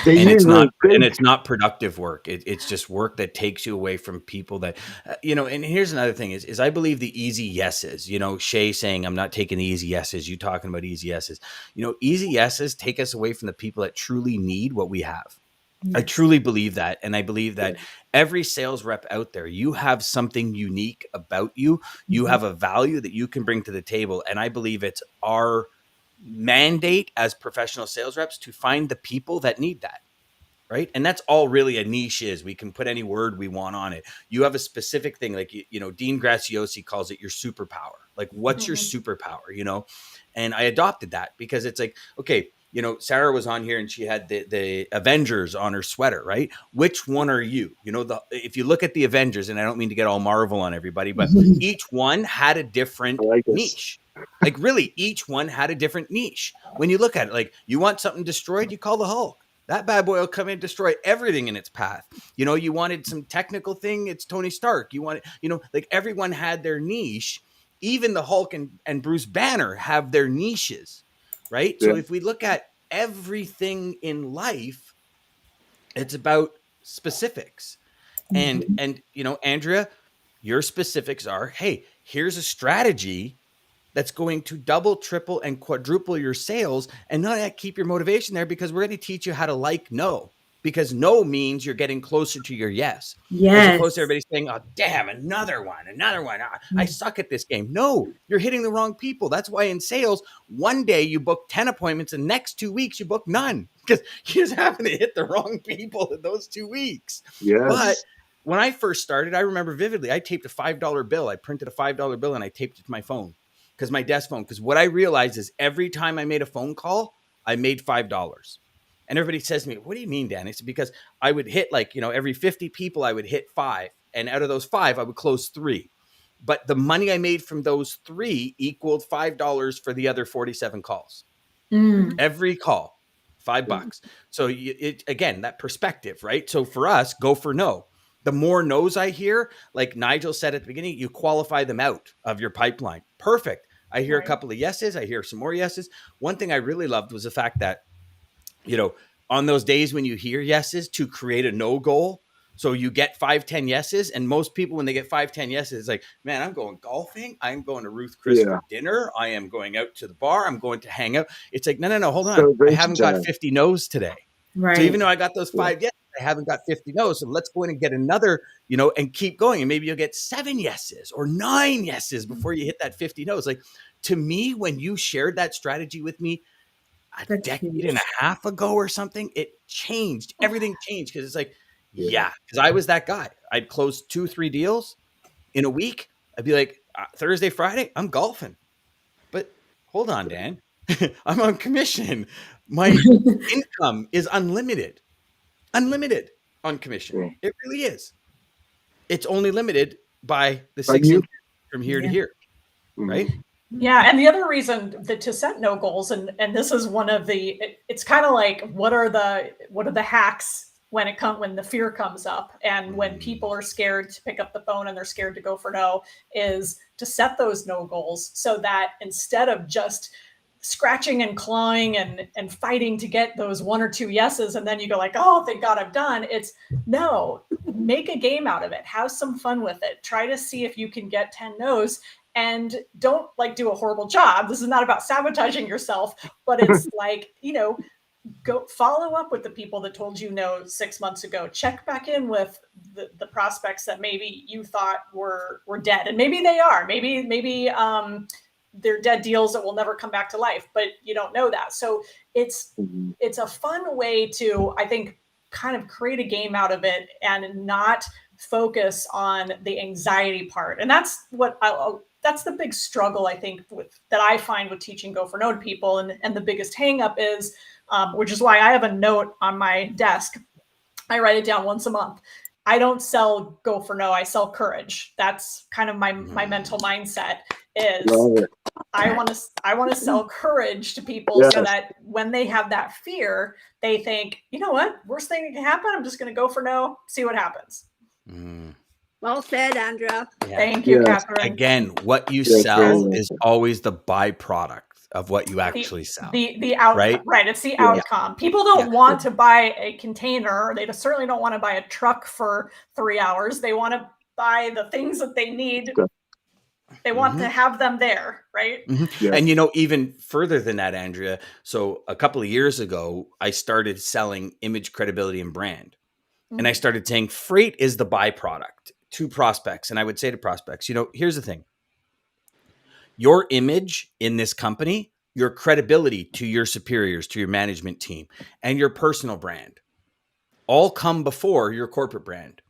And it's not productive work. It's just work that takes you away from people that, you know, and here's another thing is I believe the easy yeses, you know, Shay saying, I'm not taking the easy yeses, you talking about easy yeses, you know, easy yeses take us away from the people that truly need what we have. Yes. I truly believe that. And I believe that every sales rep out there, you have something unique about you. You have a value that you can bring to the table. And I believe it's our mandate as professional sales reps to find the people that need that. Right. And that's all really a niche is. We can put any word we want on it. You have a specific thing, like, you know, Dean Graziosi calls it your superpower. Like, what's your superpower, you know? And I adopted that because it's like, okay, you know, Sarah was on here and she had the Avengers on her sweater, right? Which one are you? You know, if you look at the Avengers, and I don't mean to get all Marvel on everybody, but each one had a different niche. Like really, each one had a different niche. When you look at it, like you want something destroyed, you call the Hulk. That bad boy will come in and destroy everything in its path. You know, you wanted some technical thing, it's Tony Stark. You wanted, you know, like everyone had their niche. Even the Hulk and Bruce Banner have their niches, right? Yeah. So if we look at everything in life, it's about specifics. And you know, Andrea, your specifics are, hey, here's a strategy that's going to double, triple, and quadruple your sales, and not keep your motivation there, because we're going to teach you how to like no, because no means you're getting closer to your yes. As opposed to everybody saying, oh, damn, another one. I suck at this game. No, you're hitting the wrong people. That's why in sales, one day you book 10 appointments, and next 2 weeks you book none, because you just happen to hit the wrong people in those 2 weeks. Yes. But when I first started, I remember vividly, I taped a $5 bill. I printed a $5 bill and I taped it to my phone. Because my desk phone, because what I realized is every time I made a phone call, I made $5. And everybody says to me, what do you mean, Dan? It's because I would hit, like, you know, every 50 people, I would hit 5. And out of those 5, I would close 3. But the money I made from those 3 equaled $5 for the other 47 calls. Every call, $5. So again, that perspective, right? So for us, go for no. The more no's I hear, like Nigel said at the beginning, you qualify them out of your pipeline. Perfect. I hear a couple of yeses. I hear some more yeses. One thing I really loved was the fact that, you know, on those days when you hear yeses, to create a no goal. So you get 5-10 yeses. And most people, when they get 5-10 yeses, it's like, man, I'm going golfing. I'm going to Ruth Chris for dinner. I am going out to the bar. I'm going to hang out. It's like, no, hold on. I haven't got 50 no's today. Right. So even though I got those 5 yeses, I haven't got 50 no's. So let's go in and get another, you know, and keep going. And maybe you'll get 7 yeses or 9 yeses before you hit that 50 no's. Like, to me, when you shared that strategy with me a decade and a half ago or something, it changed. Everything changed, because it's like, because I was that guy. I'd close 2-3 deals in a week. I'd be like, Thursday, Friday, I'm golfing. But hold on, Dan. I'm on commission. My income is unlimited on commission. It really is. It's only limited by the 6 inches from here to here, right? Yeah, and the other reason that to set no goals, and this is one of the, it's kind of like, what are the hacks when the fear comes up, and when people are scared to pick up the phone and they're scared to go for no, is to set those no goals, so that instead of just scratching and clawing and fighting to get those 1 or 2 yeses, and then you go like, oh, thank God I'm done. It's no, make a game out of it. Have some fun with it. Try to see if you can get 10 no's, and don't like do a horrible job. This is not about sabotaging yourself, but it's like, you know, go follow up with the people that told you no 6 months ago. Check back in with the prospects that maybe you thought were dead, and maybe they are. Maybe they're dead deals that will never come back to life, but you don't know that. So it's a fun way to, I think, kind of create a game out of it and not focus on the anxiety part. And that's that's the big struggle, I think, that I find with teaching Go for No to people. And the biggest hang up is, which is why I have a note on my desk. I write it down once a month. I don't sell Go for No. I sell courage. That's kind of my mental mindset is I want to sell courage to people, so that when they have that fear, they think, you know what, worst thing that can happen, I'm just going to go for no, see what happens. Well said, Andrea. Thank you, Catherine. Again, what you sell is always the byproduct of what you actually sell. The outcome, right? It's the outcome. People don't want to buy a container. They certainly don't want to buy a truck for 3 hours. They want to buy the things that they need. They want to have them there, right? And, you know, even further than that, Andrea, so a couple of years ago, I started selling image, credibility, and brand. And I started saying freight is the byproduct to prospects. And I would say to prospects, you know, here's the thing. Your image in this company, your credibility to your superiors, to your management team, and your personal brand all come before your corporate brand.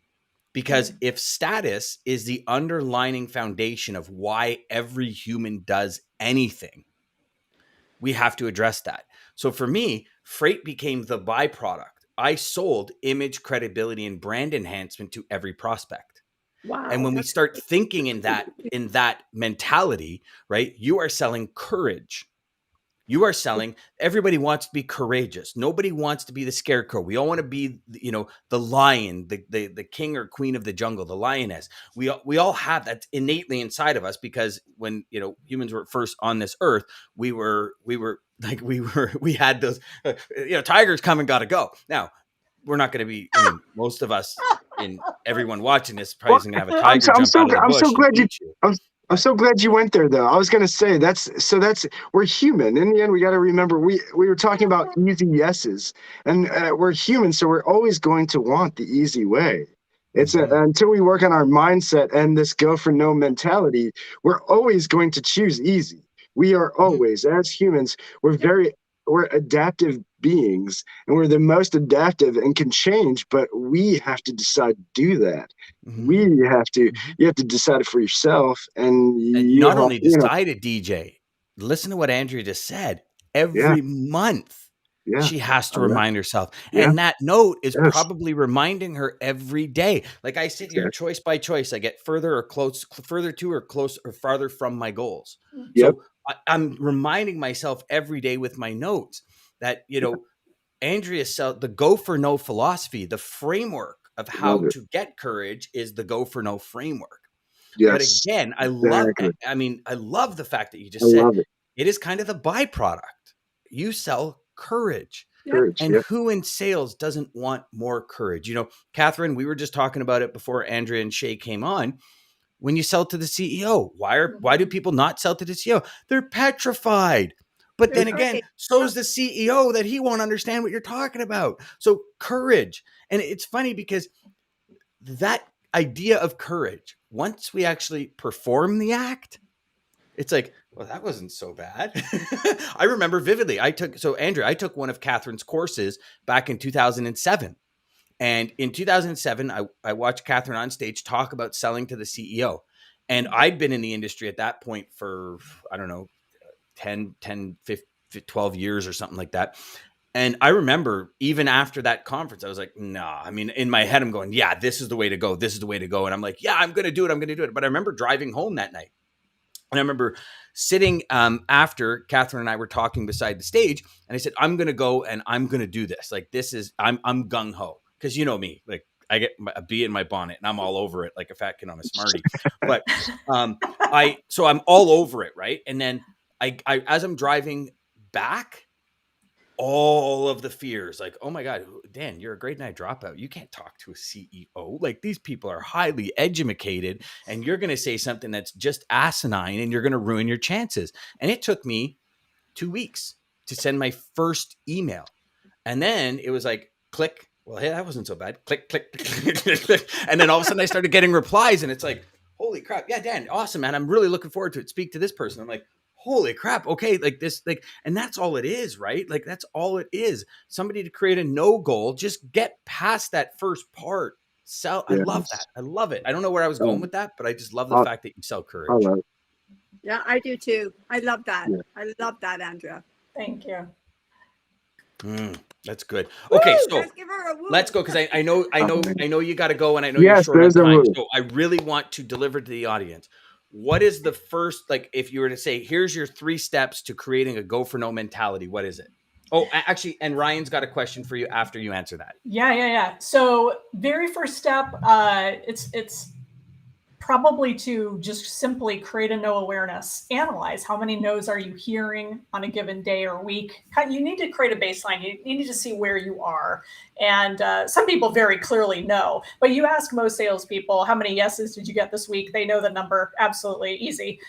Because if status is the underlying foundation of why every human does anything, we have to address that. So for me, freight became the byproduct. I sold image, credibility, and brand enhancement to every prospect. Wow. And when we start thinking in that mentality, right, you are selling courage. You are selling, everybody wants to be courageous. Nobody wants to be the scarecrow. We all want to be, the lion, the king or queen of the jungle, the lioness. We all have that innately inside of us, because when, humans were first on this earth, we had those, tigers come and gotta go. Now, we're not going to be, most of us and everyone watching this probably isn't going to have a tiger jump out of the bush and eat you. I'm so glad you went there, though. I was going to say that's we're human. In the end, we got to remember we were talking about easy yeses, and we're human, so we're always going to want the easy way. It's until we work on our mindset and this go for no mentality, we're always going to choose easy. We are always, as humans, we're adaptive beings, and we're the most adaptive and can change, but we have to decide to do that. You have to decide it for yourself, and you not only decide it, DJ. Listen to what Andrea just said. Every month, she has to remind herself, and that note is probably reminding her every day. Like I sit here, choice by choice, I get further to or close or farther from my goals. So I'm reminding myself every day with my notes that, Andrea said the go for no philosophy, the framework of how to get courage is the go for no framework. But again, I love it. I mean, I love the fact that you just said it is kind of the byproduct. You sell courage. And who in sales doesn't want more courage? Cathrine, we were just talking about it before Andrea and Shay came on. When you sell to the CEO, why do people not sell to the CEO? They're petrified. But then again, so is the CEO, that he won't understand what you're talking about. So courage. And it's funny because that idea of courage, once we actually perform the act, it's like, well, that wasn't so bad. I remember vividly. Andrea, I took one of Cathrine's courses back in 2007. And in 2007, I watched Cathrine on stage talk about selling to the CEO. And I'd been in the industry at that point for, I don't know, 10, 15, 12 years or something like that. And I remember even after that conference, I was like, nah, I mean, in my head, I'm going, yeah, this is the way to go. This is the way to go. And I'm like, yeah, I'm going to do it. But I remember driving home that night. And I remember sitting after Cathrine and I were talking beside the stage. And I said, I'm going to go and I'm going to do this. Like, I'm gung ho. Because you know me, like I get a bee in my bonnet and I'm all over it like a fat kid on a Smartie. But I'm all over it, right? And then I as I'm driving back, all of the fears, like, oh my God, Dan, you're a grade 9 dropout. You can't talk to a CEO. Like, these people are highly educated, and you're going to say something that's just asinine, and you're going to ruin your chances. And it took me 2 weeks to send my first email, and then it was like, click. Well, hey, that wasn't so bad. Click, click, click, click, click. And then all of a sudden I started getting replies, and it's like, holy crap. Yeah, Dan, awesome, man. I'm really looking forward to it. Speak to this person. I'm like, holy crap. Okay. Like this, like, and that's all it is, right? Like, that's all it is. Somebody to create a no goal, just get past that first part. Sell. I love that. I love it. I don't know where I was going with that, but I just love the fact that you sell courage. I love it. Yeah, I do too. I love that. Yeah. I love that, Andrea. Thank you. That's good. Okay, so let's go, because I know you got to go, and I know you're short on time. So I really want to deliver to the audience. What is the first, like, if you were to say, here's your 3 steps to creating a go for no mentality, what is it? Oh, actually, and Ryan's got a question for you after you answer that. Yeah. So very first step, it's probably to just simply create a no awareness. Analyze how many no's are you hearing on a given day or week. You need to create a baseline. You need to see where you are. And some people very clearly know, but you ask most salespeople, how many yeses did you get this week? They know the number, absolutely easy.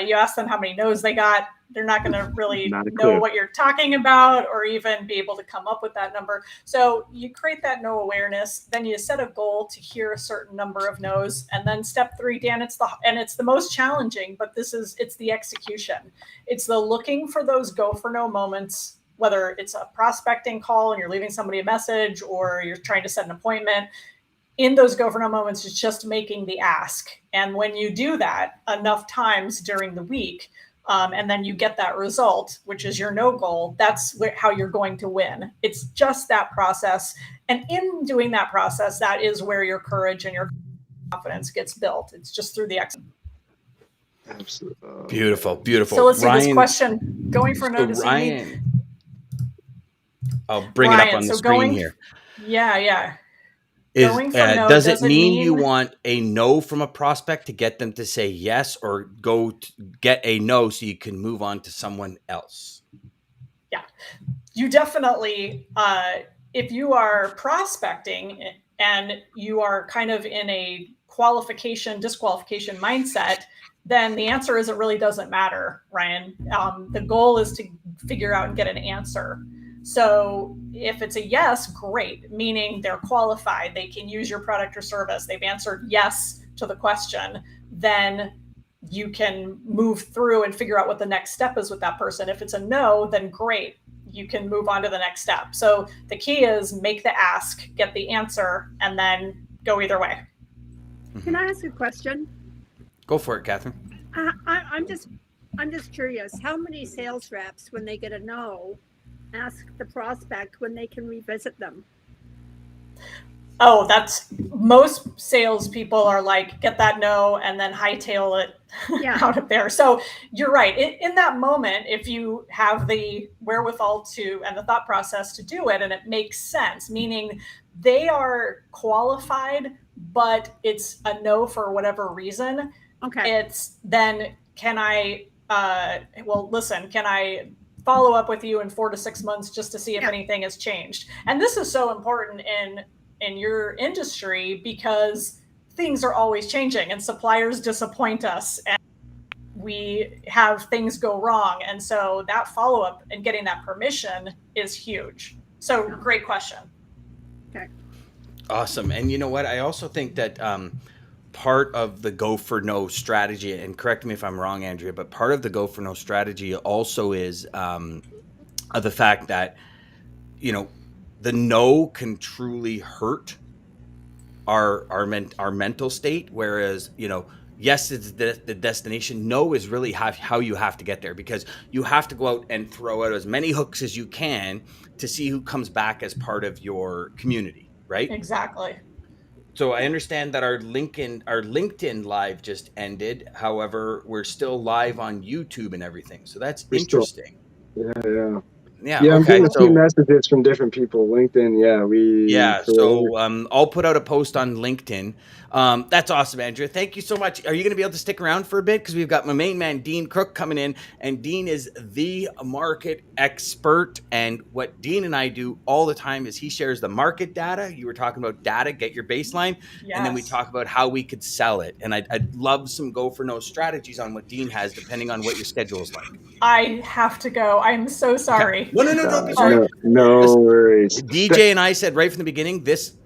You ask them how many no's they got, they're not going to really know what you're talking about or even be able to come up with that number. So you create that no awareness, then you set a goal to hear a certain number of no's. And then step 3, Dan, it's the most challenging, but it's the execution. It's the looking for those go for no moments, whether it's a prospecting call and you're leaving somebody a message or you're trying to set an appointment. In those go for no moments, it's just making the ask. And when you do that enough times during the week, and then you get that result, which is your no goal, that's how you're going to win. It's just that process. And in doing that process, that is where your courage and your confidence gets built. It's just through the exercise. Absolutely. Beautiful, beautiful. So let's see this question. Going for no, Ryan, I'll bring it up on the screen here. Yeah. Does it mean you want a no from a prospect to get them to say yes, or go to get a no so you can move on to someone else? Yeah, you definitely, if you are prospecting and you are kind of in a disqualification mindset, then the answer is it really doesn't matter, Ryan. The goal is to figure out and get an answer. So if it's a yes, great, meaning they're qualified, they can use your product or service, they've answered yes to the question, then you can move through and figure out what the next step is with that person. If it's a no, then great, you can move on to the next step. So the key is make the ask, get the answer, and then go either way. Can I ask a question? Go for it, Catherine. I'm just curious. How many sales reps, when they get a no, ask the prospect when they can revisit them? Oh, that's most salespeople are like, get that no, and then hightail it out of there. So you're right. In that moment, if you have the wherewithal and the thought process to do it, and it makes sense, meaning they are qualified, but it's a no for whatever reason. Okay. It's then, can I follow up with you in 4 to 6 months just to see if anything has changed? And this is so important in your industry because things are always changing and suppliers disappoint us and we have things go wrong. And so that follow-up and getting that permission is huge. So great question. Okay. Awesome. And you know what? I also think that part of the go for no strategy, and correct me if I'm wrong, Andrea, but part of the go for no strategy also is the fact that, the no can truly hurt our mental state. Whereas, yes, it's the destination. No is really how you have to get there, because you have to go out and throw out as many hooks as you can to see who comes back as part of your community, right? Exactly. So I understand that our LinkedIn live just ended. However, we're still live on YouTube and everything. So that's interesting. Yeah. Yeah. I'm Okay. getting a few messages from different people. LinkedIn. So I'll put out a post on LinkedIn. That's awesome, Andrea. Thank you so much. Are you going to be able to stick around for a bit? Because we've got my main man, Dean Crook, coming in. And Dean is the market expert. And what Dean and I do all the time is he shares the market data. You were talking about data, get your baseline. Yes. And then we talk about how we could sell it. And I'd love some go for no strategies on what Dean has, depending on what your schedule is like. I have to go. I'm so sorry. No, don't be sorry. No worries. DJ and I said right from the beginning, this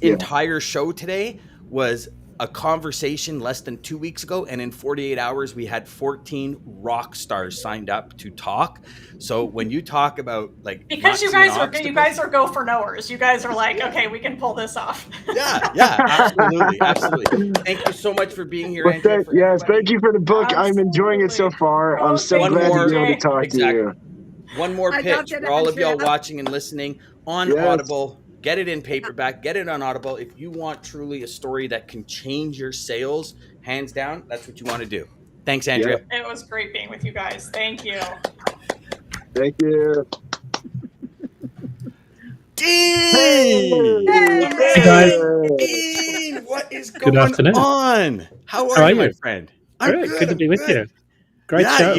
entire show today was a conversation less than 2 weeks ago, and in 48 hours we had 14 rock stars signed up to talk. So when you talk about because you guys are go for knowers, you guys are like, okay, we can pull this off. yeah, absolutely. Thank you so much for being here, Andrea. Thank you for the book. Absolutely. I'm enjoying it so far. I'm so glad to be able to talk to you. One more pitch for all of y'all watching and listening on Audible. Get it in paperback, get it on Audible. If you want truly a story that can change your sales, hands down, that's what you want to do. Thanks, Andrea. It was great being with you guys. Thank you. Thank you. Dean! Hey guys. Dean, what is going on? How are you, my friend? I'm good to be with you. Great show.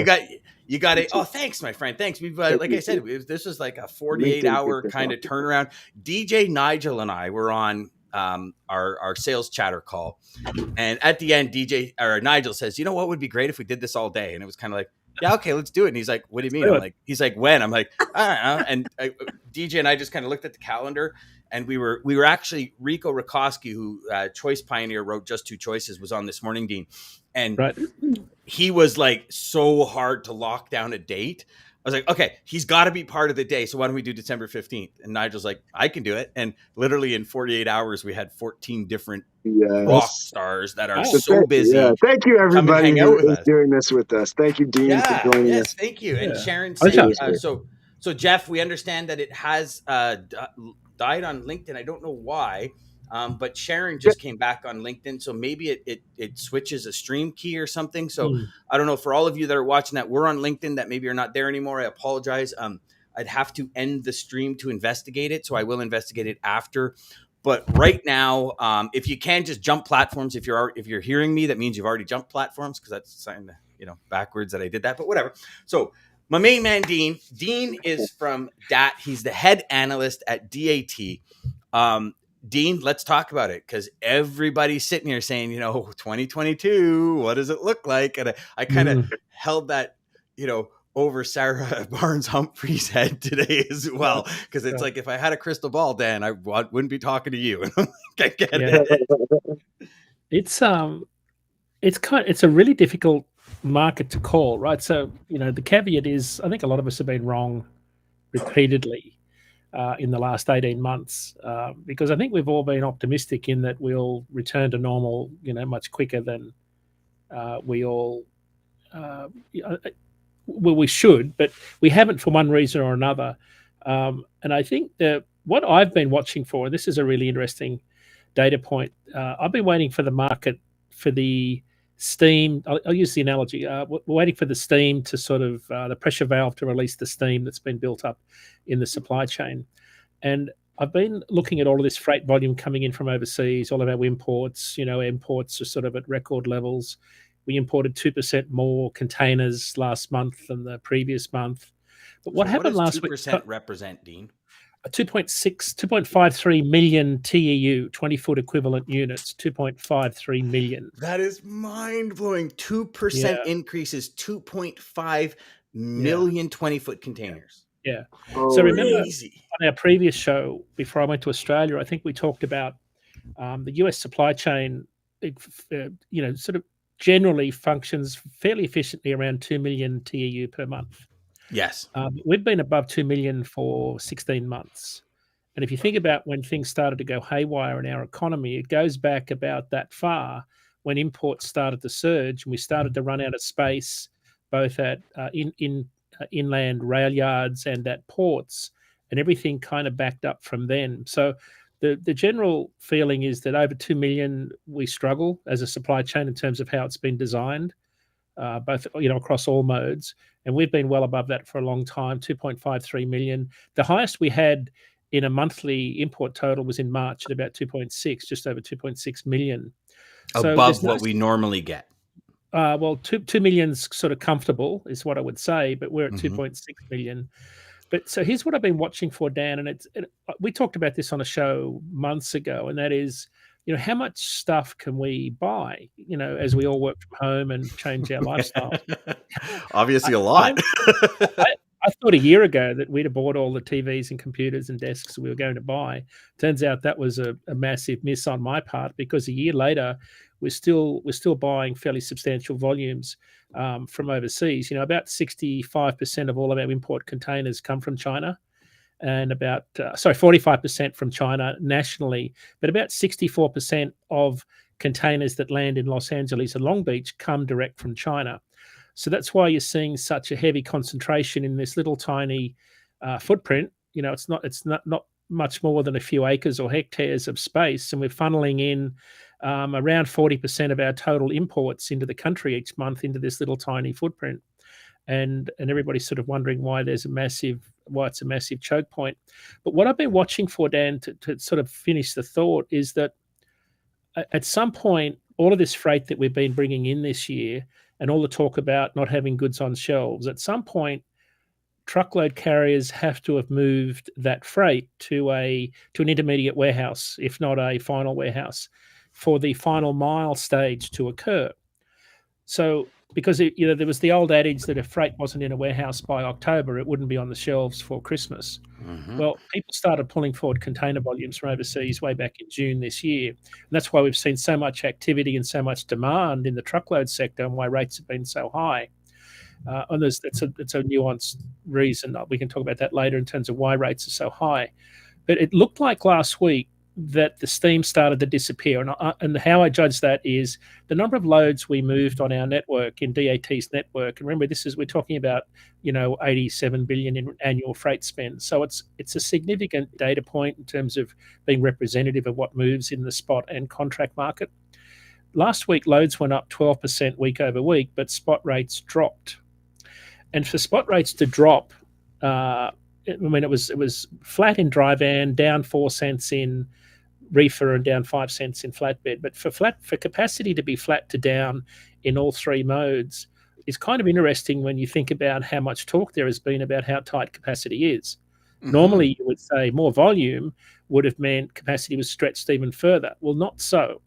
You got it. Oh, thanks, my friend. Thanks. We've like I said, this was like a 48-hour kind of turnaround. DJ Nigel and I were on our sales chatter call, and at the end, Nigel says, "You know what would be great if we did this all day?" And it was kind of like, "Yeah, okay, let's do it." And he's like, "What do you mean?" I'm like, "He's like, when?" I'm like, "I don't know." And DJ and I just kind of looked at the calendar, and we were actually Rico Racosky, who Choice Pioneer wrote Just Two Choices, was on this morning, Dean, and he was like so hard to lock down a date. I was like, okay, he's got to be part of the day. So why don't we do December 15th? And Nigel's like, I can do it. And literally in 48 hours, we had 14 different rock stars that are so busy. Yeah. Thank you, everybody, who is doing this with us. Thank you, Dean, for joining us. Thank you. And Sharon, so Jeff, we understand that it has died on LinkedIn. I don't know why. But Sharon just came back on LinkedIn, so maybe it switches a stream key or something. So I don't know. For all of you that are watching that we're on LinkedIn that maybe are not there anymore, I apologize. I'd have to end the stream to investigate it, so I will investigate it after. But right now, if you can just jump platforms, if you're hearing me, that means you've already jumped platforms, because that's backwards that I did that. But whatever. So my main man, Dean is from DAT. He's the head analyst at DAT. Dean, let's talk about it, because everybody's sitting here saying, 2022, what does it look like? And I kind of held that, over Sarah Barnes Humphrey's head today as well, because it's like, if I had a crystal ball, Dan, I wouldn't be talking to you. I get it. It's a really difficult market to call, right? So, the caveat is, I think a lot of us have been wrong repeatedly in the last 18 months, because I think we've all been optimistic in that we'll return to normal, much quicker than we all, we should, but we haven't for one reason or another. And I think that what I've been watching for, and this is a really interesting data point, I've been waiting for the market for the steam. I'll use the analogy. We're waiting for the steam to sort of the pressure valve to release the steam that's been built up in the supply chain. And I've been looking at all of this freight volume coming in from overseas, all of our imports. Imports are sort of at record levels. We imported 2% more containers last month than the previous month. But what happened last week? 2% represent, Dean? 2.53 million TEU, 20-foot equivalent units, 2.53 million. That is mind-blowing. 2% increase is 2.5 million 20-foot containers. Yeah. So remember, on our previous show, before I went to Australia, I think we talked about the US supply chain, sort of generally functions fairly efficiently around 2 million TEU per month. Yes. We've been above 2 million for 16 months. And if you think about when things started to go haywire in our economy, it goes back about that far when imports started to surge and we started to run out of space, both at inland rail yards and at ports, and everything kind of backed up from then. So the general feeling is that over 2 million, we struggle as a supply chain in terms of how it's been designed, both across all modes. And we've been well above that for a long time, 2.53 million. The highest we had in a monthly import total was in March at about 2.6, just over 2.6 million. Above what we normally get. Well, 2 million's sort of comfortable is what I would say, but we're at 2.6 million. But so here's what I've been watching for, Dan, and we talked about this on a show months ago, and that is, how much stuff can we buy, as we all work from home and change our lifestyle? Obviously a lot. I thought a year ago that we'd have bought all the TVs and computers and desks we were going to buy. Turns out that was a massive miss on my part, because a year later, we're still buying fairly substantial volumes from overseas. About 65% of all of our import containers come from China, and about 45% from China nationally, but about 64% of containers that land in Los Angeles and Long Beach come direct from China. So that's why you're seeing such a heavy concentration in this little tiny footprint. It's not much more than a few acres or hectares of space, and we're funneling in around 40% of our total imports into the country each month into this little tiny footprint. And everybody's sort of wondering why it's a massive choke point. But what I've been watching for, Dan, to sort of finish the thought, is that at some point, all of this freight that we've been bringing in this year and all the talk about not having goods on shelves, at some point, truckload carriers have to have moved that freight to an intermediate warehouse, if not a final warehouse, for the final mile stage to occur. So, because there was the old adage that if freight wasn't in a warehouse by October, it wouldn't be on the shelves for Christmas. Well, people started pulling forward container volumes from overseas way back in June this year. And that's why we've seen so much activity and so much demand in the truckload sector, and why rates have been so high. And it's a nuanced reason. We can talk about that later in terms of why rates are so high. But it looked like last week that the steam started to disappear. And how I judge that is the number of loads we moved on our network, in DAT's network. And remember, we're talking about, 87 billion in annual freight spend. So it's a significant data point in terms of being representative of what moves in the spot and contract market. Last week, loads went up 12% week over week, but spot rates dropped. And for spot rates to drop, it was flat in dry van, down 4 cents in reefer, and down 5 cents in flatbed. But for capacity to be flat to down in all three modes is kind of interesting when you think about how much talk there has been about how tight capacity is. Mm-hmm. Normally, you would say more volume would have meant capacity was stretched even further. Well, not so.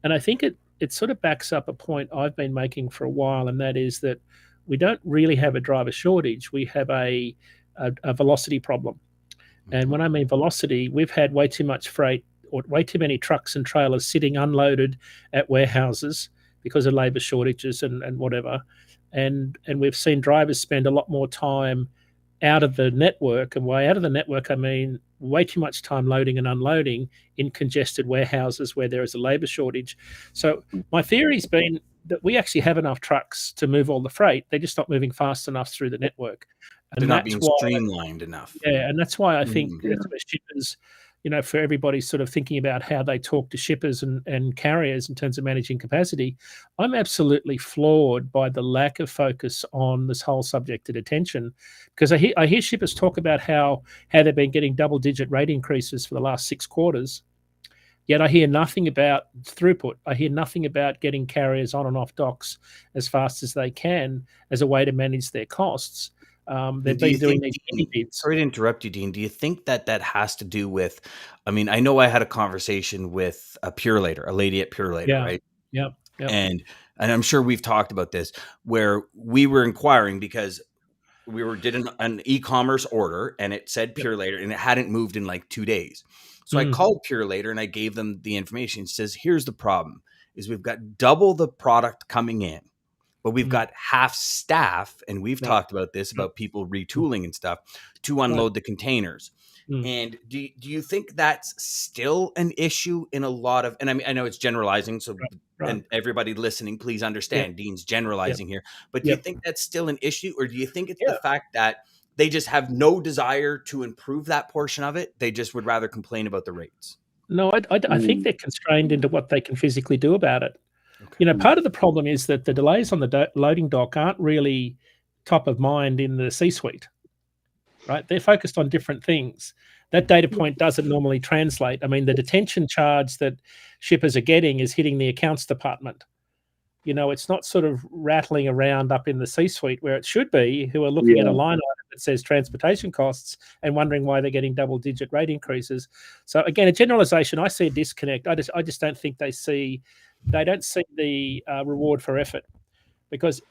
And I think it sort of backs up a point I've been making for a while, and that is that we don't really have a driver shortage. We have a velocity problem. And when I mean velocity, we've had way too much freight or way too many trucks and trailers sitting unloaded at warehouses because of labor shortages and whatever. And we've seen drivers spend a lot more time out of the network. And by out of the network, I mean way too much time loading and unloading in congested warehouses where there is a labor shortage. So my theory's been that we actually have enough trucks to move all the freight. They're just not moving fast enough through the network. And they're not being streamlined enough. Yeah, and that's why I think that's where shippers, for everybody sort of thinking about how they talk to shippers and carriers in terms of managing capacity, I'm absolutely floored by the lack of focus on this whole subject of detention. Because I hear shippers talk about how they've been getting double-digit rate increases for the last 6 quarters. Yet I hear nothing about throughput. I hear nothing about getting carriers on and off docks as fast as they can as a way to manage their costs. They've been doing these mini bids. Sorry to interrupt you, Dean. Do you think that has to do with, I know I had a conversation with a Purelator, a lady at Purelator, right? Yeah. And I'm sure we've talked about this, where we were inquiring because we did an e-commerce order and it said Purelator and it hadn't moved in like 2 days. So I called Purelator and I gave them the information. It says, here's the problem, is we've got double the product coming in, but we've got half staff, and we've talked about this, about people retooling and stuff to unload the containers. And do you think that's still an issue in a lot of, and I know it's generalizing, so and everybody listening, please understand Dean's generalizing here, but do you think that's still an issue, or do you think it's the fact that they just have no desire to improve that portion of it? They just would rather complain about the rates. No, I think they're constrained into what they can physically do about it. Okay. Part of the problem is that the delays on the loading dock aren't really top of mind in the C-suite, right? They're focused on different things. That data point doesn't normally translate. The detention charge that shippers are getting is hitting the accounts department. It's not sort of rattling around up in the C-suite where it should be, who are looking at a line item that says transportation costs and wondering why they're getting double-digit rate increases. So again, a generalization, I see a disconnect. I just don't think they don't see the reward for effort, because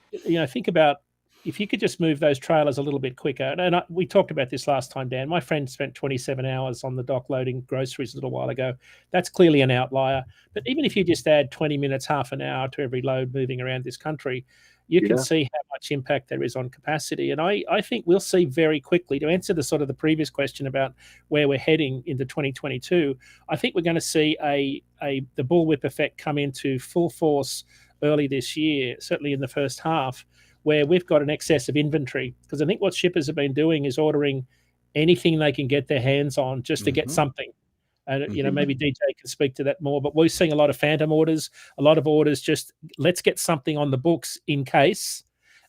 think about if you could just move those trailers a little bit quicker. And we talked about this last time, Dan. My friend spent 27 hours on the dock loading groceries a little while ago. That's clearly an outlier. But even if you just add 20 minutes, half an hour to every load moving around this country, you can see how much impact there is on capacity. And I think we'll see very quickly, to answer the previous question about where we're heading into 2022, I think we're going to see the bullwhip effect come into full force early this year, certainly in the first half, where we've got an excess of inventory. Because I think what shippers have been doing is ordering anything they can get their hands on just to get something. And, maybe DJ can speak to that more, but we're seeing a lot of phantom orders, a lot of orders just, let's get something on the books in case.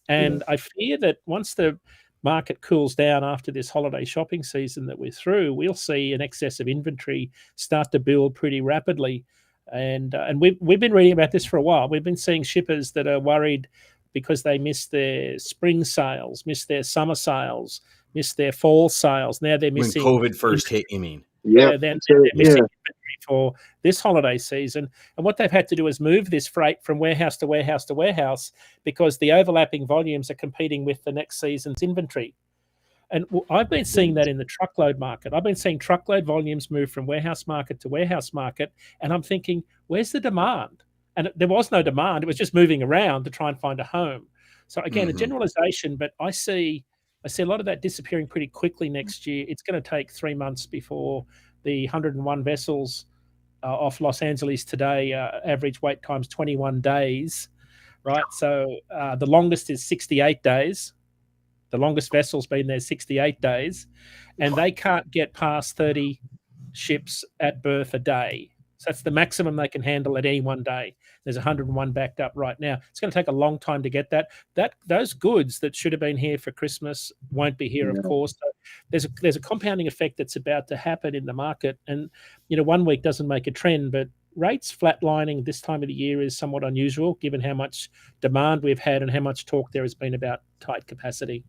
And I fear that once the market cools down after this holiday shopping season that we're through, we'll see an excess of inventory start to build pretty rapidly. And we've been reading about this for a while. We've been seeing shippers that are worried because they missed their spring sales, missed their summer sales, missed their fall sales. Now they're missing. When COVID first hit, you mean? They're missing inventory for this holiday season. And what they've had to do is move this freight from warehouse to warehouse to warehouse because the overlapping volumes are competing with the next season's inventory. And I've been seeing that in the truckload market. I've been seeing truckload volumes move from warehouse market to warehouse market. And I'm thinking, where's the demand? And there was no demand. It was just moving around to try and find a home. So again, a generalization, but I see a lot of that disappearing pretty quickly next year. It's going to take 3 months before the 101 vessels off Los Angeles today, average wait time's 21 days, right? So the longest is 68 days. The longest vessel's been there 68 days, and they can't get past 30 ships at berth a day. So that's the maximum they can handle at any one day. There's 101 backed up right now. It's going to take a long time to get that. Those goods that should have been here for Christmas won't be here, of course. So there's a compounding effect that's about to happen in the market. And, 1 week doesn't make a trend, but rates flatlining this time of the year is somewhat unusual, given how much demand we've had and how much talk there has been about tight capacity.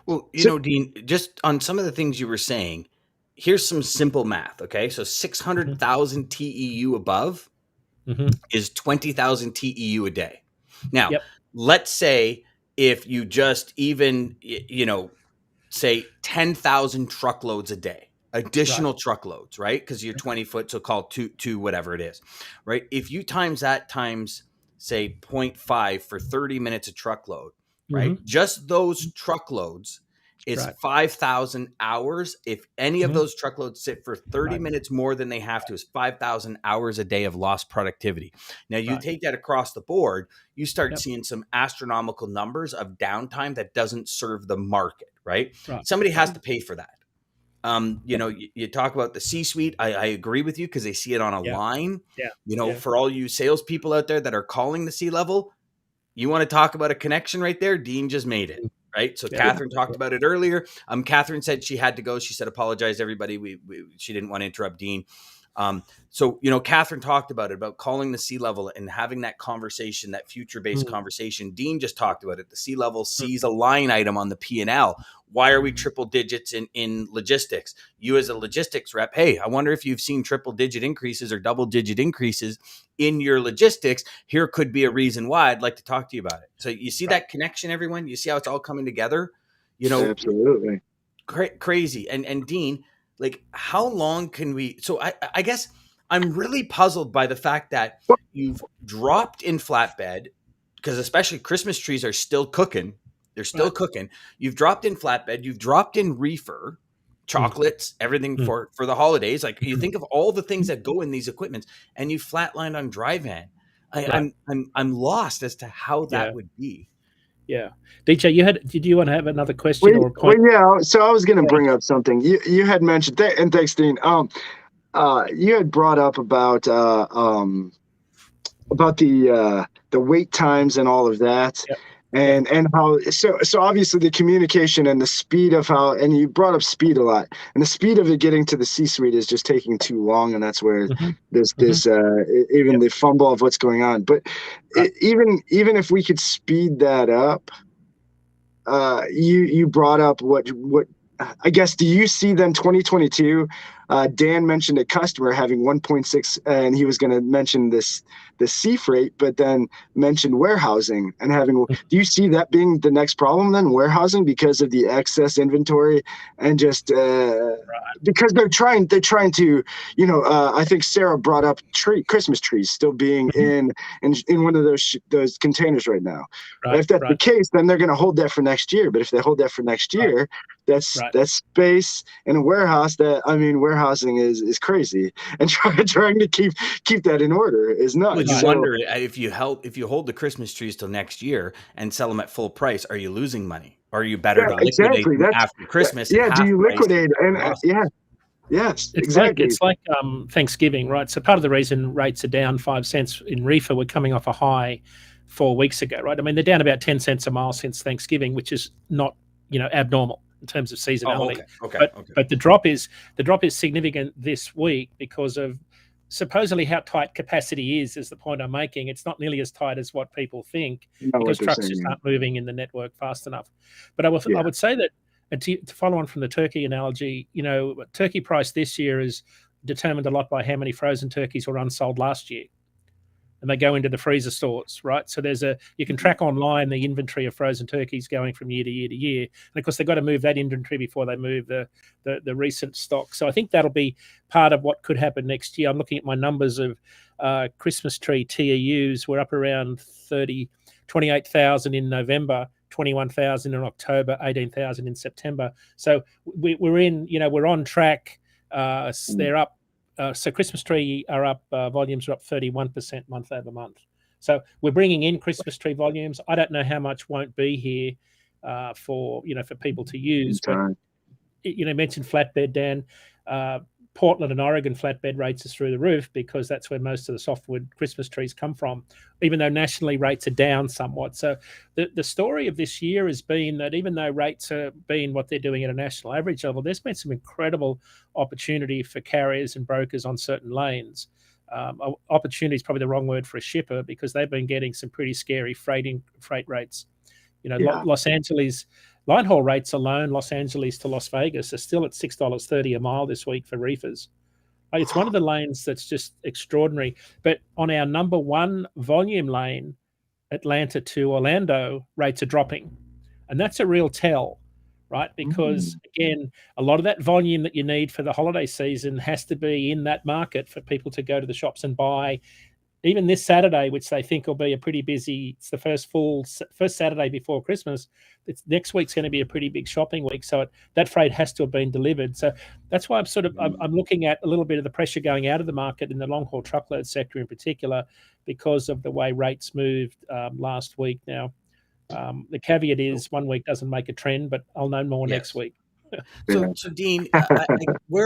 Well, Dean, just on some of the things you were saying, here's some simple math, okay? So 600,000 TEU above is 20,000 TEU a day. Now, let's say if you just even, say 10,000 truckloads a day, additional truckloads, right? Because you're 20 foot, so call two, whatever it is, right? If you times that times, say, 0.5 for 30 minutes a truckload, right? Just those truckloads is 5,000 hours. If any of those truckloads sit for 30 minutes more than they have to, is 5,000 hours a day of lost productivity. Now you take that across the board, you start seeing some astronomical numbers of downtime that doesn't serve the market, right? Somebody has to pay for that. You talk about the C-suite. I agree with you because they see it on a line. For all you salespeople out there that are calling the C-level, you want to talk about a connection right there? Dean just made it. Right. So Cathrine talked about it earlier. Cathrine said she had to go. She said, apologize, everybody. She didn't want to interrupt Dean. Cathrine talked about calling the C-level and having that conversation, that future-based conversation. Dean just talked about it. The C-level sees a line item on the P&L. Why are we triple digits in logistics? You as a logistics rep, hey, I wonder if you've seen triple-digit increases or double-digit increases in your logistics. Here could be a reason why. I'd like to talk to you about it. So you see that connection, everyone? You see how it's all coming together? Absolutely. Crazy. And Dean, like, how long can we? So I guess I'm really puzzled by the fact that you've dropped in flatbed, because especially Christmas trees are still cooking. They're still cooking. You've dropped in flatbed. You've dropped in reefer, chocolates, everything for the holidays. Like, you think of all the things that go in these equipments, and you flatlined on dry van. I'm lost as to how that would be. Yeah, DJ, did you want to have another question or a point? So I was going to bring up something you had mentioned, and thanks, Dean. You had brought up about the wait times and all of that. And how so obviously the communication and the speed of how, and you brought up speed a lot, and the speed of it getting to the C-suite is just taking too long, and that's where there's even the fumble of what's going on. But even if we could speed that up, you brought up what I guess, do you see then 2022? Dan mentioned a customer having 1.6, and he was going to mention the sea freight, but then mentioned warehousing and having. Do you see that being the next problem then, warehousing, because of the excess inventory and just because they're trying to, I think Sarah brought up Christmas trees still being in one of those containers right now. If that's the case, then they're going to hold that for next year. But if they hold that for next year, that's space in a warehouse. Warehousing is crazy, and trying to keep that in order is nuts. Well, you wonder if you hold the Christmas trees till next year and sell them at full price, are you losing money? Or are you better to liquidate them after Christmas? Do you liquidate? Yes, exactly. It's like Thanksgiving, right? So part of the reason rates are down 5 cents in reefer, we're coming off a high 4 weeks ago, right? I mean, they're down about 10 cents a mile since Thanksgiving, which is not, abnormal in terms of seasonality. But the drop is significant this week because of supposedly how tight capacity is the point I'm making. It's not nearly as tight as what people think because trucks just aren't moving in the network fast enough. But I would say that, and to follow on from the turkey analogy, turkey price this year is determined a lot by how many frozen turkeys were unsold last year. And they go into the freezer stores, right? So you can track online the inventory of frozen turkeys going from year to year to year. And of course, they've got to move that inventory before they move the recent stock. So I think that'll be part of what could happen next year. I'm looking at my numbers of Christmas tree TEUs. We're up around 28,000 in November, 21,000 in October, 18,000 in September. So we're on track. They're up. So Christmas tree are up. Volumes are up 31% month over month. So we're bringing in Christmas tree volumes. I don't know how much won't be here for people to use. But mentioned flatbed, Dan. Portland and Oregon flatbed rates are through the roof because that's where most of the softwood Christmas trees come from, even though nationally rates are down somewhat. So the story of this year has been that even though rates are being what they're doing at a national average level, there's been some incredible opportunity for carriers and brokers on certain lanes. Opportunity is probably the wrong word for a shipper because they've been getting some pretty scary freight rates. Los Angeles line haul rates alone, Los Angeles to Las Vegas, are still at $6.30 a mile this week for reefers. It's one of the lanes that's just extraordinary. But on our number one volume lane, Atlanta to Orlando, rates are dropping. And that's a real tell, right? Because, again, a lot of that volume that you need for the holiday season has to be in that market for people to go to the shops and buy. Even this Saturday, which they think will be a pretty busy, it's the first Saturday before Christmas. Next week's going to be a pretty big shopping week, so that freight has to have been delivered. So that's why I'm looking at a little bit of the pressure going out of the market in the long haul truckload sector in particular, because of the way rates moved last week. Now, the caveat is 1 week doesn't make a trend, but I'll know more next week. So Dean, we've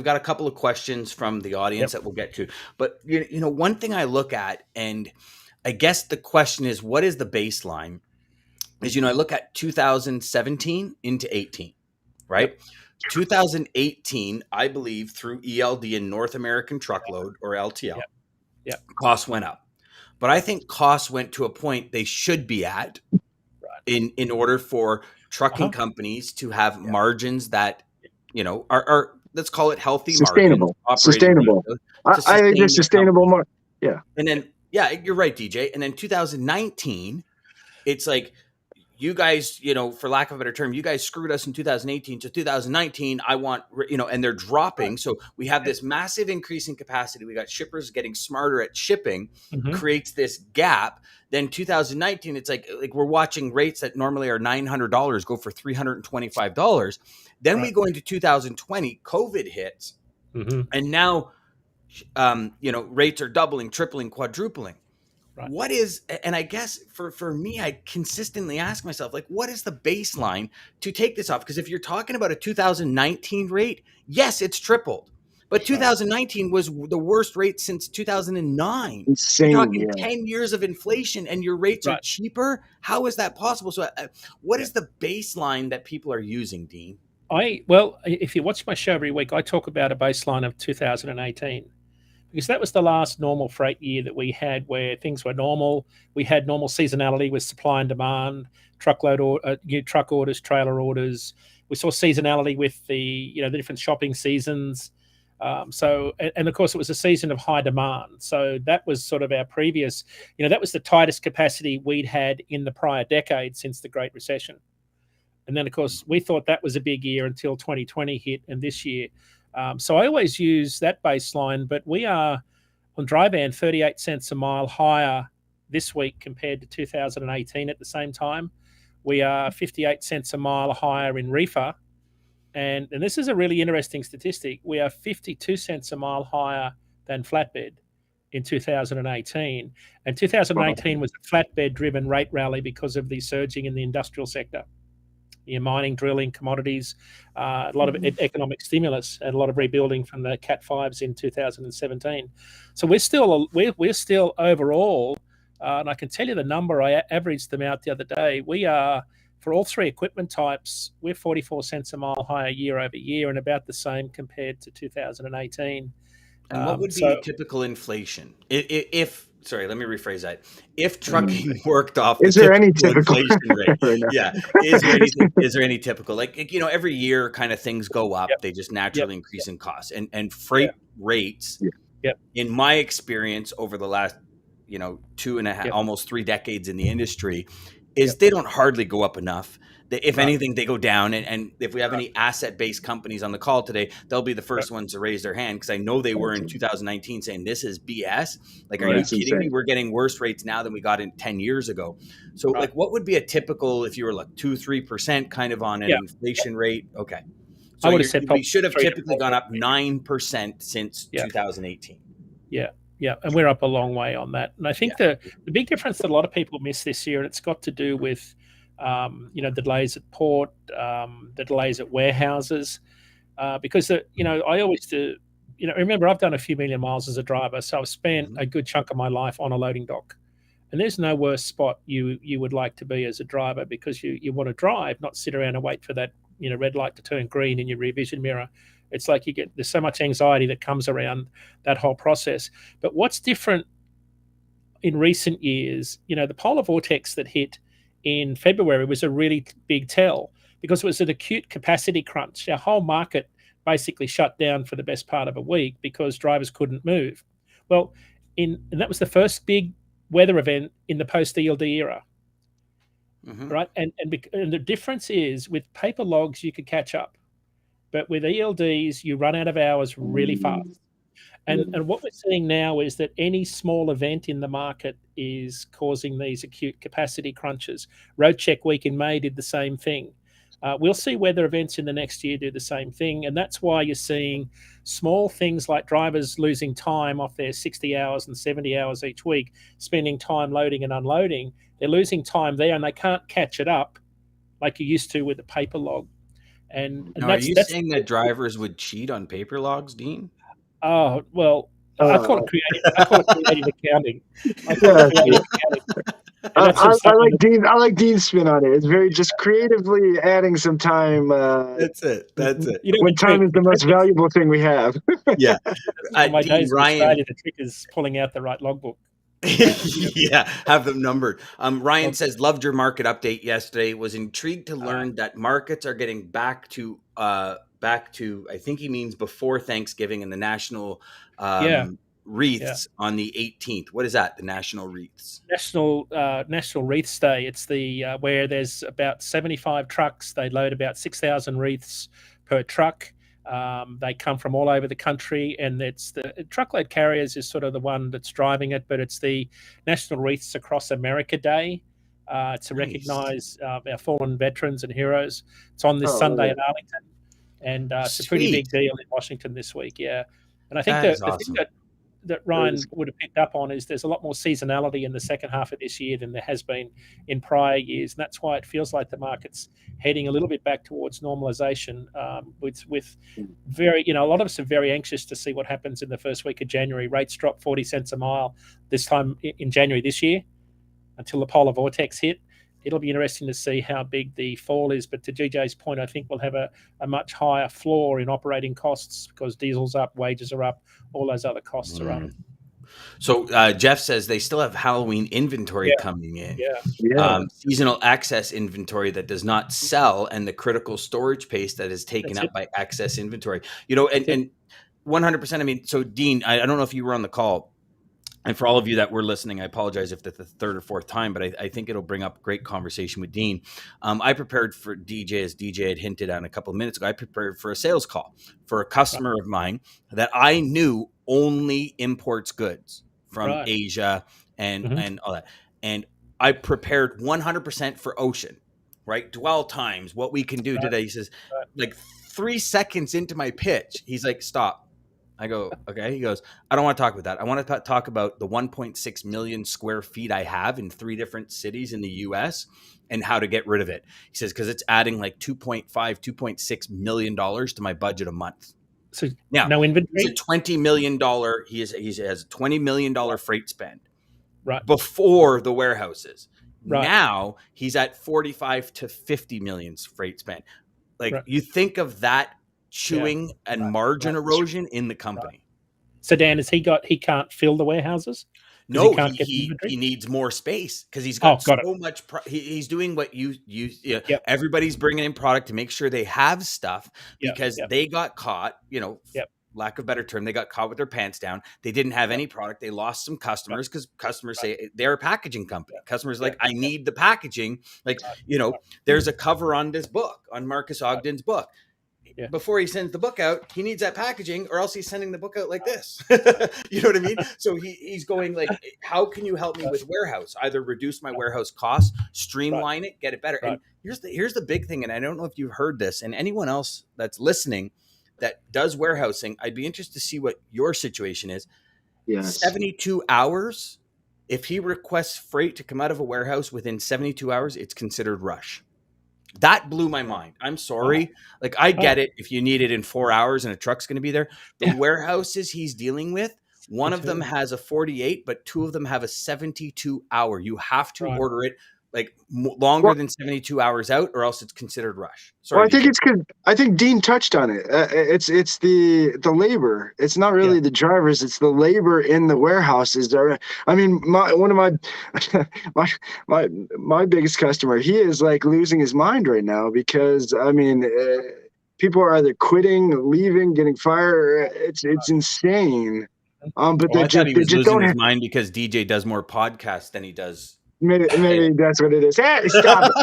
got a couple of questions from the audience that we'll get to, but one thing I look at, and I guess the question is, what is the baseline? Is, I look at 2017 into 18, right? 2018, I believe through ELD and North American Truckload or LTL, costs went up, but I think costs went to a point they should be at in order for trucking companies to have margins that, are let's call it healthy, sustainable, margins, sustainable. I agree, sustainable. And then, you're right, DJ. And then 2019, it's like, you guys, for lack of a better term, you guys screwed us in 2018 to 2019. I want, and they're dropping. So we have this massive increase in capacity. We got shippers getting smarter at shipping, creates this gap. Then 2019, it's like we're watching rates that normally are $900 go for $325. Then we go into 2020, COVID hits, and now, rates are doubling, tripling, quadrupling. What is, and I guess for me, I consistently ask myself, what is the baseline to take this off? Because if you're talking about a 2019 rate, yes, it's tripled. But 2019 was the worst rate since 2009. Insane, you're talking 10 years of inflation and your rates are cheaper. How is that possible? So what is the baseline that people are using, Dean? If you watch my show every week, I talk about a baseline of 2018. Because that was the last normal freight year that we had where things were normal. We had normal seasonality with supply and demand, new truck orders, trailer orders. We saw seasonality with the different shopping seasons. And of course, it was a season of high demand. So that was sort of our previous, that was the tightest capacity we'd had in the prior decade since the Great Recession. And then, of course, we thought that was a big year until 2020 hit and this year. So I always use that baseline, but we are on dry van 38 cents a mile higher this week compared to 2018 at the same time. We are 58 cents a mile higher in reefer. And this is a really interesting statistic. We are 52 cents a mile higher than flatbed in 2018. And 2018 was a flatbed-driven rate rally because of the surging in the industrial sector. Mining, drilling, commodities, a lot of economic stimulus and a lot of rebuilding from the Cat 5s in 2017. So we're still overall, and I can tell you the number, I averaged them out the other day. We are, for all three equipment types, we're 44 cents a mile higher year over year and about the same compared to 2018. And what would be typical inflation? Sorry, let me rephrase that. If trucking worked off the typical inflation rate, is there any typical, every year kind of things go up, they just naturally increase in cost, and freight rates, in my experience over the last, 2.5, almost 3 decades in the industry, is they don't hardly go up enough. If anything, they go down. And if we have any asset-based companies on the call today, they'll be the first ones to raise their hand, because I know they were in 2019 saying this is BS. Like, are you kidding me? We're getting worse rates now than we got in 10 years ago. So like, what would be a typical, if you were like 2-3% kind of on an inflation rate? Okay. So I would have said we should have typically gone up 9% since 2018. Yeah, and we're up a long way on that. And I think the big difference that a lot of people miss this year, and it's got to do with, the delays at port, the delays at warehouses, because, I always do, remember, I've done a few million miles as a driver, so I've spent a good chunk of my life on a loading dock. And there's no worse spot you would like to be as a driver, because you want to drive, not sit around and wait for that, red light to turn green in your rear vision mirror. It's like there's so much anxiety that comes around that whole process. But what's different in recent years, the polar vortex that hit in February was a really big tell, because it was an acute capacity crunch. Our whole market basically shut down for the best part of a week because drivers couldn't move. Well, and that was the first big weather event in the post-ELD era. Right? And the difference is, with paper logs, you could catch up. But with ELDs, you run out of hours really fast. And what we're seeing now is that any small event in the market is causing these acute capacity crunches. Road Check Week in May did the same thing. We'll see weather events in the next year do the same thing. And that's why you're seeing small things like drivers losing time off their 60 hours and 70 hours each week, spending time loading and unloading. They're losing time there, and they can't catch it up like you used to with the paper log. And now, are you saying that drivers would cheat on paper logs, Dean? Oh, well, I call it creative accounting. I like Dean's spin on it. It's very just creatively adding some time. That's it. When time is the most valuable thing we have. Yeah. My days in Australia, the trick is pulling out the right logbook. Yeah, have them numbered. Ryan says, loved your market update yesterday. Was intrigued to learn that markets are getting back to I think he means before Thanksgiving, and the national wreaths on the 18th. What is that? The national wreaths? National Wreaths Day. It's the where there's about 75 trucks. They load about 6,000 wreaths per truck. They come from all over the country, and it's the Truckload Carriers is sort of the one that's driving it, but it's the National Wreaths Across America Day to recognize our fallen veterans and heroes. It's on this Sunday in Arlington, and it's a pretty big deal in Washington this week. Yeah, and I think the thing that Ryan would have picked up on is there's a lot more seasonality in the second half of this year than there has been in prior years. And that's why it feels like the market's heading a little bit back towards normalization, with very, a lot of us are very anxious to see what happens in the first week of January. Rates dropped 40 cents a mile this time in January this year until the polar vortex hit. It'll be interesting to see how big the fall is. But to GJ's point, I think we'll have a much higher floor in operating costs because diesel's up, wages are up, all those other costs are up. So Jeff says they still have Halloween inventory coming in. Seasonal excess inventory that does not sell, and the critical storage space that is taken up by excess inventory. And 100%. I mean, so Dean, I don't know if you were on the call. And for all of you that were listening, I apologize if that's the third or fourth time, but I think it'll bring up great conversation with Dean. I prepared for DJ, as DJ had hinted on a couple of minutes ago, I prepared for a sales call for a customer of mine that I knew only imports goods from Asia and all that. And I prepared 100% for ocean, right? Dwell times, what we can do today. He says, like 3 seconds into my pitch, he's like, stop. I go, okay. He goes, I don't want to talk about that. I want to talk about the 1.6 million square feet I have in 3 different cities in the US and how to get rid of it. He says, because it's adding like $2.6 million to my budget a month. So now, no inventory? He's a $20 million, he has a $20 million freight spend before the warehouses. Now he's at 45 to 50 million freight spend. Like you think of that chewing and margin erosion in the company. So Dan, he can't fill the warehouses? No, he needs more space because he's got so much. He's doing what everybody's bringing in product to make sure they have stuff because they got caught, lack of better term, they got caught with their pants down. They didn't have any product. They lost some customers because customers say they're a packaging company. Customers like, I need the packaging. Like, there's a cover on this book, on Marques Ogden's book. Yeah. Before he sends the book out, he needs that packaging, or else he's sending the book out like this. You know what I mean? So he's going like, how can you help me with warehouse? Either reduce my warehouse costs, streamline it, get it better. And here's the big thing, and I don't know if you've heard this, and anyone else that's listening that does warehousing, I'd be interested to see what your situation is. Yes. 72 hours. If he requests freight to come out of a warehouse within 72 hours, it's considered rush. That blew my mind. I'm sorry. Like, I get it if you need it in 4 hours and a truck's going to be there. The warehouses he's dealing with, one of them has a 48, but two of them have a 72 hour. You have to order it like longer than 72 hours out, or else it's considered rush. Sorry. Well, I think Dean touched on it. It's the labor. It's not really the drivers. It's the labor in the warehouses. I mean, one of my biggest customer, he is like losing his mind right now because I mean, people are either quitting, leaving, getting fired. It's insane. But I thought he was losing his mind because DJ does more podcasts than he does. Maybe that's what it is. Hey, stop it!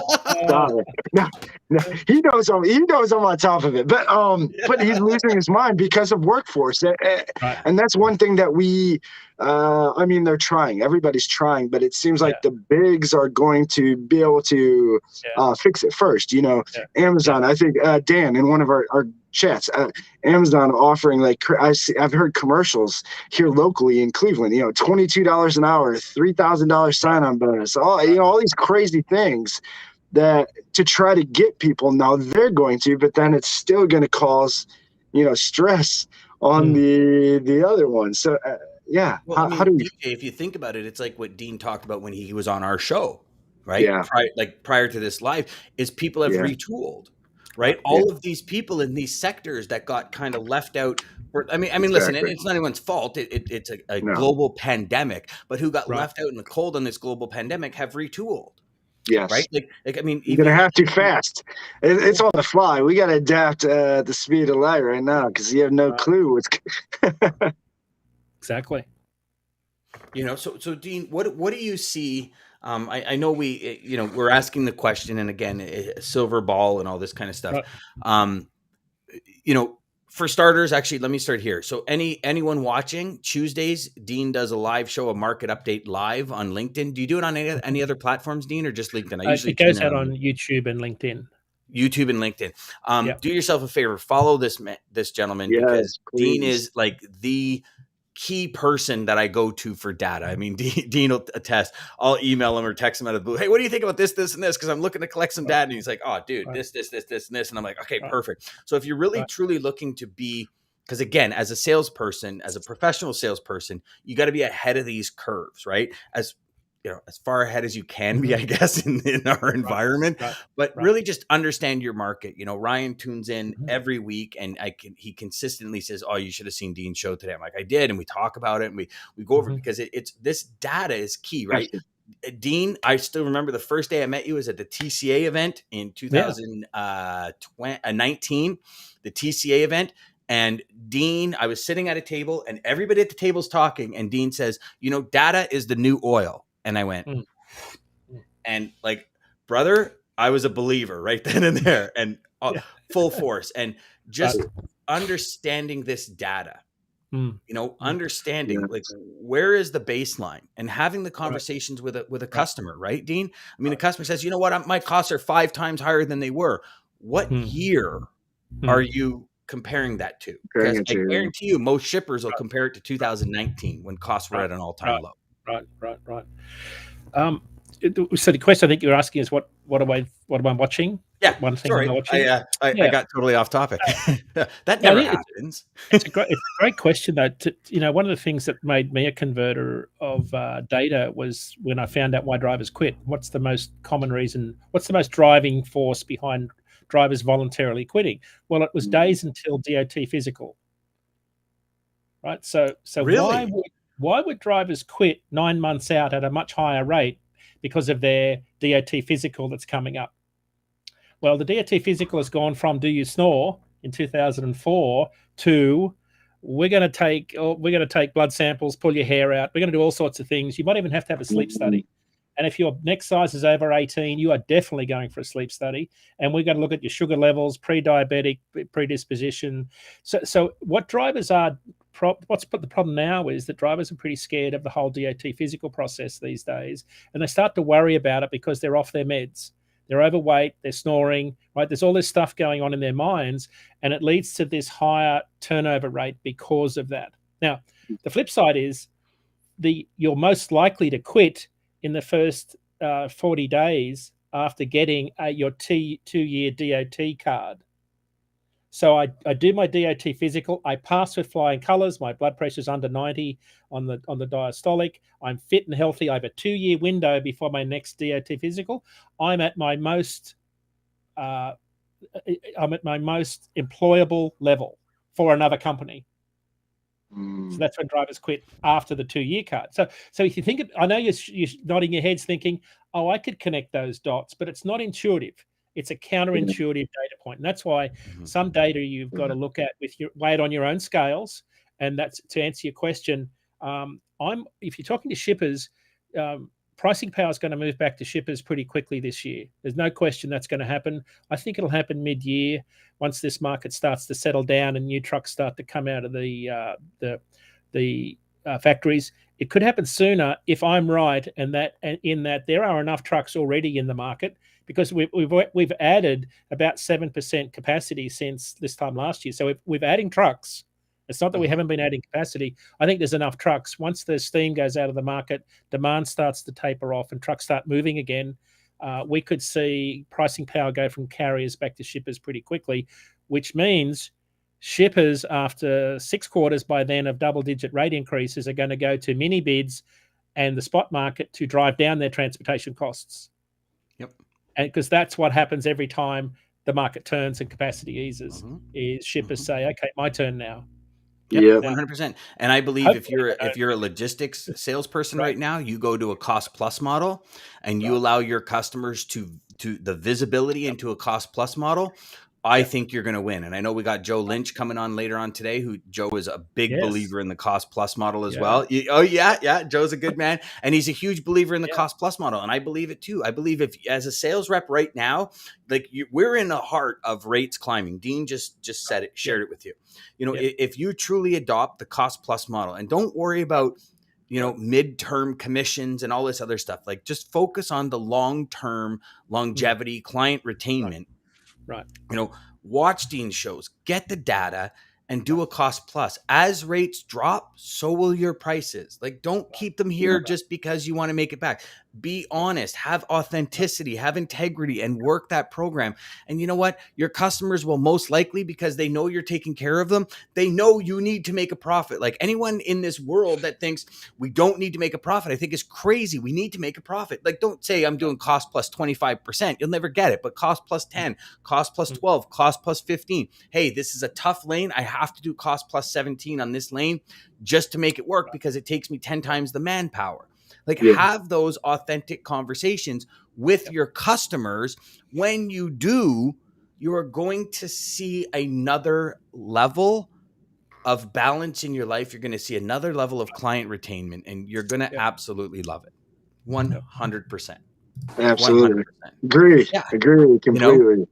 Stop it! No, he knows I'm on top of it. But he's losing his mind because of workforce, and that's one thing that we. I mean, they're trying. Everybody's trying, but it seems like the bigs are going to be able to fix it first. Amazon. I think Dan in one of our chats, Amazon offering like I've heard commercials here locally in Cleveland. $22 an hour, $3,000 sign-on bonus. All these crazy things that to try to get people. Now they're going to, but then it's still going to cause stress on the other one. So. Yeah. Well, how do we? If you think about it, it's like what Dean talked about when he was on our show, right? Yeah. Prior to this live, is people have retooled, right? All of these people in these sectors that got kind of left out. I mean, listen, it's not anyone's fault. It's a global pandemic, but who got left out in the cold on this global pandemic have retooled. Yes. Right. Like I mean, you're gonna have to fast. It's on the fly. We got to adapt at the speed of light right now because you have no clue what's. Exactly. So Dean, what do you see? I know we're asking the question, and again, a silver ball and all this kind of stuff. For starters, actually, let me start here. So anyone watching Tuesdays, Dean does a live show, a market update live on LinkedIn. Do you do it on any other platforms, Dean, or just LinkedIn? It goes out on YouTube and LinkedIn. YouTube and LinkedIn. Do yourself a favor, follow this gentleman because Dean is like the key person that I go to for data. I mean, Dean will attest. I'll email him or text him out of the blue. Hey, what do you think about this, and this? Because I'm looking to collect some data. And he's like, oh, dude, this, and this. And I'm like, okay, perfect. So if you're really truly looking to be, because again, as a salesperson, as a professional salesperson, you got to be ahead of these curves, right? As far ahead as you can be, I guess, in our environment, but really just understand your market. Ryan tunes in every week and he consistently says, oh, you should have seen Dean's show today. I'm like, I did. And we talk about it and we go over it because it's this data is key, right? Dean, I still remember the first day I met you was at the TCA event in 2019, the TCA event. And Dean, I was sitting at a table and everybody at the table's talking. And Dean says, data is the new oil. And I went, and like, brother, I was a believer right then and there and full force. And just understanding this data, understanding like where is the baseline and having the conversations with a customer, right, Dean? I mean, the customer says, you know what, my costs are 5 times higher than they were. What year are you comparing that to? Because I guarantee you most shippers will compare it to 2019 when costs were at an all-time low. Right. So the question I think you're asking is what am I watching? Yeah, one thing sorry, I'm watching. I got totally off topic. That never happens. It's a great question though. One of the things that made me a converter of data was when I found out why drivers quit. What's the most common reason? What's the most driving force behind drivers voluntarily quitting? Well, it was days until DOT physical. Right. So really? Why would drivers quit 9 months out at a much higher rate because of their DOT physical that's coming up? Well, the DOT physical has gone from do you snore in 2004 to we're going to take blood samples, pull your hair out. We're going to do all sorts of things. You might even have to have a sleep study. And if your neck size is over 18, you are definitely going for a sleep study. And we're going to look at your sugar levels, pre-diabetic, predisposition. So what drivers are, what's the problem now is that drivers are pretty scared of the whole DOT physical process these days. And they start to worry about it because they're off their meds. They're overweight, they're snoring, right? There's all this stuff going on in their minds, and it leads to this higher turnover rate because of that. Now, the flip side is you're most likely to quit in the first 40 days after getting your 2-year DOT card. So I do my DOT physical. I pass with flying colors. My blood pressure is under 90 on the diastolic. I'm fit and healthy. I have a 2-year window before my next DOT physical. I'm at my most employable level for another company. So that's when drivers quit after the 2-year card. So if you think, I know you're nodding your heads thinking, oh, I could connect those dots, but it's not intuitive. It's a counterintuitive data point. And that's why some data you've got to look at with your weight on your own scales. And that's to answer your question. If you're talking to shippers, pricing power is going to move back to shippers pretty quickly this year. There's no question that's going to happen. I think it'll happen mid-year once this market starts to settle down and new trucks start to come out of the factories. It could happen sooner if I'm right, and in that there are enough trucks already in the market, because we've added about 7% capacity since this time last year. So we're adding trucks. It's not that we haven't been adding capacity. I think there's enough trucks. Once the steam goes out of the market, demand starts to taper off and trucks start moving again, we could see pricing power go from carriers back to shippers pretty quickly, which means shippers, after 6 quarters by then of double-digit rate increases, are going to go to mini bids and the spot market to drive down their transportation costs. Yep. And because that's what happens every time the market turns and capacity eases, is shippers say, okay, my turn now. Yep, 100%. And I believe if you're a logistics salesperson right now, you go to a cost plus model and you allow your customers to the visibility into a cost plus model. I think you're going to win. And I know we got Joe Lynch coming on later on today, who Joe is a big believer in the cost plus model as well. Joe's a good man. And he's a huge believer in the cost plus model. And I believe it too. I believe if as a sales rep right now, we're in the heart of rates climbing. Dean just said it, shared it with you. If you truly adopt the cost plus model, and don't worry about, midterm commissions and all this other stuff, just focus on the long-term longevity, client retainment. Right. Watch Dean's shows, get the data, and do a cost plus. As rates drop, so will your prices. Don't keep them here just because you want to make it back. Be honest, have authenticity, have integrity, and work that program. And you know what? Your customers will most likely, because they know you're taking care of them, they know you need to make a profit. Anyone in this world that thinks we don't need to make a profit, I think is crazy. We need to make a profit. Don't say I'm doing cost plus 25%. You'll never get it. But cost plus 10, cost plus 12, cost plus 15. Hey, this is a tough lane. I have to do cost plus 17 on this lane just to make it work because it takes me 10 times the manpower. Have those authentic conversations with your customers. When you do, you are going to see another level of balance in your life. You're going to see another level of client retainment, and you're going to absolutely love it. 100%. Absolutely. 100%. Agree. Yeah. Agree completely.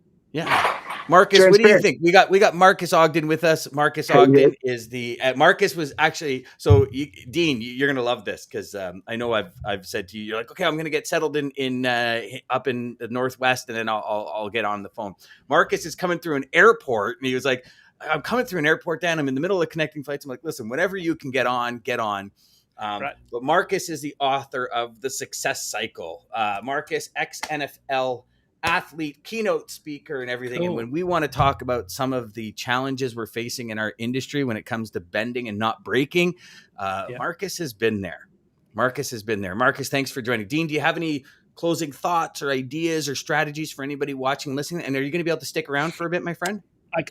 Marques, what do you think? We got Marques Ogden with us. Marques Ogden is the Marques was actually Dean. You're gonna love this because I know I've said to you, you're like, okay, I'm gonna get settled in up in the Northwest, and then I'll get on the phone. Marques is coming through an airport, and he was like, I'm coming through an airport, Dan. I'm in the middle of connecting flights. I'm like, listen, whenever you can get on, get on. But Marques is the author of The Success Cycle. Marques, ex-NFL athlete, keynote speaker, and everything. Cool. And when we want to talk about some of the challenges we're facing in our industry when it comes to bending and not breaking, Marques has been there. Marques, thanks for joining. Dean, do you have any closing thoughts or ideas or strategies for anybody watching and listening? And are you going to be able to stick around for a bit, my friend?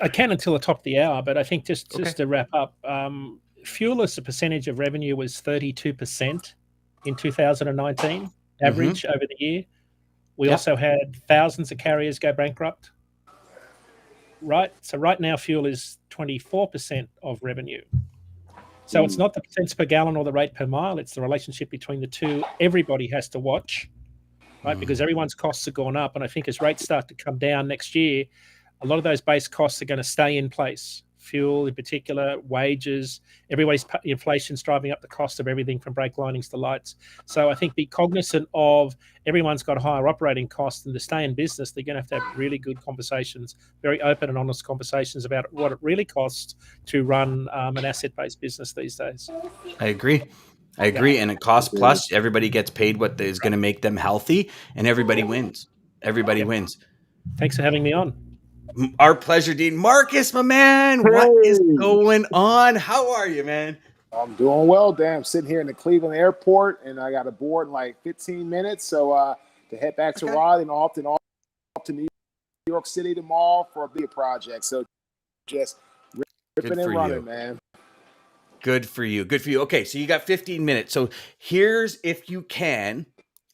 I can until the top of the hour, but I think just to wrap up, fuel as a percentage of revenue was 32% in 2019, average over the year. We also had thousands of carriers go bankrupt. Right. So right now, fuel is 24% of revenue. So it's not the cents per gallon or the rate per mile. It's the relationship between the two. Everybody has to watch, right? Because everyone's costs have gone up. And I think as rates start to come down next year, a lot of those base costs are going to stay in place. Fuel in particular, wages, inflation's driving up the cost of everything from brake linings to lights. So I think be cognizant of everyone's got higher operating costs, and to stay in business, they're going to have really good conversations, very open and honest conversations about what it really costs to run an asset-based business these days. I agree. And it costs plus. Everybody gets paid what is going to make them healthy, and everybody wins. Everybody wins. Thanks for having me on. Our pleasure, Dean. Marques, my man, what is going on? How are you, man? I'm doing well, Dan. I'm sitting here in the Cleveland airport, and I got a board in like 15 minutes. So to head back to Raleigh and off to New York City tomorrow for a big project. So just ripping and running, man. Good for you. Okay, so you got 15 minutes. So here's, if you can,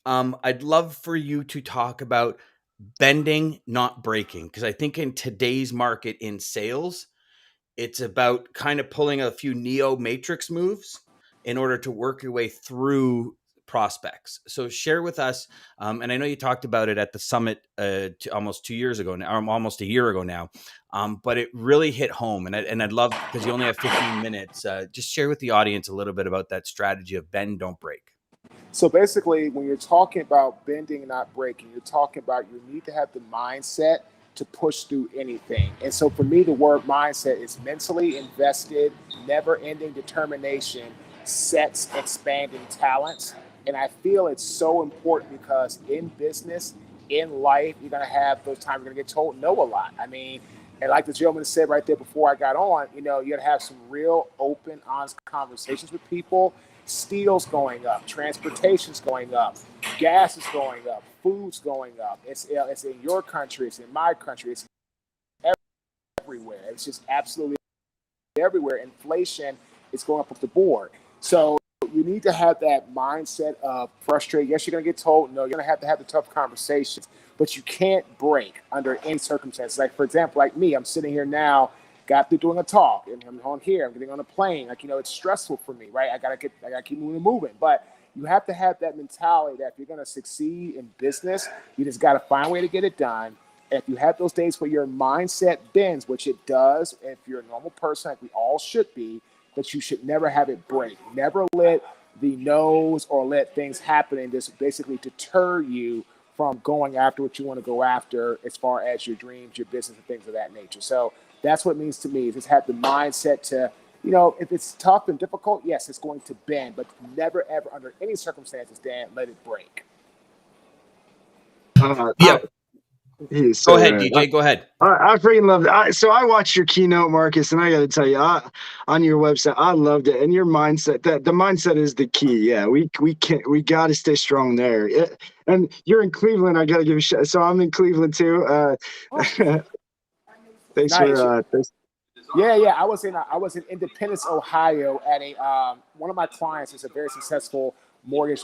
I'd love for you to talk about bending, not breaking, because I think in today's market in sales, it's about kind of pulling a few neo matrix moves in order to work your way through prospects. So share with us, and I know you talked about it at the summit almost 2 years ago now, almost a year ago now, but it really hit home. And I'd love, because you only have 15 minutes, just share with the audience a little bit about that strategy of bend, don't break. So basically, when you're talking about bending and not breaking, you're talking about you need to have the mindset to push through anything. And so for me, the word mindset is mentally invested, never-ending determination, sets expanding talents. And I feel it's so important because in business, in life, you're going to have those times you're going to get told no a lot. I mean, and like the gentleman said right there before I got on, you got to have some real open, honest conversations with people. Steel's going up, transportation's going up, gas is going up, food's going up. It's in your country, it's in my country, it's everywhere. It's just absolutely everywhere. Inflation is going up the board. So you need to have that mindset of frustrated. Yes, you're going to get told no. You're going to have the tough conversations, but you can't break under any circumstances. Like, for example, like me, I'm sitting here now, got through doing a talk, and I'm on here, I'm getting on a plane. Like, it's stressful for me, right? I gotta keep moving. But you have to have that mentality that if you're gonna succeed in business, you just gotta find a way to get it done. And if you have those days where your mindset bends, which it does, if you're a normal person, like we all should be, but you should never have it break. Never let the no's or let things happen and just basically deter you from going after what you want to go after as far as your dreams, your business, and things of that nature. So that's what it means to me. Just have the mindset to, if it's tough and difficult, yes, it's going to bend, but never, ever, under any circumstances, Dan, let it break. Go ahead, DJ. Go ahead. I freaking loved it. So I watched your keynote, Marques, and I got to tell you, on your website, I loved it. And your mindset, the mindset is the key. Yeah, we got to stay strong there. And you're in Cleveland. I got to give a shout. So I'm in Cleveland too. Thanks nice. for. Yeah. I was in Independence, Ohio, at a one of my clients is a very successful mortgage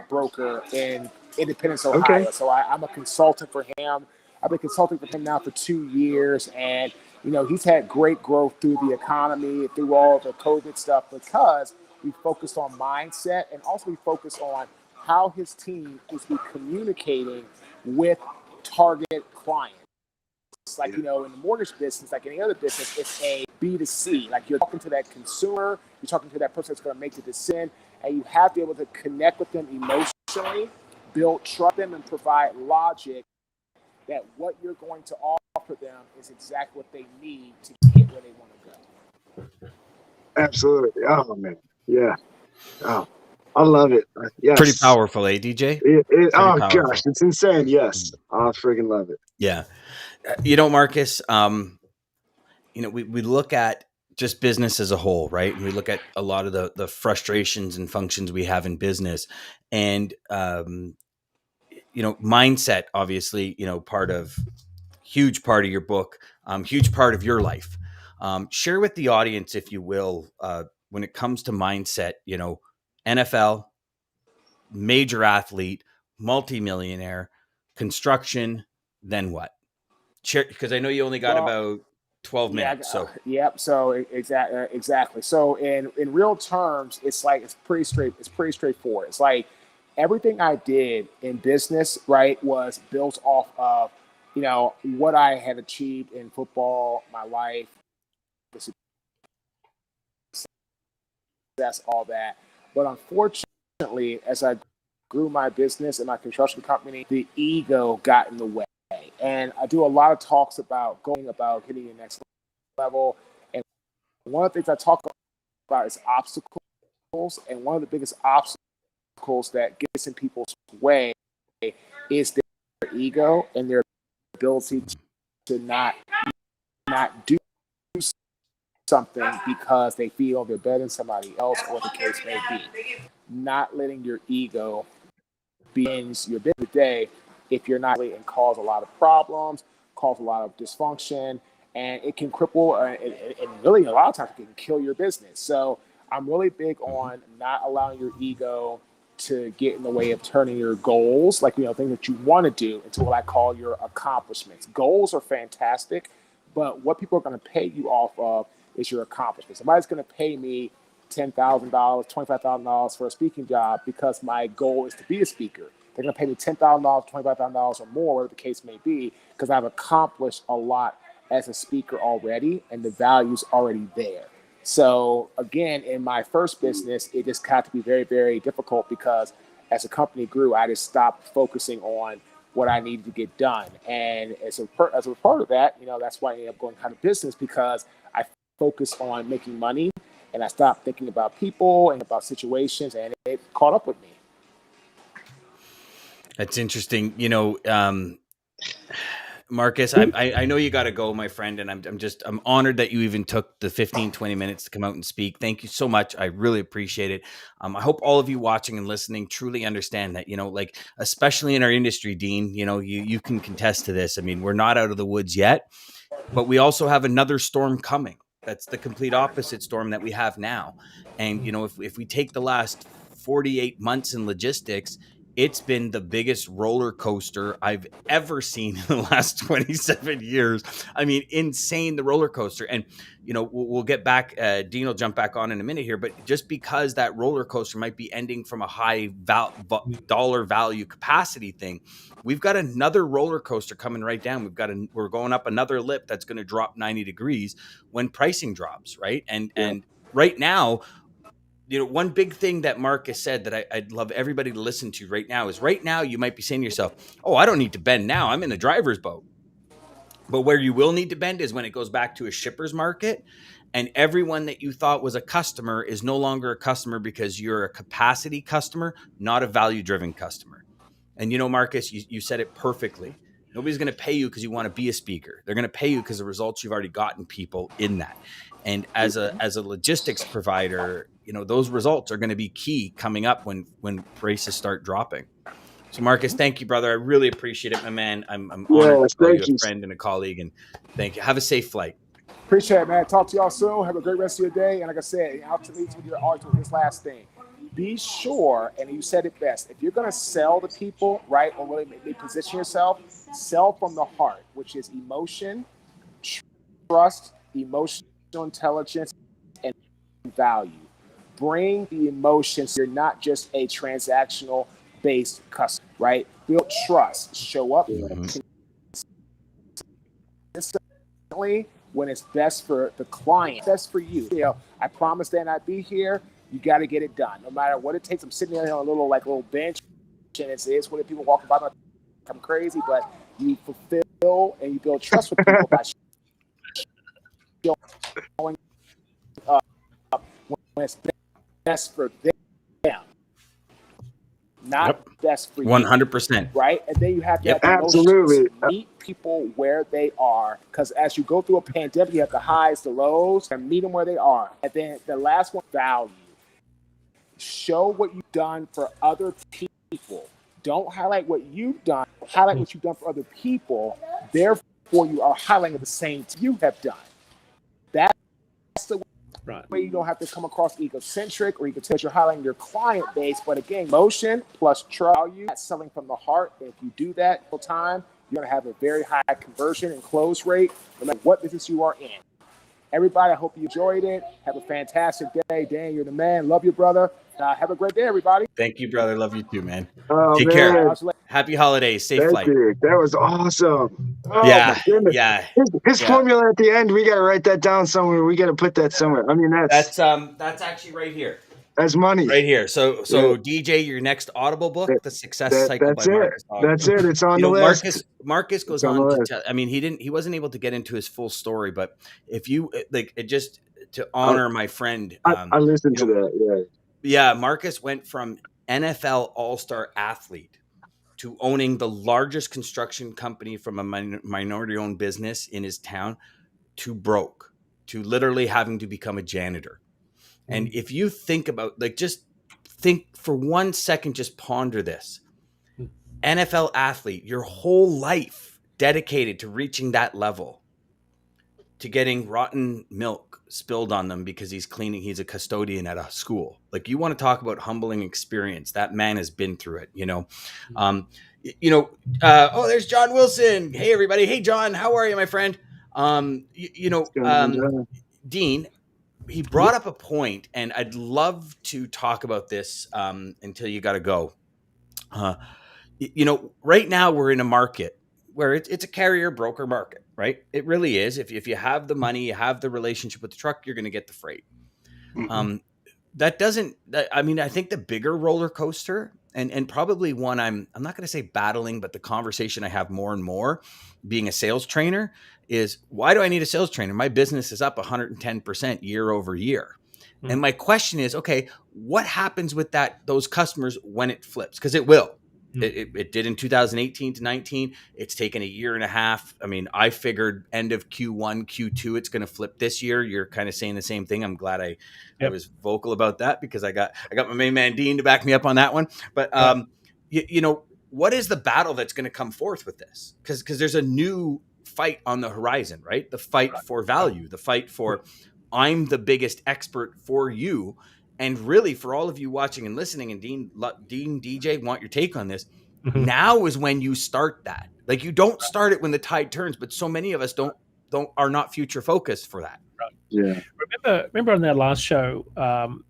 broker in Independence, Ohio. Okay. So I'm a consultant for him. I've been consulting for him now for 2 years, and he's had great growth through the economy, through all the COVID stuff, because we focused on mindset, and also we focused on how his team is communicating with target clients. Like, in the mortgage business, like any other business, it's a B2C. Like, you're talking to that consumer, you're talking to that person that's going to make the decision, and you have to be able to connect with them emotionally, build trust them, and provide logic that what you're going to offer them is exactly what they need to get where they want to go. Absolutely. Oh, man. Yeah. Oh, I love it. Yes. Pretty powerful, DJ? Powerful. Gosh, it's insane. Yes. I freaking love it. Yeah. Marques, we look at just business as a whole, right? And we look at a lot of the frustrations and functions we have in business, and, mindset, obviously, huge part of your book, huge part of your life. Share with the audience, if you will, when it comes to mindset, NFL, major athlete, multimillionaire, construction, then what? Share, because I know you only got about 12 minutes. So yep. So exactly. So in real terms, it's pretty straightforward. It's like everything I did in business, right, was built off of, what I had achieved in football, my life, the success, all that. But unfortunately, as I grew my business and my construction company, the ego got in the way. And I do a lot of talks about hitting the next level. And one of the things I talk about is obstacles. And one of the biggest obstacles that gets in people's way is their ego and their ability to not do something because they feel they're better than somebody else, or the case may be. Not letting your ego begins your business day if you're not, and cause a lot of problems, cause a lot of dysfunction, and it can cripple and really a lot of times it can kill your business. So I'm really big on not allowing your ego to get in the way of turning your goals, like, things that you want to do, into what I call your accomplishments. Goals are fantastic, but what people are going to pay you off of is your accomplishments. Somebody's going to pay me $10,000, $25,000 for a speaking job because my goal is to be a speaker. They're going to pay me $10,000, $25,000 or more, whatever the case may be, because I've accomplished a lot as a speaker already, and the value's already there. So again, in my first business, it just got to be very, very difficult because as the company grew, I just stopped focusing on what I needed to get done. And as a part of that, that's why I ended up going out of business, because I focused on making money and I stopped thinking about people and about situations, and it caught up with me. That's interesting. Marques, I know you got to go, my friend, and I'm honored that you even took the 15-20 minutes to come out and speak. Thank you so much. I really appreciate it. I hope all of you watching and listening truly understand that, especially in our industry, Dean, you can contest to this. I mean, we're not out of the woods yet, but we also have another storm coming. That's the complete opposite storm that we have now. And, if we take the last 48 months in logistics, it's been the biggest roller coaster I've ever seen in the last 27 years. I mean, insane, the roller coaster. And, we'll get back. Dean will jump back on in a minute here. But just because that roller coaster might be ending from a high dollar value capacity thing, we've got another roller coaster coming right down. We're going up another lip that's going to drop 90 degrees when pricing drops, right? And right now, one big thing that Marques said that I'd love everybody to listen to right now is, right now you might be saying to yourself, oh, I don't need to bend now. I'm in the driver's boat. But where you will need to bend is when it goes back to a shipper's market, and everyone that you thought was a customer is no longer a customer because you're a capacity customer, not a value-driven customer. And Marques, you said it perfectly. Nobody's going to pay you because you want to be a speaker. They're going to pay you because of the results you've already gotten people in that. And as a logistics provider, those results are going to be key coming up when prices start dropping. So Marques, thank you, brother. I really appreciate it, my man. I'm honored to call you a friend and a colleague, and thank you. Have a safe flight. Appreciate it, man. Talk to y'all soon. Have a great rest of your day. And like I said, I'll leave with your argument this last thing. Be sure, and you said it best, if you're going to sell to people, right, or really position yourself, sell from the heart, which is emotion, trust, emotional intelligence, and value. Bring the emotions. You're not just a transactional based customer, right? Build trust. Show up consistently when it's best for the client, best for you. I promised that I'd be here. You got to get it done, no matter what it takes. I'm sitting there on a little bench, and it's when people walking by, I'm crazy, but you fulfill and you build trust with people by showing up when it's best for them, not best for you. 100%. Right? And then you have to have absolutely meet people where they are, because as you go through a pandemic, you have the highs, the lows, and meet them where they are. And then the last one, value. Show what you've done for other people. Don't highlight what you've done. Highlight what you've done for other people. Therefore, you are highlighting the same you have done. That's the way you don't have to come across egocentric or egotistic. You're highlighting your client base. But again, emotion plus trust, value, that's selling from the heart. And if you do that all the time, You're going to have a very high conversion and close rate, no matter what business you are in. Everybody, I hope you enjoyed it. Have a fantastic day. Dan, you're the man. Love you, brother. Have a great day, everybody. Thank you, brother. Love you too, man. Oh, Take care. Happy holidays. Safe flight. You. That was awesome. Oh, yeah. My goodness. Yeah. His formula at the end, we got to write that down somewhere. We got to put that somewhere. I mean, that's actually right here. That's money. Right here. So DJ, your next Audible book, The Success Cycle by Marques Ogden. That's it. It's on the list. Marques goes on to tell, I mean, he wasn't able to get into his full story, but if you like it, just to honor my friend. I listened to that. Yeah. Marques went from NFL all-star athlete to owning the largest construction company from a minority-owned business in his town to broke, to literally having to become a janitor. And if you think about, just think for 1 second, just ponder this. NFL athlete, your whole life dedicated to reaching that level, to getting rotten milk spilled on them because he's a custodian at a school. Like, you want to talk about humbling experience. That man has been through it, there's John Wilson. Hey, everybody. Hey, John, how are you, my friend? Dean, he brought up a point, and I'd love to talk about this until you got to go. Right now we're in a market where it's a carrier broker market, right? It really is. If you have the money, you have the relationship with the truck, you're going to get the freight. I think the bigger roller coaster, and probably one I'm not going to say battling, but the conversation I have more and more being a sales trainer is, why do I need a sales trainer? My business is up 110% year over year. Mm-hmm. And my question is, okay, what happens with those customers when it flips? Because it will. Mm-hmm. It did in 2018 to 19. It's taken a year and a half. I mean, I figured end of Q1, Q2, it's going to flip this year. You're kind of saying the same thing. I'm glad I was vocal about that, because I got my main man Dean to back me up on that one. But what is the battle that's going to come forth with this? Because there's a new fight on the horizon, right? The fight for value, the fight for, I'm the biggest expert for you. And really, for all of you watching and listening, and Dean, DJ, want your take on this. Mm-hmm. Now is when you start that. Like, you don't start it when the tide turns, but so many of us are not future focused for that. Right. Yeah. Remember on that last show, on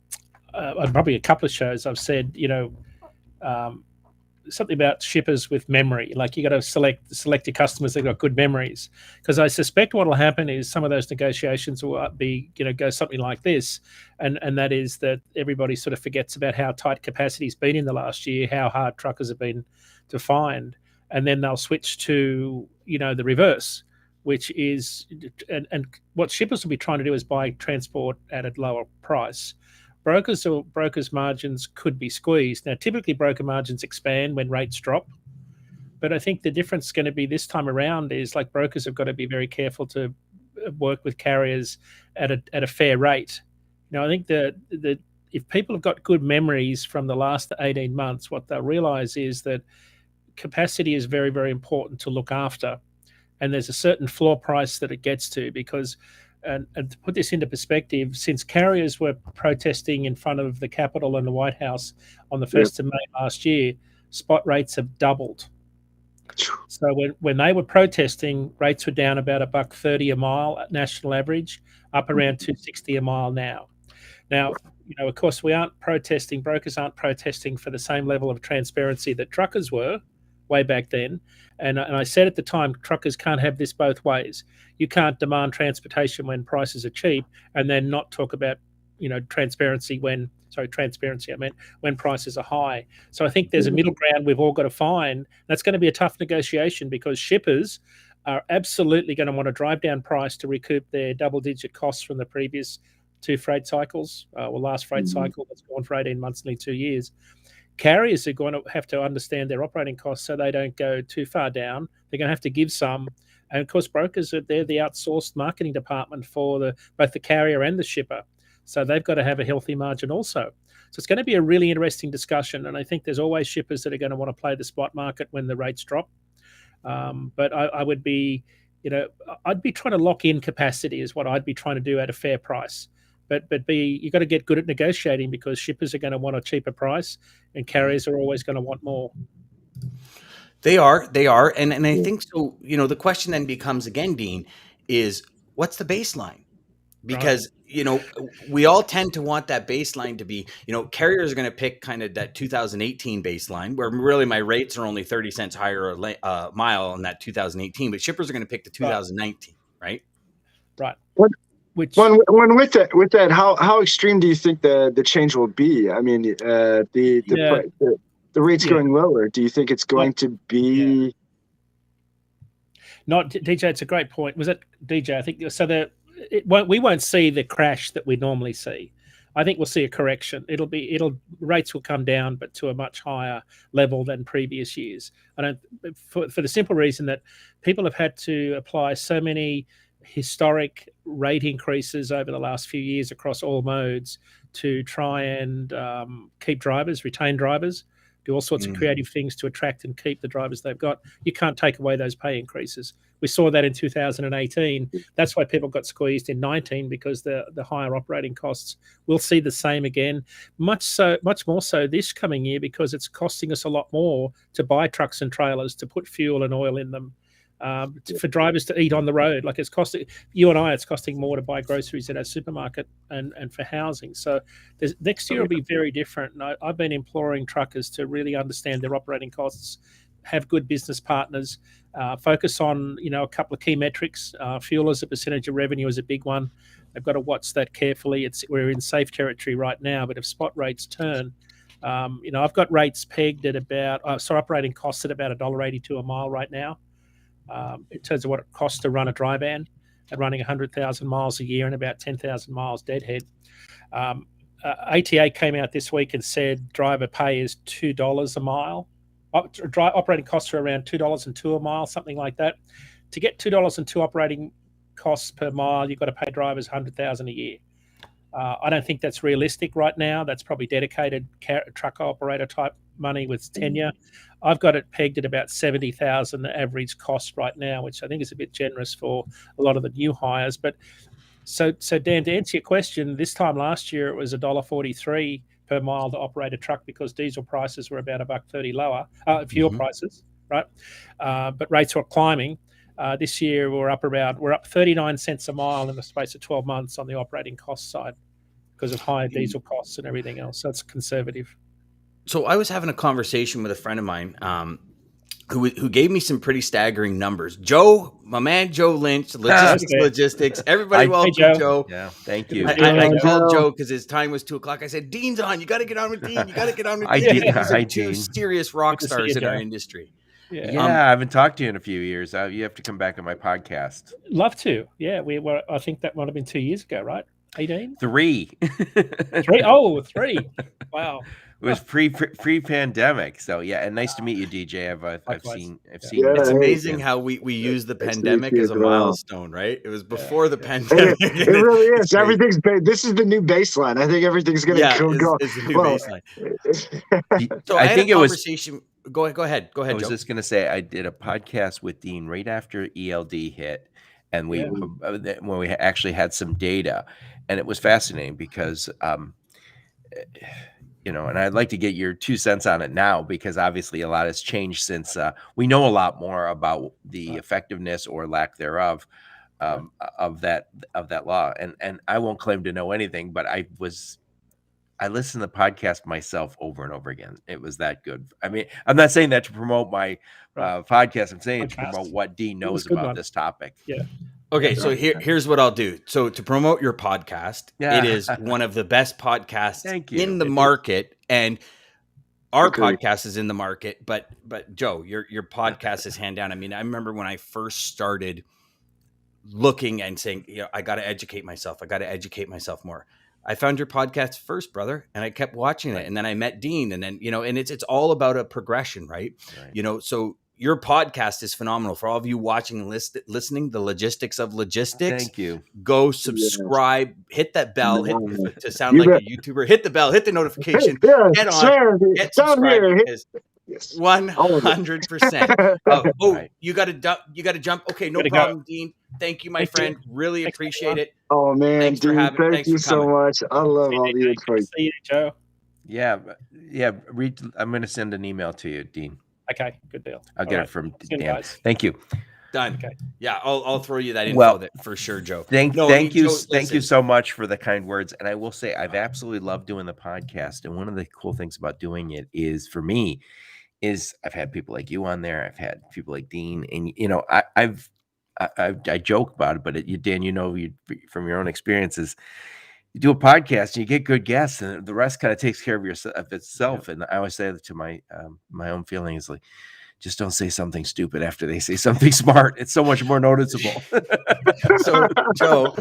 probably a couple of shows, I've said, something about shippers with memory. Like, you got to select your customers that got good memories, because I suspect what will happen is some of those negotiations will be, go something like this, and that is that everybody sort of forgets about how tight capacity's been in the last year, how hard truckers have been to find, and then they'll switch to the reverse, which is and what shippers will be trying to do is buy transport at a lower price. Brokers' margins could be squeezed. Now, typically broker margins expand when rates drop, but I think the difference is going to be this time around is, like, brokers have got to be very careful to work with carriers at a fair rate. I think that if people have got good memories from the last 18 months, what they'll realize is that capacity is very, very important to look after, and there's a certain floor price that it gets to, because. And to put this into perspective, since carriers were protesting in front of the Capitol and the White House on the 1st of May last year, spot rates have doubled. So when they were protesting, rates were down about $1.30 a mile at national average, up around $2.60 a mile now. Now, of course, brokers aren't protesting for the same level of transparency that truckers were way back then. And I said at the time, truckers can't have this both ways. You can't demand transportation when prices are cheap and then not talk about, transparency when prices are high. So I think there's a middle ground we've all got to find. That's going to be a tough negotiation, because shippers are absolutely going to want to drive down price to recoup their double-digit costs from the previous two freight cycles, last freight cycle that's gone for 18 months, nearly 2 years. Carriers are going to have to understand their operating costs so they don't go too far down. They're going to have to give some. And of course, brokers they're the outsourced marketing department for both the carrier and the shipper. So they've got to have a healthy margin also. So it's going to be a really interesting discussion. And I think there's always shippers that are going to want to play the spot market when the rates drop. But I would be, I'd be trying to lock in capacity is what I'd be trying to do at a fair price. But you've got to get good at negotiating, because shippers are going to want a cheaper price and carriers are always going to want more. They are, and I think so. You know, the question then becomes again, Dean, is what's the baseline? Because we all tend to want that baseline to be, carriers are going to pick kind of that 2018 baseline where really my rates are only 30 cents higher a mile on that 2018, but shippers are going to pick the 2019, right? Right. With that, how extreme do you think the change will be? I mean, the rates going lower. Do you think it's going to be? Not DJ. It's a great point. Was it DJ? I think so. We won't see the crash that we normally see. I think we'll see a correction. Rates will come down, but to a much higher level than previous years. For the simple reason that people have had to apply so many historic rate increases over the last few years across all modes to try and retain drivers, do all sorts of creative things to attract and keep the drivers they've got. You can't take away those pay increases. We saw that in 2018. That's why people got squeezed in 19 because the higher operating costs. We'll see the same again, much more so this coming year because it's costing us a lot more to buy trucks and trailers, to put fuel and oil in them, for drivers to eat on the road. Like it's costing you and I, it's costing more to buy groceries at our supermarket and for housing. So next year will be very different. And I've been imploring truckers to really understand their operating costs, have good business partners, focus on a couple of key metrics. Fuel as a percentage of revenue is a big one. They've got to watch that carefully. We're in safe territory right now, but if spot rates turn, I've got rates pegged at about operating costs at about $1.82 a mile right now. In terms of what it costs to run a dry van at running 100,000 miles a year and about 10,000 miles deadhead. ATA came out this week and said driver pay is $2 a mile. Operating costs are around $2.02 a mile, something like that. To get $2.02 operating costs per mile, you've got to pay drivers $100,000 a year. I don't think that's realistic right now. That's probably dedicated truck operator type money with tenure. I've got it pegged at about $70,000 the average cost right now, which I think is a bit generous for a lot of the new hires. But so Dan, to answer your question, this time last year it was $1.43 per mile to operate a truck because diesel prices were about $1.30 lower, fuel prices, right? But rates were climbing. This year we're up 39 cents a mile in the space of 12 months on the operating cost side because of higher diesel costs and everything else. So it's conservative. So I was having a conversation with a friend of mine who gave me some pretty staggering numbers. Joe, my man Joe Lynch, Logistics. Everybody welcome Joe. Yeah, thank you. I called Joe because his time was 2:00. I said, Dean's on. You got to get on with Dean. You got to get on with Dean. These are two serious rock stars in our industry. Yeah, I haven't talked to you in a few years. You have to come back on my podcast. Love to. Yeah, I think that might have been 2 years ago, right? 18? 3. 3? Oh, 3. Wow. It was pre-pandemic, so yeah, and nice to meet you, DJ. I've seen. It's amazing how we use the pandemic as a milestone, right? It was before the pandemic. It really is. Everything's this is the new baseline. I think everything's going to go. It's the new baseline. So I think it was. Go ahead. I was just going to say I did a podcast with Dean right after ELD hit, and when we actually had some data, and it was fascinating because. And I'd like to get your 2 cents on it now because obviously a lot has changed since we know a lot more about the effectiveness or lack thereof of that law. And I won't claim to know anything, but I listened to the podcast myself over and over again. It was that good. I mean, I'm not saying that to promote my podcast. I'm saying to promote what Dean knows about this topic. Yeah. Okay, so here's what I'll do. So to promote your podcast, it is one of the best podcasts in the market, and our podcast is in the market. But Joe, your podcast is hand down. I mean, I remember when I first started looking and saying, I got to educate myself. I got to educate myself more. I found your podcast first, brother, and I kept watching it, and then I met Dean, and then and it's all about a progression, right? So. Your podcast is phenomenal. For all of you watching and listening, the logistics of logistics. Thank you. Go subscribe, hit that bell, to sound like a YouTuber. Hit the bell, hit the notification. Get on, get subscribed. 100%. You got to jump. Okay, no problem, Dean. Thank you, my friend. Really appreciate it. Oh man, thanks Dean, thank you so much. I love all the info. See you, Joe. Yeah. I'm going to send an email to you, Dean. Okay, good deal. I'll get it from Dan. Guys. Thank you. Done. Okay. Yeah, I'll throw you that info for sure, Joe. Thank you so much for the kind words. And I will say I've absolutely loved doing the podcast. And one of the cool things about doing it is, for me, is I've had people like you on there. I've had people like Dean, and I joke about it, but Dan, you from your own experiences, you do a podcast and you get good guests, and the rest kind of takes care of itself. Yeah. And I always say that to my own feeling is like, just don't say something stupid after they say something smart. It's so much more noticeable. So,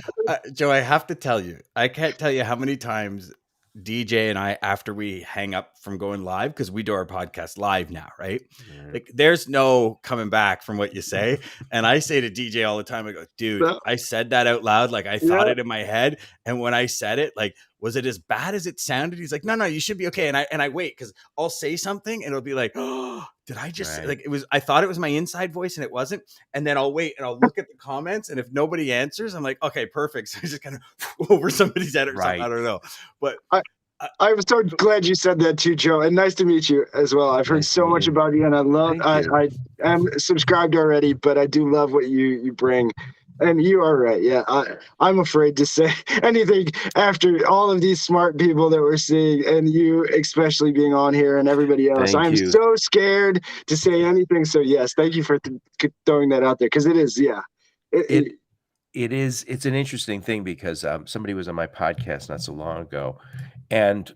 Joe, I have to tell you, I can't tell you how many times DJ and I, after we hang up from going live, because we do our podcast live now, right? Yeah. Like, there's no coming back from what you say. And I say to DJ all the time, I go, dude, I said that out loud. Like, I thought it in my head. And when I said it, like, was it as bad as it sounded? He's like, no, you should be okay. And I wait, because I'll say something and it'll be like, oh, did I just say, like, it was, I thought it was my inside voice and it wasn't. And then I'll wait and I'll look at the comments. And if nobody answers, I'm like, okay, perfect. So I just kind of over somebody's head or something. I don't know. But I was so glad you said that too, Joe. And nice to meet you as well. I've heard so much about you, and I am subscribed already, but I do love what you bring. And you are right. Yeah, I'm afraid to say anything after all of these smart people that we're seeing, and you especially being on here, and everybody else. I'm so scared to say anything. So yes, thank you for throwing that out there, because it is. Yeah, it is. It's an interesting thing, because somebody was on my podcast not so long ago, and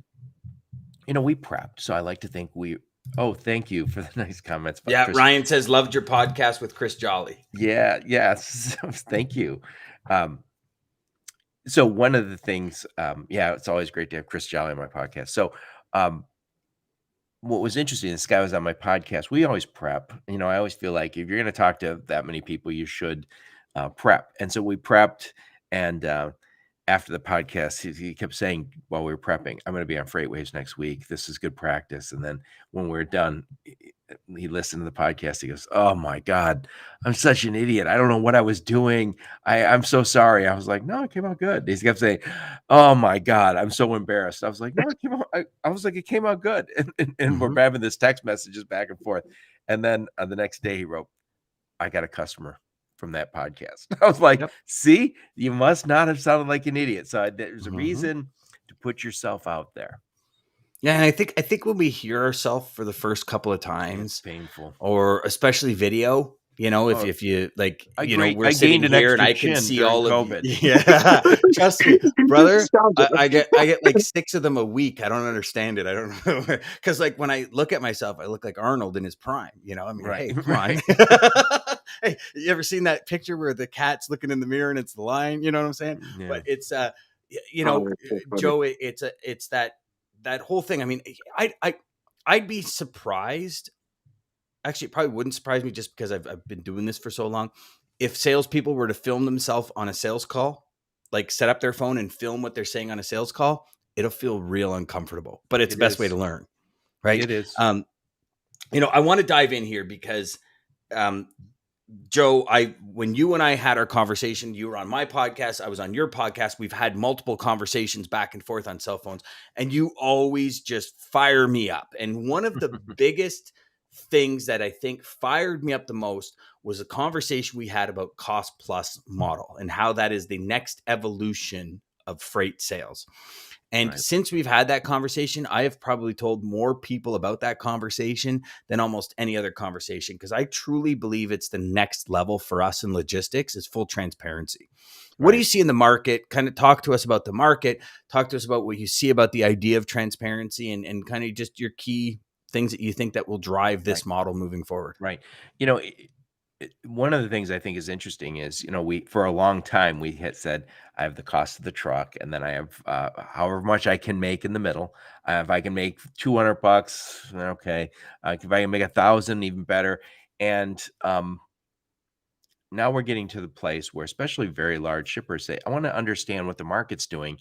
we prepped. So I like to think we. Oh, thank you for the nice comments. Yeah, Chris. Ryan says, loved your podcast with Chris Jolly. Yeah, yes. Thank you. So one of the things, it's always great to have Chris Jolly on my podcast. So what was interesting, this guy was on my podcast. We always prep. I always feel like if you're going to talk to that many people, you should prep. And so we prepped, and after the podcast, he kept saying while we were prepping, I'm going to be on FreightWaves next week. This is good practice. And then when we're done, he listened to the podcast. He goes, oh my God, I'm such an idiot. I don't know what I was doing. I'm so sorry. I was like, no, it came out good. He kept saying, oh my God, I'm so embarrassed. I was like, no, it came out. I was like, it came out good. And we're having this text messages back and forth. And then the next day he wrote, I got a customer from that podcast. I was like, see, you must not have sounded like an idiot. So there's a reason to put yourself out there. Yeah, and I think when we hear ourselves for the first couple of times, it's painful, or especially video. If you like, we're sitting here and I can see all of COVID. Yeah, trust me, brother. I get like 6 of them a week. I don't understand it. I don't know, because like when I look at myself, I look like Arnold in his prime. Hey, come on. Hey, you ever seen that picture where the cat's looking in the mirror and it's the lion? You know what I'm saying? Yeah. But it's Joe, it's that whole thing. I mean, I'd be surprised. Actually, it probably wouldn't surprise me, just because I've been doing this for so long. If salespeople were to film themselves on a sales call, like set up their phone and film what they're saying on a sales call, it'll feel real uncomfortable. But it's the best way to learn, right? It is. I want to dive in here because, Joe, when you and I had our conversation, you were on my podcast, I was on your podcast. We've had multiple conversations back and forth on cell phones, and you always just fire me up. And one of the biggest things that I think fired me up the most was a conversation we had about cost plus model and how that is the next evolution of freight sales. And since we've had that conversation, I have probably told more people about that conversation than almost any other conversation, because I truly believe it's the next level for us in logistics is full transparency. What do you see in the market? Kind of talk to us about the market. Talk to us about what you see about the idea of transparency, and kind of just your key things that you think that will drive this model moving forward. Right. One of the things I think is interesting is, we, for a long time, we had said, I have the cost of the truck, and then I have however much I can make in the middle. If I can make $200, okay. If I can make 1,000, even better. And now we're getting to the place where, especially very large shippers say, I want to understand what the market's doing.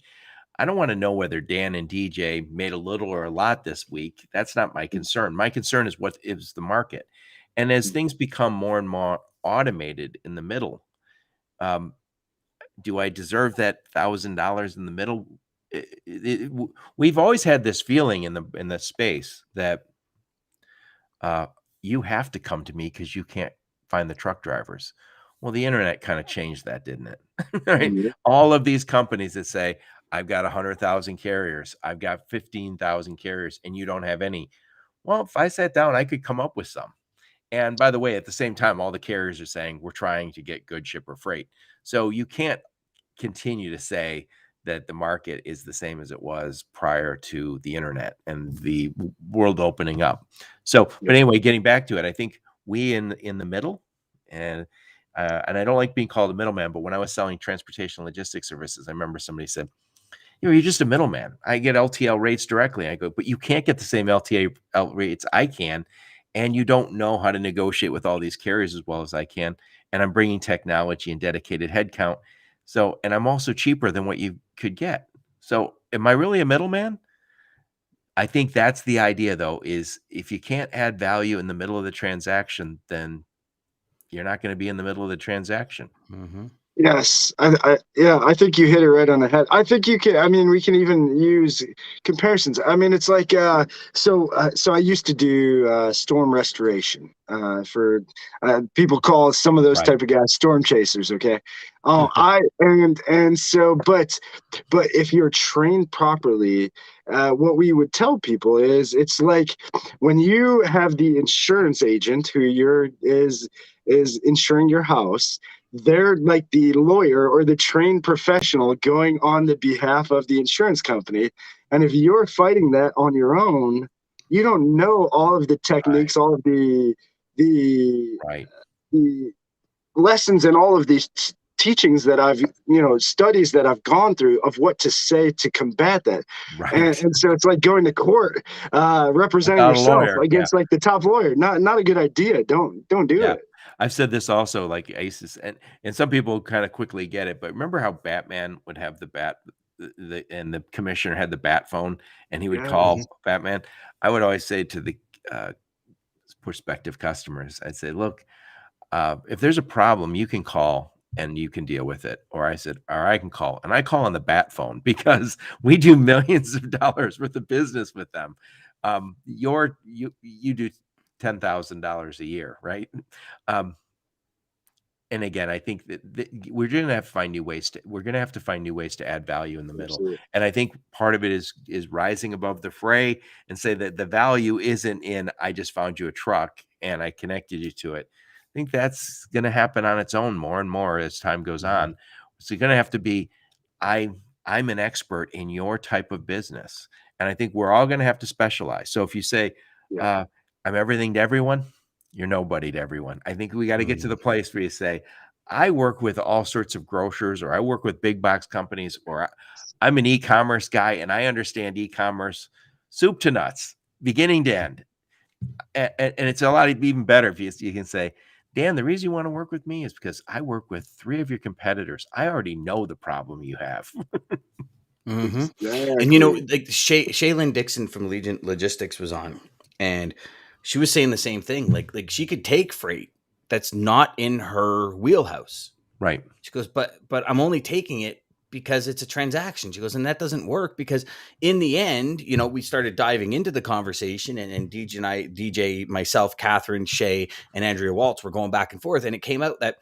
I don't want to know whether Dan and DJ made a little or a lot this week. That's not my concern. My concern is what is the market. And as things become more and more automated in the middle, do I deserve that $1,000 in the middle? We've always had this feeling in the space that you have to come to me because you can't find the truck drivers. Well, the internet kind of changed that, didn't it? Right? Mm-hmm. All of these companies that say, I've got 100,000 carriers, I've got 15,000 carriers, and you don't have any. Well, if I sat down, I could come up with some. And by the way, at the same time, all the carriers are saying we're trying to get good shipper freight. So you can't continue to say that the market is the same as it was prior to the internet and the world opening up. So, but anyway, getting back to it, I think we in the middle, and I don't like being called a middleman, but when I was selling transportation logistics services, I remember somebody said, you're just a middleman. I get LTL rates directly. I go, but you can't get the same LTL rates I can, and you don't know how to negotiate with all these carriers as well as I can. And I'm bringing technology and dedicated headcount. So, and I'm also cheaper than what you could get. So am I really a middleman? I think that's the idea, though, is if you can't add value in the middle of the transaction, then you're not going to be in the middle of the transaction. Mm-hmm. Yes, I think you hit it right on the head. I think you can. I mean, we can even use comparisons. I mean, it's like so I used to do storm restoration for people call some of those type of guys storm chasers. Okay, but if you're trained properly, what we would tell people is it's like when you have the insurance agent who is insuring your house. They're like the lawyer or the trained professional going on the behalf of the insurance company. And if you're fighting that on your own, you don't know all of the techniques, all of the lessons and all of these teachings that I've, studies that I've gone through of what to say to combat that. Right. And so it's like going to court, representing yourself against like the top lawyer. Not a good idea. Don't do it. I've said this also, like ISIS, and some people kind of quickly get it, but remember how Batman would have the bat, and the commissioner had the bat phone, and he would call Batman. I would always say to the prospective customers, I'd say, look, if there's a problem, you can call and you can deal with it. Or I said, or I can call, and I call on the bat phone because we do millions of dollars worth of business with them. You do $10,000 a year, right? And again, I think that we're going to have to find new ways to add value in the middle. Absolutely. And I think part of it is rising above the fray and say that the value isn't in, I just found you a truck and I connected you to it. I think that's going to happen on its own more and more as time goes on. So you're going to have to be, I'm an expert in your type of business. And I think we're all going to have to specialize. So if you say, I'm everything to everyone, you're nobody to everyone. I think we got to get to the place where you say, I work with all sorts of grocers, or I work with big box companies, or I'm an e-commerce guy and I understand e-commerce soup to nuts, beginning to end. And it's a lot even better if you can say, Dan, the reason you want to work with me is because I work with 3 of your competitors. I already know the problem you have. Mm-hmm. Exactly. And like Shaylin Dixon from Legion Logistics was on, and she was saying the same thing. Like she could take freight that's not in her wheelhouse. Right. She goes, but I'm only taking it because it's a transaction. She goes, and that doesn't work because in the end, we started diving into the conversation, and DJ, myself, Catherine, Shay, and Andrea Waltz were going back and forth, and it came out that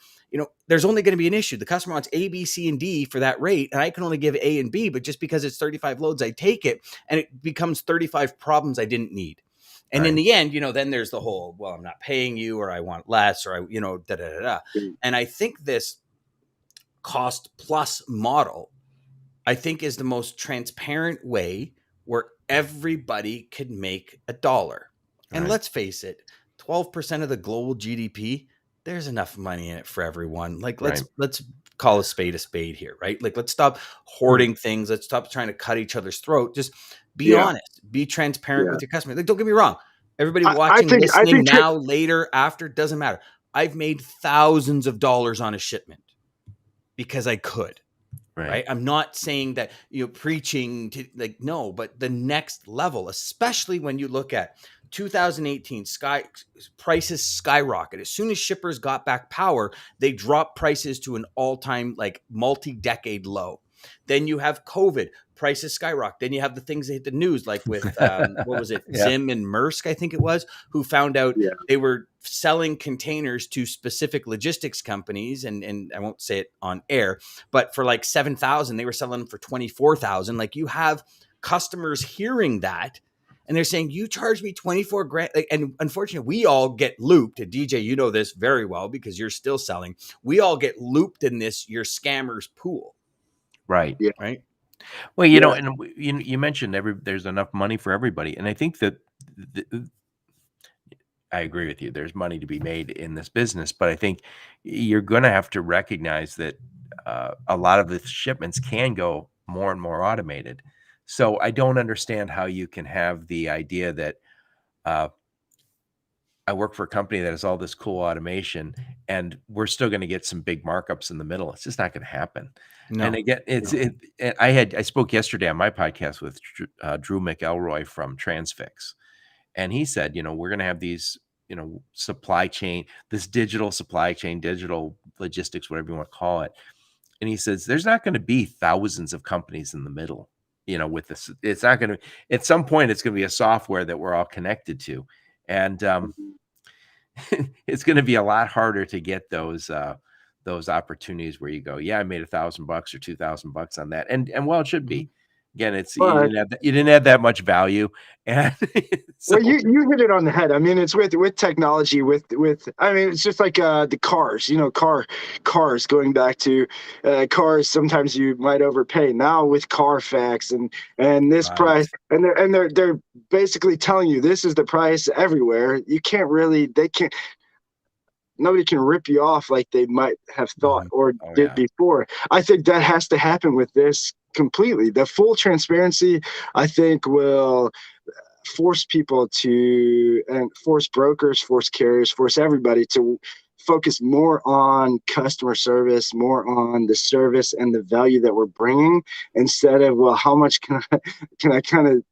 there's only going to be an issue. The customer wants A, B, C, and D for that rate, and I can only give A and B, but just because it's 35 loads, I take it, and it becomes 35 problems I didn't need. And in the end, then there's the whole, well, I'm not paying you, or I want less, or I. And I think this cost plus model, I think, is the most transparent way where everybody could make $1. And let's face it, 12% of the global GDP, there's enough money in it for everyone. Like, let's call a spade here, right? Like, let's stop hoarding things. Let's stop trying to cut each other's throat. Just be honest, be transparent with your customer. Like, don't get me wrong. Everybody watching, listening now, later, after, doesn't matter. I've made thousands of dollars on a shipment because I could. Right. I'm not saying that, preaching to no, but the next level, especially when you look at 2018, prices skyrocket. As soon as shippers got back power, they dropped prices to an all-time multi-decade low. Then you have COVID, prices skyrocket. Then you have the things that hit the news, like with what was it, Zim and Maersk, I think it was, who found out they were selling containers to specific logistics companies, and I won't say it on air, but for like 7,000, they were selling them for 24,000. Like, you have customers hearing that, and they're saying, you charge me 24 grand. And unfortunately, we all get looped. And DJ, you know this very well because you're still selling. We all get looped in this, your scammers pool. Right. Yeah. Right. Well, you know, and you mentioned there's enough money for everybody. And I think that I agree with you. There's money to be made in this business, but I think you're going to have to recognize that a lot of the shipments can go more and more automated. So I don't understand how you can have the idea that I work for a company that has all this cool automation and we're still going to get some big markups in the middle. It's just not going to happen. No. And again, I spoke yesterday on my podcast with Drew McElroy from Transfix, and he said, we're going to have these, supply chain, this digital supply chain, digital logistics, whatever you want to call it. And he says, there's not going to be thousands of companies in the middle. With this, it's not going to, at some point, it's going to be a software that we're all connected to. And it's going to be a lot harder to get those opportunities where you go, I made $1,000 or $2,000 on that. And well, it should be. Again, you didn't add that much value. And well, you hit it on the head. I mean, it's with technology, it's just like the cars, cars going back to cars. Sometimes you might overpay. Now with Carfax and this price, and they're basically telling you this is the price everywhere. You can't really, nobody can rip you off like they might have thought or did before. I think that has to happen with this completely. The full transparency, I think, will force people and force brokers, force carriers, force everybody to focus more on customer service, more on the service and the value that we're bringing, instead of, well, how much can I kind of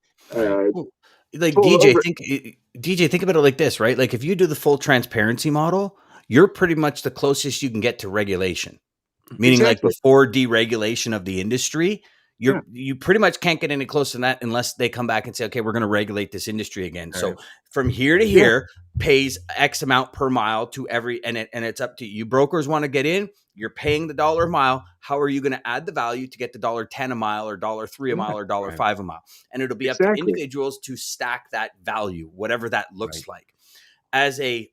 like DJ, think about it like this, right? Like, if you do the full transparency model, you're pretty much the closest you can get to regulation, meaning like before deregulation of the industry, you pretty much can't get any closer than that unless they come back and say, okay, we're going to regulate this industry again. All so from here to here pays X amount per mile to and it's up to you. You brokers want to get in, you're paying the $1 a mile. How are you going to add the value to get the $1.10 a mile or $1.03 a mile or $1.05 a mile? And it'll be up to individuals to stack that value, whatever that looks like. As a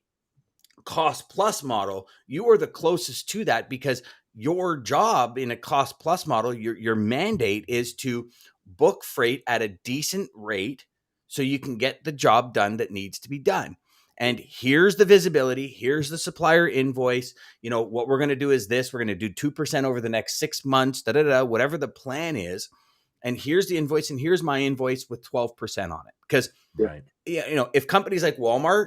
cost plus model, you are the closest to that, because your job in a cost plus model, your mandate is to book freight at a decent rate so you can get the job done that needs to be done. And here's the visibility. Here's the supplier invoice. What we're going to do is this. We're going to do 2% over the next 6 months, whatever the plan is. And here's the invoice, and here's my invoice with 12% on it. Because, if companies like Walmart,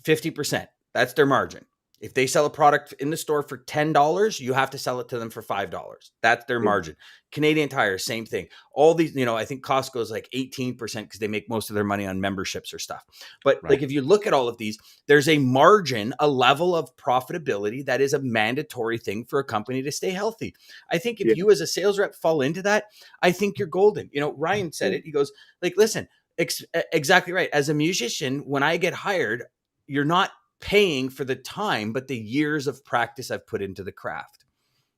50%, that's their margin. If they sell a product in the store for $10, you have to sell it to them for $5. That's their margin. Canadian Tire, same thing. All these, I think Costco is like 18% because they make most of their money on memberships or stuff. But like, if you look at all of these, there's a margin, a level of profitability that is a mandatory thing for a company to stay healthy. I think if you as a sales rep fall into that, I think you're golden. Ryan said it. He goes, like, listen, exactly right. As a musician, when I get hired, you're not paying for the time, but the years of practice I've put into the craft.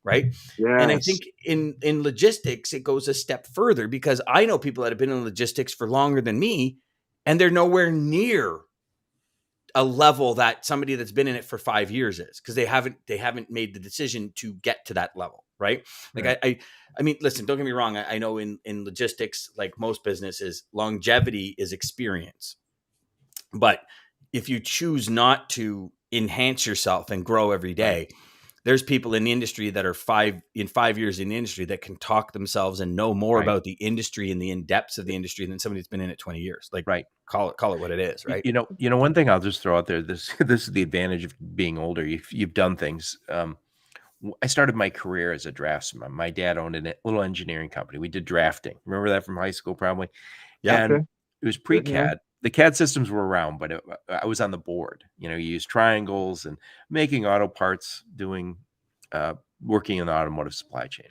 Right. Yes. And I think in logistics, it goes a step further, because I know people that have been in logistics for longer than me, and they're nowhere near a level that somebody that's been in it for 5 years is, because they haven't made the decision to get to that level. Right. Like, I mean, listen, don't get me wrong. I know in logistics, like most businesses, longevity is experience. But if you choose not to enhance yourself and grow every day, there's people in the industry that are 5 years in the industry that can talk themselves and know more about the industry and the in-depths of the industry than somebody that's been in it 20 years. Like, call it what it is. Right. One thing I'll just throw out there, this is the advantage of being older. You've done things. I started my career as a draftsman. My dad owned a little engineering company. We did drafting. Remember that from high school, probably. Yeah. And it was pre-CAD. The CAD systems were around, but I was on the board. You use triangles and making auto parts, working in the automotive supply chain.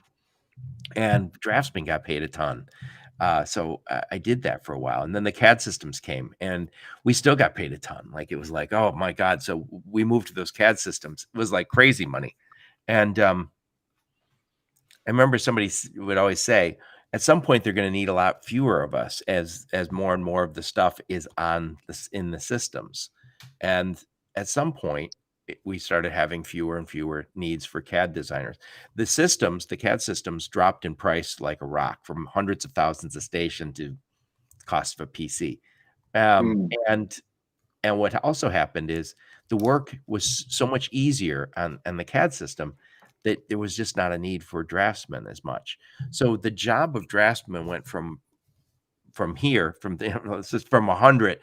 and draftsmen got paid a ton. So I did that for a while, and then the CAD systems came, and we still got paid a ton. Like, it was like, oh my God. So we moved to those CAD systems. It was like crazy money. And I remember somebody would always say, at some point they're going to need a lot fewer of us as more and more of the stuff is in the systems. And at some point we started having fewer and fewer needs for CAD designers. The CAD systems dropped in price like a rock, from hundreds of thousands a station to the cost of a PC. And what also happened is the work was so much easier on the CAD system that there was just not a need for draftsmen as much. So the job of draftsman went from 100,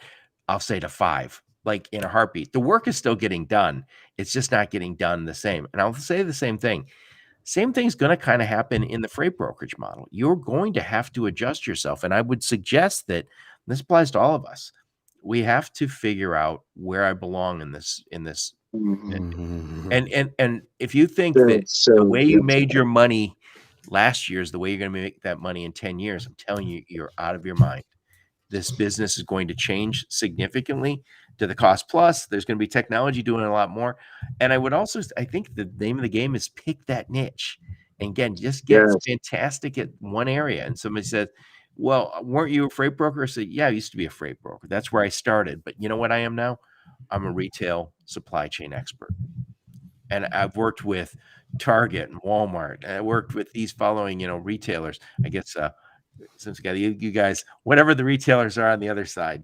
I'll say, to 5, like in a heartbeat. The work is still getting done. It's just not getting done the same. And I'll say the same thing. Same thing's going to kind of happen in the freight brokerage model. You're going to have to adjust yourself. And I would suggest that this applies to all of us. We have to figure out where I belong in this. Mm-hmm. And if you think that the way you made your money last year is the way you're going to make that money in 10 years, I'm telling you, you're out of your mind. This business is going to change significantly to the cost plus. There's going to be technology doing a lot more. And I think the name of the game is pick that niche. And again, just get fantastic at one area. And somebody said, well, weren't you a freight broker? I said, yeah, I used to be a freight broker. That's where I started. But you know what I am now? I'm a retail supply chain expert. And I've worked with Target and Walmart. And I worked with these following, retailers. I guess since you guys, whatever the retailers are on the other side,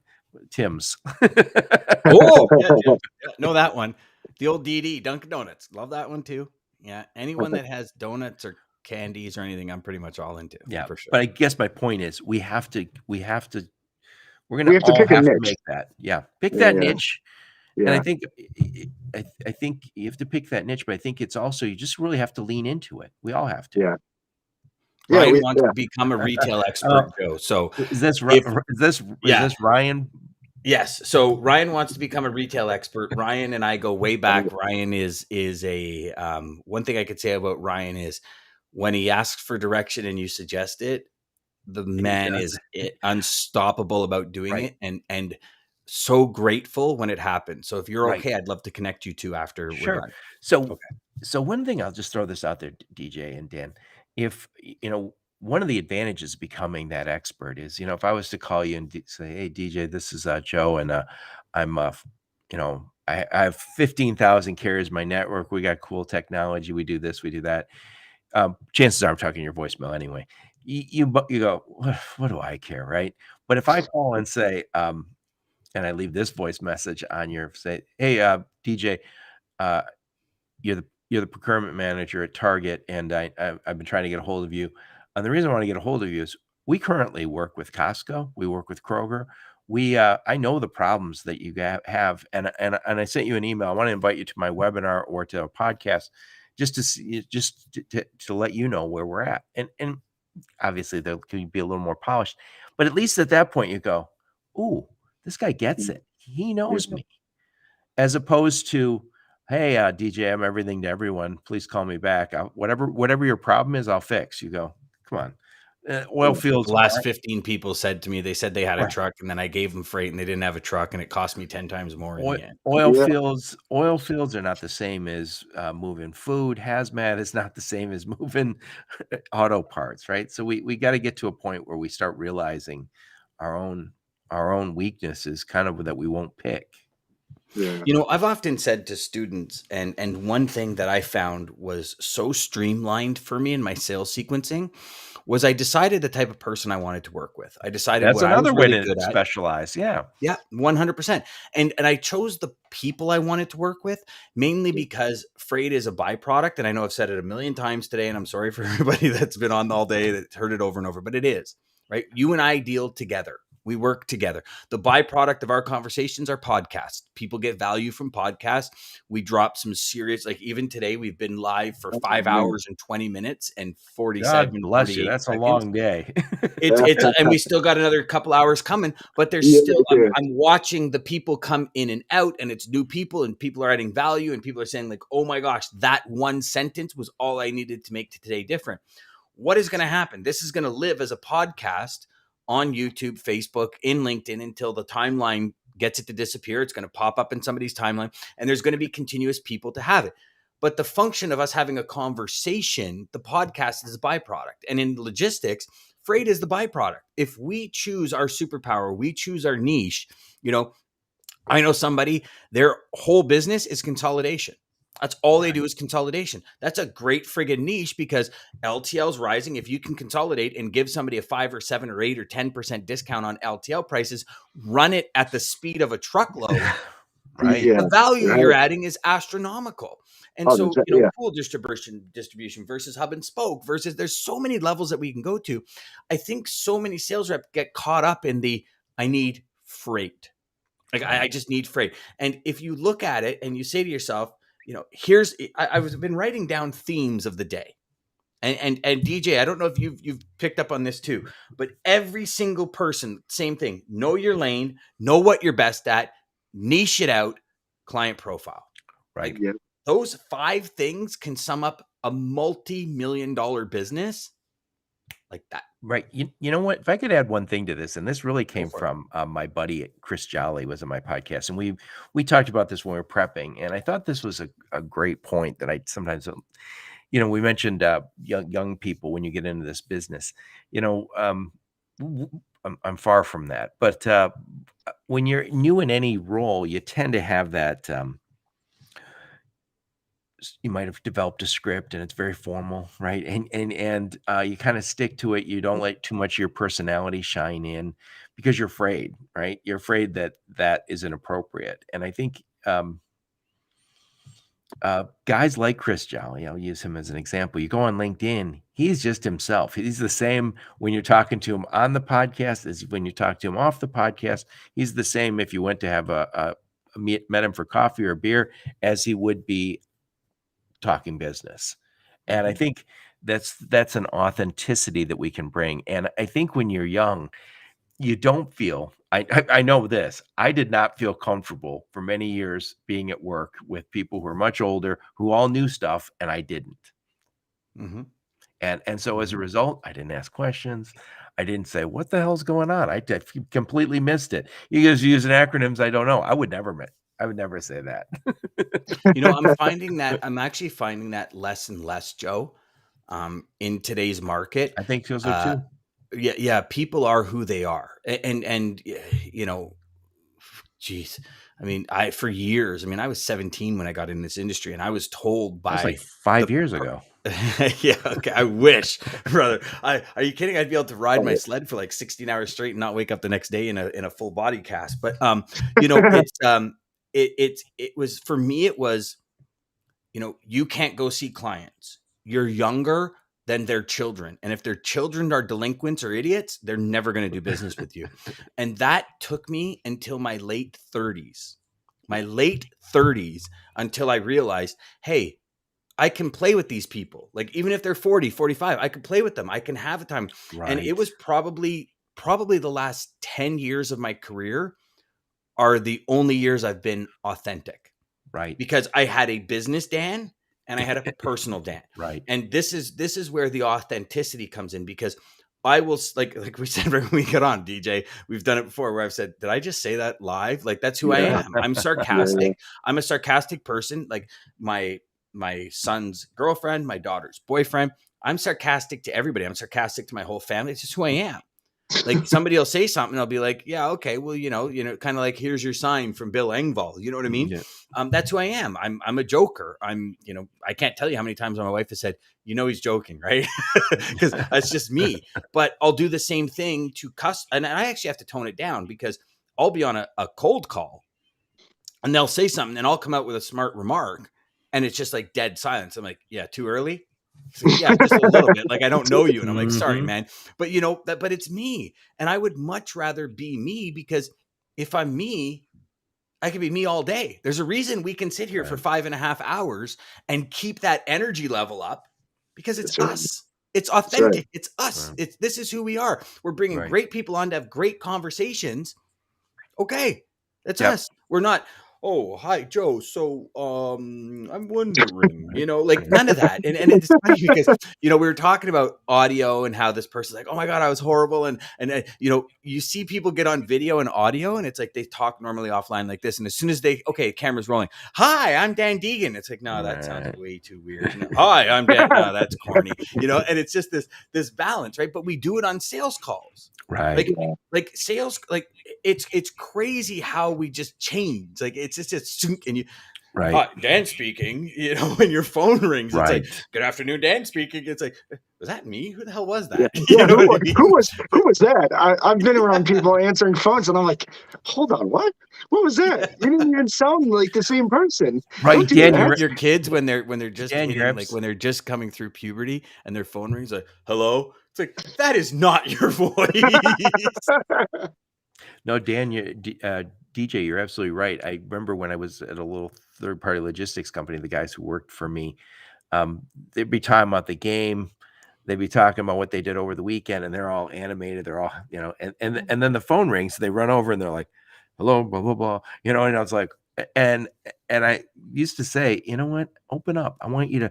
Tim's. Oh, yeah, know that one. The old DD, Dunkin' Donuts. Love that one too. Yeah. Anyone that has donuts or candies or anything, I'm pretty much all into. Yeah, for sure. But I guess my point is we're going to all have to make that. Yeah. Pick that niche. Yeah. And I think you have to pick that niche, but I think it's also, you just really have to lean into it. We all have to. Yeah. Ryan wants to become a retail expert, Joe. So is this Ryan? Yes. So Ryan wants to become a retail expert. Ryan and I go way back. Ryan is a one thing I could say about Ryan is when he asks for direction and you suggest it, the man is unstoppable about doing it and so grateful when it happens. So if you're okay, I'd love to connect you two after we're done. So one thing, I'll just throw this out there, DJ and Dan. If one of the advantages of becoming that expert is, if I was to call you and say, hey, DJ, this is Joe, and I'm I have 15,000 carriers in my network. We got cool technology. We do this, we do that. Chances are I'm talking your voicemail anyway. You go, what do I care, right? But if I call and say, and I leave this voice message on your, say, hey, DJ, you're the procurement manager at Target, and I've been trying to get a hold of you. And the reason I want to get a hold of you is we currently work with Costco. We work with Kroger. I know the problems that you have, and I sent you an email. I want to invite you to my webinar or to a podcast, just to let you know where we're at. And obviously there could be a little more polished, but at least at that point you go, ooh, this guy gets it. He knows me, as opposed to, hey, DJ, I'm everything to everyone. Please call me back. Whatever your problem is, I'll fix. You go, come on. Oil fields. The last 15 people said to me, they said they had a truck, and then I gave them freight, and they didn't have a truck, and it cost me 10 times more in the end. Oil fields are not the same as moving food. Hazmat is not the same as moving auto parts, right? So we got to get to a point where we start realizing our own weaknesses, kind of, that we won't pick. Yeah. I've often said to students, and one thing that I found was so streamlined for me in my sales sequencing was I decided the type of person I wanted to work with. I decided that's what another I was really way to good at. Specialize. Yeah. Yeah, 100%. And I chose the people I wanted to work with mainly because freight is a byproduct. And I know I've said it a million times today, and I'm sorry for everybody that's been on all day that's heard it over and over, but it is, right? You and I deal together. We work together. The byproduct of our conversations are podcasts. People get value from podcasts. We drop some serious, like even today, we've been live for 5 hours and 20 minutes and 47 God bless you. That's seconds. A long day. It's and we still got another couple hours coming, but there's still, I'm watching the people come in and out, and it's new people, and people are adding value, and people are saying like, oh my gosh, that one sentence was all I needed to make today different. what is going to happen? This is going to live as a podcast on YouTube, Facebook, in LinkedIn until the timeline gets it to disappear. It's going to pop up in somebody's timeline, and there's going to be continuous people to have it. But the function of us having a conversation, the podcast is a byproduct. And in logistics, freight is the byproduct. If we choose our superpower, we choose our niche, I know somebody, their whole business is consolidation. That's all they do is consolidation. That's a great friggin' niche because LTL is rising. If you can consolidate and give somebody a 5 or 7 or 8 or 10% discount on LTL prices, run it at the speed of a truckload, right? The value you're adding is astronomical. And pool distribution versus hub and spoke versus there's so many levels that we can go to. I think so many sales reps get caught up in I need freight. Like I just need freight. And if you look at it and you say to yourself, I've been writing down themes of the day. And DJ, I don't know if you've picked up on this too, but every single person, same thing. Know your lane, know what you're best at, niche it out, client profile. Right. Yeah. Those 5 things can sum up a multi-million-dollar business like that. Right. You know what? If I could add one thing to this, and this really came from my buddy Chris Jolly was on my podcast, and we talked about this when we were prepping, and I thought this was a great point that I sometimes, we mentioned young people when you get into this business. I'm far from that, but when you're new in any role, you tend to have that. You might have developed a script and it's very formal, right? And you kind of stick to it. You don't let too much of your personality shine in because you're afraid, right? You're afraid that is inappropriate. And I think guys like Chris Jolly, I'll use him as an example. You go on LinkedIn, he's just himself. He's the same when you're talking to him on the podcast as when you talk to him off the podcast. He's the same if you went to have met him for coffee or beer as he would be talking business. And I think that's an authenticity that we can bring. And I think when you're young, you don't feel, I know this, I did not feel comfortable for many years being at work with people who are much older, who all knew stuff, and I didn't. Mm-hmm. And so as a result, I didn't ask questions. I didn't say, what the hell's going on? I completely missed it. You guys using acronyms I don't know. I would never say that. I'm actually finding that less and less, Joe, in today's market. I think so too. Yeah. People are who they are. And geez, for years, I was 17 when I got in this industry, and I was told by like 5 years ago. Yeah. Okay. I wish, brother. Are you kidding? I'd be able to ride my sled for like 16 hours straight and not wake up the next day in a full body cast. But, it was, for me, it was, you can't go see clients. You're younger than their children. And if their children are delinquents or idiots, they're never going to do business with you. And that took me until my late 30s until I realized, hey, I can play with these people. Like, even if they're 40, 45, I can play with them. I can have a time. Right. And it was probably the last 10 years of my career are the only years I've been authentic. Right. Because I had a business Dan and I had a personal Dan. Right. And this is where the authenticity comes in, because I will, like we said when we got on, DJ, we've done it before where I've said, did I just say that live? Like, that's who I am. I'm sarcastic. I'm a sarcastic person. Like my son's girlfriend, my daughter's boyfriend, I'm sarcastic to everybody. I'm sarcastic to my whole family. It's just who I am. Like, somebody will say something, I'll be like, yeah, okay, well, kind of like, here's your sign from Bill Engvall. You know what I mean? Yeah. That's who I am. I'm a joker. I can't tell you how many times my wife has said, he's joking, right? Because that's just me. But I'll do the same thing to and I actually have to tone it down, because I'll be on a cold call and they'll say something and I'll come out with a smart remark and it's just like dead silence. I'm like, yeah, too early. Like, yeah, just a little bit. Like, I don't know you. And I'm like, sorry, man. But but it's me. And I would much rather be me, because if I'm me, I can be me all day. There's a reason we can sit here for 5.5 hours and keep that energy level up, because it's us. It's authentic. Right. It's us. Right. This is who we are. We're bringing great people on to have great conversations. Okay. That's us. We're not, oh, hi, Joe. So, I'm wondering, like none of that. And it's funny because, we were talking about audio and how this person's like, oh my God, I was horrible. And you see people get on video and audio and it's like, they talk normally offline like this. And as soon as camera's rolling. Hi, I'm Dan Deegan. It's like, no, that sounds way too weird. No, hi, I'm Dan. No, that's corny, and it's just this balance, right? But we do it on sales calls. Right. Like sales, like it's crazy how we just change. Like it's just and you, right. Dan speaking, when your phone rings, right. It's like, good afternoon, Dan speaking. It's like, was that me? Who the hell was that? Yeah, who was that? I've been around people answering phones and I'm like, hold on, what was that? You didn't even sound like the same person. Right. Dan, your kids when they're just hitting, like when they're just coming through puberty and their phone rings, like, hello. It's like, that is not your voice. No, Dan, DJ, you're absolutely right. I remember when I was at a little third-party logistics company, the guys who worked for me, they'd be talking about the game. They'd be talking about what they did over the weekend, and they're all animated. They're all, and then the phone rings. They run over and they're like, hello, blah, blah, blah. And I was like, and I used to say, you know what? Open up. I want you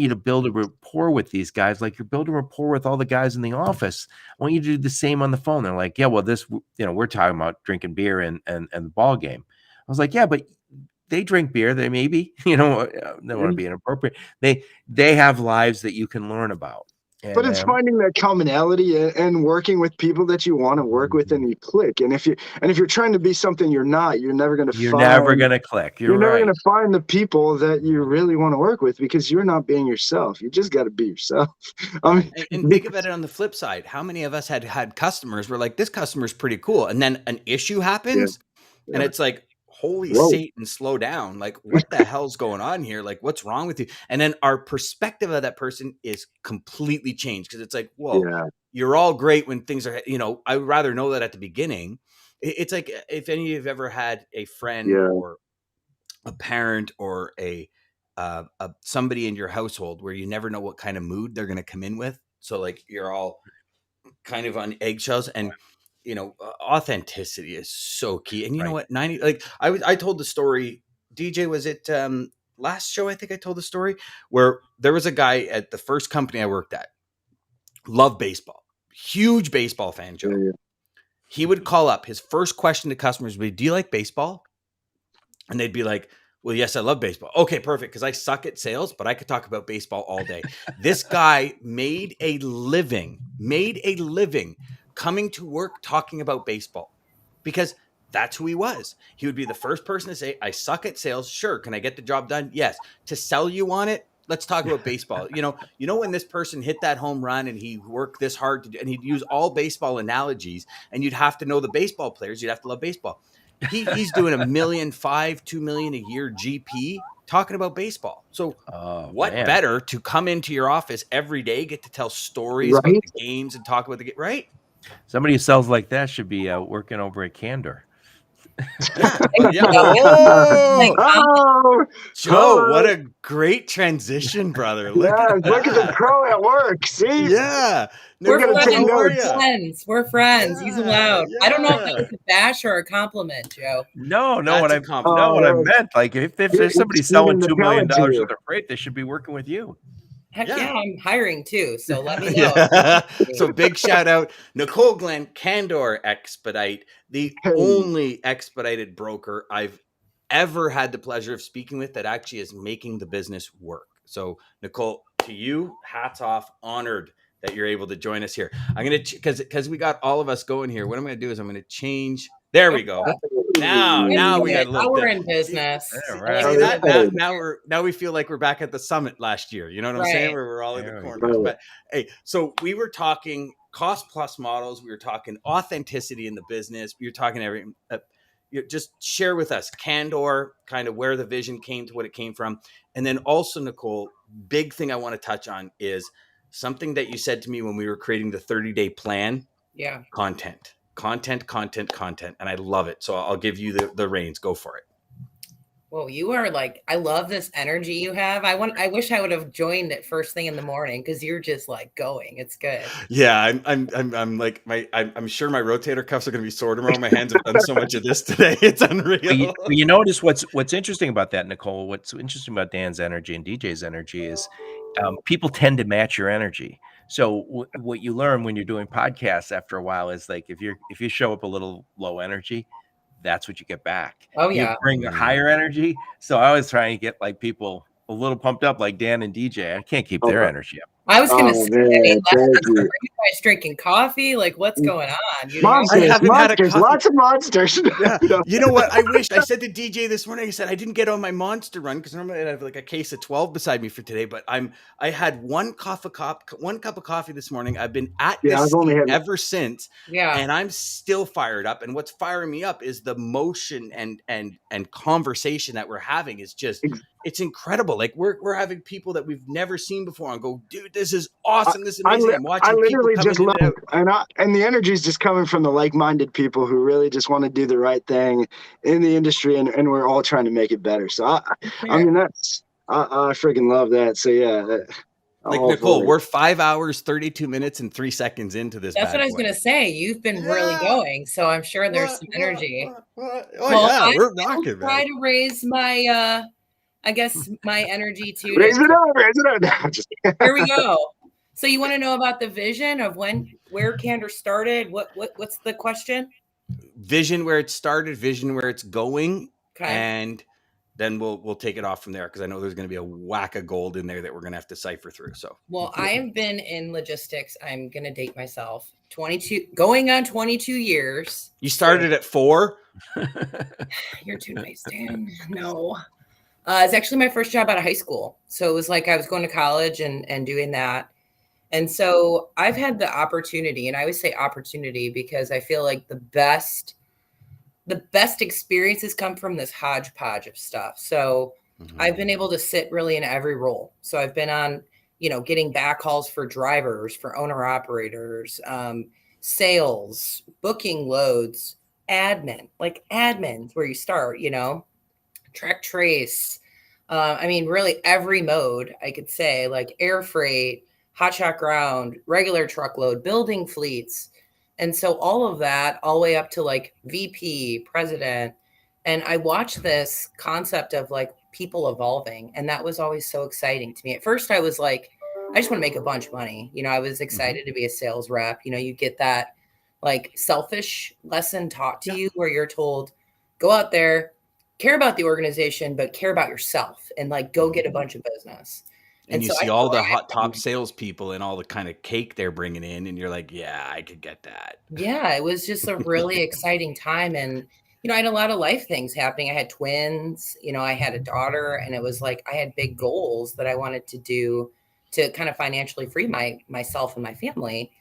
to build a rapport with these guys, like you're building rapport with all the guys in the office. I want you to do the same on the phone. They're like, yeah, well, this, we're talking about drinking beer and the ball game. I was like, yeah, but they drink beer. They maybe, they want to be inappropriate. They have lives that you can learn about. But it's finding that commonality and working with people that you want to work with and you click. And if you're trying to be something you're not, you're never going to click. You're never going to find the people that you really want to work with because you're not being yourself. You just got to be yourself. And think about it on the flip side. How many of us had customers were like, this customer's pretty cool. And then an issue happens and it's like, holy Satan, slow down. Like, what the hell's going on here? Like, what's wrong with you? And then our perspective of that person is completely changed because it's like, whoa, you're all great when things are, I would rather know that at the beginning. It's like if any of you have ever had a friend or a parent or a somebody in your household where you never know what kind of mood they're going to come in with. So like you're all kind of on eggshells and authenticity is so key. And you know what, I told the story, DJ, was it last show? I think I told the story where there was a guy at the first company I worked at, loved baseball, huge baseball fan, Joe. Yeah. He would call up. His first question to customers would be, do you like baseball? And they'd be like, well, yes, I love baseball. Okay, perfect. Because I suck at sales, but I could talk about baseball all day. This guy made a living coming to work talking about baseball because that's who he was. He would be the first person to say, I suck at sales. Sure. Can I get the job done? Yes. To sell you on it, let's talk about baseball. When this person hit that home run and he worked this hard and he'd use all baseball analogies and you'd have to know the baseball players. You'd have to love baseball. He's doing $1.5 million, $2 million a year GP talking about baseball. So what better to come into your office every day, get to tell stories about the games and talk about the game, right? Somebody who sells like that should be working over at Candor. Joe, what a great transition, brother. Look at the pro at work. See? Yeah. We're friends. We're friends. He's allowed. I don't know if that was a bash or a compliment, Joe. No, what I meant. Like if somebody's selling $2 million worth of freight, they should be working with you. Heck yeah, I'm hiring too. So let me know. So big shout out, Nicole Glenn, Candor Expedite, the only expedited broker I've ever had the pleasure of speaking with that actually is making the business work. So Nicole, to you, hats off, honored that you're able to join us here. I'm going to, because we got all of us going here. What I'm going to do is I'm going to change. There we go. Now we got a little. We're in business. Now we feel like we're back at the summit last year. You know what I'm saying? Where we're all in the corners. But hey, so we were talking cost plus models. We were talking authenticity in the business. We were talking everything. Just share with us Candor, kind of where the vision came to what it came from, and then also Nicole, big thing I want to touch on is something that you said to me when we were creating the 30-day plan. Yeah, content. And I love it. So I'll give you the reins. Go for it. Well, you are like, I love this energy you have. I wish I would have joined it first thing in the morning because you're just like going. It's good. Yeah, I'm like I'm sure my rotator cuffs are going to be sore tomorrow. My hands have done so much of this today; it's unreal. But you notice what's interesting about that, Nicole. What's interesting about Dan's energy and DJ's energy is people tend to match your energy. So what you learn when you're doing podcasts after a while is like if you show up a little low energy, that's what you get back. Oh You yeah. bring a higher energy. So I always try and get like people a little pumped up, like Dan and DJ. I can't keep their energy up. I was going to say, man, I mean, thank you. are you guys drinking coffee? Like, what's going on? You know? Monsters, I haven't had a coffee. lots of monsters. Yeah. You know what? I said to DJ this morning, I said I didn't get on my monster run because normally I'd have like a case of 12 beside me for today, but I had one cup of coffee this morning. I've been at this seat ever since. Yeah. And I'm still fired up. And what's firing me up is the motion and conversation that we're having is just it's incredible. Like we're having people that we've never seen before and go, dude, this is awesome. This is amazing. I'm watching. I literally just love it. And the energy is just coming from the like-minded people who really just want to do the right thing in the industry, and we're all trying to make it better. So I mean, I freaking love that. So yeah. Like Nicole, we're 5 hours, 32 minutes, and 3 seconds into this. That's what I was going to say. You've been really going, so I'm sure there's some energy. Oh yeah, we're rocking. Try to raise my, I guess my energy too. Raise it up. Here we go. So you want to know about the vision of where Candor started? What's the question? Vision where it started, vision where it's going, okay. And then we'll take it off from there because I know there's going to be a whack of gold in there that we're going to have to cipher through. So, well, I have been in logistics. I'm going to date myself. 22, going on 22 years. You started at 4. You're too nice, Dan. No, it's actually my first job out of high school. So it was like I was going to college and doing that. And so I've had the opportunity, and I always say opportunity because I feel like the best experiences come from this hodgepodge of stuff. So I've been able to sit really in every role. So I've been on, getting backhauls for drivers, for owner operators, sales, booking loads, admin, like admin's where you start, track trace. I mean, really every mode I could say, like air freight, hotshot ground, regular truckload, building fleets. And so all of that, all the way up to like VP, president. And I watched this concept of like people evolving. And that was always so exciting to me. At first, I was like, I just want to make a bunch of money. I was excited to be a sales rep. You get that like selfish lesson taught to you where you're told, go out there, care about the organization, but care about yourself and like go get a bunch of business. And you see all the hot top salespeople and all the kind of cake they're bringing in, and you're like, yeah, I could get that. Yeah, it was just a really exciting time. And, I had a lot of life things happening. I had twins, I had a daughter, and it was like I had big goals that I wanted to do to kind of financially free myself and my family.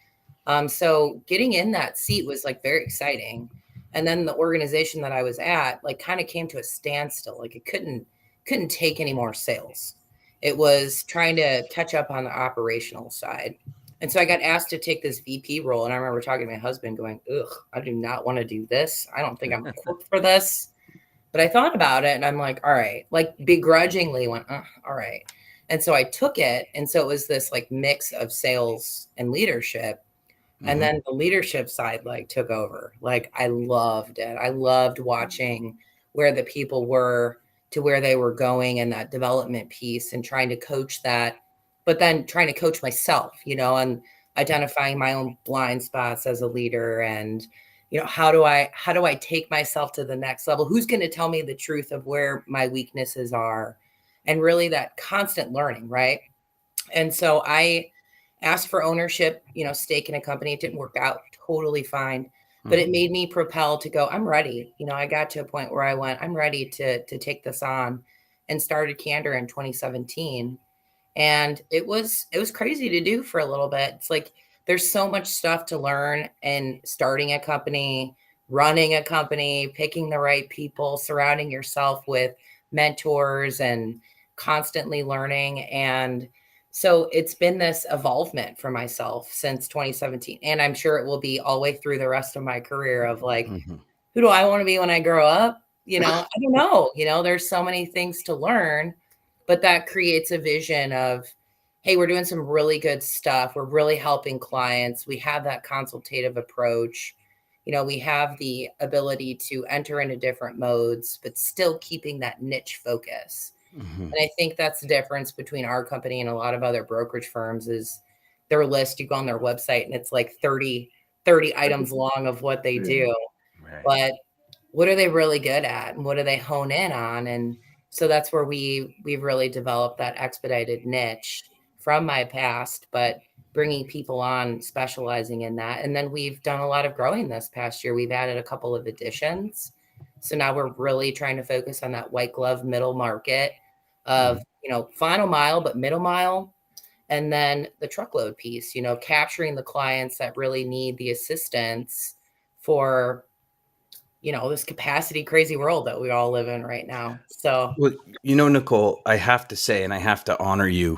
So getting in that seat was like very exciting. And then the organization that I was at like kind of came to a standstill. Like it couldn't take any more sales. It was trying to catch up on the operational side. And so I got asked to take this VP role. And I remember talking to my husband going, ugh, I do not want to do this. I don't think I'm equipped for this. But I thought about it and I'm like, all right, like begrudgingly went, all right. And so I took it. And so it was this like mix of sales and leadership. And then the leadership side like took over. Like I loved it. I loved watching where the people were to where they were going and that development piece and trying to coach that, but then trying to coach myself, and identifying my own blind spots as a leader. And, how do I take myself to the next level? Who's going to tell me the truth of where my weaknesses are? And really that constant learning. Right. And so I asked for ownership, stake in a company. It didn't work out totally fine. But it made me propel to go, I'm ready. I got to a point where I went, I'm ready to take this on, and started Candor in 2017. And it was crazy to do for a little bit. It's like, there's so much stuff to learn in starting a company, running a company, picking the right people, surrounding yourself with mentors and constantly learning. And so it's been this evolvement for myself since 2017. And I'm sure it will be all the way through the rest of my career of like, who do I want to be when I grow up? I don't know, there's so many things to learn, but that creates a vision of, hey, we're doing some really good stuff. We're really helping clients. We have that consultative approach. We have the ability to enter into different modes, but still keeping that niche focus. Mm-hmm. And I think that's the difference between our company and a lot of other brokerage firms is their list. You go on their website and it's like 30 items long of what they do. Right. But what are they really good at and what do they hone in on? And so that's where we've really developed that expedited niche from my past, but bringing people on specializing in that. And then we've done a lot of growing this past year. We've added a couple of additions. So now we're really trying to focus on that white glove middle market of, final mile, but middle mile. And then the truckload piece, capturing the clients that really need the assistance for, this capacity crazy world that we all live in right now. So, well, Nicole, I have to say, and I have to honor you,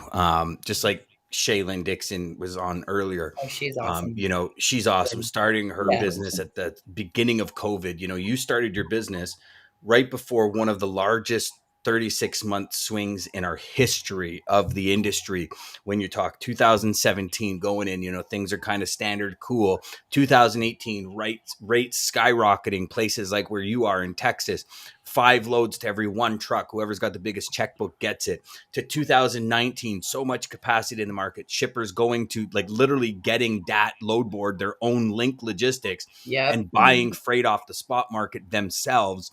just like Shaylin Dixon was on earlier. Oh, she's awesome. She's awesome. Starting her business at the beginning of COVID. You started your business right before one of the largest 36-month swings in our history of the industry. When you talk 2017 going in, things are kind of standard cool. 2018 rates skyrocketing, places like where you are in Texas, 5 loads to every 1 truck. Whoever's got the biggest checkbook gets it. To 2019, so much capacity in the market. Shippers going to literally getting that load board, their own link logistics, and buying freight off the spot market themselves,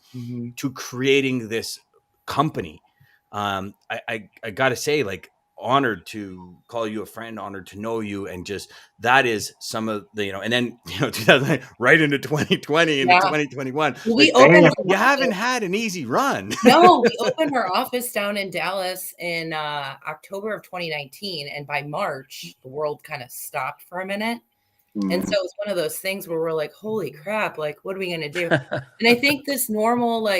to creating this company. I gotta say, honored to call you a friend, honored to know you, and just that is some of the and then 2000 right into 2020 into 2021. You haven't had an easy run. No, we opened our office down in Dallas in October of 2019, and by March the world kind of stopped for a minute. And so it was one of those things where we're like, holy crap, what are we gonna do? And I think this normal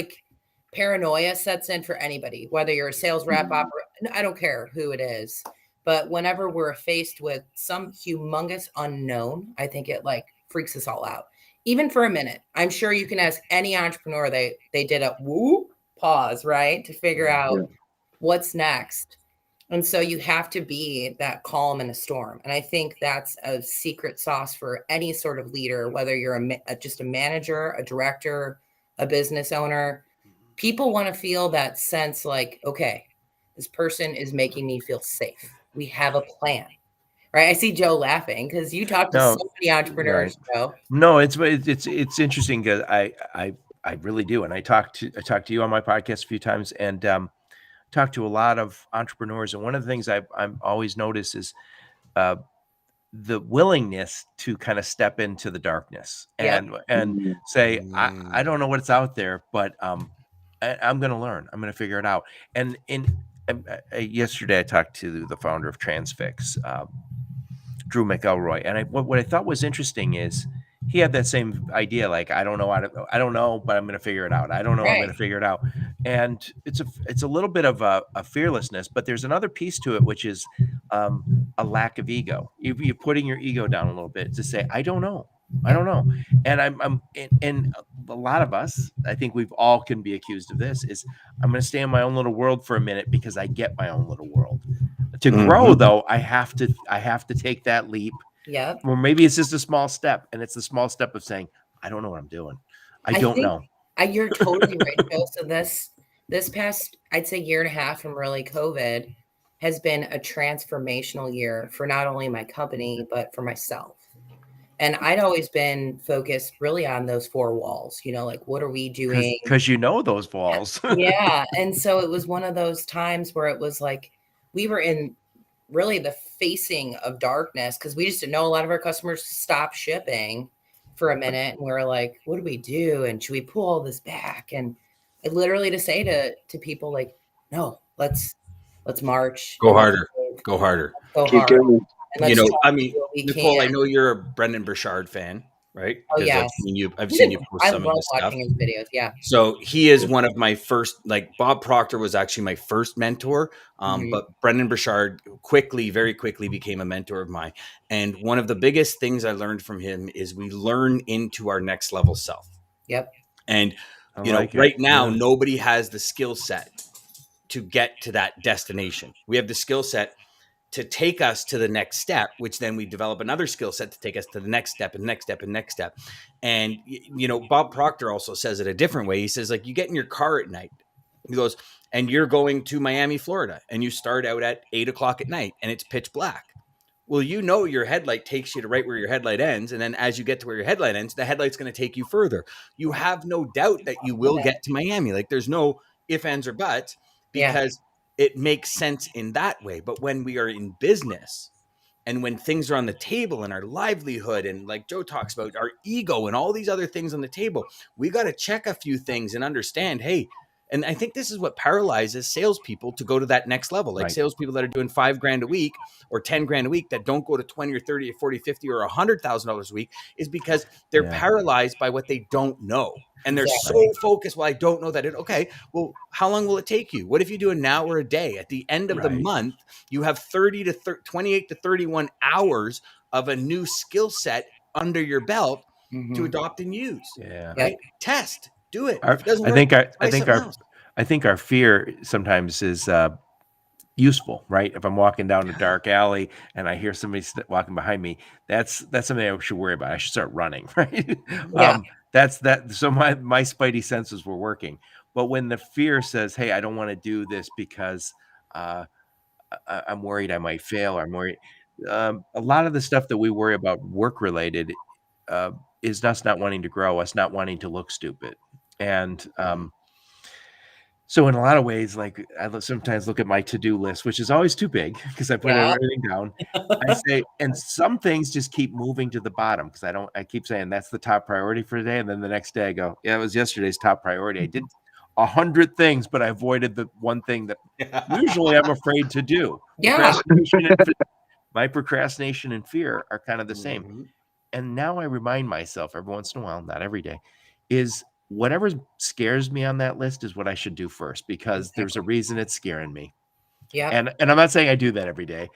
paranoia sets in for anybody, whether you're a sales rep, I don't care who it is. But whenever we're faced with some humongous unknown, I think it freaks us all out. Even for a minute, I'm sure you can ask any entrepreneur, they did a pause, right? To figure out what's next. And so you have to be that calm in a storm. And I think that's a secret sauce for any sort of leader, whether you're just a manager, a director, a business owner. People want to feel that sense okay, this person is making me feel safe. We have a plan, right? I see Joe laughing because you talk to so many entrepreneurs, Joe. No, it's interesting because I really do. And I talked to you on my podcast a few times and talked to a lot of entrepreneurs. And one of the things I'm always notice is the willingness to kind of step into the darkness and say, I don't know what's out there, but I'm going to learn. I'm going to figure it out. And yesterday I talked to the founder of Transfix, Drew McElroy. And what I thought was interesting is he had that same idea. I don't know, but I'm going to figure it out. I don't know. I'm going to figure it out. And it's a little bit of a fearlessness, but there's another piece to it, which is a lack of ego. You're putting your ego down a little bit to say, I don't know. And and a lot of us, I think we've all can be accused of this, is I'm going to stay in my own little world for a minute because I get my own little world. To grow though, I have to take that leap. Yeah. Or maybe it's just a small step, and it's the small step of saying, I don't know what I'm doing. I don't know. You're totally right, Joe. So this past, I'd say, year and a half from really COVID has been a transformational year for not only my company, but for myself. And I'd always been focused really on those 4 walls, what are we doing? Because those walls. Yeah. And so it was one of those times where it was we were in really the facing of darkness because we just didn't know. A lot of our customers stopped shipping for a minute. And we were like, what do we do? And should we pull all this back? And I literally to say to people no, let's march. Go harder. Go harder. Keep going. Nicole, I know you're a Brendan Burchard fan, right? Oh, yeah. I've seen you post some of his stuff. I love watching his videos, yeah. So he is one of my first, Bob Proctor was actually my first mentor, but Brendan Burchard very quickly became a mentor of mine. And one of the biggest things I learned from him is we learn into our next level self. Yep. And Right now, nobody has the skill set to get to that destination. We have the skill set to take us to the next step, which then we develop another skill set to take us to the next step and next step and next step. And, Bob Proctor also says it a different way. He says, like, you get in your car at night, he goes, and you're going to Miami, Florida, and you start out at 8:00 at night and it's pitch black. Well, your headlight takes you to right where your headlight ends. And then as you get to where your headlight ends, the headlight's going to take you further. You have no doubt that you will get to Miami. Like, there's no ifs, ands, or buts, because it makes sense in that way. But when we are in business and when things are on the table and our livelihood and, like Joe talks about, our ego and all these other things on the table, we got to check a few things and understand, hey, and I think this is what paralyzes salespeople to go to that next level. Like salespeople that are doing $5,000 a week or $10,000 a week that don't go to 20 or 30 or 40, 50 or $100,000 a week is because they're paralyzed by what they don't know. And they're so focused. Well, I don't know that okay, well, how long will it take you? What if you do an hour a day? At the end of the month, you have 28 to 31 hours of a new skill set under your belt to adopt and use. Right? Test. Do it. If it doesn't work, I think our fear sometimes is useful, right? If I'm walking down a dark alley and I hear somebody walking behind me, that's something I should worry about. I should start running, right? That's that. So my spidey senses were working. But when the fear says, "Hey, I don't want to do this because I'm worried I might fail," or I'm worried. A lot of the stuff that we worry about work related is us not wanting to grow, us not wanting to look stupid. And so in a lot of ways, like I sometimes look at my to-do list, which is always too big because I put everything down. I say, and some things just keep moving to the bottom because I keep saying that's the top priority for today. And then the next day I go, yeah, it was yesterday's top priority. I did 100 things, but I avoided the one thing that usually I'm afraid to do. My procrastination and fear are kind of the same. And now I remind myself every once in a while, not every day, is whatever scares me on that list is what I should do first, because there's a reason it's scaring me. Yeah. And I'm not saying I do that every day,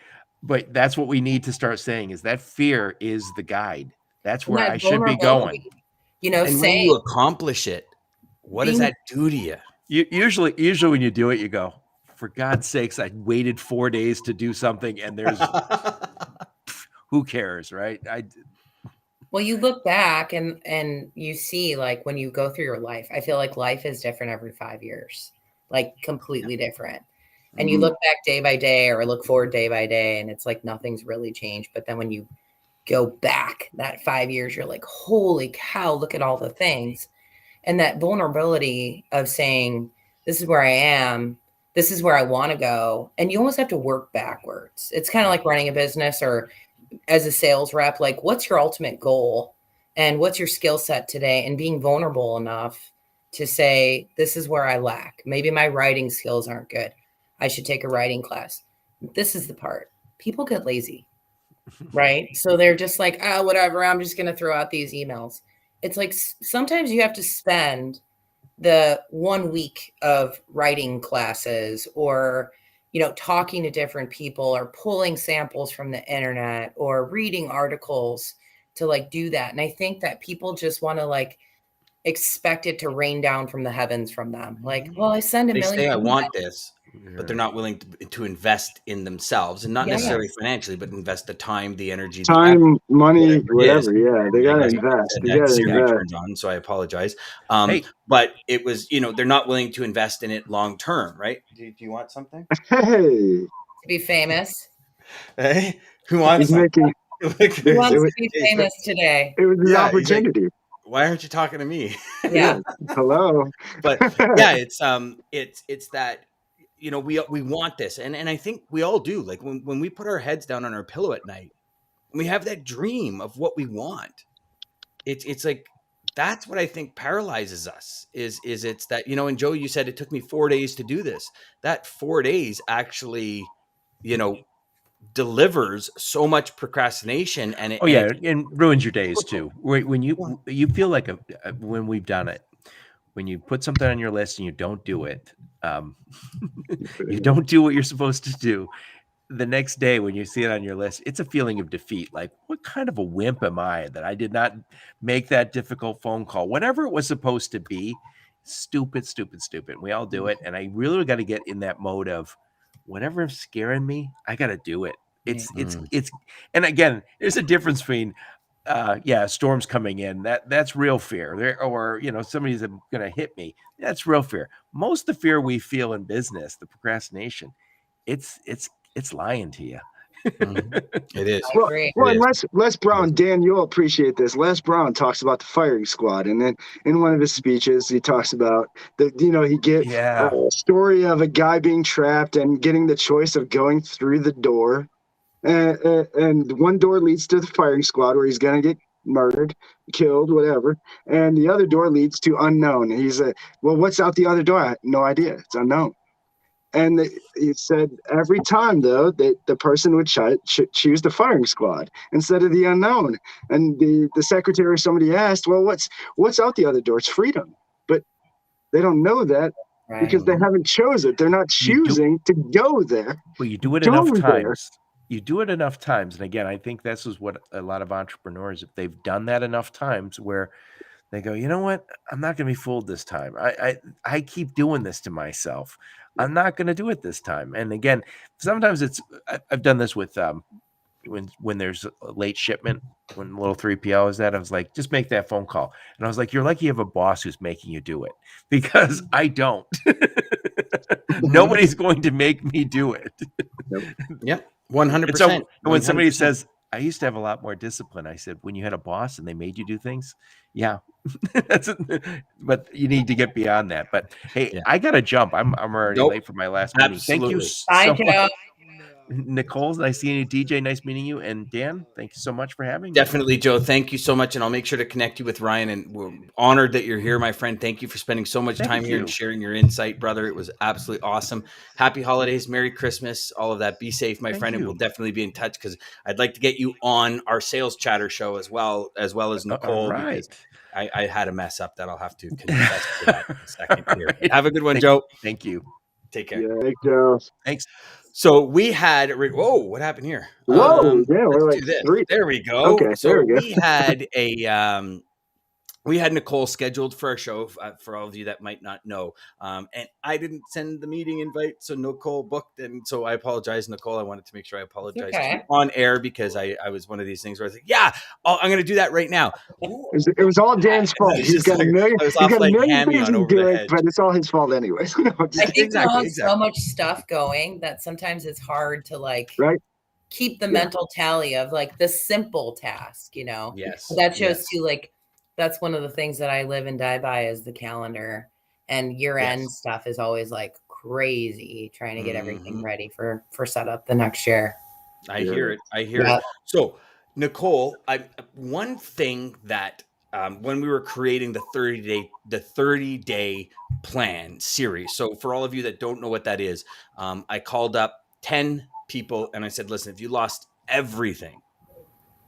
but that's what we need to start saying, is that fear is the guide. That's where I should be going. And when you accomplish it, what does that do to you? Usually when you do it, you go, for God's sakes, I waited 4 days to do something, and there's who cares, right? Well, you look back and you see, like, when you go through your life, I feel like life is different every 5 years, like completely different. And you look back day by day or look forward day by day, and it's like nothing's really changed. But then when you go back that 5 years, you're like, holy cow, look at all the things. And that vulnerability of saying, this is where I am, this is where I want to go. And you almost have to work backwards. It's kind of like running a business or as a sales rep, like, what's your ultimate goal and what's your skill set today? And being vulnerable enough to say, this is where I lack. Maybe my writing skills aren't good. I should take a writing class. This is the part. People get lazy, right? So they're just like, oh, whatever, I'm just going to throw out these emails. It's like sometimes you have to spend the 1 week of writing classes or, talking to different people or pulling samples from the internet or reading articles to like do that. And I think that people just want to like expect it to rain down from the heavens from them. Like, well, I send a million. They say I want this, but they're not willing to invest in themselves, and not necessarily financially, but invest the time, the energy, time, money, whatever. Yeah, they gotta invest. They gotta invest. On, so I apologize. But it was, they're not willing to invest in it long term, right? Do you want something? Hey, to be famous. Hey, who wants? Who wants to be famous today? It was an opportunity. Like, why aren't you talking to me? Yeah. Hello. But yeah, it's that. We want this. And I think we all do. Like when we put our heads down on our pillow at night, we have that dream of what we want. It's like, that's what I think paralyzes us is it's that, and Joe, you said it took me 4 days to do this. That 4 days actually, delivers so much procrastination and and ruins your days too. When you feel like when we've done it, when you put something on your list and you don't do it, you don't do what you're supposed to do. The next day when you see it on your list, it's a feeling of defeat. Like, what kind of a wimp am I that I did not make that difficult phone call? Whatever it was supposed to be, stupid. We all do it. And I really got to get in that mode of whatever is scaring me, I got to do it. It's, and again, there's a difference between, storms coming in. That's real fear. Or, somebody's going to hit me. That's real fear. Most of the fear we feel in business, the procrastination, it's lying to you. It is. Well, Les Brown, Dan, you'll appreciate this. Les Brown talks about the firing squad, and then in one of his speeches, he talks about he gets a story of a guy being trapped and getting the choice of going through the door, and one door leads to the firing squad where he's gonna get murdered, killed, whatever, and the other door leads to unknown. He's well, what's out the other door? I have no idea. It's unknown. And he said every time, though, that the person would choose the firing squad instead of the unknown. And the secretary or somebody asked, well, what's out the other door? It's freedom. But they don't know that because they haven't chosen it. They're not choosing to go there. Well, you do it enough times. You do it enough times. And again, I think this is what a lot of entrepreneurs, if they've done that enough times where they go, you know what? I'm not going to be fooled this time. I keep doing this to myself. I'm not going to do it this time. And again, sometimes I've done this with when there's a late shipment, when little 3PL is that, I was like, just make that phone call. And I was like, you're lucky you have a boss who's making you do it, because I don't. Nobody's going to make me do it. Yeah, 100%. So when somebody says, I used to have a lot more discipline, I said, when you had a boss and they made you do things, yeah. But you need to get beyond that. But hey, I gotta jump. I'm already late for my last meeting. Thank you so much. Nicole, nice seeing you. DJ, nice meeting you. And Dan, thank you so much for having me. Definitely, Joe. Thank you so much. And I'll make sure to connect you with Ryan. And we're honored that you're here, my friend. Thank you for spending so much time here and sharing your insight, brother. It was absolutely awesome. Happy holidays, Merry Christmas, all of that. Be safe, my friend. And we'll definitely be in touch, because I'd like to get you on our Sales Chatter show as well as Nicole. Because I had a mess up that I'll have to confess to that in a second here. Have a good one, Joe. Thank you. Take care. Yeah, thanks, Joe. Thanks. So we had, whoa, what happened here? Whoa, yeah, we're let's like do this. three. There we go. Okay, so there we go. we had Nicole scheduled for our show, for all of you that might not know. And I didn't send the meeting invite, so Nicole booked. And so I apologize, Nicole. I wanted to make sure I apologize to you on air, because I was one of these things where I was like, yeah, I'm going to do that right now. It was all Dan's fault. He's got a million things to do it, but it's all his fault anyways. I think we have so much stuff going that sometimes it's hard to keep the mental tally of the simple task, Yes. So that shows too, that's one of the things that I live and die by is the calendar, and year-end stuff is always crazy, trying to get everything ready for setup the next year. I hear it. So Nicole, one thing that when we were creating the 30-day plan series. So for all of you that don't know what that is, I called up 10 people and I said, listen, if you lost everything,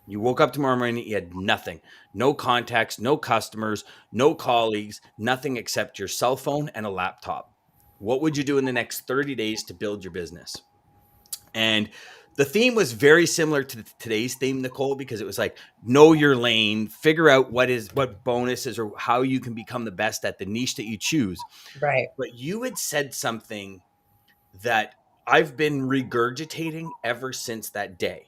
you woke up tomorrow morning, you had nothing, no contacts, no customers, no colleagues, nothing except your cell phone and a laptop. What would you do in the next 30 days to build your business? And the theme was very similar to today's theme, Nicole, because it was know your lane, figure out what bonuses or how you can become the best at the niche that you choose. Right. But you had said something that I've been regurgitating ever since that day,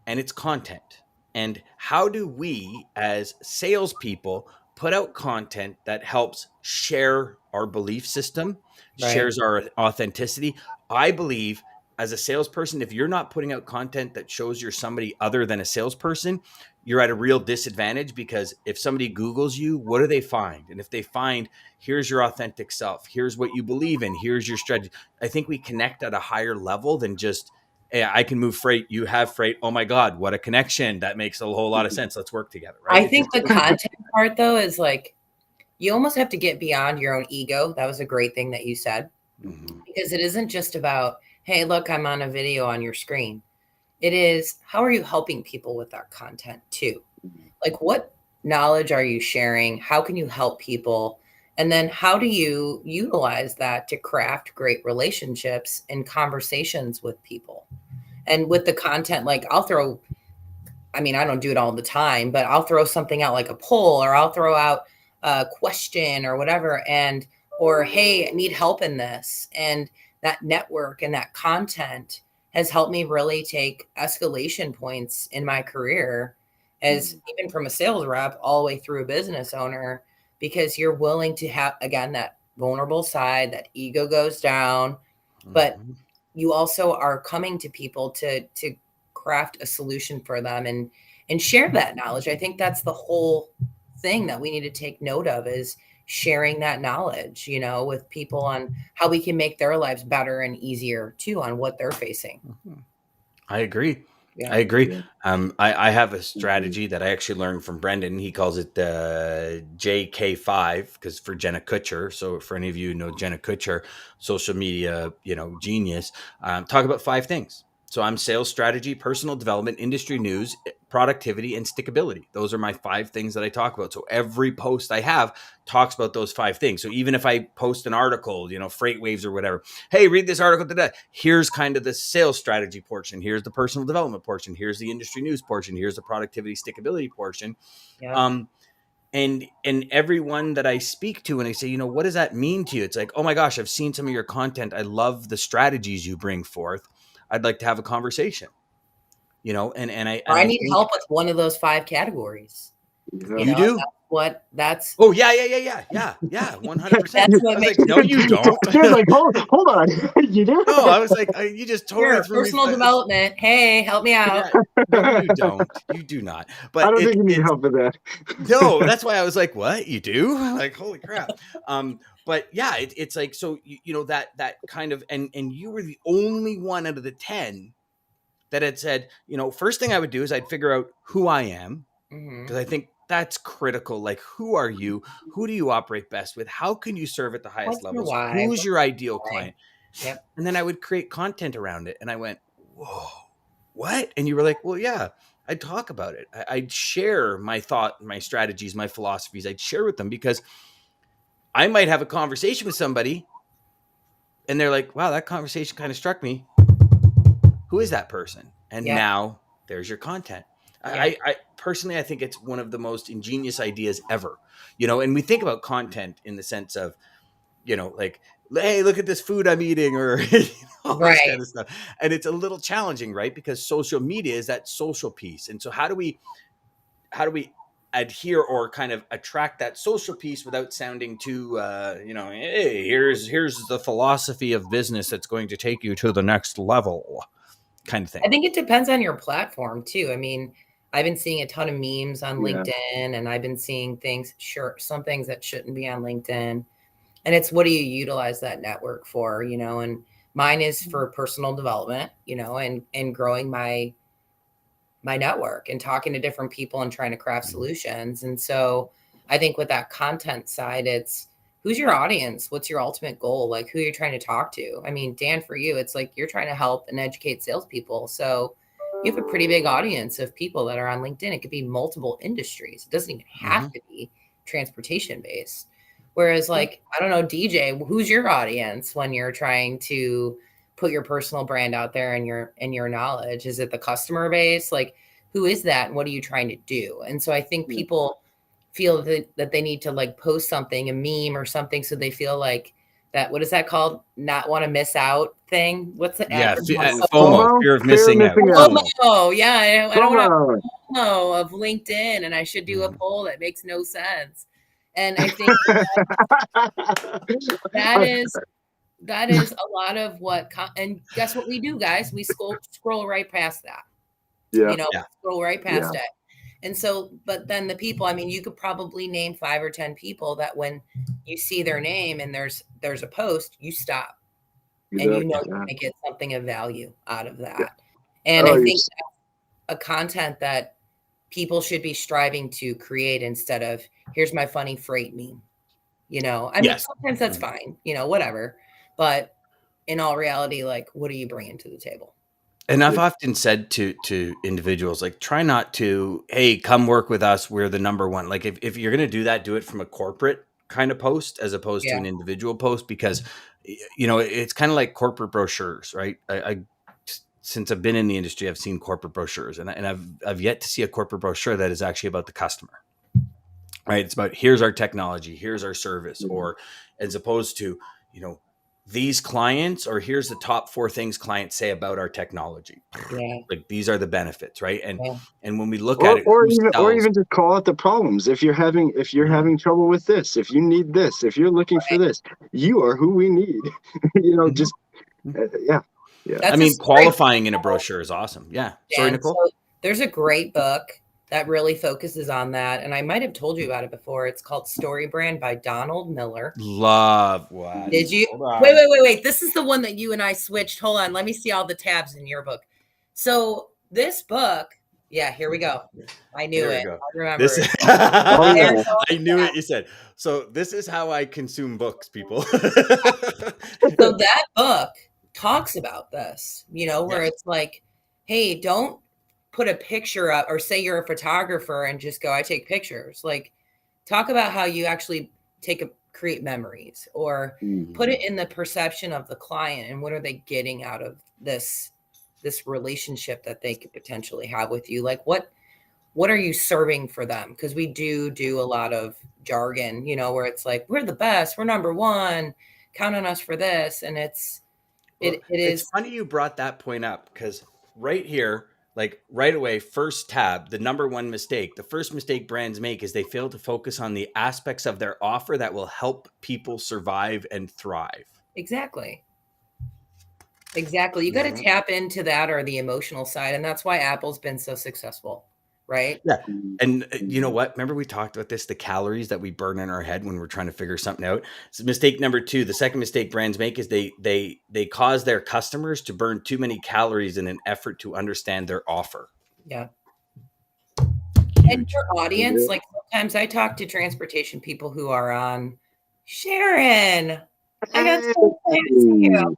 and it's content. And how do we as salespeople put out content that helps share our belief system, shares our authenticity? I believe as a salesperson, if you're not putting out content that shows you're somebody other than a salesperson, you're at a real disadvantage, because if somebody Googles you, what do they find? And if they find, here's your authentic self, here's what you believe in, here's your strategy. I think we connect at a higher level than just, hey, I can move freight, you have freight. Oh my God, what a connection. That makes a whole lot of sense. Let's work together. Right? I think the content part though is you almost have to get beyond your own ego. That was a great thing that you said, because it isn't just about, hey, look, I'm on a video on your screen. It is, how are you helping people with that content too? What knowledge are you sharing? How can you help people? And then how do you utilize that to craft great relationships and conversations with people? And with the content, I'll throw, I don't do it all the time, but I'll throw something out like a poll, or I'll throw out question or whatever, or hey, I need help in this. And that network and that content has helped me really take escalation points in my career, as even from a sales rep all the way through a business owner, because you're willing to have, again, that vulnerable side, that ego goes down, but you also are coming to people to craft a solution for them and share that knowledge. I think that's the whole thing that we need to take note of, is sharing that knowledge, with people on how we can make their lives better and easier too, on what they're facing. I agree. Yeah. I agree. I have a strategy that I actually learned from Brendan. He calls it JK5, because for Jenna Kutcher. So for any of you who know Jenna Kutcher, social media, genius, talk about 5 things. So I'm sales strategy, personal development, industry news, productivity, and stickability. Those are my 5 things that I talk about. So every post I have talks about those 5 things. So even if I post an article, freight waves or whatever, hey, read this article today. Here's kind of the sales strategy portion. Here's the personal development portion. Here's the industry news portion. Here's the productivity, stickability portion. Yeah. And everyone that I speak to and I say, what does that mean to you? It's like, oh my gosh, I've seen some of your content. I love the strategies you bring forth. I'd like to have a conversation, and I need help with one of those 5 categories. You do? That's. Oh yeah. 100%. That's what makes no, you don't. You're like, hold on. You do? No, I was like, you just totally threw personal development. Hey, help me out. No, you don't. You do not. But I don't think you need help with that. No, that's why I was like, what? You do? Like, holy crap. But yeah, it's like, so, that kind of, and you were the only one out of the 10 that had said, first thing I would do is I'd figure out who I am, because I think that's critical. Like, who are you? Who do you operate best with? How can you serve at the highest levels? Who's your ideal client? Yep. And then I would create content around it. And I went, whoa, what? And you were like, well, yeah, I'd talk about it. I'd share my thought, my strategies, my philosophies. I'd share with them, because I might have a conversation with somebody and they're like, wow, that conversation kind of struck me. Who is that person? And now there's your content. I personally, I think it's one of the most ingenious ideas ever, and we think about content in the sense of, like, hey, look at this food I'm eating, or all this kind of stuff. And it's a little challenging, right? Because social media is that social piece. And so how do we adhere or kind of attract that social piece without sounding too, hey, here's the philosophy of business that's going to take you to the next level kind of thing. I think it depends on your platform too. I mean, I've been seeing a ton of memes on LinkedIn, and I've been seeing some things that shouldn't be on LinkedIn. And it's, what do you utilize that network for, and mine is for personal development, and growing my network and talking to different people and trying to craft solutions. And so I think with that content side, it's, who's your audience? What's your ultimate goal? Like, who you're trying to talk to? I mean, Dan, for you, it's like you're trying to help and educate salespeople. So you have a pretty big audience of people that are on LinkedIn. It could be multiple industries. It doesn't even have to be transportation based. Whereas, like, I don't know, DJ, who's your audience when you're trying to put your personal brand out there and your knowledge? Is it the customer base? Like, who is that? And what are you trying to do? And so I think people feel that they need to, like, post something, a meme or something, so they feel like that, what is that called? Not want to miss out thing? What's the FOMO, fear of missing out. FOMO, yeah. I don't want to FOMO of LinkedIn, and I should do a poll that makes no sense. And I think that is a lot of what, and guess what we do, guys? We scroll right past that. Scroll right past it. And so, but then the people, I mean, you could probably name 5 or 10 people that when you see their name and there's a post, you stop and you're going to get something of value out of that. And I think that's a content that people should be striving to create, instead of, here's my funny freight meme. I mean, sometimes that's fine, whatever. But in all reality, like, what are you bringing to the table? And I've often said to individuals, like, try not to, hey, come work with us, we're the number one. Like, if you're going to do that, do it from a corporate kind of post as opposed to an individual post, because, it's kind of like corporate brochures, right? I since I've been in the industry, I've seen corporate brochures, and I've yet to see a corporate brochure that is actually about the customer. right? It's about, here's our technology, here's our service, or as opposed to, these clients, or here's the top 4 things clients say about our technology. Yeah. Like, these are the benefits, right? And Yeah. and when we look at it, or even just call out the problems. If you're having trouble with this, if you need this, if you're looking for this, you are who we need. Just yeah. That's qualifying in a brochure is awesome. Yeah. Sorry, Nicole. So there's a great book that really focuses on that, and I might have told you about it before. It's called Story Brand by Donald Miller. Love what? Did you? Wait. This is the one that you and I switched. Hold on. Let me see all the tabs in your book. So this book, here we go. I knew it. I remember it. I knew it. You said, so this is how I consume books, people. So that book talks about this, where it's like, hey, don't put a picture up, or say you're a photographer and just go, I take pictures. Like, talk about how you actually create memories, or put it in the perception of the client, and what are they getting out of this relationship that they could potentially have with you. Like, what are you serving for them? Because we do a lot of jargon, where it's like, we're the best, we're number one, count on us for this. And it is. It's funny you brought that point up, because right here, like right away, first tab, the number one mistake, the first mistake brands make is they fail to focus on the aspects of their offer that will help people survive and thrive. Exactly. You got to tap into that, or the emotional side. And that's why Apple's been so successful. Right. Yeah. And you know what? Remember we talked about this, the calories that we burn in our head when we're trying to figure something out. So mistake number 2, the second mistake brands make is they cause their customers to burn too many calories in an effort to understand their offer. Yeah. And your audience, like, sometimes I talk to transportation people who are on Sharon. I got so excited to see you.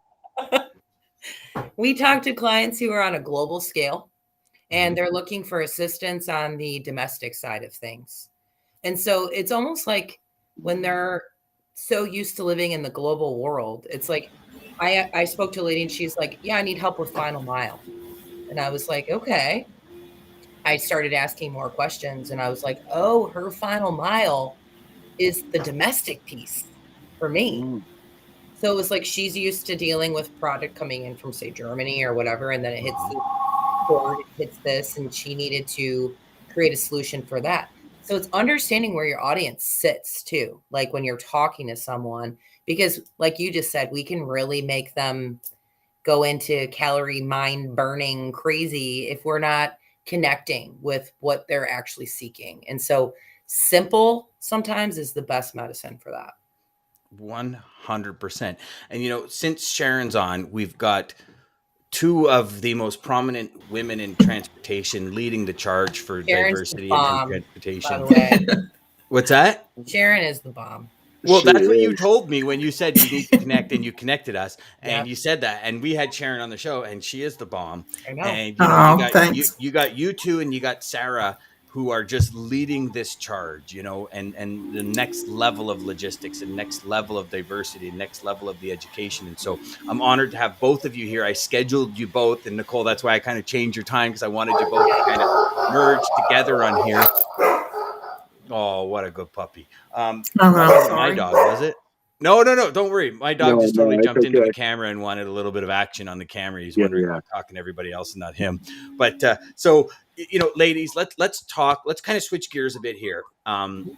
We talk to clients who are on a global scale, and they're looking for assistance on the domestic side of things. And so it's almost like when they're so used to living in the global world, it's like, I spoke to a lady and she's like, I need help with final mile. And I was like, okay. I started asking more questions, and I was like, oh, her final mile is the domestic piece for me. So it was like, she's used to dealing with product coming in from, say, Germany or whatever, and then it hits the board, it hits this, and she needed to create a solution for that. So it's understanding where your audience sits too, like when you're talking to someone, because like you just said, we can really make them go into calorie mind burning crazy if we're not connecting with what they're actually seeking. And so simple sometimes is the best medicine for that. 100%. And since Sharon's on, we've got 2 of the most prominent women in transportation leading the charge for Sharon's diversity in transportation. By the way. What's that? Sharon is the bomb. Well, that's what you told me when you said you need to connect, and you connected us, and you said that, and we had Sharon on the show, and she is the bomb. I know. And you got you 2, and you got Sarah, who are just leading this charge, and the next level of logistics, and next level of diversity, next level of the education. And so I'm honored to have both of you here. I scheduled you both, and Nicole, that's why I kind of changed your time, because I wanted you both to kind of merge together on here. Oh, what a good puppy. My dog, was it? No, don't worry. My dog just totally jumped into the camera and wanted a little bit of action on the camera. He's wondering why I'm talking to everybody else and not him. But so, ladies, let's talk. Let's kind of switch gears a bit here. And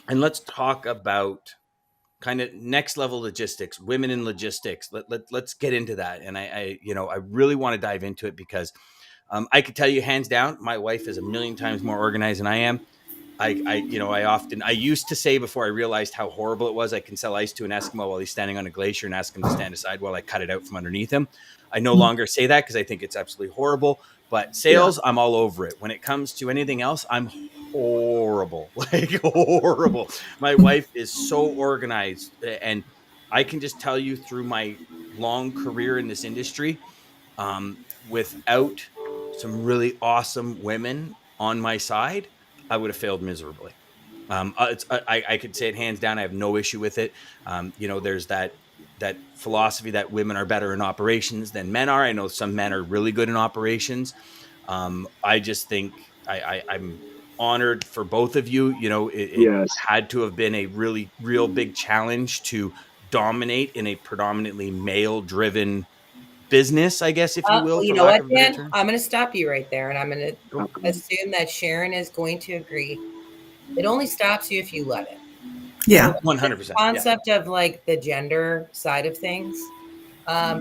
let's talk about kind of next level logistics, women in logistics. Let's get into that. And I really want to dive into it, because I could tell you hands down, my wife is a million times more organized than I am. I used to say, before I realized how horrible it was, I can sell ice to an Eskimo while he's standing on a glacier and ask him to stand aside while I cut it out from underneath him. I no longer say that, because I think it's absolutely horrible. But sales, I'm all over it. When it comes to anything else, I'm horrible, like horrible. My wife is so organized, and I can just tell you, through my long career in this industry, without some really awesome women on my side, I would have failed miserably. I could say it hands down. I have no issue with it. There's that philosophy that women are better in operations than men are. I know some men are really good in operations. I just think I'm honored for both of you. You know, it had to have been a real big challenge to dominate in a predominantly male driven business, I guess, if you will, You for know lack what, of a better Dan? term. I'm going to stop you right there, and I'm going to assume that Sharon is going to agree. It only stops you if you let it. Yeah, 100%. Concept of like the gender side of things.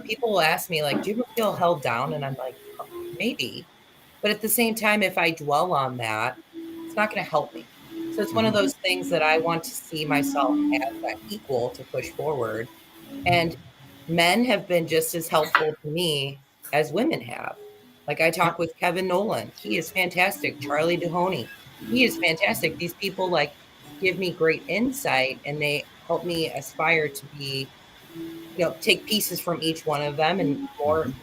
People will ask me like, "Do you ever feel held down?" And I'm like, oh, maybe. But at the same time, if I dwell on that, it's not going to help me. So it's one of those things that I want to see myself as that equal to push forward. And men have been just as helpful to me as women have. Like I talk with Kevin Nolan. He is fantastic. Charlie Dehoney. He is fantastic. These people like give me great insight and they help me aspire to be, you know, take pieces from each one of them and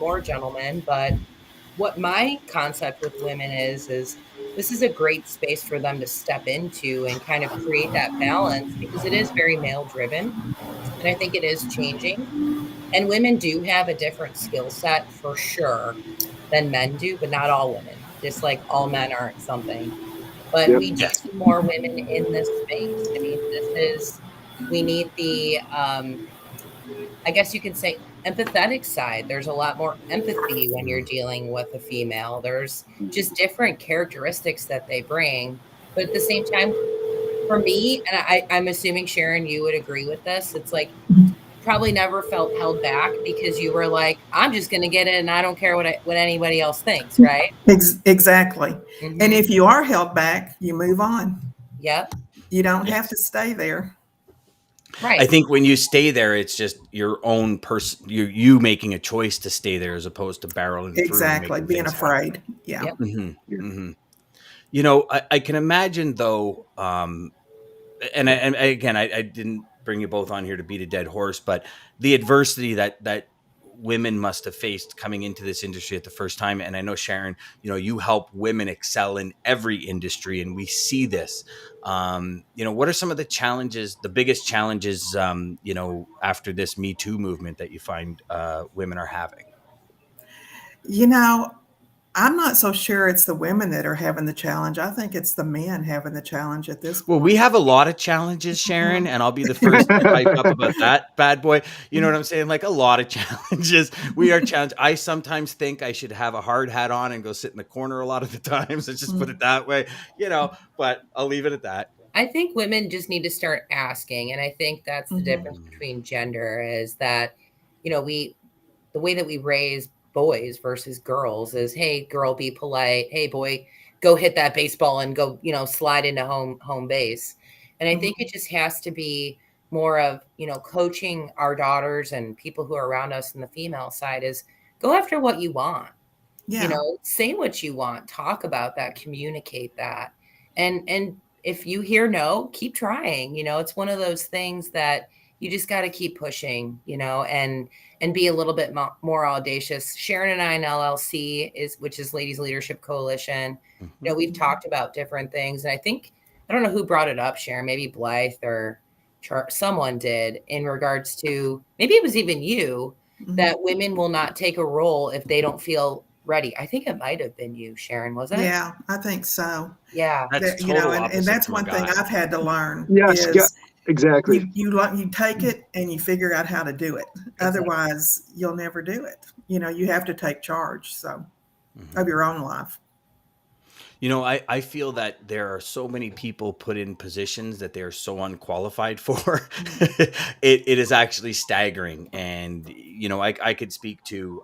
more gentlemen. But what my concept with women is this is a great space for them to step into and kind of create that balance because it is very male driven. And I think it is changing. And women do have a different skill set for sure than men do, but not all women, just like all men aren't something. But we do see more women in this space. I mean, we need the, I guess you could say, empathetic side. There's a lot more empathy when you're dealing with a female. There's just different characteristics that they bring. But at the same time, for me, and I'm assuming, Sharon, you would agree with this, it's like, probably never felt held back because you were like, I'm just going to get it and I don't care what anybody else thinks, right? Exactly. And if you are held back, you move on. Yep. You don't have to stay there. Right. I think when you stay there, it's just your own person, you making a choice to stay there as opposed to barreling through. Exactly. Being afraid. Happen. Yeah. Yep. You know, I can imagine though, and again, I didn't bring you both on here to beat a dead horse, but the adversity that women must have faced coming into this industry at the first time. And I know, Sharon, you know, you help women excel in every industry, and we see this. You know, what are some of the challenges, the biggest challenges, you know, after this Me Too movement that you find women are having? You know, I'm not so sure it's the women that are having the challenge. I think it's the men having the challenge at this point. Well, we have a lot of challenges, Sharon, and I'll be the first to pipe up about that bad boy. You know what I'm saying? Like a lot of challenges. We are challenged. I sometimes think I should have a hard hat on and go sit in the corner a lot of the times. Let's just put it that way, you know, but I'll leave it at that. I think women just need to start asking. And I think that's the difference between gender is that, you know, the way that we raise boys versus girls is, hey, girl, be polite. Hey, boy, go hit that baseball and go, you know, slide into home base. And I think it just has to be more of, you know, coaching our daughters and people who are around us in the female side is go after what you want. Yeah. You know, say what you want, talk about that, communicate that. And if you hear no, keep trying. You know, it's one of those things that you just got to keep pushing, you know, and be a little bit more audacious. Sharon and I in LLC which is Ladies Leadership Coalition. You know, we've talked about different things. And I think, I don't know who brought it up, Sharon, maybe Blythe or someone did in regards to, maybe it was even you, that women will not take a role if they don't feel ready. I think it might have been you, Sharon, wasn't it? Yeah, I think so. Yeah. That's you know, and that's one thing I've had to learn. Yes, is exactly. You take it and you figure out how to do it. Exactly. Otherwise, you'll never do it. You know, you have to take charge of your own life. You know, I feel that there are so many people put in positions that they are so unqualified for. It is actually staggering. And, you know, I could speak to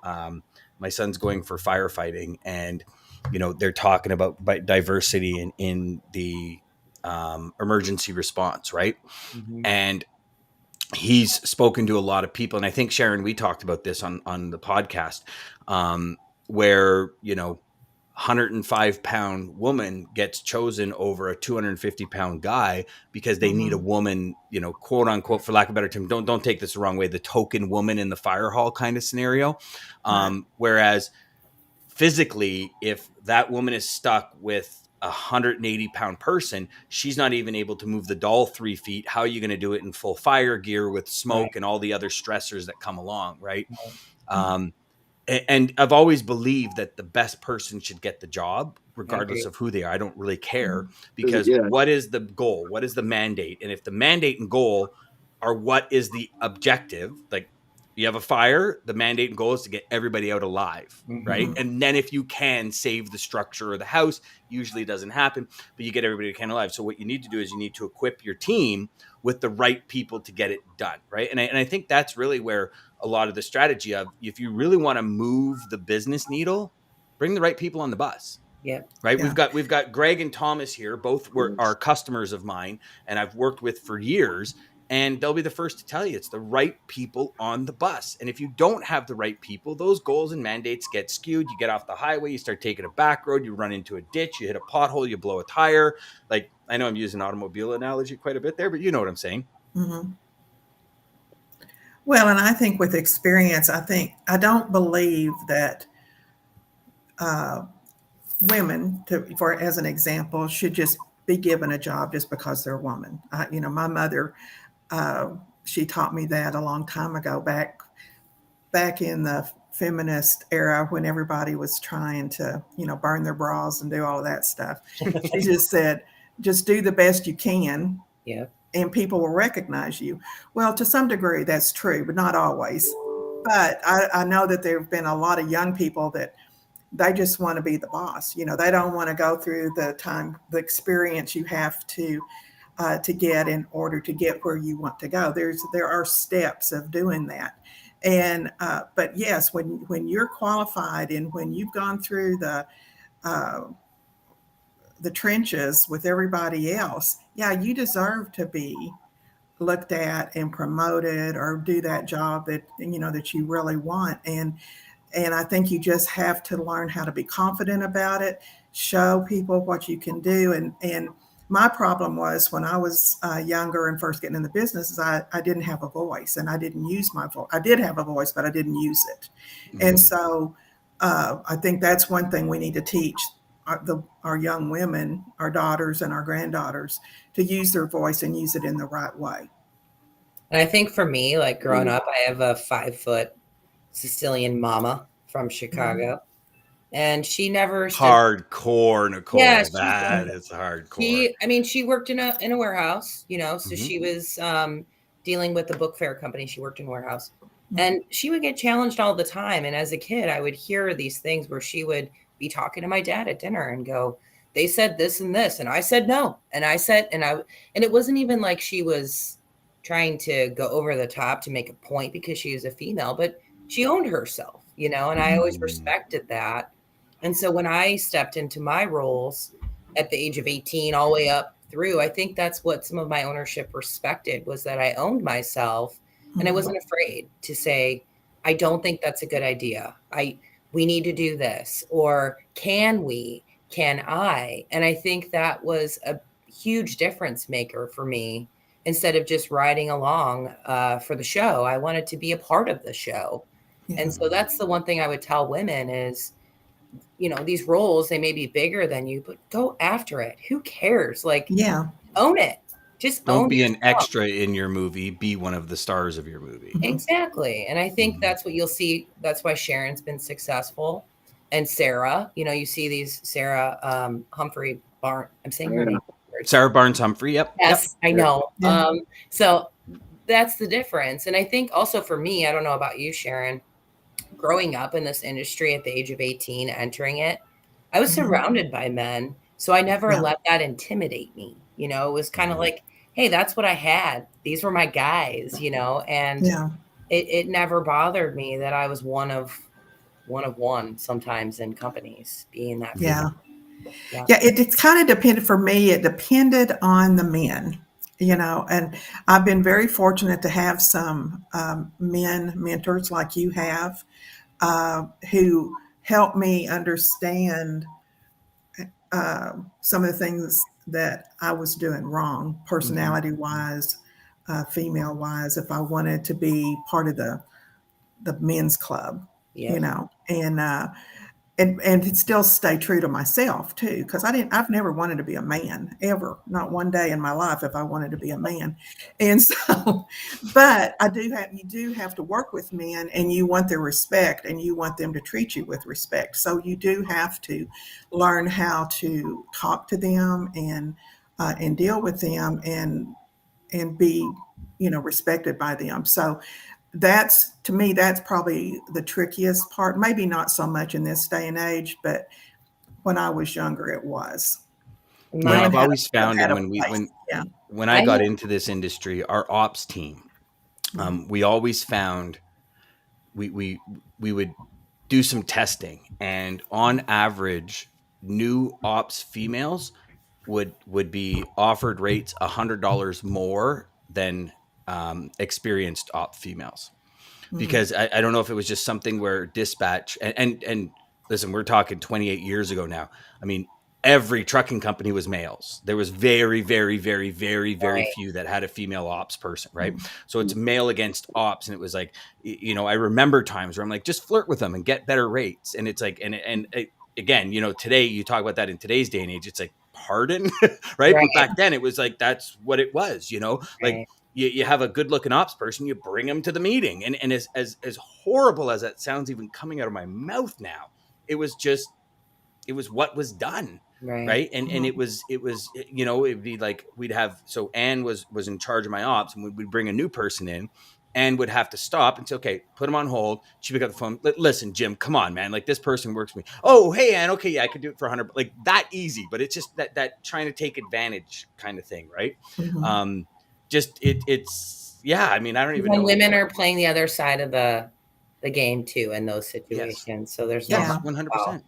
my son's going for firefighting, and, you know, they're talking about diversity in the emergency response, right? And he's spoken to a lot of people. And I think, Sharon, we talked about this on the podcast, where, you know, 105-pound woman gets chosen over a 250-pound guy because they need a woman, you know, quote unquote, for lack of a better term, don't take this the wrong way, the token woman in the fire hall kind of scenario. Whereas physically, if that woman is stuck with a 180-pound person, she's not even able to move the doll 3 feet. How are you going to do it in full fire gear with smoke and all the other stressors that come along, right? and I've always believed that the best person should get the job, regardless of who they are. I don't really care, because what is the goal? What is the mandate? And if the mandate and goal are what is the objective, like you have a fire, the mandate and goal is to get everybody out alive, right? And then if you can save the structure or the house, usually it doesn't happen, but you get everybody alive. So what you need to do is you need to equip your team with the right people to get it done, right? And I think that's really where a lot of the strategy of, if you really want to move the business needle, bring the right people on the bus. Yeah. Right. Yeah. We've got Greg and Thomas here. Both are customers of mine and I've worked with for years. And they'll be the first to tell you it's the right people on the bus. And if you don't have the right people, those goals and mandates get skewed. You get off the highway, you start taking a back road, you run into a ditch, you hit a pothole, you blow a tire. Like, I know I'm using an automobile analogy quite a bit there, but you know what I'm saying. Well, and I think with experience, I don't believe that women, as an example, should just be given a job just because they're a woman. My mother, she taught me that a long time ago, back in the feminist era, when everybody was trying to, burn their bras and do all of that stuff. She just said, just do the best you can. Yeah. And people will recognize you. Well, to some degree, that's true, but not always. But I know that there have been a lot of young people that they just want to be the boss. They don't want to go through the experience you have to get in order to get where you want to go. There are steps of doing that. And but yes, when you're qualified and when you've gone through the trenches with everybody else, you deserve to be looked at and promoted or do that job that you really want. And I think you just have to learn how to be confident about it, show people what you can do. And my problem was when I was younger and first getting in the business is I didn't have a voice and I didn't use my voice. I did have a voice, but I didn't use it. And so I think that's one thing we need to teach our young women, our daughters and our granddaughters, to use their voice and use it in the right way. And I think for me, like growing up, I have a 5-foot Sicilian mama from Chicago. And she never hardcore, Nicole. Yeah, that is hardcore. She worked in a warehouse, so she was dealing with the book fair company. She worked in a warehouse. And she would get challenged all the time. And as a kid, I would hear these things where she would be talking to my dad at dinner and go, they said this and this. And I said no. And I said, and it wasn't even like she was trying to go over the top to make a point because she was a female, but she owned herself, and I always respected that. And so when I stepped into my roles at the age of 18, all the way up through, I think that's what some of my ownership respected, was that I owned myself and I wasn't afraid to say, I don't think that's a good idea. We need to do this, or can I? And I think that was a huge difference maker for me. Instead of just riding along for the show, I wanted to be a part of the show. And so that's the one thing I would tell women is, these roles, they may be bigger than you, but go after it. Who cares? Own it. Just don't be an extra in your movie. Be one of the stars of your movie. Exactly. And I think that's what you'll see. That's why Sharon's been successful. And Sarah, you see these Sarah Humphrey Barnes. I'm saying her name. Sarah Barnes Humphrey. Yep. Yes, I know. Yeah. So that's the difference. And I think also for me, I don't know about you, Sharon, growing up in this industry at the age of 18, entering it, I was surrounded by men. So I never let that intimidate me. It was kind of like, hey, that's what I had. These were my guys, and it never bothered me that I was one of one sometimes in companies being that. Yeah, it kind of depended for me. It depended on the men, and I've been very fortunate to have some men mentors like you have, who helped me understand some of the things that I was doing wrong, personality-wise, female-wise, if I wanted to be part of the men's club, and and still stay true to myself too, because I've never wanted to be a man ever, not one day in my life if I wanted to be a man. And so, but you do have to work with men, and you want their respect, and you want them to treat you with respect. So you do have to learn how to talk to them and deal with them and be, respected by them. So to me, that's probably the trickiest part. Maybe not so much in this day and age, but when I was younger, it was. Well, I've always found it when I got into this industry, our ops team, we always found we would do some testing, and on average, new ops females would be offered rates $100 more than experienced op females, because I don't know if it was just something where dispatch and listen, we're talking 28 years ago now. I mean, every trucking company was males. There was very, very, very, very, very few that had a female ops person, right? So it's male against ops, and it was like, I remember times where I'm like, just flirt with them and get better rates, and it's like, and again, today you talk about that in today's day and age, it's like, pardon, right? But back then it was like, that's what it was, like you have a good looking ops person, you bring them to the meeting. And as horrible as that sounds, even coming out of my mouth now, it was what was done. Right. And it was, it'd be like, so Anne was in charge of my ops, and we'd bring a new person in, and would have to stop and say, okay, put him on hold. She'd pick up the phone. Listen, Jim, come on, man. Like, this person works for me. Oh, hey, Ann. Okay, yeah, I could do it for 100. Like, that easy. But it's just that trying to take advantage kind of thing, right? It's I mean, I don't even know. Women are playing the other side of the game too in those situations. Yes. So there's 100%.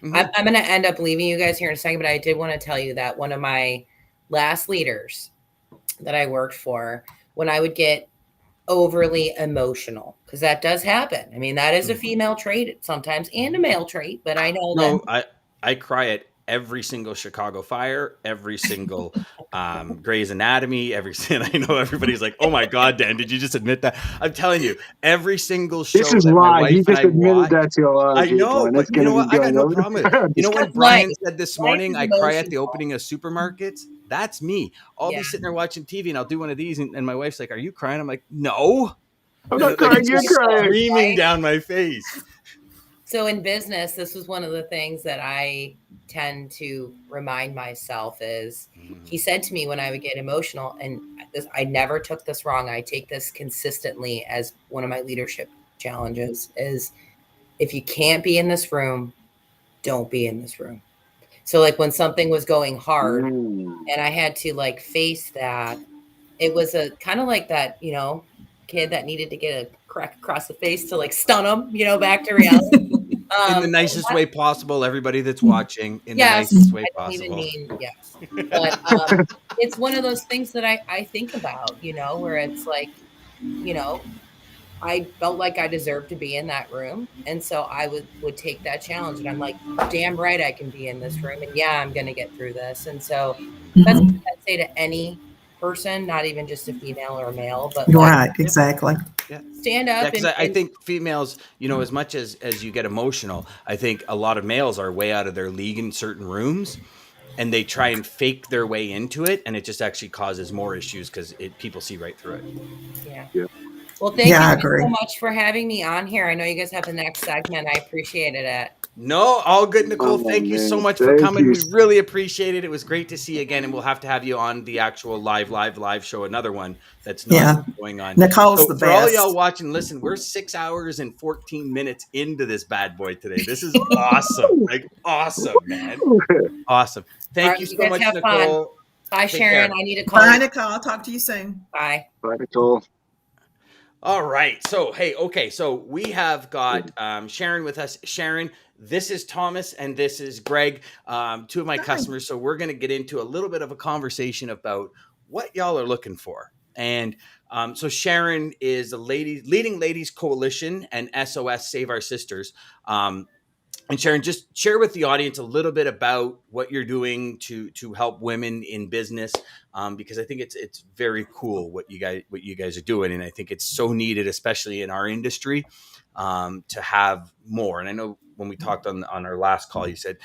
I'm going to end up leaving you guys here in a second, but I did want to tell you that one of my last leaders that I worked for, when I would get overly emotional, because that does happen. I mean, that is a female trait sometimes, and a male trait, but I know that I cry at every single Chicago fire, every single Grey's Anatomy, I know everybody's like, oh my God, Dan, did you just admit that? I'm telling you, every single show. This is why he just admitted that to a lot of people. I know, but you know what? I got no problem with it. You know when Brian said this morning, I cry at the opening of supermarkets? That's me. I'll be sitting there watching TV, and I'll do one of these, and my wife's like, are you crying? I'm like, no. I'm not crying, you're crying. Screaming down my face. So in business, this was one of the things that I tend to remind myself is, he said to me when I would get emotional, and I never took this wrong, I take this consistently as one of my leadership challenges, is if you can't be in this room, don't be in this room. So like when something was going hard and I had to like face that, it was a kind of like that, kid that needed to get a crack across the face to like stun him, back to reality. In the nicest way possible, everybody that's watching, in the nicest way possible. But it's one of those things that I think about, where it's like, I felt like I deserved to be in that room. And so I would take that challenge, and I'm like, damn right I can be in this room. And I'm going to get through this. And so that's what I'd say to any person, not even just a female or a male, but right, exactly. Yeah. Stand up. I think females, as much as you get emotional, I think a lot of males are way out of their league in certain rooms, and they try and fake their way into it, and it just actually causes more issues because people see right through it. Yeah. Well, thank you so much for having me on here. I know you guys have the next segment. I appreciated it. No, all good, Nicole. Thank you so much for coming. We really appreciate it. It was great to see you again, and we'll have to have you on the actual live show, another one that's not going on. Nicole's the best. For all y'all watching, listen, we're 6 hours and 14 minutes into this bad boy today. This is awesome. Like, awesome, man. Awesome. Thank you so much, Nicole. Fun. Bye, Sharon. I need to call. Bye, Nicole. I'll talk to you soon. Bye. Bye, Nicole. All right. So, so we have got Sharon with us. Sharon, this is Thomas and this is Greg, two of my customers. So we're going to get into a little bit of a conversation about what y'all are looking for. And so Sharon is a leading ladies coalition and SOS Save Our Sisters. And Sharon, just share with the audience a little bit about what you're doing to help women in business, because I think it's very cool what you guys are doing, and I think it's so needed, especially in our industry, to have more. And I know when we talked on our last call, you said,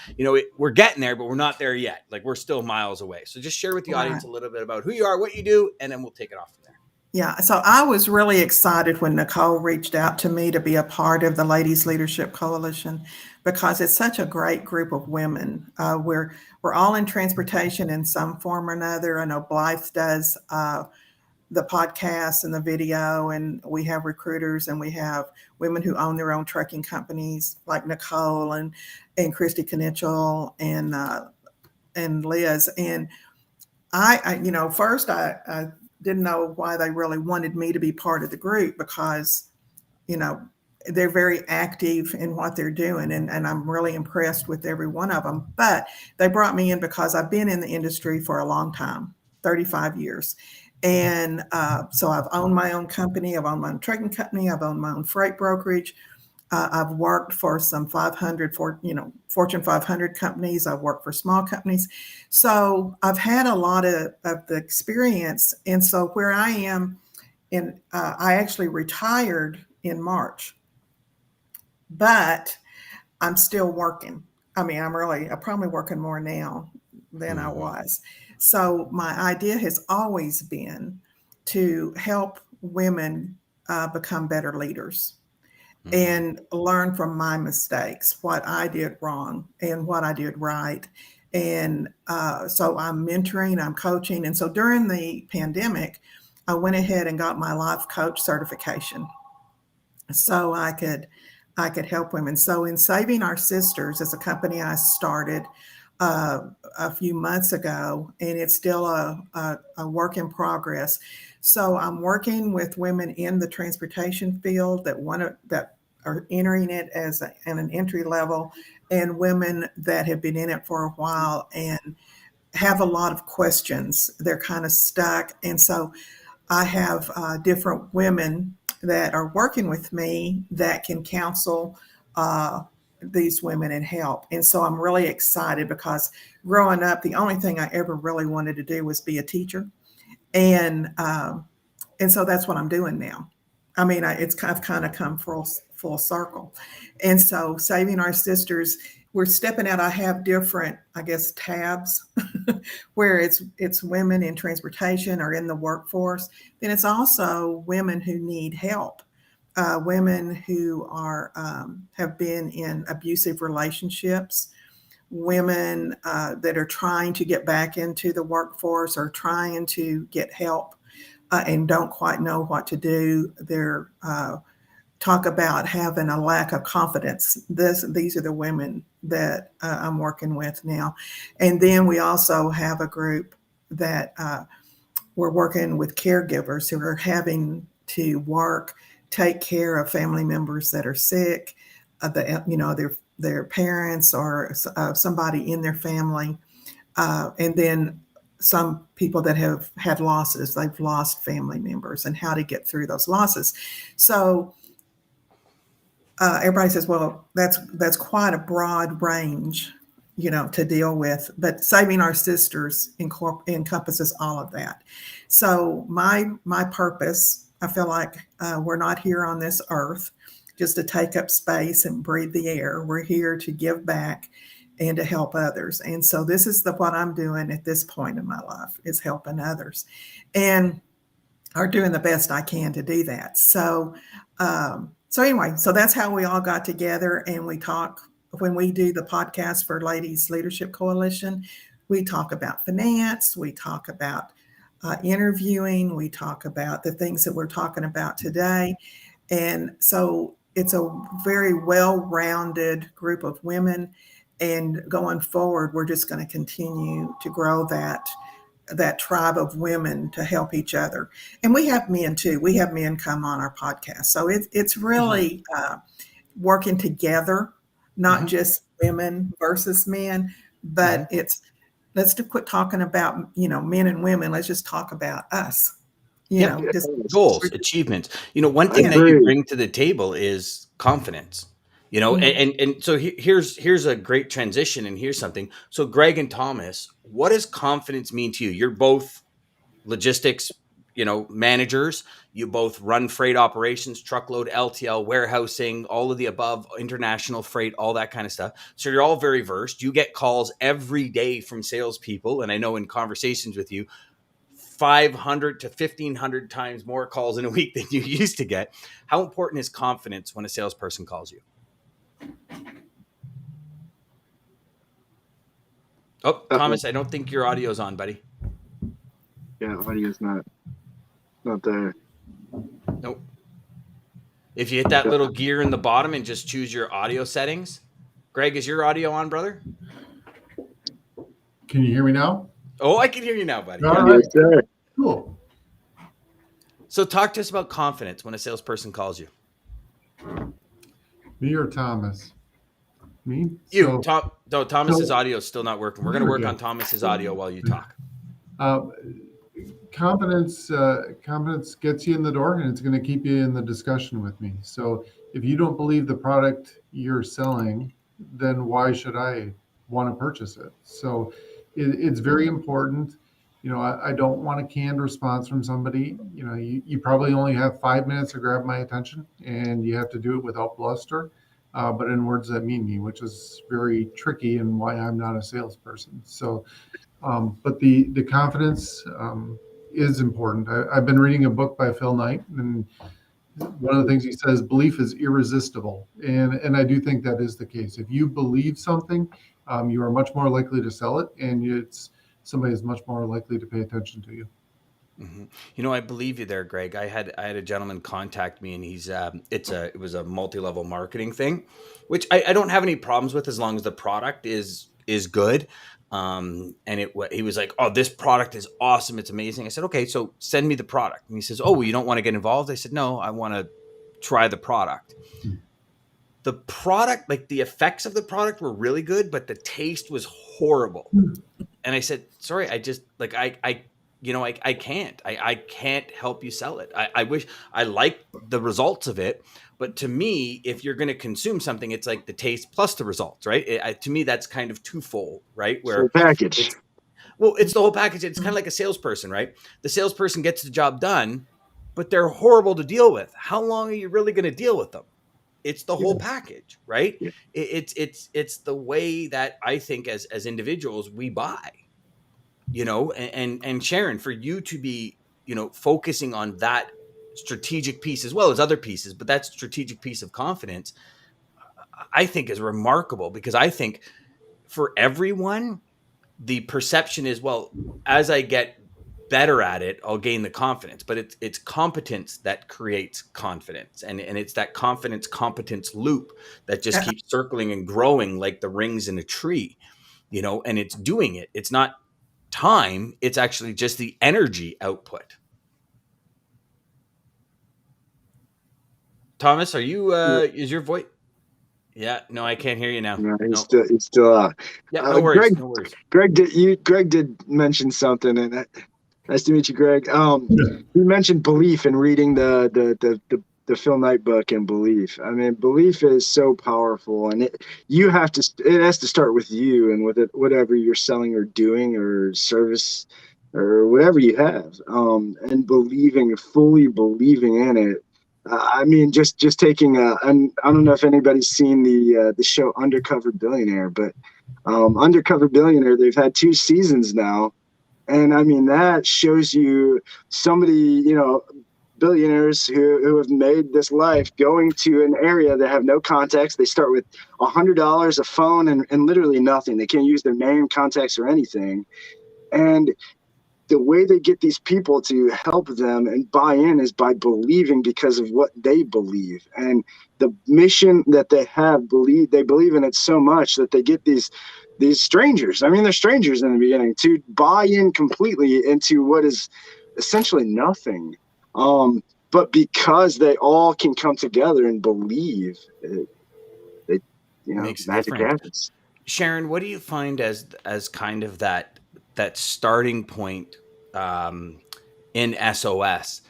we're getting there, but we're not there yet. Like, we're still miles away. So just share with the audience a little bit about who you are, what you do, and then we'll take it off from there. Yeah, so I was really excited when Nicole reached out to me to be a part of the Ladies Leadership Coalition, because it's such a great group of women. We're all in transportation in some form or another. I know Blythe does the podcast and the video, and we have recruiters, and we have women who own their own trucking companies like Nicole and Christy Knichel and Liz. And I first I didn't know why they really wanted me to be part of the group, because, they're very active in what they're doing. And I'm really impressed with every one of them. But they brought me in because I've been in the industry for a long time, 35 years. And so I've owned my own company. I've owned my own trucking company. I've owned my own freight brokerage. I've worked for some Fortune 500 companies. I've worked for small companies. So I've had a lot of the experience. And so where I am, I actually retired in March, but I'm still working. I mean, I'm probably working more now than I was. So my idea has always been to help women become better leaders and learn from my mistakes, what I did wrong and what I did right. And so I'm mentoring, I'm coaching. And so during the pandemic, I went ahead and got my life coach certification so I could help women. So in Saving Our Sisters is a company I started a few months ago, and it's still a work in progress. So I'm working with women in the transportation field that are entering it as an entry level, and women that have been in it for a while and have a lot of questions. They're kind of stuck. And so I have different women that are working with me that can counsel these women and help. And so I'm really excited, because growing up, the only thing I ever really wanted to do was be a teacher. And so that's what I'm doing now. I mean, I've kind of come full circle. And so Saving Our Sisters, we're stepping out. I have different, tabs where it's women in transportation or in the workforce. Then it's also women who need help. Women who are have been in abusive relationships, women that are trying to get back into the workforce or trying to get help and don't quite know what to do. They're talk about having a lack of confidence. These are the women that I'm working with now. And then we also have a group that we're working with caregivers who are having to take care of family members that are sick, their parents or somebody in their family. And then some people that have had losses, they've lost family members, and how to get through those losses. So everybody says, well, that's quite a broad range, to deal with. But Saving Our Sisters encompasses all of that. So my purpose, I feel like we're not here on this earth just to take up space and breathe the air. We're here to give back and to help others. And so this is what I'm doing at this point in my life, is helping others, and are doing the best I can to do that. So anyway, so that's how we all got together, and we talk when we do the podcast for Ladies Leadership Coalition. We talk about finance, we talk about interviewing, we talk about the things that we're talking about today. And so it's a very well-rounded group of women. And going forward, we're just going to continue to grow that tribe of women to help each other. And we have men too. We have men come on our podcast. So it's really working together, not just women versus men, but let's quit talking about, men and women. Let's just talk about us, goals, achievements. One thing that you bring to the table is confidence. And so here's a great transition, and here's something. So Greg and Thomas, what does confidence mean to you? You're both logistics, managers. You both run freight operations, truckload, LTL, warehousing, all of the above, international freight, all that kind of stuff. So you're all very versed. You get calls every day from salespeople. And I know in conversations with you, 500 to 1,500 times more calls in a week than you used to get. How important is confidence when a salesperson calls you? Oh, Thomas, I don't think your audio's on, buddy. Yeah, audio's not there. Nope. If you hit that little gear in the bottom and just choose your audio settings. Greg, is your audio on, brother? Can you hear me now? Oh, I can hear you now, buddy. All right. Cool. So talk to us about confidence when a salesperson calls you. Me or Thomas? Me? You. Thomas's audio is still not working. We're going to work on Thomas's audio while you talk. Confidence gets you in the door, and it's going to keep you in the discussion with me. So if you don't believe the product you're selling, then why should I want to purchase it? So it's very important. I don't want a canned response from somebody. You probably only have 5 minutes to grab my attention, and you have to do it without bluster, but in words that mean me, which is very tricky and why I'm not a salesperson. So, but the confidence is important. I've been reading a book by Phil Knight, and one of the things he says, belief is irresistible. And I do think that is the case. If you believe something, you are much more likely to sell it, and somebody is much more likely to pay attention to you. Mm-hmm. I believe you there, Greg. I had a gentleman contact me, and it was a multi-level marketing thing, which I don't have any problems with as long as the product is good. And he was like, "Oh, this product is awesome. It's amazing." I said, "Okay, so send me the product." And he says, "Oh, well, you don't want to get involved?" I said, "No, I want to try the product." The product, like the effects of the product were really good, but the taste was horrible. And I said, "Sorry, I just I can't. I can't help you sell it. I wish I liked the results of it, but to me, if you're going to consume something, it's like the taste plus the results, right? To me, that's kind of twofold, right? Where it's a package. It's the whole package. It's kind of like a salesperson, right? The salesperson gets the job done, but they're horrible to deal with. How long are you really going to deal with them? It's the whole package, right? Yeah. It's the way that I think as individuals we buy. And Sharon, for you to be, focusing on that strategic piece as well as other pieces, but that strategic piece of confidence, I think is remarkable, because I think for everyone, the perception is, well, as I get better at it, I'll gain the confidence, but it's competence that creates confidence. And it's that confidence competence loop that just keeps circling and growing like the rings in a tree, and it's doing it. It's not time, it's actually just the energy output. Thomas, are you is your voice? Yeah, no, I can't hear you now. No, he's still out. Yeah, no worries. No worries. Greg did mention something, and nice to meet you, Greg. You mentioned belief and reading the Phil Knight book and belief. I mean, belief is so powerful, and it has to start with you and with whatever you're selling or doing or service or whatever you have, and fully believing in it. I mean, just taking and I don't know if anybody's seen the show Undercover Billionaire, but Undercover Billionaire, they've had 2 seasons now, and I mean that shows you somebody, billionaires who have made this life going to an area that have no context. They start with $100, a phone, and literally nothing. They can't use their name, contacts, or anything. And the way they get these people to help them and buy in is by believing because of what they believe. And the mission that they have, they believe in it so much that they get these strangers. I mean, they're strangers in the beginning to buy in completely into what is essentially nothing. But because they all can come together and believe, magic happens. Sharon, what do you find as kind of that starting point in SOS?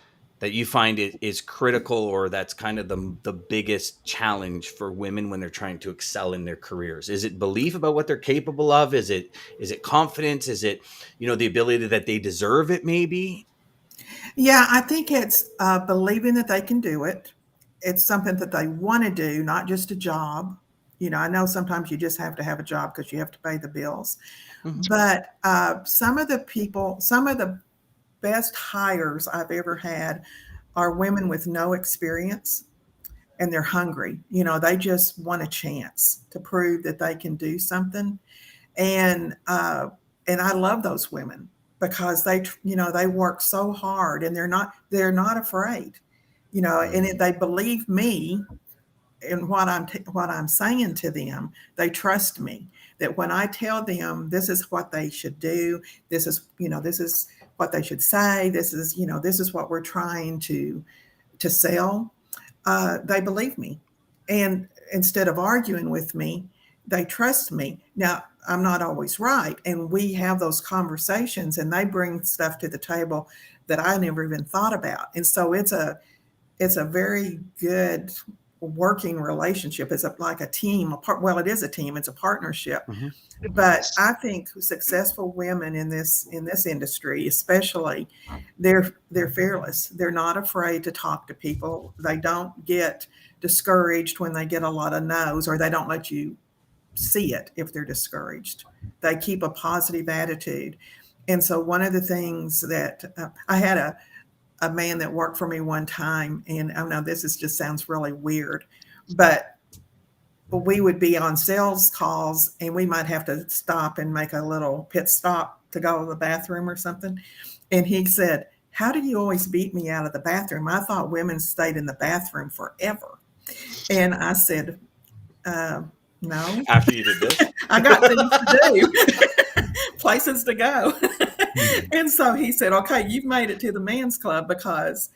that you find is critical, or that's kind of the biggest challenge for women when they're trying to excel in their careers? Is it belief about what they're capable of? Is it confidence? Is it, the ability that they deserve it maybe? Yeah, I think it's believing that they can do it. It's something that they want to do, not just a job. I know sometimes you just have to have a job because you have to pay the bills. Mm-hmm. But some of the best hires I've ever had are women with no experience, and they're hungry. They just want a chance to prove that they can do something. And I love those women because they work so hard, and they're not afraid, and they believe me in what I'm saying to them. They trust me that when I tell them this is what they should do, this is what they should say, this is what we're trying to sell, they believe me. And instead of arguing with me, they trust me. Now, I'm not always right, and we have those conversations, and they bring stuff to the table that I never even thought about. And so it's a very good working relationship. It's like a team. Well, it is a team. It's a partnership. Mm-hmm. But I think successful women in this industry, especially, they're fearless. They're not afraid to talk to people. They don't get discouraged when they get a lot of no's, or they don't let you see it if they're discouraged. They keep a positive attitude. And so one of the things that I had a man that worked for me one time, and I know this just sounds really weird, but we would be on sales calls, and we might have to stop and make a little pit stop to go to the bathroom or something. And he said, "How do you always beat me out of the bathroom? I thought women stayed in the bathroom forever." And I said, no. After you did this? I got things to do, places to go. And so he said, "Okay, you've made it to the men's club because,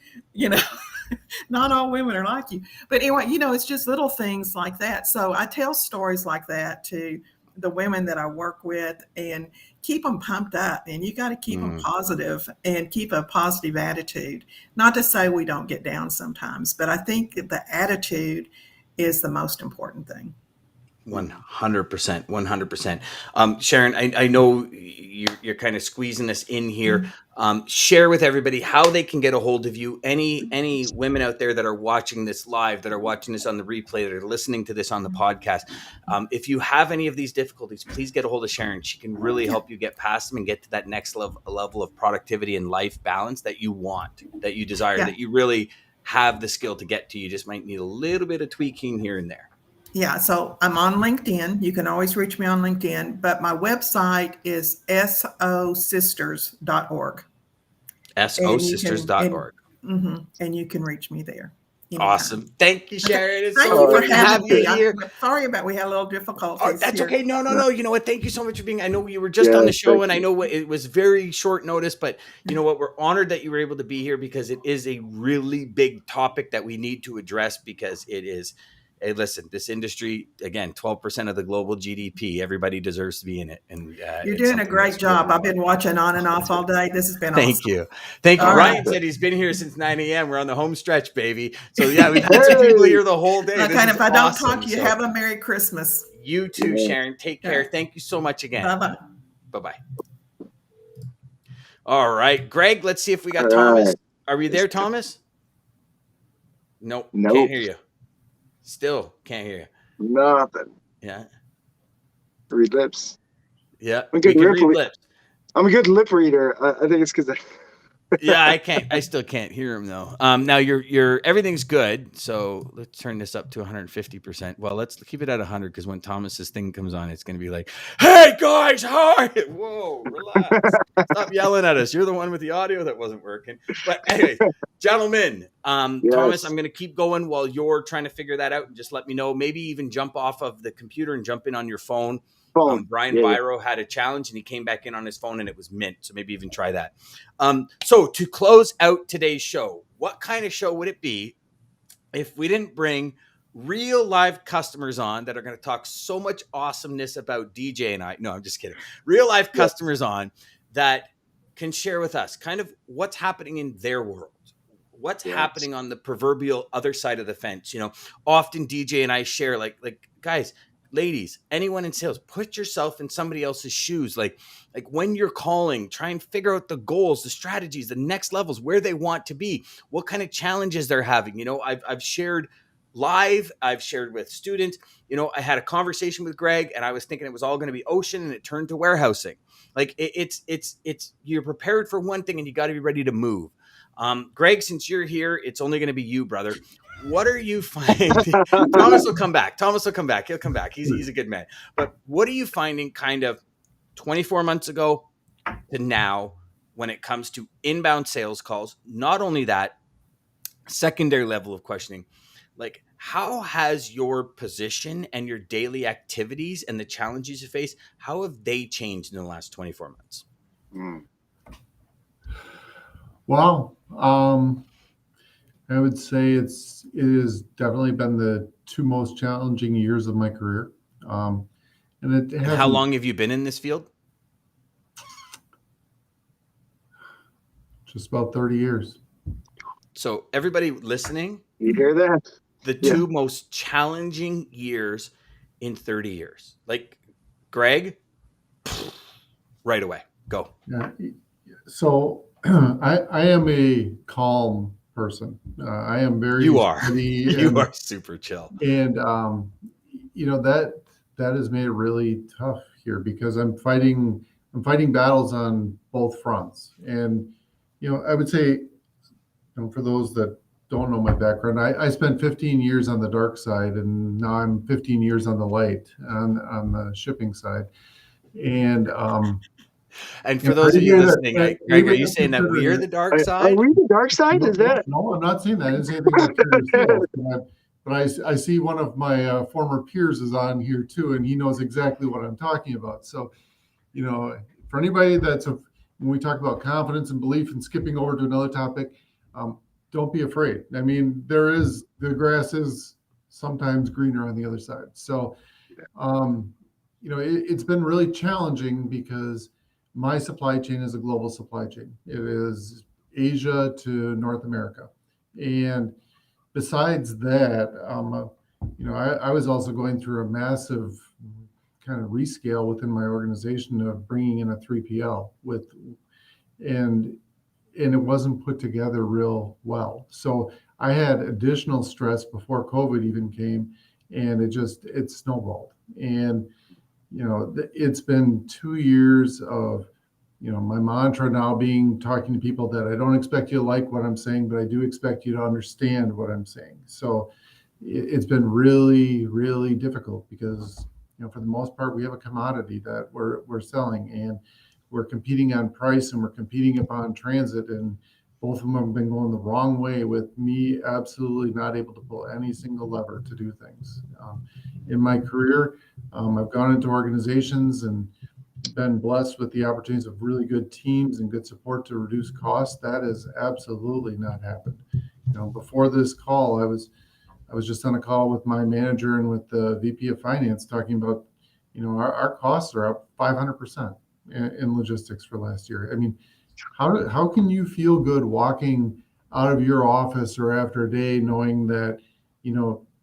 not all women are like you." But anyway, it's just little things like that. So I tell stories like that to the women that I work with and keep them pumped up. And you got to keep them positive and keep a positive attitude. Not to say we don't get down sometimes, but I think the attitude is the most important thing. 100%. 100%. Sharon, I know you're kind of squeezing us in here. Share with everybody how they can get a hold of you. Any women out there that are watching this live, that are watching this on the replay, that are listening to this on the podcast. If you have any of these difficulties, please get a hold of Sharon. She can really help you get past them and get to that next level of productivity and life balance that you want, that you desire, that you really have the skill to get to. You just might need a little bit of tweaking here and there. Yeah, so I'm on LinkedIn. You can always reach me on LinkedIn, but my website is sosisters.org. sosisters.org. And you can reach me there. Awesome. Thank you, Sharon. Thank you for having me here. Sorry about we had a little difficulties. Oh, that's here. Okay. No. You know what? Thank you so much for being. I know you were just on the show, and I know it was very short notice, but you know what? We're honored that you were able to be here because it is a really big topic that we need to address because it is. Hey, listen, this industry, again, 12% of the global GDP. Everybody deserves to be in it. And you're doing a great job. I've been watching on and off all day. This has been awesome. Thank you. Ryan said he's been here since 9 a.m. We're on the home stretch, baby. So, yeah, we've had some people here the whole day. Okay, if I don't talk to you, have a Merry Christmas. You too, Sharon. Take care. Thank you so much again. Bye-bye. Bye-bye. All right, Greg, let's see if we got Thomas. Are we there, Thomas? Nope. Can't hear you. Still can't hear you. Nothing. Yeah. Read lips. Yeah. I'm a good lip reader. I think it's because Yeah, I can't. I still can't hear him though. Now you're everything's good. So let's turn this up to 150%. Well, let's keep it at 100 because when Thomas's thing comes on, it's going to be like, "Hey guys, hi!" Whoa, relax. Stop yelling at us. You're the one with the audio that wasn't working. But anyway, gentlemen, Thomas, I'm going to keep going while you're trying to figure that out, and just let me know. Maybe even jump off of the computer and jump in on your phone. Brian Biro had a challenge and he came back in on his phone and it was mint. So maybe even try that. So to close out today's show, what kind of show would it be if we didn't bring real live customers on that are going to talk so much awesomeness about DJ and I? No, I'm just kidding. Real live customers on that can share with us kind of what's happening in their world. what's happening on the proverbial other side of the fence. Often DJ and I share like guys, ladies, anyone in sales, put yourself in somebody else's shoes. Like when you're calling, try and figure out the goals, the strategies, the next levels, where they want to be, what kind of challenges they're having. I've shared live, I've shared with students. I had a conversation with Greg and I was thinking it was all going to be ocean and it turned to warehousing. Like it's you're prepared for one thing and you got to be ready to move. Greg, since you're here, it's only going to be you, brother. What are you finding? Thomas will come back. He'll come back. He's a good man. But what are you finding kind of 24 months ago to now when it comes to inbound sales calls? Not only that, secondary level of questioning, like how has your position and your daily activities and the challenges you face, how have they changed in the last 24 months? Well, I would say it has definitely been the two most challenging years of my career. And how long have you been in this field? Just about 30 years. So everybody listening, you hear that? The two most challenging years in 30 years. Like Greg, right away, go. Yeah. So I am a calm person. I am very. You are. You are super chill. And that has made it really tough here because I'm fighting battles on both fronts. And I would say, for those that don't know my background, I spent 15 years on the dark side, and now I'm 15 years on the light on the shipping side. And for those of you listening, Greg, are you saying that we're the dark side? Are we the dark side? Is that? No, I'm not saying that. I didn't say anything but I see one of my former peers is on here too, and he knows exactly what I'm talking about. So, for anybody when we talk about confidence and belief and skipping over to another topic, don't be afraid. I mean, the grass is sometimes greener on the other side. So, it's been really challenging because my supply chain is a global supply chain. It is Asia to North America. And besides that, I was also going through a massive kind of rescale within my organization of bringing in a 3PL and it wasn't put together real well. So I had additional stress before COVID even came, and it snowballed. And it's been 2 years of, my mantra now being talking to people that I don't expect you to like what I'm saying, but I do expect you to understand what I'm saying. So it's been really, really difficult because, for the most part, we have a commodity that we're selling, and we're competing on price and we're competing upon transit, and both of them have been going the wrong way with me absolutely not able to pull any single lever to do things. In my career, I've gone into organizations and been blessed with the opportunities of really good teams and good support to reduce costs. That has absolutely not happened. Before this call, I was just on a call with my manager and with the VP of Finance talking about, our costs are up 500% in logistics for last year. I mean, how can you feel good walking out of your office or after a day knowing that,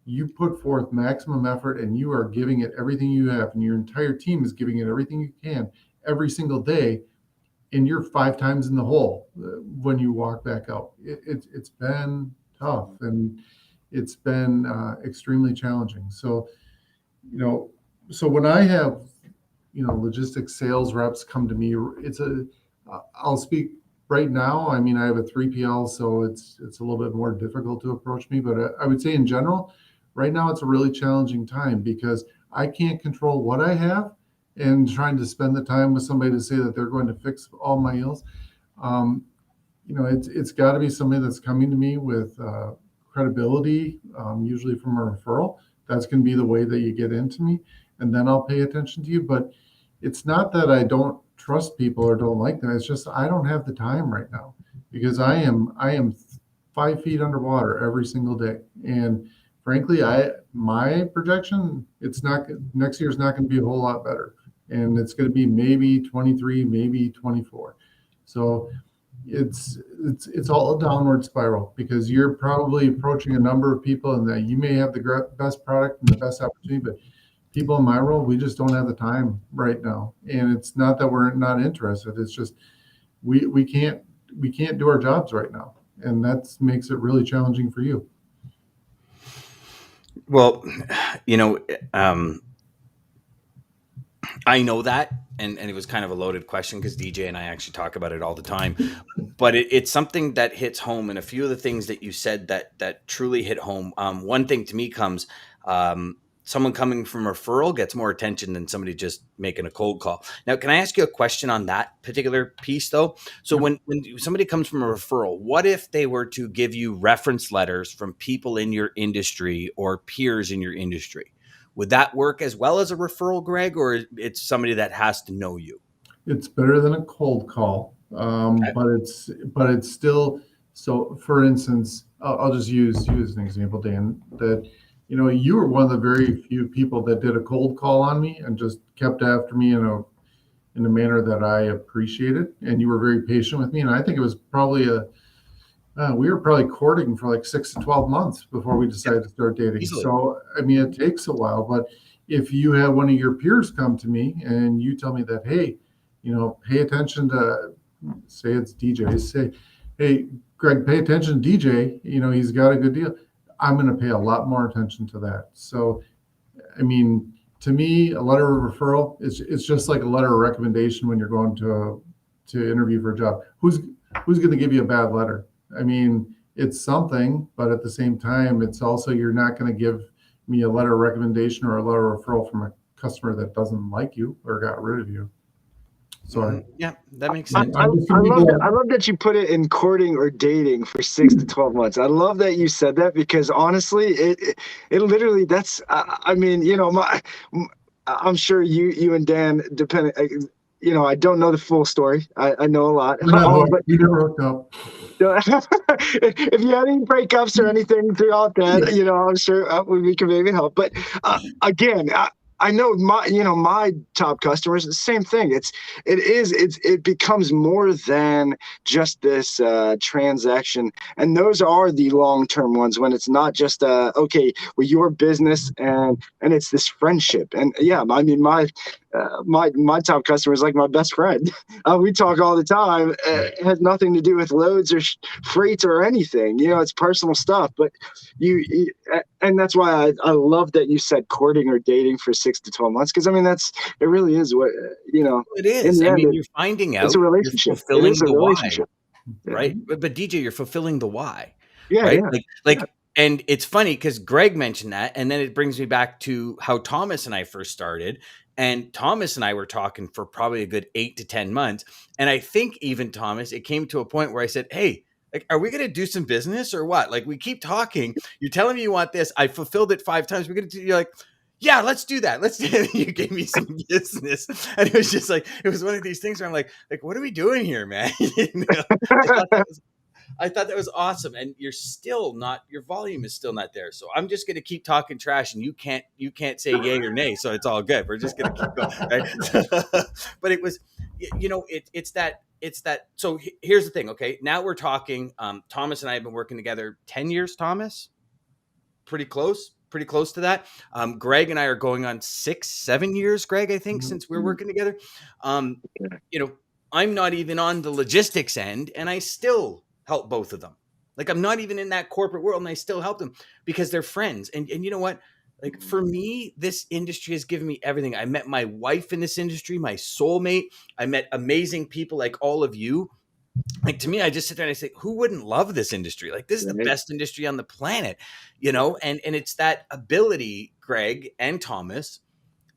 you put forth maximum effort and you are giving it everything you have, and your entire team is giving it everything you can every single day, and you're 5 times in the hole when you walk back out? It's been tough, and it's been extremely challenging. So, so when I have, logistics sales reps come to me, I'll speak right now. I mean, I have a 3PL, so it's a little bit more difficult to approach me, but I would say in general, right now it's a really challenging time because I can't control what I have, and trying to spend the time with somebody to say that they're going to fix all my ills. It's got to be somebody that's coming to me with credibility, usually from a referral. That's going to be the way that you get into me, and then I'll pay attention to you. But it's not that I don't trust people or don't like them. It's just I don't have the time right now because I am 5 feet underwater every single day. And frankly, my projection, next year's not going to be a whole lot better, and it's going to be maybe 23, maybe 24. So, it's all a downward spiral, because you're probably approaching a number of people, and that you may have the best product and the best opportunity, but people in my role, we just don't have the time right now. And it's not that we're not interested. It's just we can't do our jobs right now, and that makes it really challenging for you. Well, I know that, and it was kind of a loaded question because DJ and I actually talk about it all the time, but it's something that hits home, and a few of the things that you said that truly hit home. One thing to me comes, someone coming from referral gets more attention than somebody just making a cold call. Now, can I ask you a question on that particular piece though? So when somebody comes from a referral, what if they were to give you reference letters from people in your industry or peers in your industry? Would that work as well as a referral, Greg, or it's somebody that has to know you? It's better than a cold call, but it's still. So, for instance, I'll just use you as an example, Dan. That you were one of the very few people that did a cold call on me and just kept after me in a manner that I appreciated, and you were very patient with me. And I think it was probably we were probably courting for like 6 to 12 months before we decided to start dating. Easily. So, I mean, it takes a while, but if you have one of your peers come to me and you tell me that, hey, pay attention to, say it's DJ, say, hey, Greg, pay attention to DJ, he's got a good deal. I'm going to pay a lot more attention to that. So, I mean, to me, a letter of referral it's just like a letter of recommendation when you're going to interview for a job. Who's going to give you a bad letter? I mean, it's something, but at the same time, it's also, you're not going to give me a letter of recommendation or a letter of referral from a customer that doesn't like you or got rid of you. Sorry. Yeah, that makes sense. I love that you put it in courting or dating for 6 to 12 months. I love that you said that, because honestly, it literally, that's, I mean, I'm sure you and Dan, depending, I don't know the full story. I know a lot. But you never hooked up. If you had any breakups or anything throughout that, I'm sure we can maybe help. But again, I know my top customers, the same thing. It becomes more than just this transaction, and those are the long-term ones when it's not just okay, well, your business and it's this friendship. And yeah, I mean, my top customer is like my best friend. We talk all the time. It has nothing to do with loads or freight or anything. It's personal stuff. But and that's why I love that you said courting or dating for 6 to 12 months, because I mean, it really is what it is. I mean, you're finding out. It's a relationship. You're fulfilling the relationship. Why, right? But DJ, you're fulfilling the why. Yeah, right? Yeah. And it's funny because Greg mentioned that, and then it brings me back to how Thomas and I first started. And Thomas and I were talking for probably a good 8 to 10 months. And I think even Thomas, it came to a point where I said, hey, like, are we going to do some business or what? Like, we keep talking. You're telling me you want this. I fulfilled it 5 times. We're going to do, you're like, yeah, let's do that. Let's do it. You gave me some business. And it was just like, it was one of these things where I'm like, what are we doing here, man? I thought that was awesome. And you're still not, your volume is still not there. So I'm just going to keep talking trash, and you can't say yay or nay. So it's all good. We're just going to keep going. Right? But it was, it's that. So here's the thing. Okay. Now we're talking, Thomas and I have been working together 10 years, Thomas, pretty close to that. Greg and I are going on 6-7 years, Greg, I think, since we're working together. I'm not even on the logistics end, and I still help both of them. Like, I'm not even in that corporate world, and I still help them because they're friends. And you know what? Like, for me, this industry has given me everything. I met my wife in this industry, my soulmate. I met amazing people like all of you. Like, to me, I just sit there and I say, who wouldn't love this industry? Like, this is the best industry on the planet, and it's that ability, Greg and Thomas,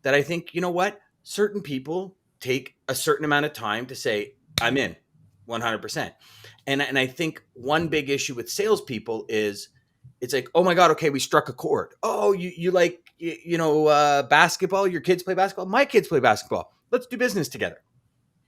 that I think, you know what? Certain people take a certain amount of time to say, I'm in 100%. And I think one big issue with salespeople is it's like, oh my God, okay, we struck a chord. Oh, you like, basketball? Your kids play basketball? My kids play basketball. Let's do business together.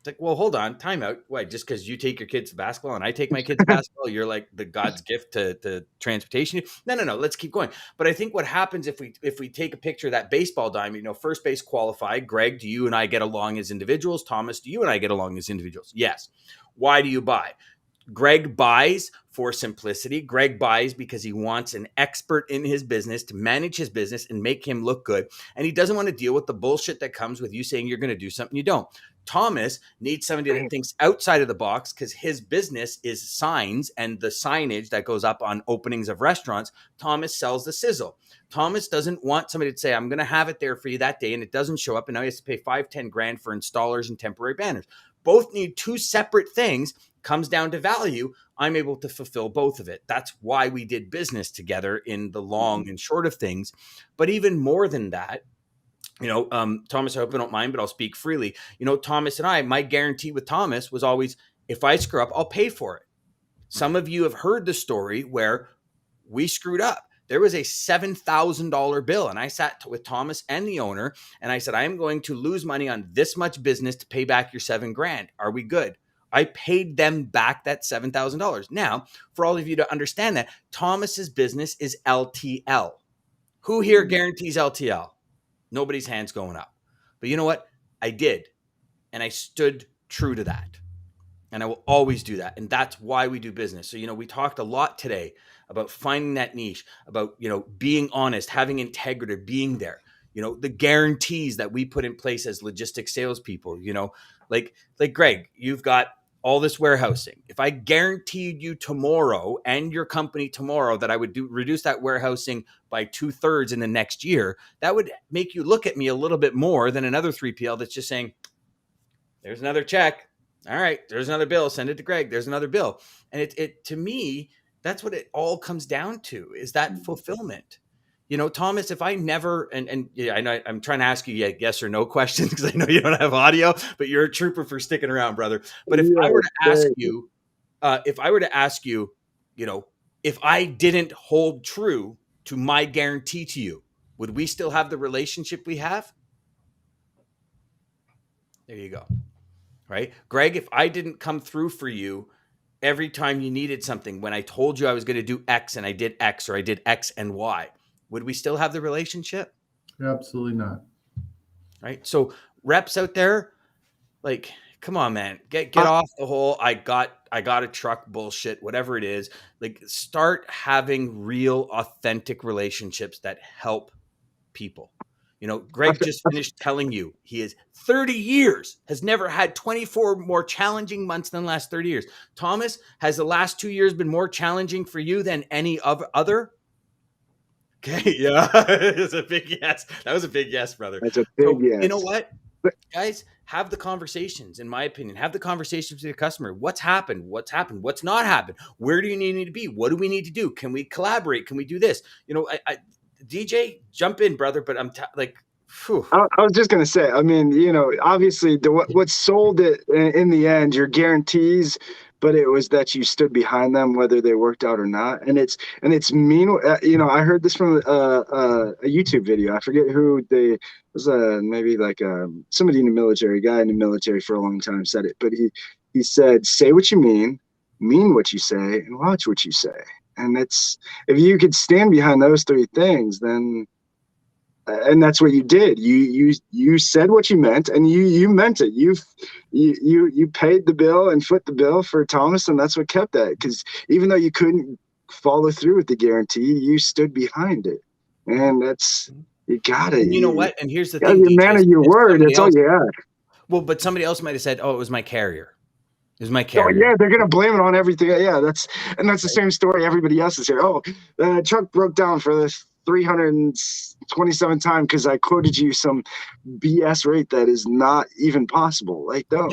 It's like, well, hold on, time out. Why? Just because you take your kids to basketball and I take my kids to basketball, you're like the God's gift to transportation? No. Let's keep going. But I think what happens if we take a picture of that baseball diamond, first base qualified. Greg, do you and I get along as individuals? Thomas, do you and I get along as individuals? Yes. Why do you buy? Greg buys for simplicity. Greg buys because he wants an expert in his business to manage his business and make him look good. And he doesn't want to deal with the bullshit that comes with you saying you're going to do something you don't. Thomas needs somebody that thinks outside of the box because his business is signs and the signage that goes up on openings of restaurants. Thomas sells the sizzle. Thomas doesn't want somebody to say, I'm going to have it there for you that day, and it doesn't show up, and now he has to pay $5-10 grand for installers and temporary banners. Both need two separate things. Comes down to value. I'm able to fulfill both of it. That's why we did business together in the long and short of things. But even more than that, Thomas, I hope you don't mind, but I'll speak freely. Thomas and I, my guarantee with Thomas was always, if I screw up, I'll pay for it. Some of you have heard the story where we screwed up. There was a $7,000 bill, and I sat with Thomas and the owner, and I said, I am going to lose money on this much business to pay back your $7 grand. Are we good? I paid them back that $7,000. Now, for all of you to understand that, Thomas's business is LTL. Who here guarantees LTL? Nobody's hands going up. But you know what? I did, and I stood true to that. And I will always do that. And that's why we do business. So, we talked a lot today about finding that niche, about, being honest, having integrity, being there, the guarantees that we put in place as logistics salespeople, like Greg, you've got all this warehousing. If I guaranteed you tomorrow and your company tomorrow that I would reduce that warehousing by 2/3 in the next year, that would make you look at me a little bit more than another 3PL that's just saying, there's another check. All right, there's another bill. Send it to Greg. There's another bill. And it to me, that's what it all comes down to, is that fulfillment. Thomas, if I never, and yeah, I know I'm trying to ask you yes or no questions because I know you don't have audio, but you're a trooper for sticking around, brother. But if I were to ask you, if I didn't hold true to my guarantee to you, would we still have the relationship we have? There you go. Right? Greg, if I didn't come through for you every time you needed something, when I told you I was going to do X and I did X, or I did X and Y, would we still have the relationship? Absolutely not. Right? So reps out there, like, come on, man, get off the whole, I got a truck bullshit, whatever it is. Like, start having real, authentic relationships that help people. Greg just finished telling you he is 30 years, has never had 24 more challenging months than the last 30 years. Thomas, has the last 2 years been more challenging for you than any other? Okay, yeah, it's a big yes. That was a big yes, brother. That's a big yes. You know what, guys? Have the conversations, in my opinion. Have the conversations with your customer. What's happened? What's happened? What's not happened? Where do you need to be? What do we need to do? Can we collaborate? Can we do this? DJ, jump in, brother. But I'm I was just going to say, obviously what sold it in the end, your guarantees, but it was that you stood behind them, whether they worked out or not. And it's mean, I heard this from a YouTube video. I forget who was, maybe like somebody in the military, a guy in the military for a long time said it, but he said, say what you mean what you say, and watch what you say. And if you could stand behind those three things, then, and that's what you did. You said what you meant, and you meant it. You paid the bill and foot the bill for Thomas, and that's what kept that. Because even though you couldn't follow through with the guarantee, you stood behind it, and you got it. You know what? And here's the thing: you're a man of your word. That's all you had. Well, but somebody else might have said, "Oh, it was my carrier." It was my carrier. Oh, yeah, they're gonna blame it on everything. Yeah, that's the same story everybody else is here. Oh, the truck broke down for the 327th time because I quoted you some BS rate that is not even possible. Like, no.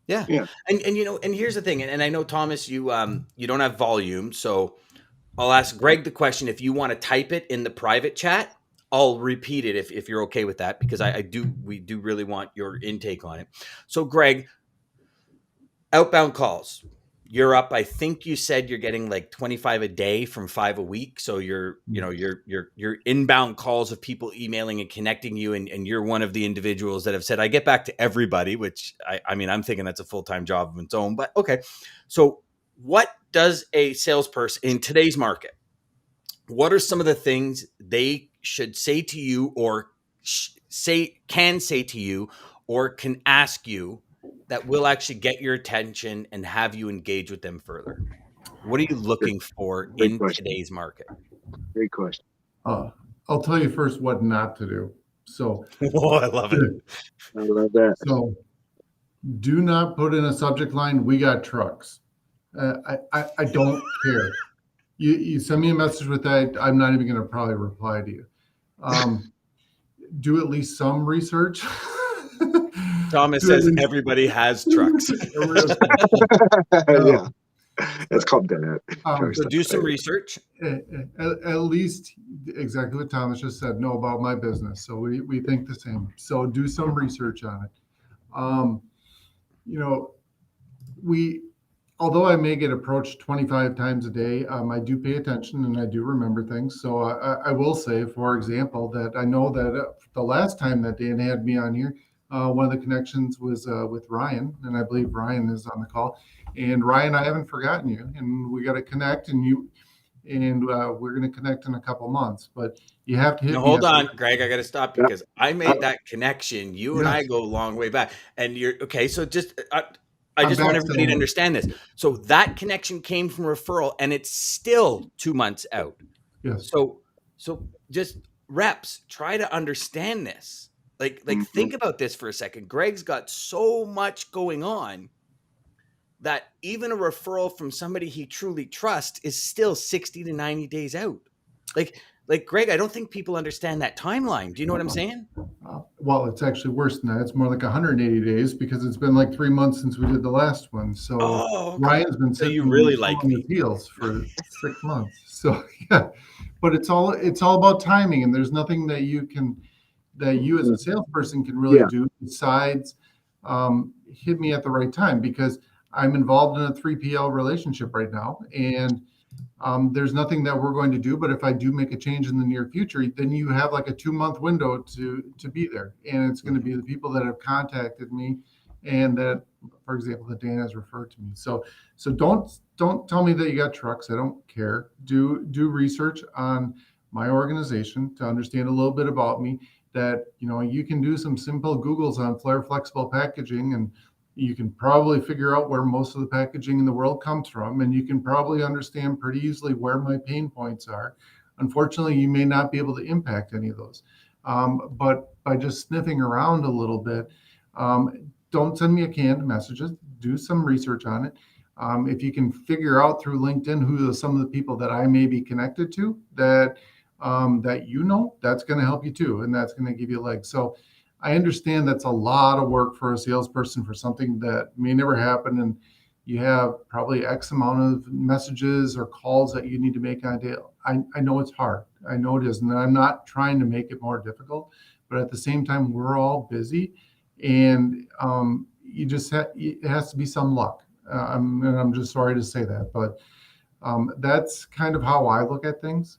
Yeah. And and here's the thing. And I know, Thomas, you don't have volume, so I'll ask Greg the question. If you want to type it in the private chat, I'll repeat it if you're okay with that, because we do really want your intake on it. So, Greg, outbound calls, you're up. I think you said you're getting like 25 a day from 5 a week. So your inbound calls of people emailing and connecting you. And you're one of the individuals that have said, I get back to everybody, which I'm thinking that's a full-time job of its own, but okay. So what does a salesperson in today's market, what are some of the things they should say to you, or can say to you, or can ask you that will actually get your attention and have you engage with them further? What are you looking for in today's market? Great question. I'll tell you first what not to do. So, oh, I love it. I love that. So, do not put in a subject line, "We got trucks." I don't care. You send me a message with that, I'm not even going to probably reply to you. Do at least some research. Thomas says everybody has trucks. Yeah, that's called that. So do some research. At least exactly what Thomas just said. Know about my business, so we think the same. So do some research on it. Although I may get approached 25 times a day, I do pay attention and I do remember things. So I will say, for example, that I know that the last time that Dan had me on here, one of the connections was with Ryan, and I believe Ryan is on the call. And Ryan, I haven't forgotten you, and we got to connect, and we're going to connect in a couple months. But you have to hit. Now, hold on, Greg. I got to stop you because I made that connection. You and I go a long way back, and you're okay. So just. I just want everybody to understand this. So that connection came from referral, and it's still 2 months out. Yes. So just reps, try to understand this. Like think about this for a second. Greg's got so much going on that even a referral from somebody he truly trusts is still 60 to 90 days out. Like Greg, I don't think people understand that timeline. Do you know what I'm saying? Well, it's actually worse than that. It's more like 180 days because it's been like 3 months since we did the last one. So okay. Ryan's been sitting on his heels for 6 months. So yeah, but it's all about timing, and there's nothing that you as a salesperson can really do besides hit me at the right time, because I'm involved in a 3PL relationship right now, and there's nothing that we're going to do. But if I do make a change in the near future, then you have like a 2-month window to be there, and it's going to be the people that have contacted me, and that, for example, that Dan has referred to me. So don't tell me that you got trucks. I don't care. Do research on my organization to understand a little bit about me. That you can do some simple Googles on Flair Flexible Packaging, and you can probably figure out where most of the packaging in the world comes from, and you can probably understand pretty easily where my pain points are. Unfortunately, you may not be able to impact any of those. But by just sniffing around a little bit, don't send me a canned messages. Do some research on it. If you can figure out through LinkedIn who some of the people that I may be connected to that that's going to help you too, and that's going to give you a leg. So I understand that's a lot of work for a salesperson for something that may never happen, and you have probably X amount of messages or calls that you need to make on a day. I know it's hard. I know it is, and I'm not trying to make it more difficult, but at the same time, we're all busy, and it has to be some luck. And I'm just sorry to say that, but that's kind of how I look at things.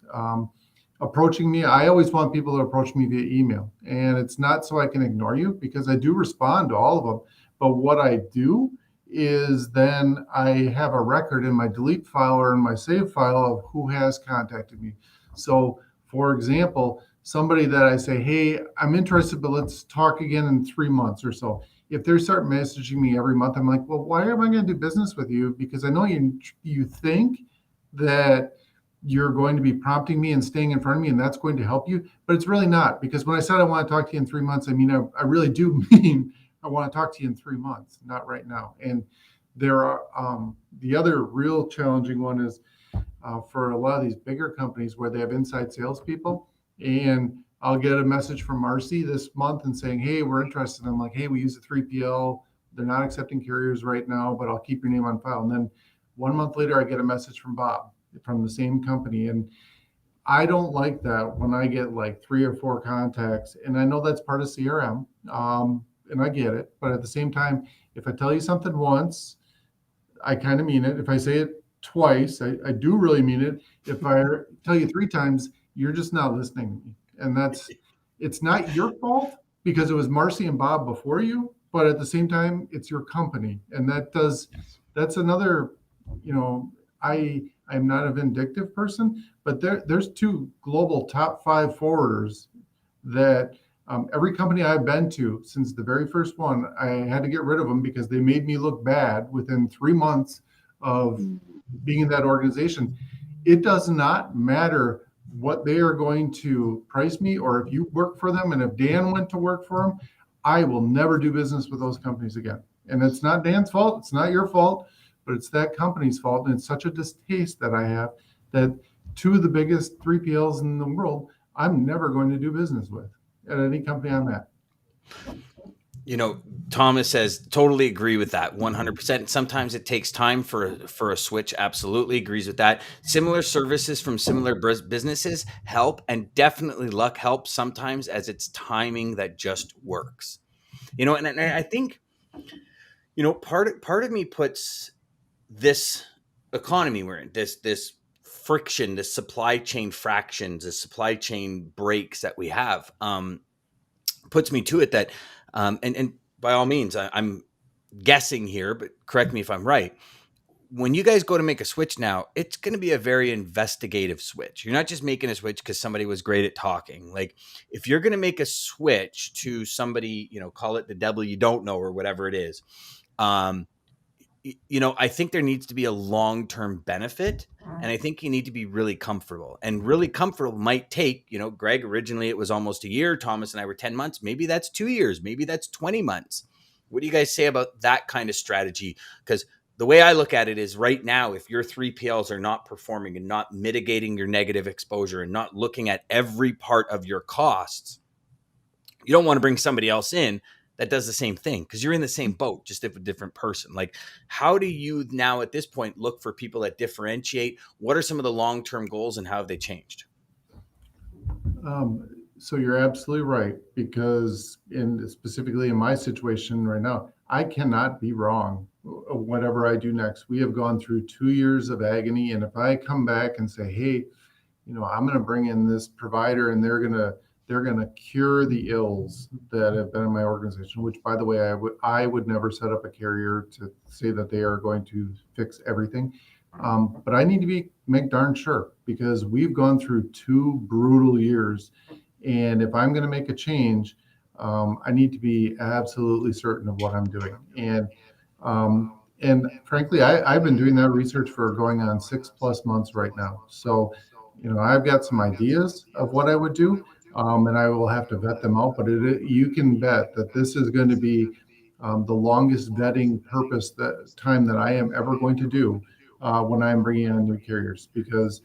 Approaching me, I always want people to approach me via email, and it's not so I can ignore you, because I do respond to all of them. But what I do is then I have a record in my delete file or in my save file of who has contacted me. So, for example, somebody that I say, hey, I'm interested, but let's talk again in 3 months or so. If they start messaging me every month, I'm like, well, why am I going to do business with you? Because I know you think that you're going to be prompting me and staying in front of me, and that's going to help you. But it's really not, because when I said I want to talk to you in 3 months, I mean, I really do mean I want to talk to you in 3 months, not right now. And there are the other real challenging one is for a lot of these bigger companies where they have inside salespeople, and I'll get a message from Marcy this month and saying, hey, we're interested. I'm like, hey, we use a 3PL. They're not accepting carriers right now, but I'll keep your name on file. And then 1 month later, I get a message from Bob from the same company. And I don't like that when I get like 3 or 4 contacts. And I know that's part of CRM, and I get it. But at the same time, if I tell you something once, I kind of mean it. If I say it twice, I do really mean it. If I tell you 3 times, you're just not listening to me. And it's not your fault, because it was Marcy and Bob before you. But at the same time, it's your company. And that's another, I'm not a vindictive person, but there's 2 global top 5 forwarders that Every company I've been to since the very first one, I had to get rid of them because they made me look bad within 3 months of being in that organization. It does not matter what they are going to price me, or if you work for them, and if Dan went to work for them, I will never do business with those companies again. And it's not Dan's fault, it's not your fault, but it's that company's fault. And it's such a distaste that I have that 2 of the biggest 3PLs in the world, I'm never going to do business with at any company I'm at. You know, Thomas says, totally agree with that, 100%. Sometimes it takes time for a switch. Absolutely agrees with that. Similar services from similar businesses help, and definitely luck helps sometimes, as it's timing that just works. You know, and I think, you know, part of me puts this economy we're in, this friction, this supply chain fractions, the supply chain breaks that we have, puts me to it that, and by all means, I'm guessing here, but correct me if I'm right. When you guys go to make a switch now, it's going to be a very investigative switch. You're not just making a switch because somebody was great at talking. Like, if you're going to make a switch to somebody, you know, call it the devil you don't know or whatever it is, you know, I think there needs to be a long-term benefit, and I think you need to be really comfortable. And really comfortable might take, you know, Greg, originally it was almost a year. Thomas and I were 10 months. Maybe that's 2 years. Maybe that's 20 months. What do you guys say about that kind of strategy? Because the way I look at it is, right now, if your 3PLs are not performing and not mitigating your negative exposure and not looking at every part of your costs, you don't want to bring somebody else in that does the same thing, because you're in the same boat, just if a different person. Like, how do you now at this point look for people that differentiate? What are some of the long-term goals, and how have they changed? So you're absolutely right, because specifically in my situation right now, I cannot be wrong whatever I do next. We have gone through 2 years of agony, and if I come back and say, hey, you know, I'm going to bring in this provider and they're going to cure the ills that have been in my organization, which, by the way, I would never set up a carrier to say that they are going to fix everything. But I need to make darn sure, because we've gone through 2 brutal years. And if I'm going to make a change, I need to be absolutely certain of what I'm doing. And frankly, I've been doing that research for going on 6+ months right now. So, you know, I've got some ideas of what I would do. And I will have to vet them out, but you can bet that this is going to be the longest vetting time that I am ever going to do when I'm bringing on new carriers, because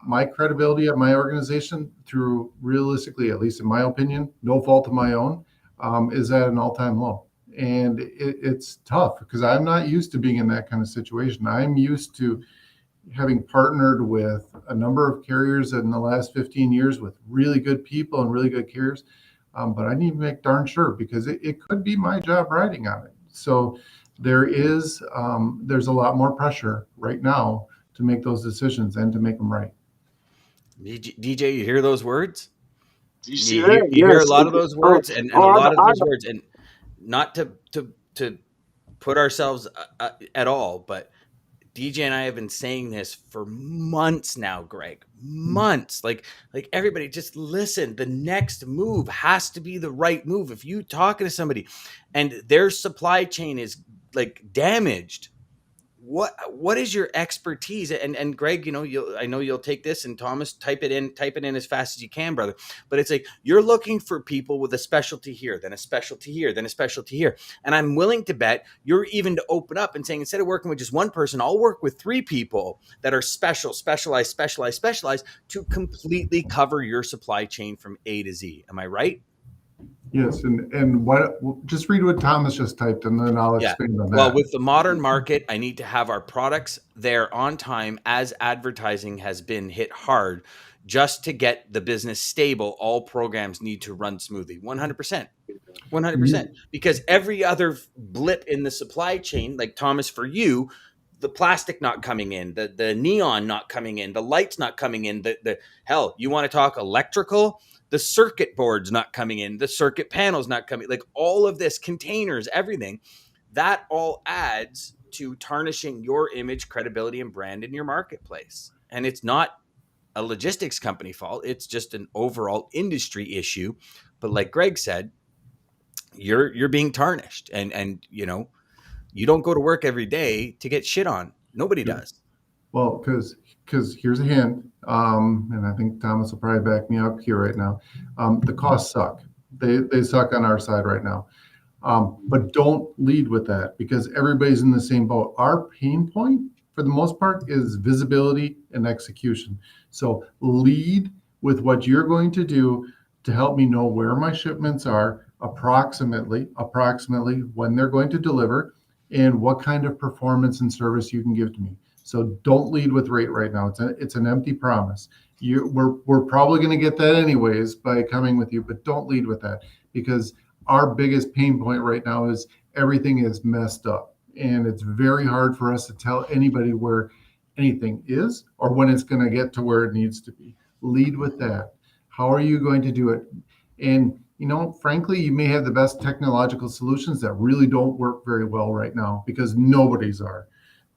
my credibility at my organization, through realistically, at least in my opinion, no fault of my own, is at an all-time low. And it's tough, because I'm not used to being in that kind of situation. I'm used to having partnered with a number of carriers in the last 15 years with really good people and really good carriers. But I need to make darn sure, because it could be my job riding on it. So there's a lot more pressure right now to make those decisions and to make them right. DJ, you hear those words? You see that? You hear a lot of those words, and a lot of those words, and not to put ourselves at all, but DJ and I have been saying this for months now, Greg. Months. Like everybody, just listen. The next move has to be the right move. If you talking to somebody and their supply chain is like damaged, what is your expertise? And Greg, you know, I know you'll take this, and Thomas, type it in as fast as you can, brother. But it's like, you're looking for people with a specialty here, then a specialty here, then a specialty here. And I'm willing to bet you're even to open up and saying, instead of working with just one person, I'll work with 3 people that are specialized to completely cover your supply chain from A to Z. Am I right? Yes, and just read what Thomas just typed, and then I'll expand on that. Well, with the modern market, I need to have our products there on time, as advertising has been hit hard. Just to get the business stable, all programs need to run smoothly. 100%. 100%. Because every other blip in the supply chain, like Thomas, for you, the plastic not coming in, the neon not coming in, the lights not coming in, the hell, you want to talk electrical? The circuit board's not coming in, the circuit panel's not coming, like all of this, containers, everything, that all adds to tarnishing your image, credibility, and brand in your marketplace. And it's not a logistics company fault. It's just an overall industry issue. But like Greg said, you're being tarnished, and you know, you don't go to work every day to get shit on. Nobody does. Well, because here's a hint, and I think Thomas will probably back me up here right now. The costs suck. They suck on our side right now. But don't lead with that, because everybody's in the same boat. Our pain point, for the most part, is visibility and execution. So lead with what you're going to do to help me know where my shipments are, approximately when they're going to deliver, and what kind of performance and service you can give to me. So don't lead with rate right now. It's an empty promise. We're probably going to get that anyways by coming with you, but don't lead with that, because our biggest pain point right now is everything is messed up, and it's very hard for us to tell anybody where anything is or when it's going to get to where it needs to be. Lead with that. How are you going to do it? And you know, frankly, you may have the best technological solutions that really don't work very well right now, because nobody's are.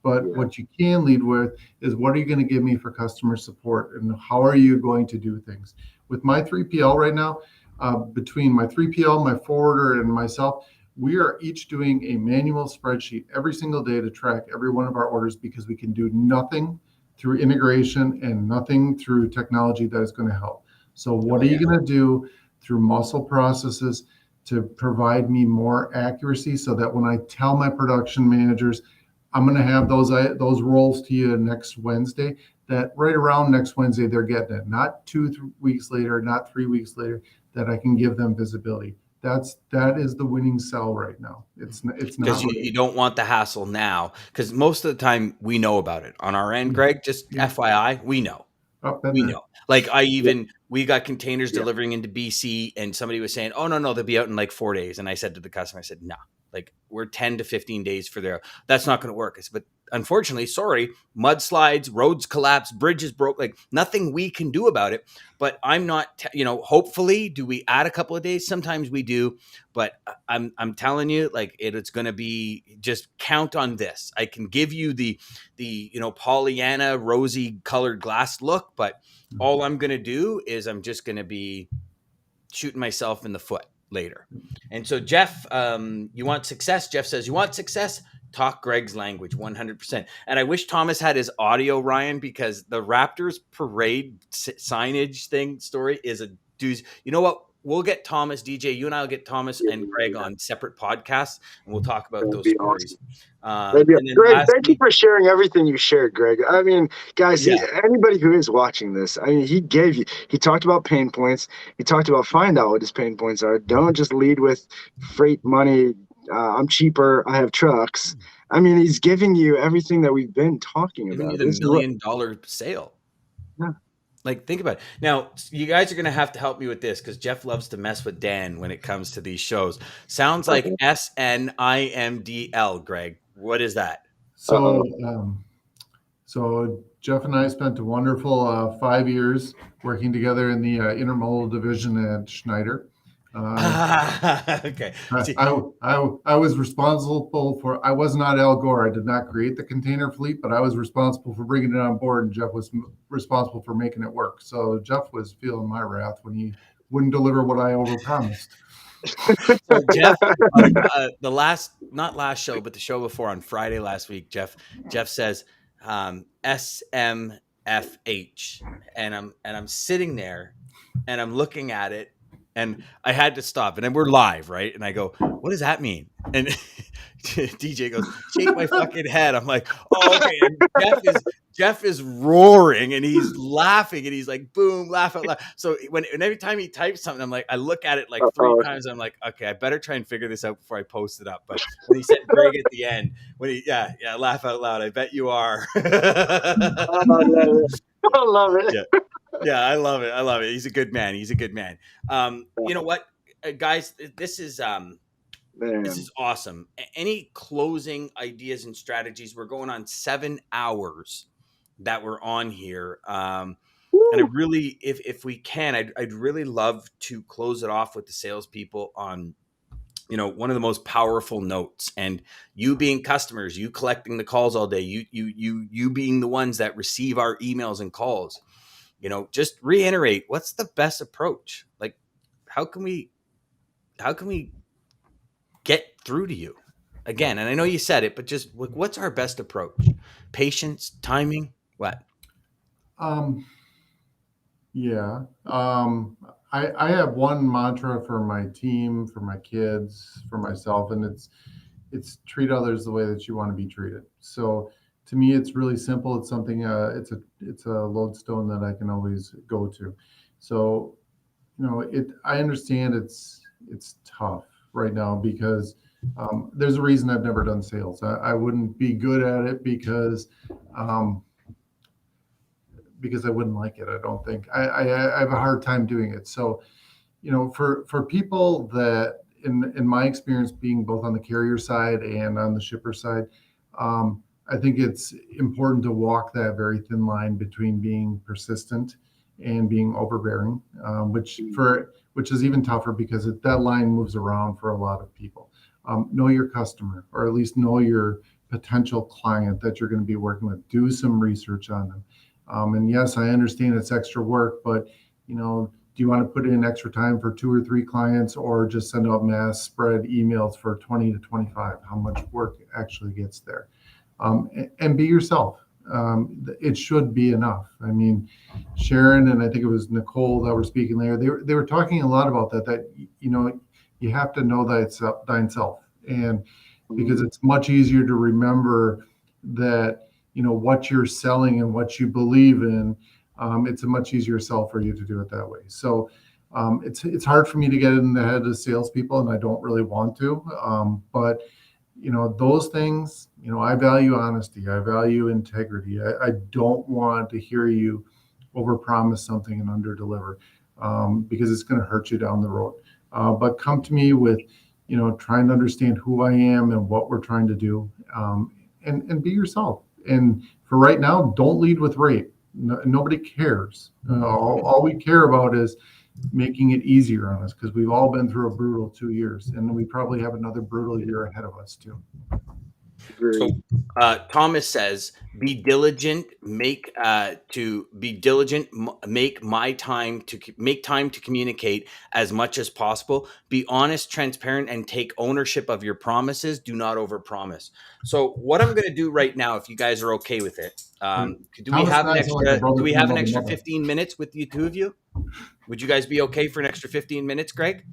But what you can lead with is, what are you going to give me for customer support, and how are you going to do things? With my 3PL right now, between my 3PL, my forwarder, and myself, we are each doing a manual spreadsheet every single day to track every one of our orders, because we can do nothing through integration and nothing through technology that is going to help. So what are you going to do through muscle processes to provide me more accuracy, so that when I tell my production managers, I'm going to have those rolls to you next Wednesday, that right around next Wednesday, they're getting it, not 2 weeks later, not 3 weeks later, that I can give them visibility. That is the winning sell right now. It's not, because you don't want the hassle now, because most of the time we know about it on our end, Greg. Just FYI, we know. We know. Like we got containers delivering into BC, and somebody was saying, "Oh no, they'll be out in like 4 days." And I said to the customer, I said, "No, like we're 10 to 15 days for there. That's not going to work." I said, but unfortunately, sorry, mudslides, roads collapse, bridges broke, like nothing we can do about it. But I'm not, hopefully, do we add a couple of days? Sometimes we do, but I'm telling you, like it's going to be, just count on this. I can give you the Pollyanna rosy colored glass look, but all I'm going to do is I'm just going to be shooting myself in the foot later. And so Jeff, you want success? Jeff says, you want success? Talk Greg's language, 100%. And I wish Thomas had his audio, Ryan, because the Raptors parade signage story is a doozy. You know what? We'll get Thomas, DJ, you and I will get Thomas and Greg on separate podcasts, and we'll talk about those stories. Awesome. Greg, thank you for sharing everything you shared, Greg. I mean, guys, anybody who is watching this, I mean, he talked about pain points. He talked about find out what his pain points are. Don't just lead with freight money. I'm cheaper. I have trucks. I mean, he's giving you everything that we've been talking about. Giving you the $1 million sale. Yeah. Like, think about it. Now, you guys are going to have to help me with this, because Jeff loves to mess with Dan when it comes to these shows. Sounds like SNIMDL, Greg. What is that? So Jeff and I spent a wonderful 5 years working together in the intermodal division at Schneider. Okay. I was responsible for, I was not Al Gore. I did not create the container fleet, but I was responsible for bringing it on board, and Jeff was responsible for making it work. So Jeff was feeling my wrath when he wouldn't deliver what I overpromised. So Jeff, not last show, but the show before, on Friday last week, Jeff says SMFH, and I'm sitting there and I'm looking at it, and I had to stop, and then we're live, right? And I go, what does that mean? And DJ goes, shake my fucking head. I'm like, oh, okay. And Jeff is roaring, and he's laughing, and he's like, boom, laugh out loud. So every time he types something, I'm like, I look at it like 3 times. I'm like, okay, I better try and figure this out before I post it up. But when he said Greg at the end, laugh out loud. I bet you are. I love it. Yeah, I love it. He's a good man. You know what, guys, this is awesome. Any closing ideas and strategies? We're going on 7 hours that we're on here. And I really, if we can, I'd really love to close it off with the salespeople on, one of the most powerful notes. And you being customers, you collecting the calls all day, you being the ones that receive our emails and calls. just reiterate, what's the best approach? Like, how can we get through to you again? And I know you said it, but just what's our best approach? Patience, timing, what? Yeah. I have one mantra for my team, for my kids, for myself, and it's treat others the way that you want to be treated. So to me, it's really simple. It's something, it's a lodestone that I can always go to. So, I understand it's tough right now because there's a reason I've never done sales. I wouldn't be good at it because I wouldn't like it. I don't think I have a hard time doing it. So, for people that in my experience being both on the carrier side and on the shipper side, I think it's important to walk that very thin line between being persistent and being overbearing, which is even tougher because that line moves around for a lot of people. Know your customer, or at least know your potential client that you're going to be working with. Do some research on them. And yes, I understand it's extra work, but do you want to put in extra time for 2 or 3 clients, or just send out mass spread emails for 20 to 25? How much work actually gets there? And be yourself. It should be enough. I mean, Sharon and I think it was Nicole that were speaking there. They were talking a lot about that you have to know thyself, and because it's much easier to remember that what you're selling and what you believe in. It's a much easier sell for you to do it that way. So it's hard for me to get in the head of salespeople, and I don't really want to. But those things, I value honesty. I value integrity. I don't want to hear you overpromise something and underdeliver, because it's going to hurt you down the road. But come to me with, trying to understand who I am and what we're trying to do, and be yourself. And for right now, don't lead with rate. Nobody cares. All we care about is making it easier on us, because we've all been through a brutal 2 years, and we probably have another brutal year ahead of us too. So Thomas says, be diligent, make time to communicate as much as possible. Be honest, transparent, and take ownership of your promises. Do not overpromise. So what I'm going to do right now, if you guys are okay with it, do we have an extra 15 minutes with the two of you? Would you guys be okay for an extra 15 minutes, Greg?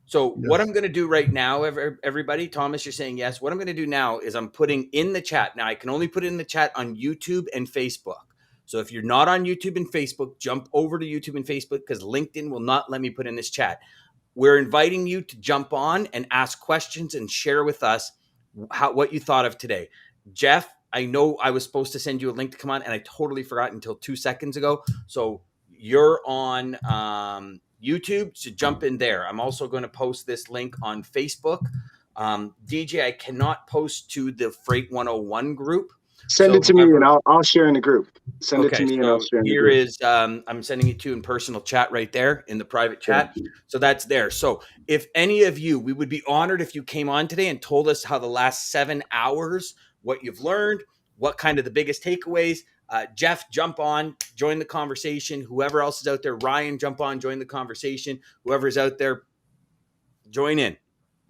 So yes. What I'm going to do right now, everybody, Thomas, you're saying yes. What I'm going to do now is I'm putting in the chat. Now, I can only put it in the chat on YouTube and Facebook. So if you're not on YouTube and Facebook, jump over to YouTube and Facebook, because LinkedIn will not let me put in this chat. We're inviting you to jump on and ask questions and share with us what you thought of today. Jeff, I know I was supposed to send you a link to come on, and I totally forgot until 2 seconds ago. So you're on YouTube, so jump in there. I'm also going to post this link on Facebook. DJ, I cannot post to the Freight 101 group. Send it to me and I'll share in the group. Send it to me and I'll share in the group. Here is, I'm sending it to you in personal chat right there in the private chat. So that's there. So if any of you, we would be honored if you came on today and told us how the last 7 hours, what you've learned, what kind of the biggest takeaways. Jeff, jump on, join the conversation. Whoever else is out there, Ryan, jump on, join the conversation. Whoever's out there, join in.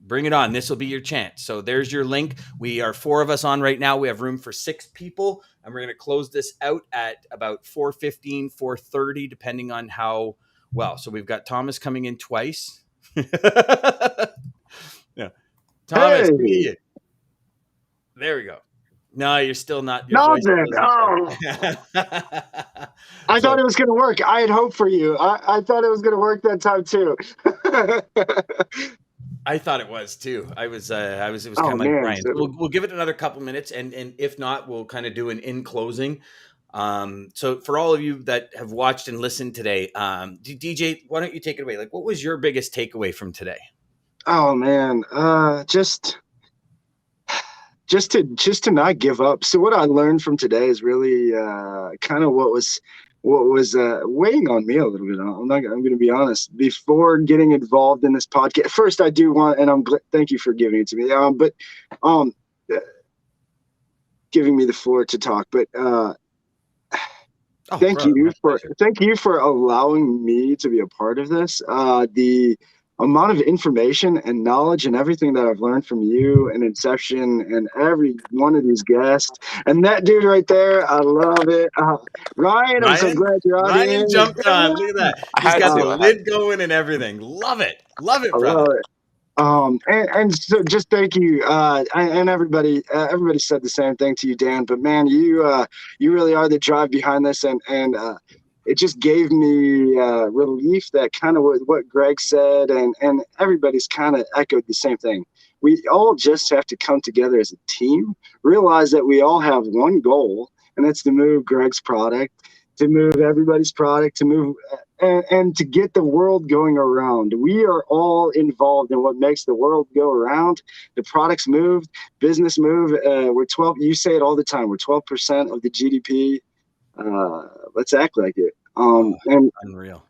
Bring it on. This will be your chance. So there's your link. We are 4 of us on right now. We have room for 6 people, and we're going to close this out at about 4:15, 4:30, depending on how well. So we've got Thomas coming in twice. Yeah, Thomas, hey. There we go. No, you're still not. I thought it was going to work. I had hope for you. I thought it was going to work that time too. I thought it was too. It was kind of like Brian. So we'll give it another couple minutes, and if not, we'll kind of do an in closing. So for all of you that have watched and listened today, DJ, why don't you take it away? Like, what was your biggest takeaway from today? Oh man, just to not give up. So what I learned from today is really kind of what was weighing on me a little bit. I'm going to be honest. Before getting involved in this podcast, first I do want, and thank you for giving it to me. But giving me the floor to talk. But Oh, thank brother, you my pleasure. thank you for allowing me to be a part of this. The amount of information and knowledge and everything that I've learned from you and Inception and every one of these guests and that dude right there, I love it. Ryan, I'm so glad you're out here. Ryan jumped on. Look at that. He's got the lid going and everything. Love it, I brother. love it. And so just thank you. And everybody said the same thing to you, Dan, but man, you really are the drive behind this. And it just gave me relief that kind of what Greg said and everybody's kind of echoed the same thing. We all just have to come together as a team, realize that we all have one goal, and that's to move Greg's product, to move everybody's product, to move and to get the world going around. We are all involved in what makes the world go around. The products move, business move. We're 12. You say it all the time. We're 12% of the GDP. Let's act like it. And unreal.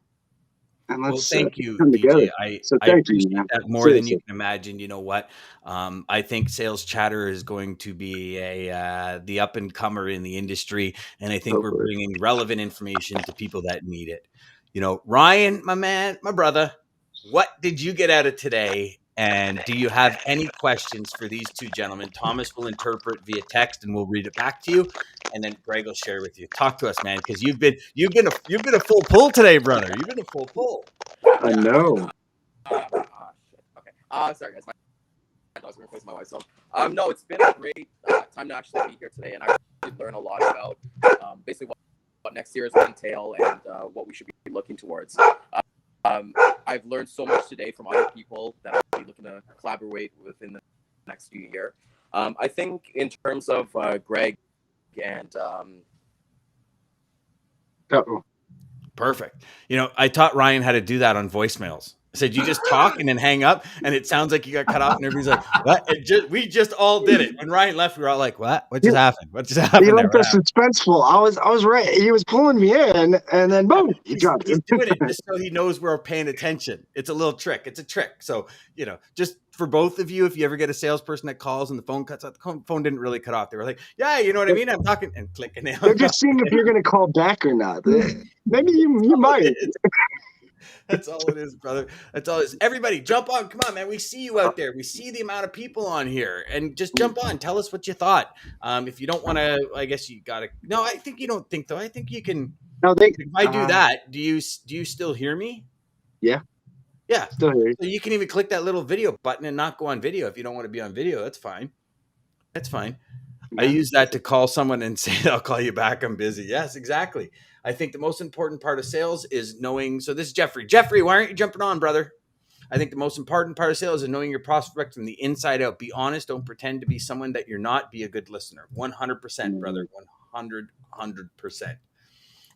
And well, let's thank you, come DJ. together. I Thank you, appreciate man. that more than you can imagine. You know what? I think Sales Chatter is going to be the up and comer in the industry, and I think we're bringing relevant information to people that need it. You know, Ryan, my man, my brother, what did you get out of today? And do you have any questions for these two gentlemen? Thomas will interpret via text, and we'll read it back to you, and then Greg will share with you. Talk to us, man, because you've been a full pull today, brother. You've been a full pull. I know. Okay. Sorry, guys. My dog's going to replace my wife. So, no, it's been a great time to actually be here today, and I did learn a lot about basically what next year is going to entail and what we should be looking towards. I've learned so much today from other people that I'll be looking to collaborate with in the next few years. I think in terms of Greg and Perfect. You know, I taught Ryan how to do that on voicemails. I said, you just talk and then hang up, and it sounds like you got cut off, and everybody's like, what? We just all did it. When Ryan left, we were all like, what? What just happened? What just happened? You left us suspenseful. I was right. He was pulling me in, and then boom, he dropped it. He's doing it just so he knows we're paying attention. It's a little trick. It's a trick. So, you know, just for both of you, if you ever get a salesperson that calls and the phone cuts out, the phone didn't really cut off. They were like, yeah, you know what I mean? I'm talking, and clicking. They're just seeing if you're going to call back or not. Maybe you might. That's all it is, brother. That's all it is. Everybody jump on. Come on, man. We see you out there. We see the amount of people on here, and just jump on. Tell us what you thought. If you don't want to, I guess you got to. No, I think you don't think though. I think you can. No, if I do that, do you still hear me? Yeah. Yeah. Still hear you. So you can even click that little video button and not go on video if you don't want to be on video. That's fine. That's fine. I use that to call someone and say, I'll call you back. I'm busy. Yes, exactly. I think the most important part of sales is knowing. So this is Jeffrey. Jeffrey, why aren't you jumping on, brother? I think the most important part of sales is knowing your prospect from the inside out. Be honest. Don't pretend to be someone that you're not. Be a good listener. 100%, brother. 100%.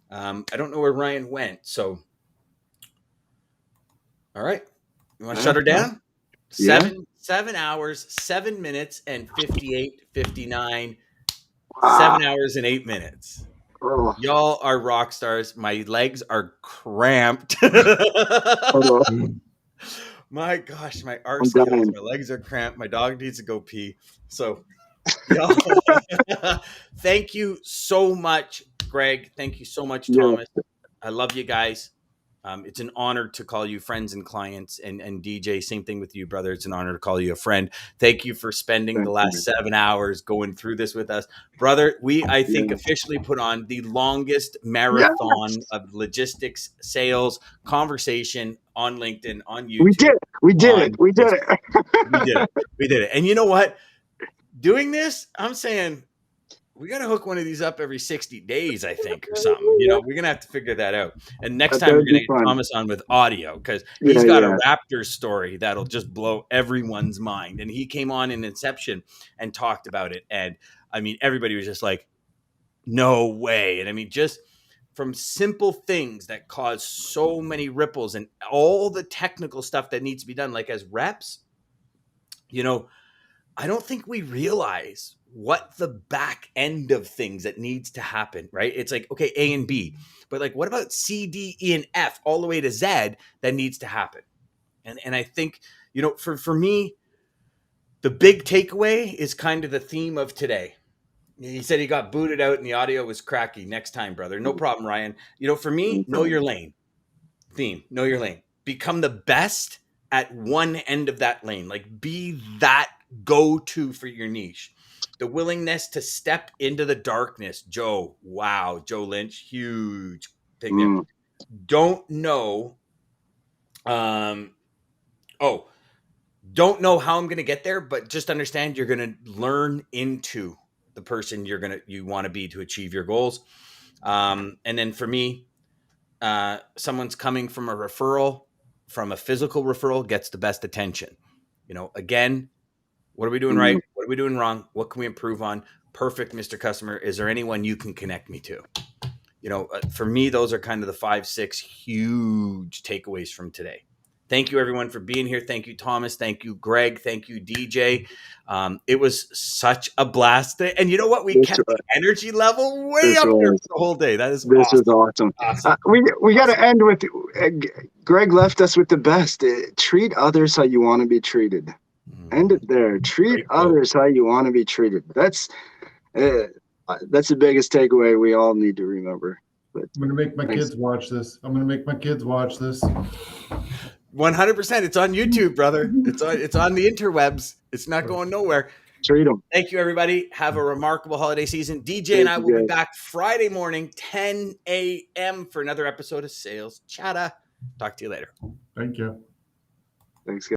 I don't know where Ryan went. So, all right. You want to shut her down? Yeah. 7 hours, 7 minutes, and 59. 7 hours and 8 minutes. Y'all are rock stars. My legs are cramped. My gosh, my arse heels, my legs are cramped. My dog needs to go pee. So, y'all, thank you so much, Greg. Thank you so much, Thomas. I love you guys. It's an honor to call you friends and clients, and DJ, same thing with you, brother. It's an honor to call you a friend. Thank you for spending the last 7 hours going through this with us, brother. I think officially put on the longest marathon of logistics, sales, conversation on LinkedIn, on YouTube. We did it. We did it. And you know what? Doing this, I'm saying, we got to hook one of these up every 60 days, I think, or something. You know, we're going to have to figure that out. And next time we're going to get Thomas on with audio, because he's got a Raptors story that'll just blow everyone's mind. And he came on in Inception and talked about it. And I mean, everybody was just like, no way. And I mean, just from simple things that cause so many ripples and all the technical stuff that needs to be done, like as reps, you know, I don't think we realize what the back end of things that needs to happen, right? It's like, okay, A and B, but like, what about C, D, E, and F all the way to Z that needs to happen? And I think, you know, for me, the big takeaway is kind of the theme of today. He said he got booted out and the audio was cracky. Next time, brother. No problem, Ryan. For me, know your lane. Know your lane. Become the best at one end of that lane. Like, be that go-to for your niche. The willingness to step into the darkness. Joe Lynch, huge thing there. Don't know. Don't know how I'm going to get there, but just understand you're going to learn into the person you want to be to achieve your goals. And then for me, someone's coming from a referral, from a physical referral, gets the best attention. Again, what are we doing right? What are we doing wrong? What can we improve on? Perfect, Mr. Customer. Is there anyone you can connect me to? For me, those are kind of the 5-6 huge takeaways from today. Thank you, everyone, for being here. Thank you, Thomas. Thank you, Greg. Thank you, DJ. It was such a blast. And you know what? We kept the energy level way up there the whole day. This is awesome. We got to end with Greg left us with the best. Treat others how you want to be treated. End it there. Treat others how you want to be treated. That's the biggest takeaway we all need to remember. I'm going to make my kids watch this. 100%. It's on YouTube, brother. It's on the interwebs. It's not going nowhere. Treat them. Thank you, everybody. Have a remarkable holiday season. DJ and I will be back Friday morning, 10 a.m. for another episode of Sales Chatter. Talk to you later. Thank you. Thanks, guys.